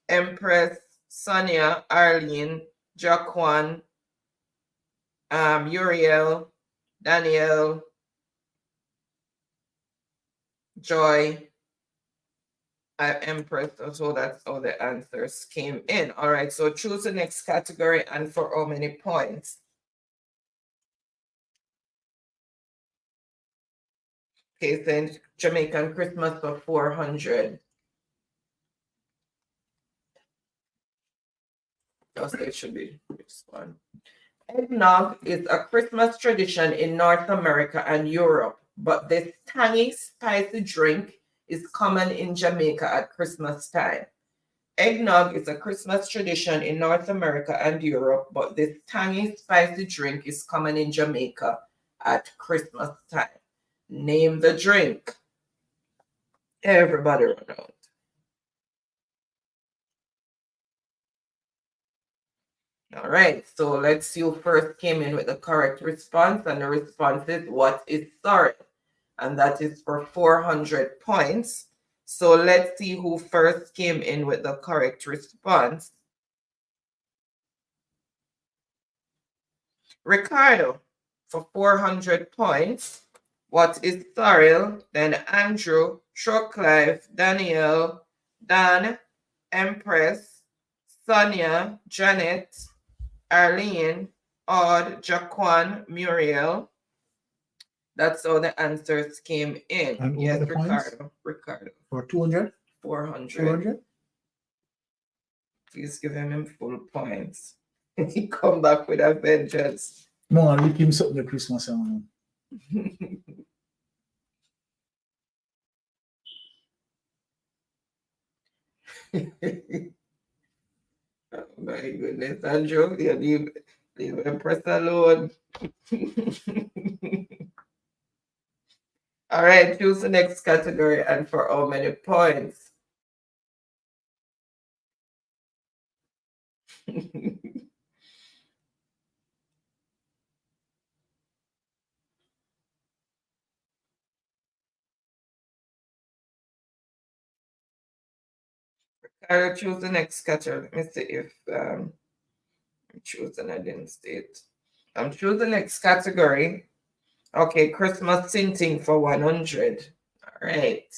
Empress, Sonia, Arlene, Jaquan, Uriel, Danielle, Joy, Empress. So that's how the answers came in. All right, so choose the next category and for how many points? Okay, then Jamaican Christmas for 400. Also, it should be this one. Eggnog is a Christmas tradition in North America and Europe, but this tangy, spicy drink is common in Jamaica at Christmas time. Eggnog is a Christmas tradition in North America and Europe, but this tangy, spicy drink is common in Jamaica at Christmas time. Name the drink. Everybody run out. All right, so let's see who first came in with the correct response. And the response is, what is sorry? And that is for 400 points. So let's see who first came in with the correct response. Ricardo for 400 points. What is Cyril? Then Andrew, Trucklife, Danielle, Dan, Empress, Sonia, Janet, Arlene, Odd, Jaquan, Muriel. That's how the answers came in. And yes, what are the points? Ricardo. For 200? 400. 400? Please give him full points. He come back with a vengeance. No, I'll lick him something at Christmas. Oh my goodness, Andrew, you leave Empress alone. All right, choose the next category and for how many points? I'll choose the next category. Let me see if I'm choosing, I didn't state. I'm choosing the next category. Okay, Christmas tinting for 100. All right.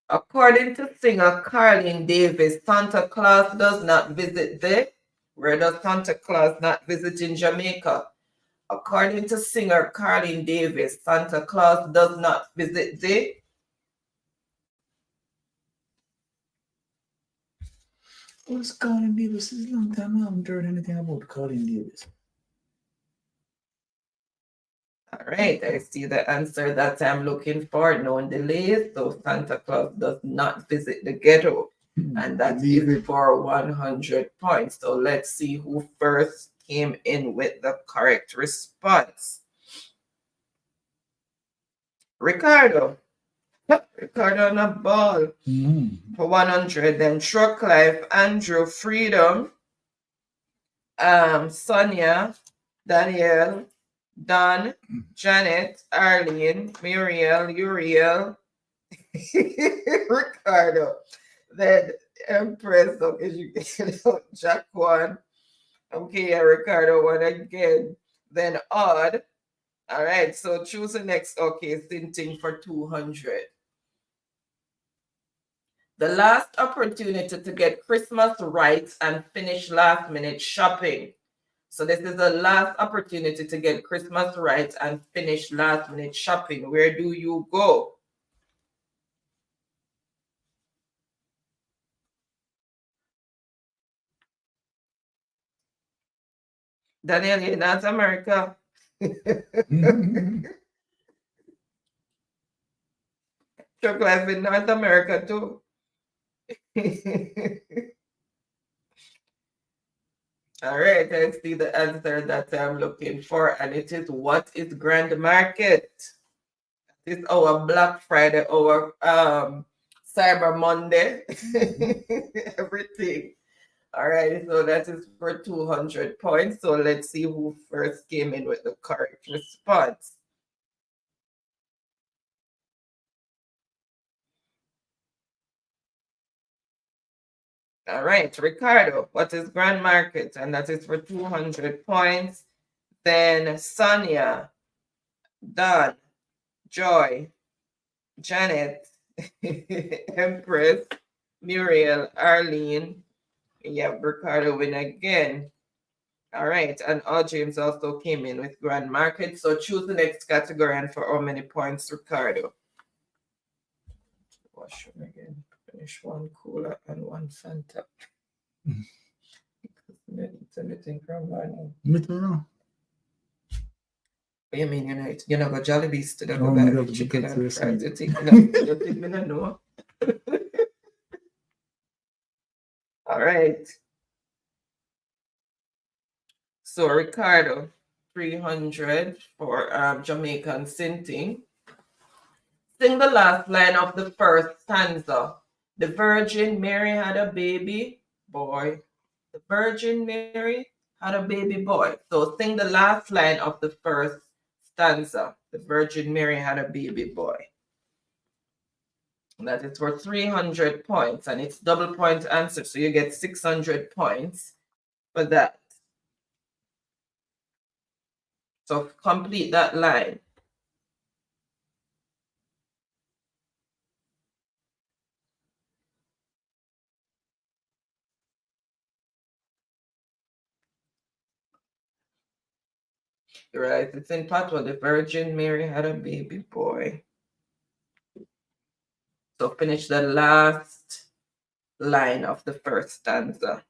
According to singer Carlene Davis, Santa Claus does not visit the. Where does Santa Claus not visit in Jamaica? According to singer Carlene Davis, Santa Claus does not visit the. What's Colin Davis? It's a long time I haven't heard anything about Colin Davis. All right, I see the answer that I'm looking for. No delays. So Santa Claus does not visit the ghetto. And that is for 100 points. So let's see who first came in with the correct response. Ricardo. Ricardo on a ball for 100. Then Truck Life, Andrew, Freedom, Sonia, Danielle, Don, Janet, Arlene, Muriel, Uriel, Ricardo, then Empress, okay, you Jaquan, okay, Ricardo one again, then Odd, All right, so choose the next. Okay, Sinting for 200. The last opportunity to get Christmas rights and finish last minute shopping. So this is the last opportunity to get Christmas rights and finish last minute shopping. Where do you go? Daniel, you're not America. Chuck life in North America too. All right, let's see the answer that I'm looking for, and it is what is Grand Market? It's our Black Friday, our Cyber Monday, everything. All right, so that is for 200 points. So let's see who first came in with the correct response. All right, Ricardo, what is Grand Market? And that is for 200 points. Then Sonia, Don, Joy, Janet, Empress, Muriel, Arlene. Yeah, Ricardo win again. All right, and all James also came in with Grand Market. So choose the next category and for how many points, Ricardo? Wash them again. Finish one cola and one Fanta. Anything from morning. What you mean, you know, go Jollibees to the go back chicken and fries. You think me not know? All right. So Ricardo, 300 for Jamaican Sinting. Sing the last line of the first stanza. The Virgin Mary had a baby boy. The Virgin Mary had a baby boy. So sing the last line of the first stanza. The Virgin Mary had a baby boy. And that is for 300 points, and it's double point answer. So you get 600 points for that. So complete that line. Right, it's in Patois. The Virgin Mary had a baby boy. So finish the last line of the first stanza.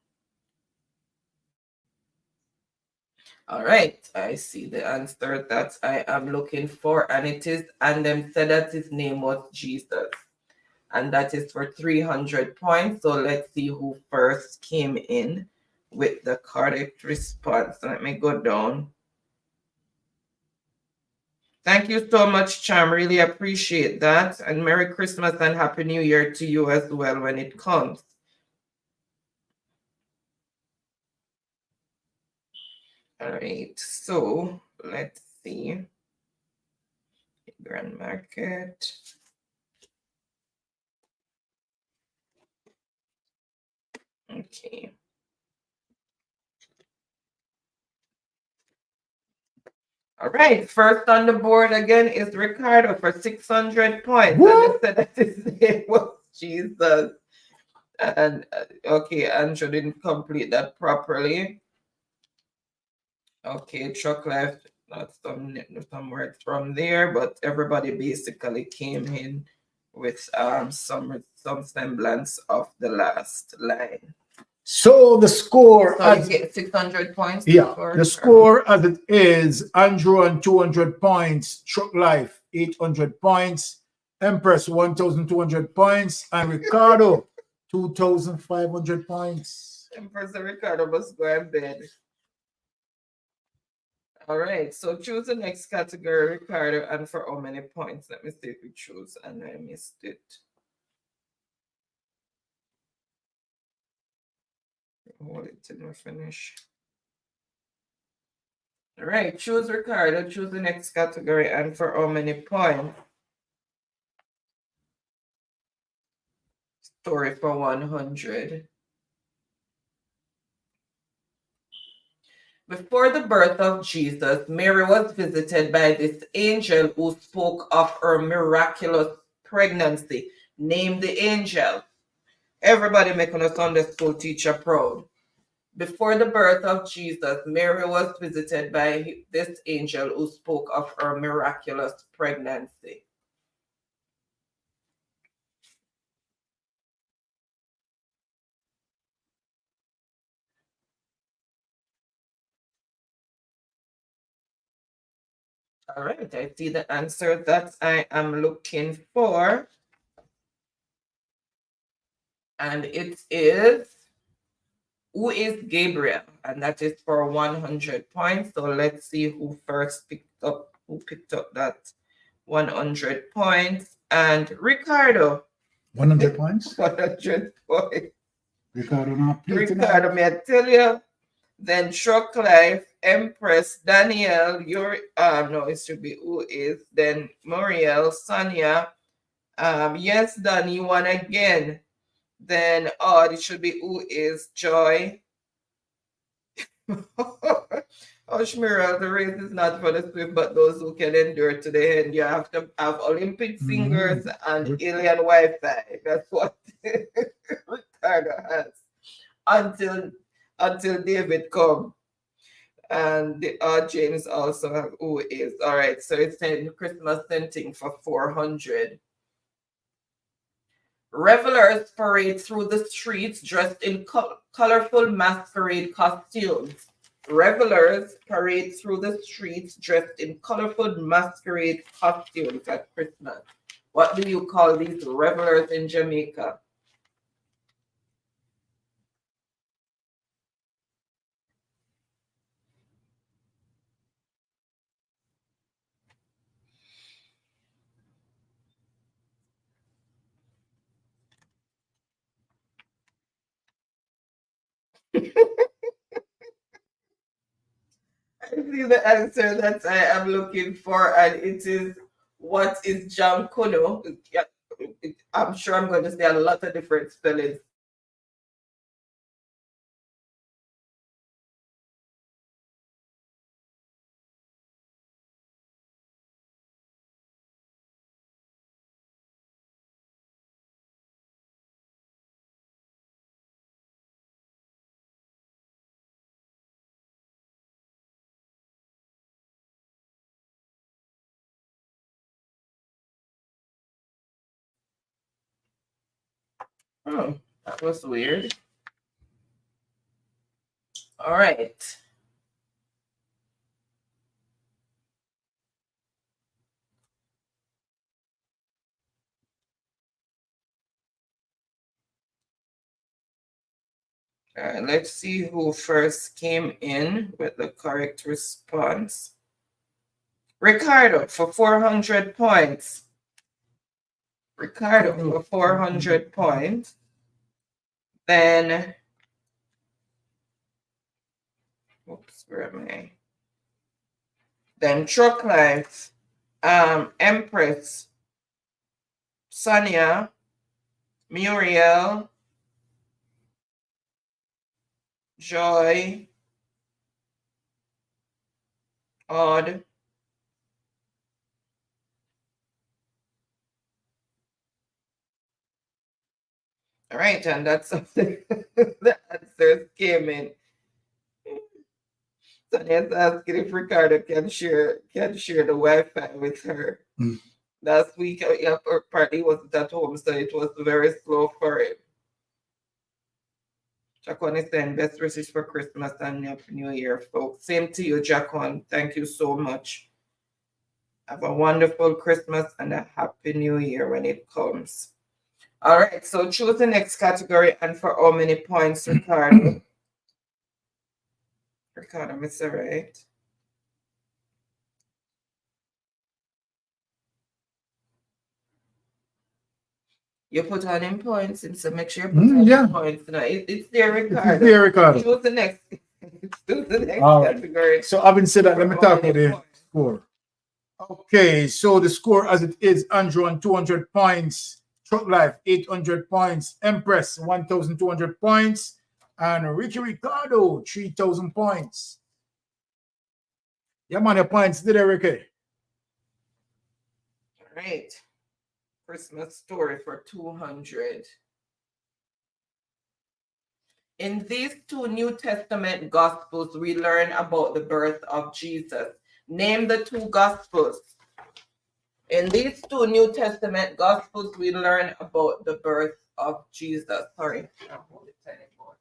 All right, I see the answer that I am looking for, and it is, and them said that his name was Jesus. And that is for 300 points. So let's see who first came in with the correct response. Let me go down. Thank you so much, Charm. Really appreciate that. And Merry Christmas and Happy New Year to you as well when it comes. All right, so let's see. Grand Market. Okay. All right, first on the board again is Ricardo for 600 points. What? And they said that his name was Jesus. And okay, Andrew didn't complete that properly. Okay, Chuck left some words from there, but everybody basically came in with some semblance of the last line. So the score, So you get 600 points. Yeah, the score as it is: Andrew on 200 points, Truck Life 800 points, Empress 1,200 points, and Ricardo 2,500 points. Empress and Ricardo must go in bed. All right, so choose the next category, Ricardo, and for how many points? Let me see if we choose, and I missed it. Hold it till we finish. All right, choose Ricardo, choose the next category, and for how many points? Story for 100. Before the birth of Jesus, Mary was visited by this angel who spoke of her miraculous pregnancy. Name the angel. Everybody making a Sunday school teacher proud. Before the birth of Jesus, Mary was visited by this angel who spoke of her miraculous pregnancy. All right, I see the answer that I am looking for. And it is, who is Gabriel? And that is for 100 points. So let's see who picked up that 100 points. And Ricardo. 100 points? 100 points. Ricardo, not Ricardo, may I tell you? Then Truck Life, Empress, Danielle, no, it should be who is, then Muriel, Sonia, yes, Danny, you won again. Then it should be who is Joy. Shmira, the race is not for the swift, but those who can endure to the end. You have to have Olympic singers and alien Wi-Fi. That's what Ricardo has until David come. And James also have who is. All right, so it's saying Christmas scenting for 400. Revelers parade through the streets dressed in colorful masquerade costumes. Revelers parade through the streets dressed in colorful masquerade costumes at Christmas. What do you call these revelers in Jamaica? I see the answer that I am looking for, and it is, what is Jam Kuno? I'm sure I'm going to say a lot of different spellings. Oh, that was weird. All right. Let's see who first came in with the correct response. Ricardo for 400 points. Ricardo for 400 points. Then, oops, where am I? Then Truck Life, Empress, Sonia, Muriel, Joy, Odd, all right, and that's something the answers came in. Sonia's asking if Ricardo can share the Wi-Fi with her. Last week, partly wasn't at home, so it was very slow for him. Jacqueline is saying best wishes for Christmas and New Year, folks. Same to you, Jacqueline. Thank you so much. Have a wonderful Christmas and a happy New Year when it comes. All right, so choose the next category and for how many points, Ricardo? Ricardo, Mr. Right. You put on in points, and so make sure you put on in points. No, it's there, Ricardo. It's there, Ricardo. Choose the next. Choose the next category. So having said that, let me talk about the score. Okay, so the score as it is, Andrew on 200 points, Truck Life 800 points, Empress 1,200 points, and Ricky Ricardo 3,000 points. Yeah, man, your points did Ricky. All right. Christmas story for 200. In these two New Testament Gospels, we learn about the birth of Jesus. Name the two Gospels. In these two New Testament Gospels, we learn about the birth of Jesus. Sorry, I'll hold it tight more.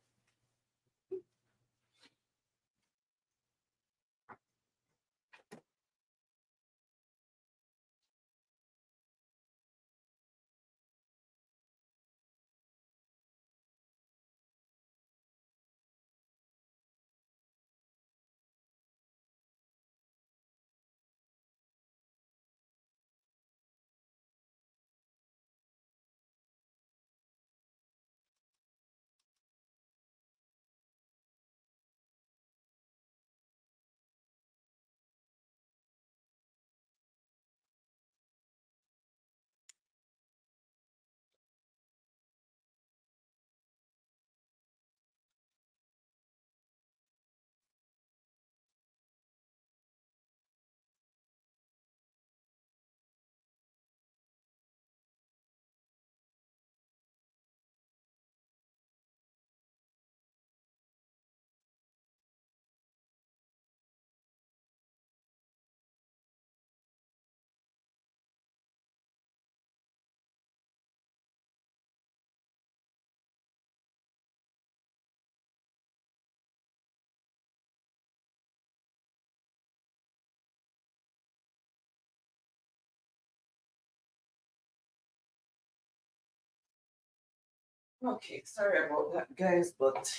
Okay, sorry about that, guys, but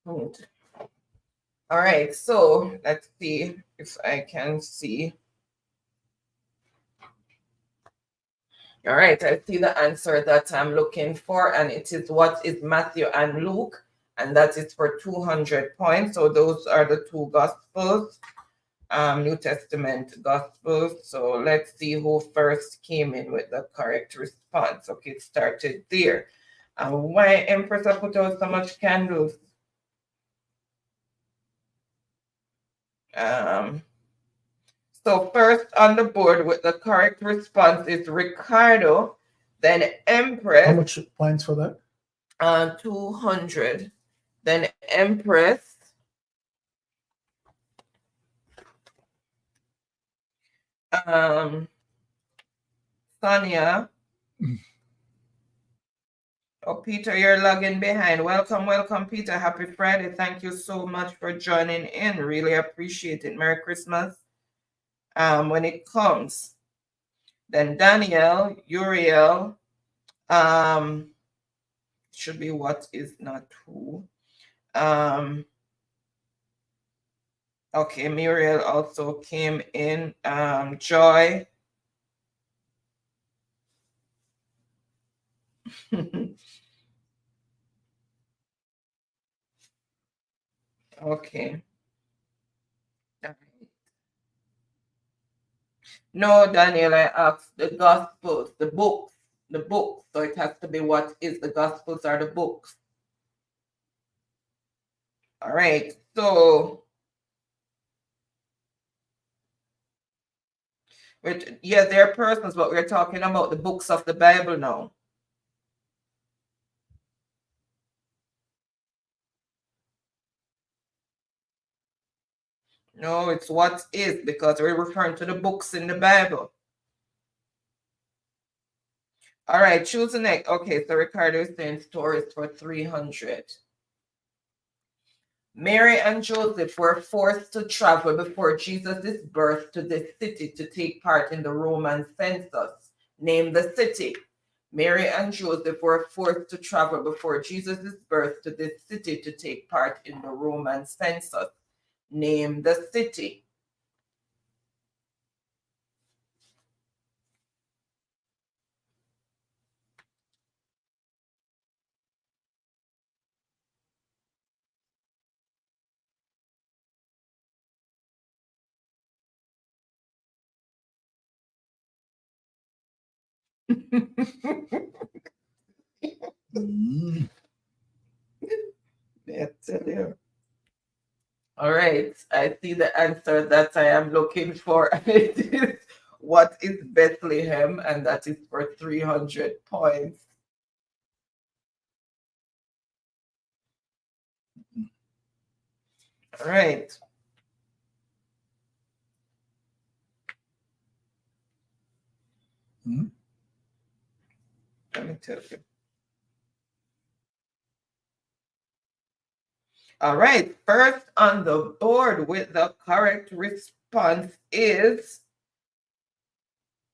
all right, so let's see if I can see. All right, I see the answer that I'm looking for, and it is what is Matthew and Luke, and that is for 200 points. So those are the two Gospels, New Testament Gospels. So let's see who first came in with the correct response. Okay, it started there. Why Empress I put out so much candles? So first on the board with the correct response is Ricardo, then Empress. How much points for that? 200. Then Empress. Sonia. Oh, Peter, you're lagging behind. Welcome, Peter. Happy Friday. Thank you so much for joining in. Really appreciate it. Merry Christmas. When it comes. Then Danielle, Uriel, should be what is not who. Okay, Muriel also came in. Joy. Okay. No, Daniel, I asked the Gospels, the books. So it has to be what is the Gospels or the books. All right, so yeah, they're persons, but we're talking about the books of the Bible now. No, it's what is, because we're referring to the books in the Bible. All right, choose the next. Okay, so Ricardo is saying stories for 300. Mary and Joseph were forced to travel before Jesus' birth to this city to take part in the Roman census. Name the city. Mary and Joseph were forced to travel before Jesus' birth to this city to take part in the Roman census. Name the city. I tell you. All right, I see the answer that I am looking for, and it is what is Bethlehem, and that is for 300 points. All right. Let me tell you. All right, first on the board with the correct response is,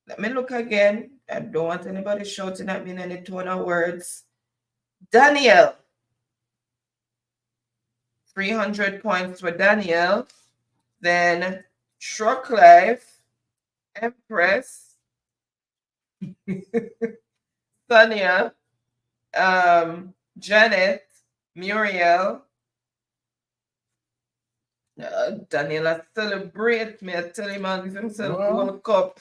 let me look again. I don't want anybody shouting at me in any tone of words. Daniel. 300 points for Daniel. Then Truck Life, Empress, Sonia, Janet, Muriel. Daniela celebrate me. I tell him I'll give himself one cup.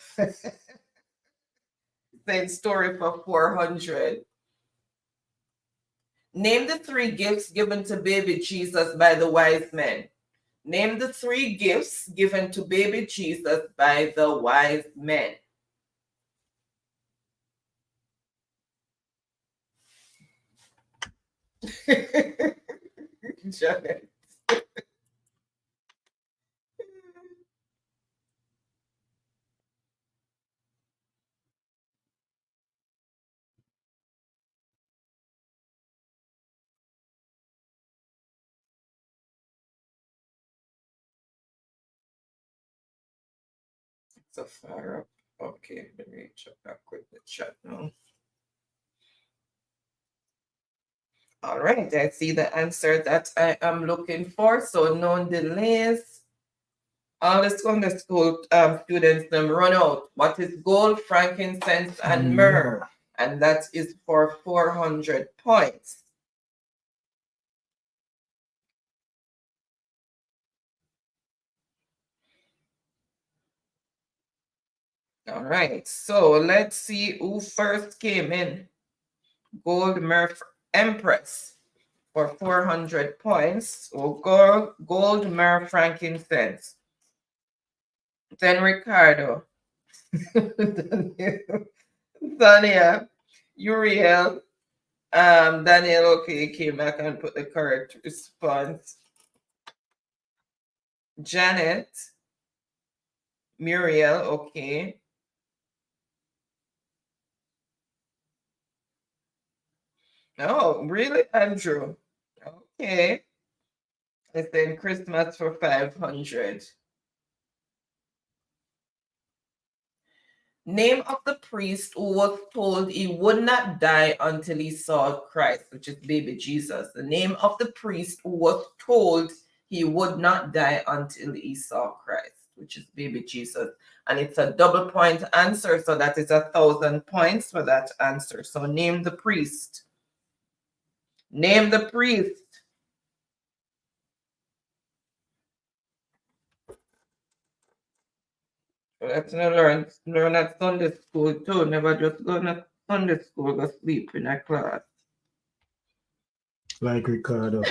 Same story for 400. Name the 3 gifts given to baby Jesus by the wise men. Name the 3 gifts given to baby Jesus by the wise men. Janet. So far up. Okay, let me check back with the chat now. All right, I see the answer that I am looking for. So no delays. All the Sunday school students them run out. What is gold, frankincense, and myrrh? And that is for 400 points. All right, so let's see who first came in. Gold, myrrh, Empress for 400 points. So gold, myrrh, frankincense. Then Ricardo. Sonia, Uriel, Daniel, okay, came back and put the correct response. Janet, Muriel, okay. Oh, really, Andrew? Okay. It's then Christmas for 500. Name of the priest who was told he would not die until he saw Christ, which is baby Jesus. The name of the priest who was told he would not die until he saw Christ, which is baby Jesus. And it's a double point answer, so that is 1,000 points for that answer. So name the priest. Name the priest. That's not learn at Sunday school too. Never just go to Sunday school, go sleep in a class. Like Ricardo.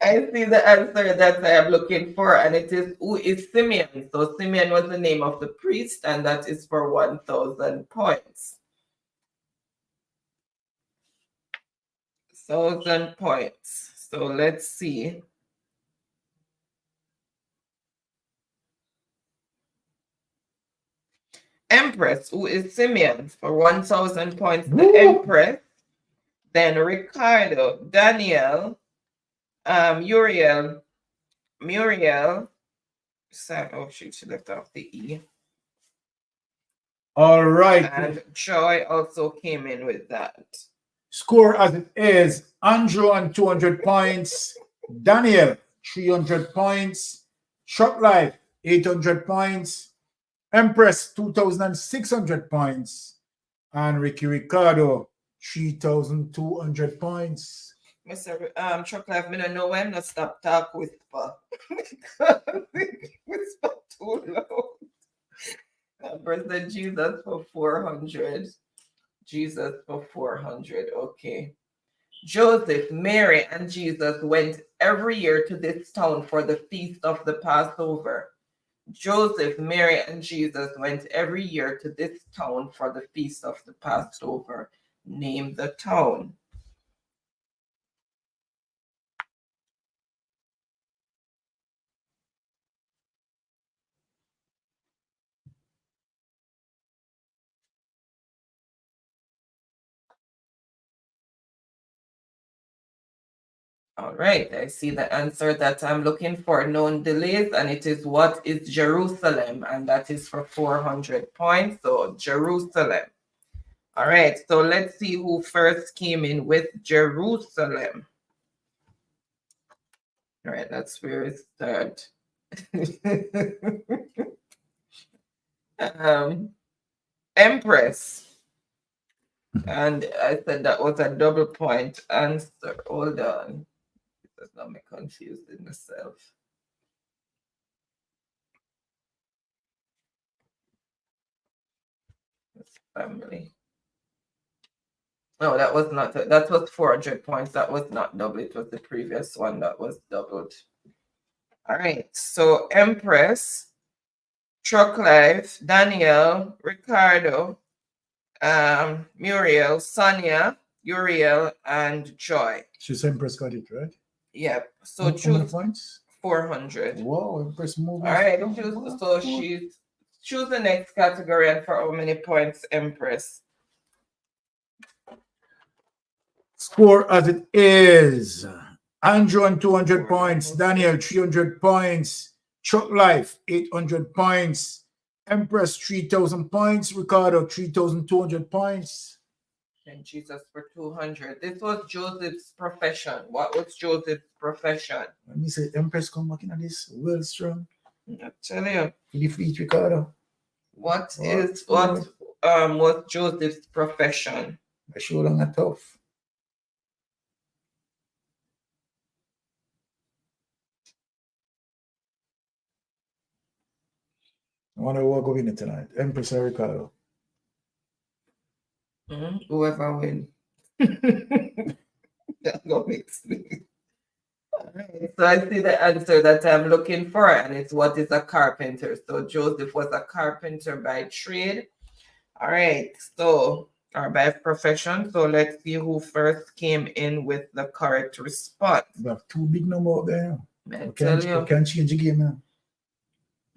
I see the answer that I am looking for, and it is who is Simeon. So Simeon was the name of the priest, and that is for 1,000 points. 1,000 points. So let's see. Empress, who is Simeon, for 1,000 points. The Empress. Then Ricardo, Daniel, Uriel, Muriel. Oh, she left off the E. All right. And Joy also came in with that. Score as it is: Andrew on 200 points, Daniel 300 points, Shop Life 800 points, Empress 2,600 points, and Ricardo 3,200 points. Mr. Truck Life, I don't know why I'm not stop talk whisper. Whisper too loud. Brother Jesus for 400. Jesus for 400. Okay. Joseph, Mary, and Jesus went every year to this town for the feast of the Passover. Joseph, Mary, and Jesus went every year to this town for the feast of the Passover. Name the town. All right, I see the answer that I'm looking for. Known delays, and it is what is Jerusalem, and that is for 400 points. So Jerusalem. All right, so let's see who first came in with Jerusalem. All right, that's where it starts. Empress. And I said that was a double point answer. Hold on. That's not me confusing myself. Family. No, that was not, that was 400 points. That was not double. It was the previous one that was doubled. All right. So Empress, Truck Life, Danielle, Ricardo, Muriel, Sonia, Uriel, and Joy. She's Empress got it, right? Yep. So How many choose points? 400. Whoa, Empress moving. All right. So she's choose the next category, and for how many points, Empress? Score as it is. Andrew on 200 points. Daniel 300 points. Chuck Life 800 points. Empress 3,000 points. Ricardo 3,200 points. And Jesus for 200. This was Joseph's profession. What was Joseph's profession? Let me say Empress come back in this well strong. I tell you. Defeat Ricardo. What was Joseph's profession? I show them a tough. I wonder who will go win it tonight. Empress or Ricardo? Whoever wins. That go makes me. All right. So I see the answer that I'm looking for, and it's what is a carpenter. So Joseph was a carpenter by trade. All right. So, or by profession. So let's see who first came in with the correct response. We have two big numbers out there. I tell you. We can't change the game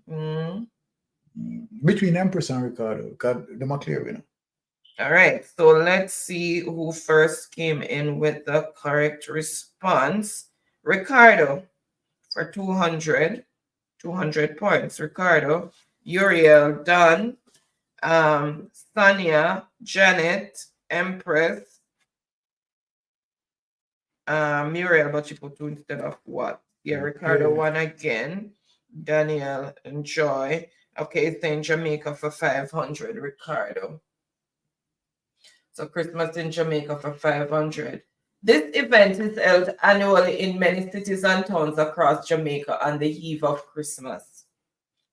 now. Between Empress and Ricardo, because they're clear, you know. All right, so let's see who first came in with the correct response. Ricardo for 200 points. Ricardo, Uriel, Don, Sonia, Janet, Empress, Muriel, but she put 2 instead of what? Yeah, Ricardo won again. Daniel and Joy. Okay, it's in Jamaica for 500, Ricardo. So Christmas in Jamaica for 500. This event is held annually in many cities and towns across Jamaica on the eve of Christmas.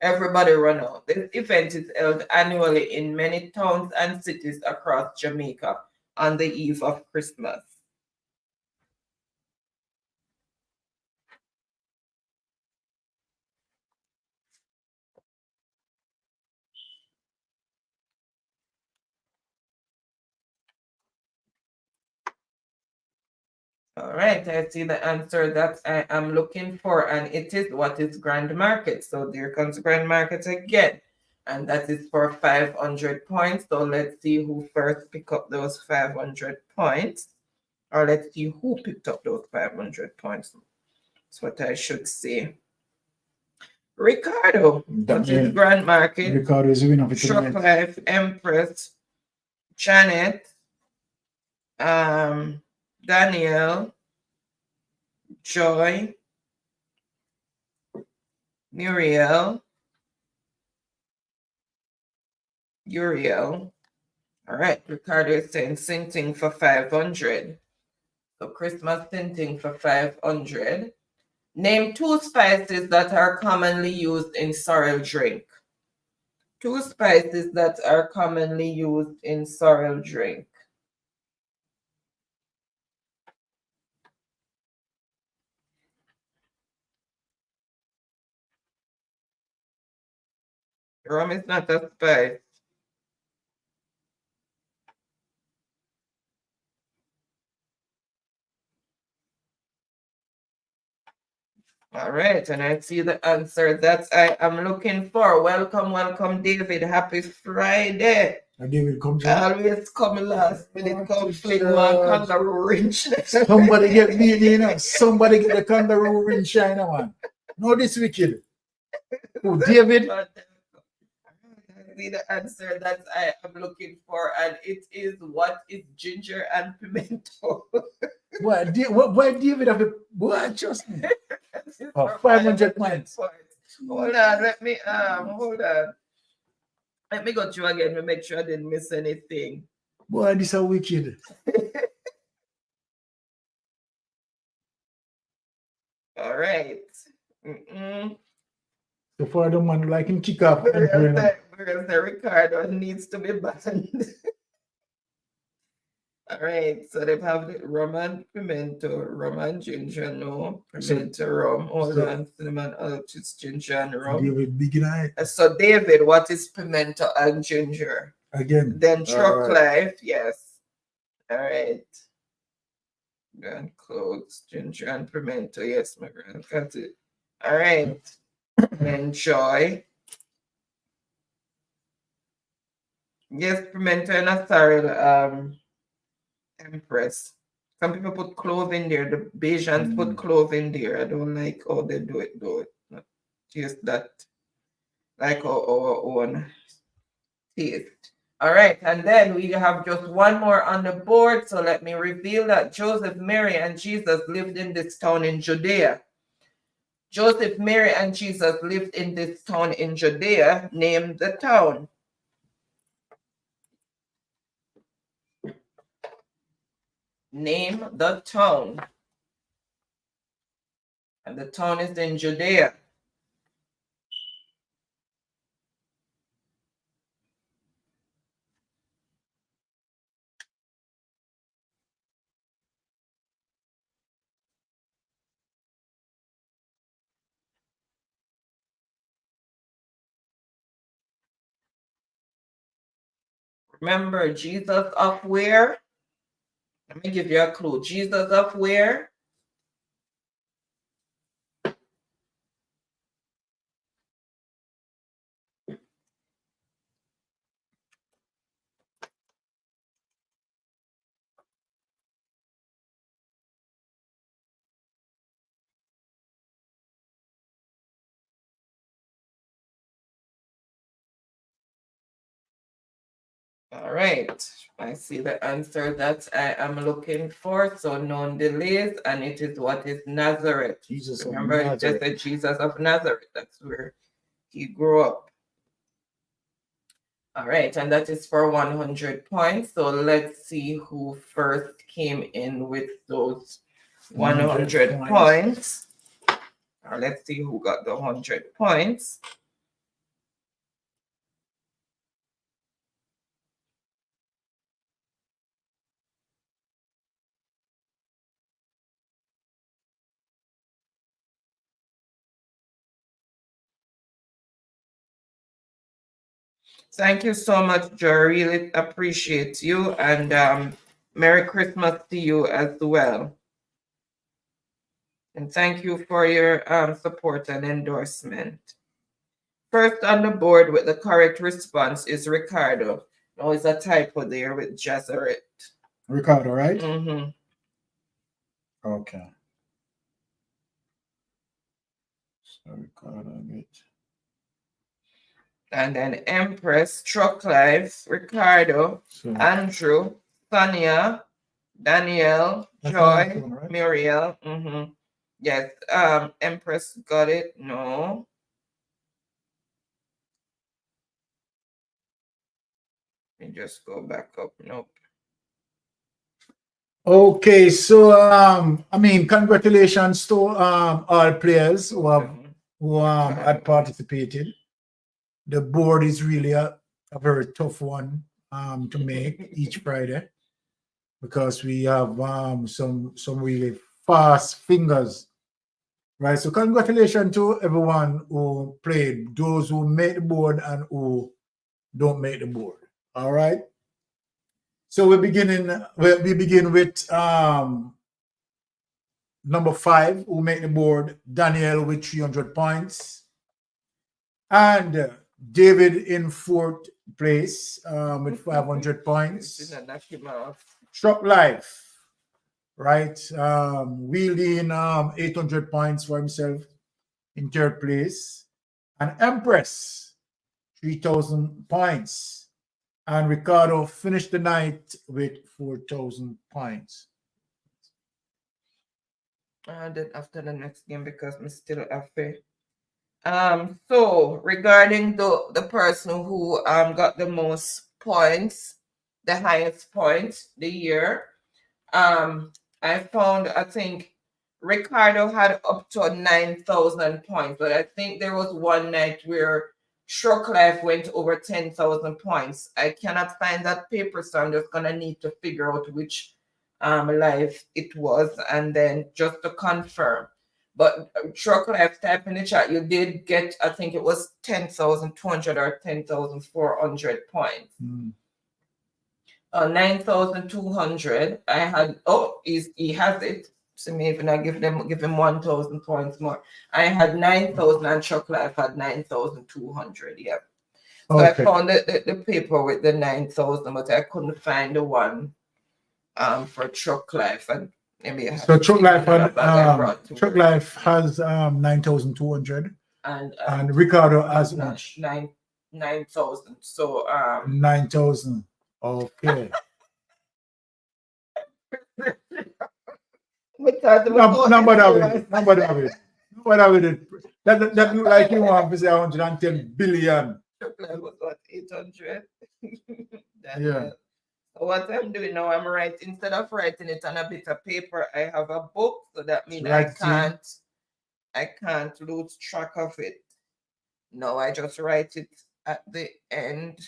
Everybody run out. This event is held annually in many towns and cities across Jamaica on the eve of Christmas. All right, I see the answer that I am looking for, and it is what is Grand Market. So there comes Grand Market again, and that is for 500 points. So let's see who first pick up those 500 points, or let's see who picked up those 500 points. That's what I should say. Ricardo, that is Grand Market. Ricardo is winning of it. Truck Life, Empress, Janet, Daniel, Joy, Muriel, Uriel. All right, Ricardo is saying sinting for 500. So Christmas sinting for 500. Name 2 spices that are commonly used in sorrel drink. 2 spices that are commonly used in sorrel drink. Rum is not a spice. All right, and I see the answer that I am looking for. Welcome, welcome, David. Happy Friday. David come Always come last minute, come fling one kangaroo wrench. Somebody get me, you know. Somebody get the kangaroo ring shiner, man. No, this wicked. Oh, David. I see the answer that I am looking for, and it is what is ginger and pimento. Why David have a boy? Trust me. Oh, 500 points. Hold on, let me hold on. Let me go through again to make sure I didn't miss anything. Boy, this is wicked. All right. So far, the man like him kick off. Because the Ricardo needs to be banned. All right, so they have the rum and pimento, rum and ginger, no, pimento, rum, hold on, cinnamon, just ginger and rum. David, big night. So David, what is pimento and ginger? Again. Then truck right. life, yes. All right. Grand clothes, ginger and pimento, yes, my grand, got it. All right. Enjoy. Yes, pimento and a sorrel, Empress. Some people put clove in there. The Bajans put clove in there. I don't like how they do it though. Not just that like our own taste. All right, and then we have just one more on the board. So let me reveal that Joseph, Mary, and Jesus lived in this town in Judea. Joseph, Mary, and Jesus lived in this town in Judea. Name the town. Name the town. And the town is in Judea. Remember, Jesus of where? Let me give you a clue. Jesus of where? All right, I see the answer that I am looking for. So no delays, and it is what is Nazareth. Jesus Remember, it just said Jesus of Nazareth. That's where he grew up. All right, and that is for 100 points. So let's see who first came in with those 100 points. Or let's see who got the 100 points. Thank you so much, Joe. I really appreciate you, and Merry Christmas to you as well. And thank you for your support and endorsement. First on the board with the correct response is Ricardo. No, it's a typo there with Jazaret. Ricardo, right? Mm-hmm. Okay. So Ricardo, good. And then Empress, Truck Lives, Ricardo, Andrew, Sonia, Danielle, Joy, right? Muriel. Mm-hmm. Yes. Empress got it. No. Let me just go back up. Nope. Okay, so I mean, congratulations to all players who have had participated. The board is really a very tough one to make each Friday because we have some really fast fingers Right. So congratulations to everyone who played, those who made the board and who don't make the board. All right. So we begin with number 5 who made the board, Daniel with 300 points. And David in 4th place with 500 points. Truck Life, right? Wheeling 800 points for himself in 3rd place. And Empress, 3,000 points. And Ricardo finished the night with 4,000 points. And then after the next game, because I'm still afraid. So regarding the person who got the most points, the highest points the year, I found, I think Ricardo had up to 9,000 points, but I think there was one night where Truck Life went over 10,000 points. I cannot find that paper, so I'm just gonna need to figure out which live it was, and then just to confirm. But Truck Life, type in the chat, you did get, I think it was 10,200 or 10,400 points. 9,200. I had, he has it. So maybe I give him 1,000 points more. I had 9,000 and Truck Life had 9,200. Yeah. So Okay. I found the paper with the 9,000, but I couldn't find the one for Truck Life. And maybe I have So to Truck see Life another bag I brought to Truck work. Life has 9,200. And Ricardo has much? 9,000. So 9,000. Okay. Number of it. That look like you want to say 110 billion. Truck Life was what, 800? Yeah. So what I'm doing now, I'm writing, instead of writing it on a bit of paper, I have a book, so that means I can't lose track of it. No, I just write it at the end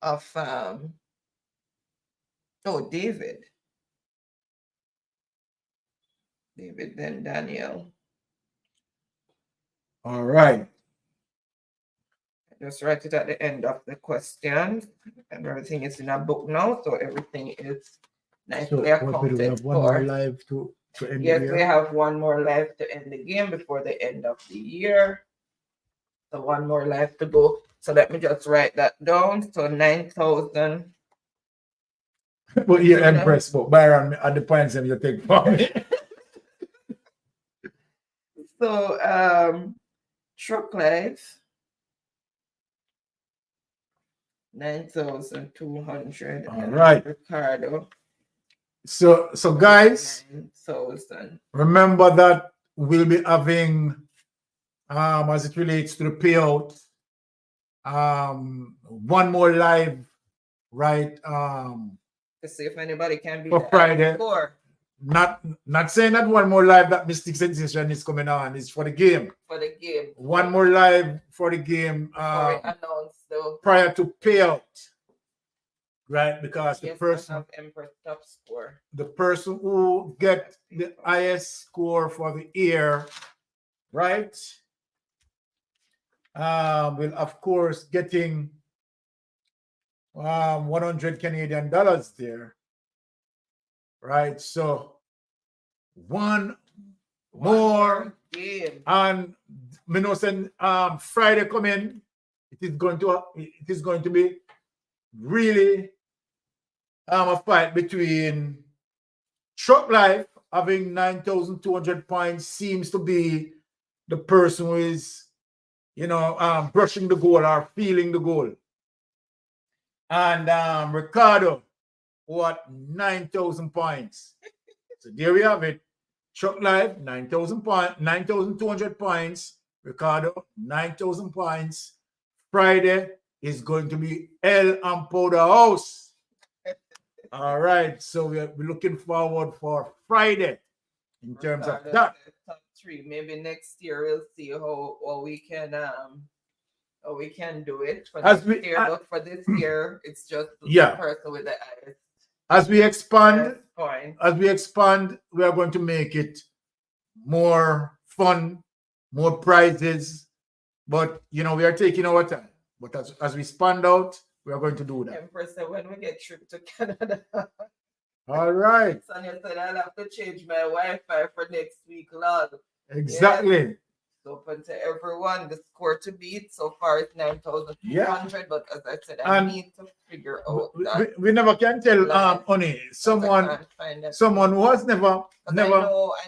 of David, then Daniel. All right. Just write it at the end of the questions, and everything is in a book now, so everything is nicely accounted we have one for. more live to end Yes, the year. we have one more live to end the game before the end of the year. So one more live to go. So let me just write that down. So 9,000. But you're impressed, but Byron at the points that you take from me. So Truck Life 9,200. All right. Ricardo. So guys, 9,000. remember that we'll be having as it relates to the payout, one more live, right? To see if anybody can be for the Friday. score. Not saying that one more live that Mystic Sensation is coming on. It's for the game. For the game. One more live for the game Before we announce the prior to payout. Right? Because the person have Emperor top score. The person who get the highest score for the year, right? Will of course getting 100 Canadian dollars there. Right? So one more game. And me know saying Friday coming, it is going to be really a fight between Truck Life having 9,200 points, seems to be the person who is, brushing the goal or feeling the goal. And Ricardo, what, 9,000 points. So there we have it. Truck Life, 9,200 points. Ricardo, 9,000 points. Friday is going to be El and Powder House. All right, so we're looking forward for Friday in terms of that. Top 3. Maybe next year we'll see how we can do it for As next year. But for this year, it's just Yeah. the person with the highest. As we expand, point. we are going to make it more fun, more prizes. But you know, we are taking our time. But as we spanned out, we are going to do that. Empress said when we get trip to Canada. All right. Sonia said I'll have to change my Wi-Fi for next week, Lord. Exactly. Yes. So open to everyone. The score to beat so far is 9,200. Yeah. But as I said, I And need to figure out that. we never can tell Live. honey, I someone can't find that. who has never I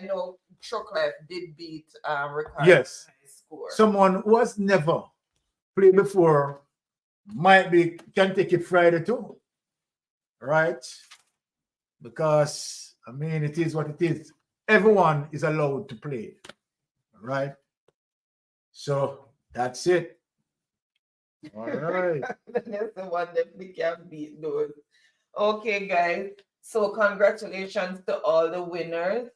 know Truck Life did beat Ricardo. yes, Score. someone who has never played before might be can take it Friday too, right? Because I mean it is what it is. Everyone is allowed to play, right? So that's it. All right. That's the one that we can beat those. Okay, guys. So congratulations to all the winners.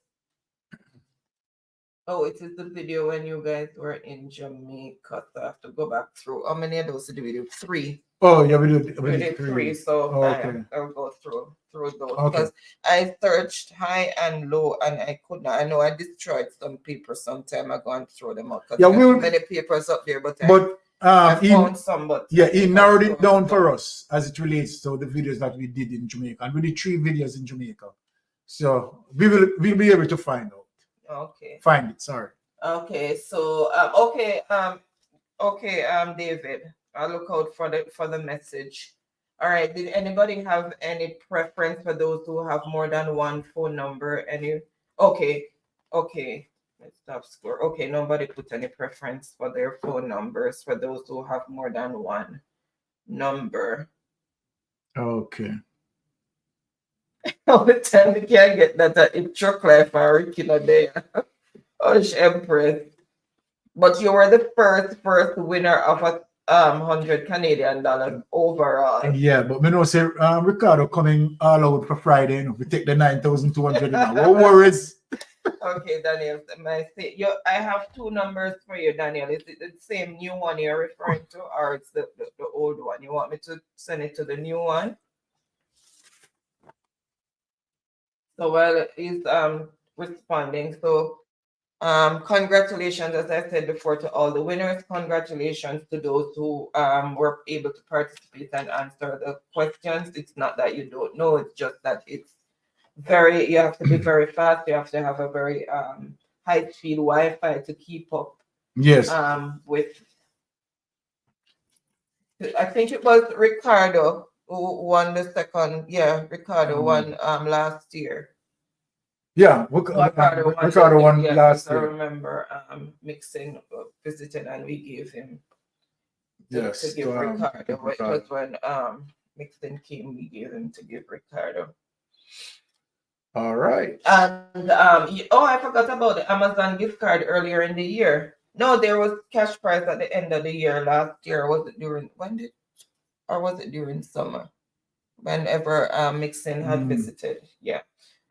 Oh, it is the video when you guys were in Jamaica. So I have to go back through. How many of those did we do? 3. Oh yeah, we We did did 3. 3. So Okay. I'll go through those Okay. because I searched high and low and I could not. I know I destroyed some papers some time ago and throw them out because Yeah, there are too many papers up there. But I found some. But yeah, he narrowed it down some. for us as it relates to the videos that we did in Jamaica, and we did 3 videos in Jamaica. So we'll be able to find out. Okay. Find it. Sorry. Okay. So David, I'll look out for the message. All right. Did anybody have any preference for those who have more than one phone number? Okay. Let's stop score. Okay, nobody put any preference for their phone numbers for those who have more than one number. Okay. All the time we can't get that if Truck Life or Ricky not there. Oh, Empress. But you were the first winner of a $100 Canadian overall. Yeah, but we know say Ricardo coming all out for Friday. You know, we take the 9,200 now. No worries. Okay, Daniel. I have 2 numbers for you, Daniel. Is it the same new one you're referring to, or it's the old one? You want me to send it to the new one? So while he's responding, so congratulations, as I said before, to all the winners. Congratulations to those who were able to participate and answer the questions. It's not that you don't know, it's just that it's you have to be very fast. You have to have a very high-speed Wi-Fi to keep up. Yes. With, I think it was Ricardo who won the second. Yeah, Ricardo won last year. Yeah, Ricardo won last I year. remember Mixon visited and we gave him Yes, to give Ricardo. It Ricardo. was when Mixon came, we gave him to give Ricardo. All right. And I forgot about the Amazon gift card earlier in the year. No, there was cash prize at the end of the year last year. Was it during summer? Whenever Mixon had visited, yeah.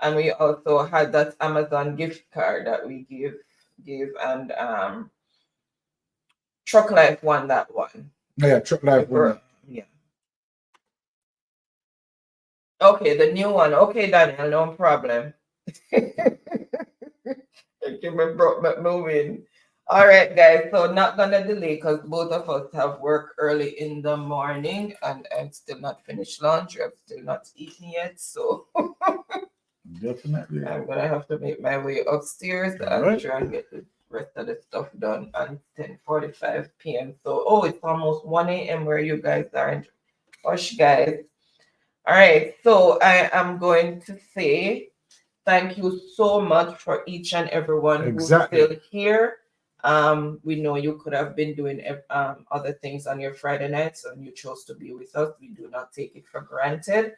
And we also had that Amazon gift card that we gave and Truck Life won that one. Yeah, Truck Life won. Yeah. Okay, the new one. Okay, Daniel, no problem. Okay, me brought me moving. All right, guys. So not gonna delay because both of us have work early in the morning, and I'm still not finished lunch. I've still not eaten yet, so definitely I'm gonna have to make my way upstairs and try and get the rest of the stuff done at 10:45 p.m. So it's almost 1 a.m. where you guys are. Hush, guys. All right, so I am going to say thank you so much for each and everyone who's still here. We know you could have been doing other things on your Friday nights and you chose to be with us. We do not take it for granted.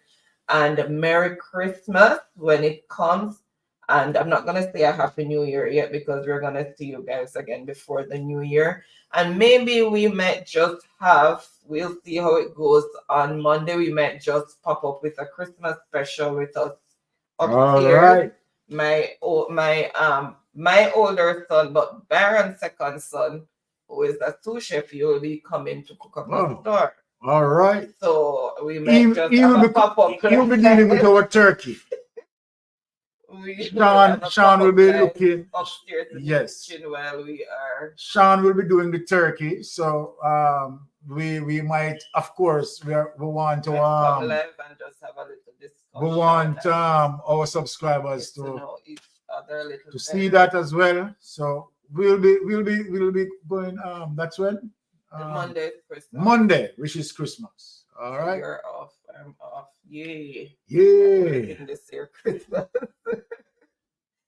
And Merry Christmas when it comes. And I'm not going to say a Happy New Year yet because we're going to see you guys again before the new year. And maybe we might just we'll see how it goes on Monday. We might just pop up with a Christmas special with us upstairs. All right. My older son, but Baron's second son, who is a sous chef, he will be coming to cook up the store. All right. So we might just have a pop-up. He'll be dealing with our turkey. Sean will be looking upstairs in yes. the kitchen while we are. Sean will be doing the turkey, so we might, of course, we want to come live and just have a little discussion. we want our subscribers to know each other a little to see better. that as well. So we'll be going. That's when Monday is Christmas. Monday, which is Christmas. All right. You're off. I'm off. Yay. Yay. In this year Christmas.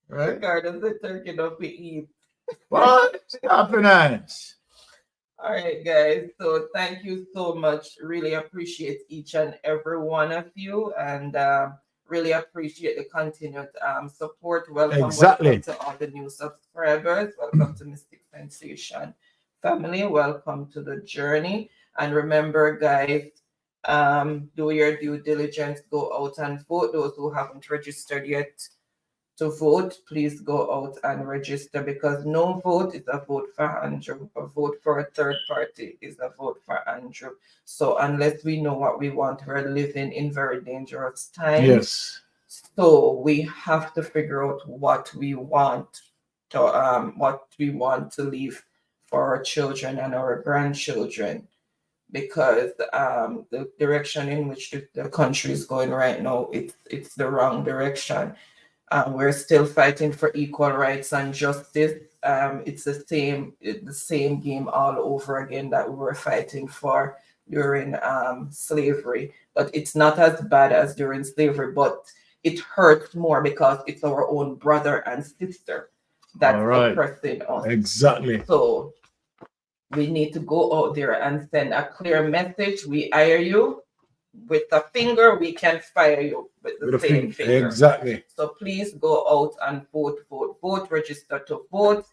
Right. Regardless the turkey don't we eat. What? Happiness. All right, guys. So thank you so much. Really appreciate each and every one of you, and really appreciate the continued support. Welcome, welcome to all the new subscribers. Welcome to Mystic Sensation family. Welcome to the journey. And remember, guys, do your due diligence. Go out and vote. Those who haven't registered yet to vote, please go out and register, because no vote is a vote for Andrew. A vote for a third party is a vote for Andrew. So unless we know what we want, we're living in very dangerous times. Yes. So we have to figure out what we want to leave for our children and our grandchildren, because the direction in which the country is going right now, it's the wrong direction. We're still fighting for equal rights and justice. It's the same game all over again that we were fighting for during slavery. But it's not as bad as during slavery, but it hurts more because it's our own brother and sister that's oppressing us. Exactly. So we need to go out there and send a clear message. We hire you. With a finger, we can fire you with the same finger. Exactly. So please go out and vote, register to vote.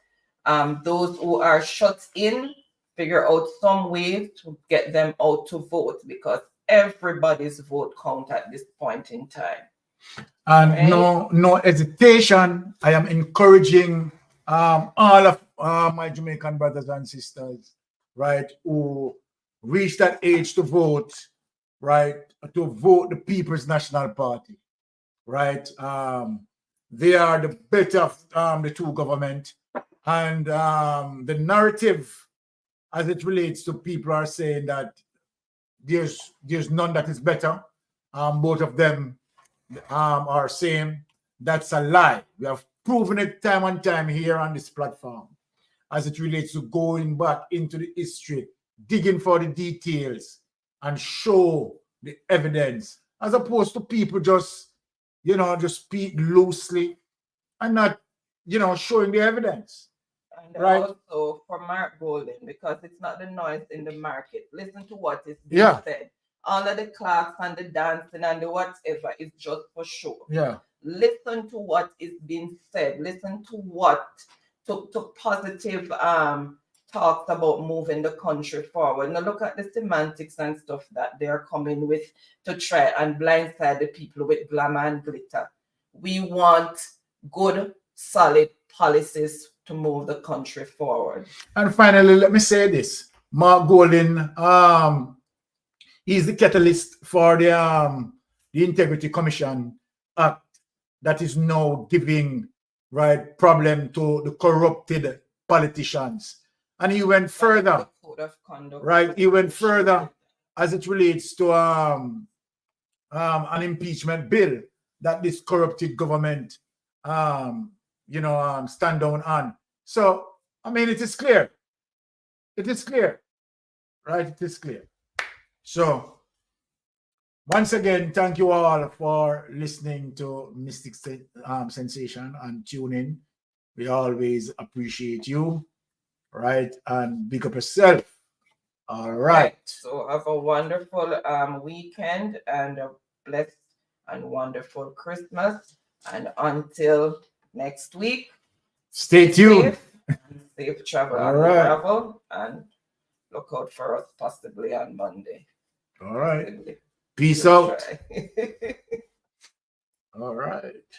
Those who are shut in, figure out some way to get them out to vote, because everybody's vote count at this point in time. And no hesitation. I am encouraging all of my Jamaican brothers and sisters, right, who reach that age to vote, right, to vote the People's National Party, right. They are the better of the two government, and the narrative as it relates to people are saying that there's none that is better. Both of them are saying that's a lie. We have proven it time and time here on this platform as it relates to going back into the history, digging for the details and show the evidence, as opposed to people just speak loosely and not, showing the evidence. And right. Also for Mark Golden, because it's not the noise in the market. Listen to what is being said. All of the class and the dancing and the whatever is just for show. Yeah. Listen to what is being said. Listen to what to positive talks about moving the country forward. Now look at the semantics and stuff that they're coming with to try and blindside the people with glamour and glitter. We want good, solid policies to move the country forward. And finally, let me say this. Mark Golden, he's the catalyst for the Integrity Commission Act that is now giving problem to the corrupted politicians. And he went further, right? He went further as it relates to an impeachment bill that this corrupted government, stand down on. So, I mean, it is clear. It is clear, right? It is clear. So, once again, thank you all for listening to Mystic Sensation and tuning. We always appreciate you. Right, and big up yourself. All right. So have a wonderful weekend and a blessed and wonderful Christmas. And until next week, stay tuned. Safe travel. All right. Travel, and look out for us possibly on Monday. All right. Peace out. All right.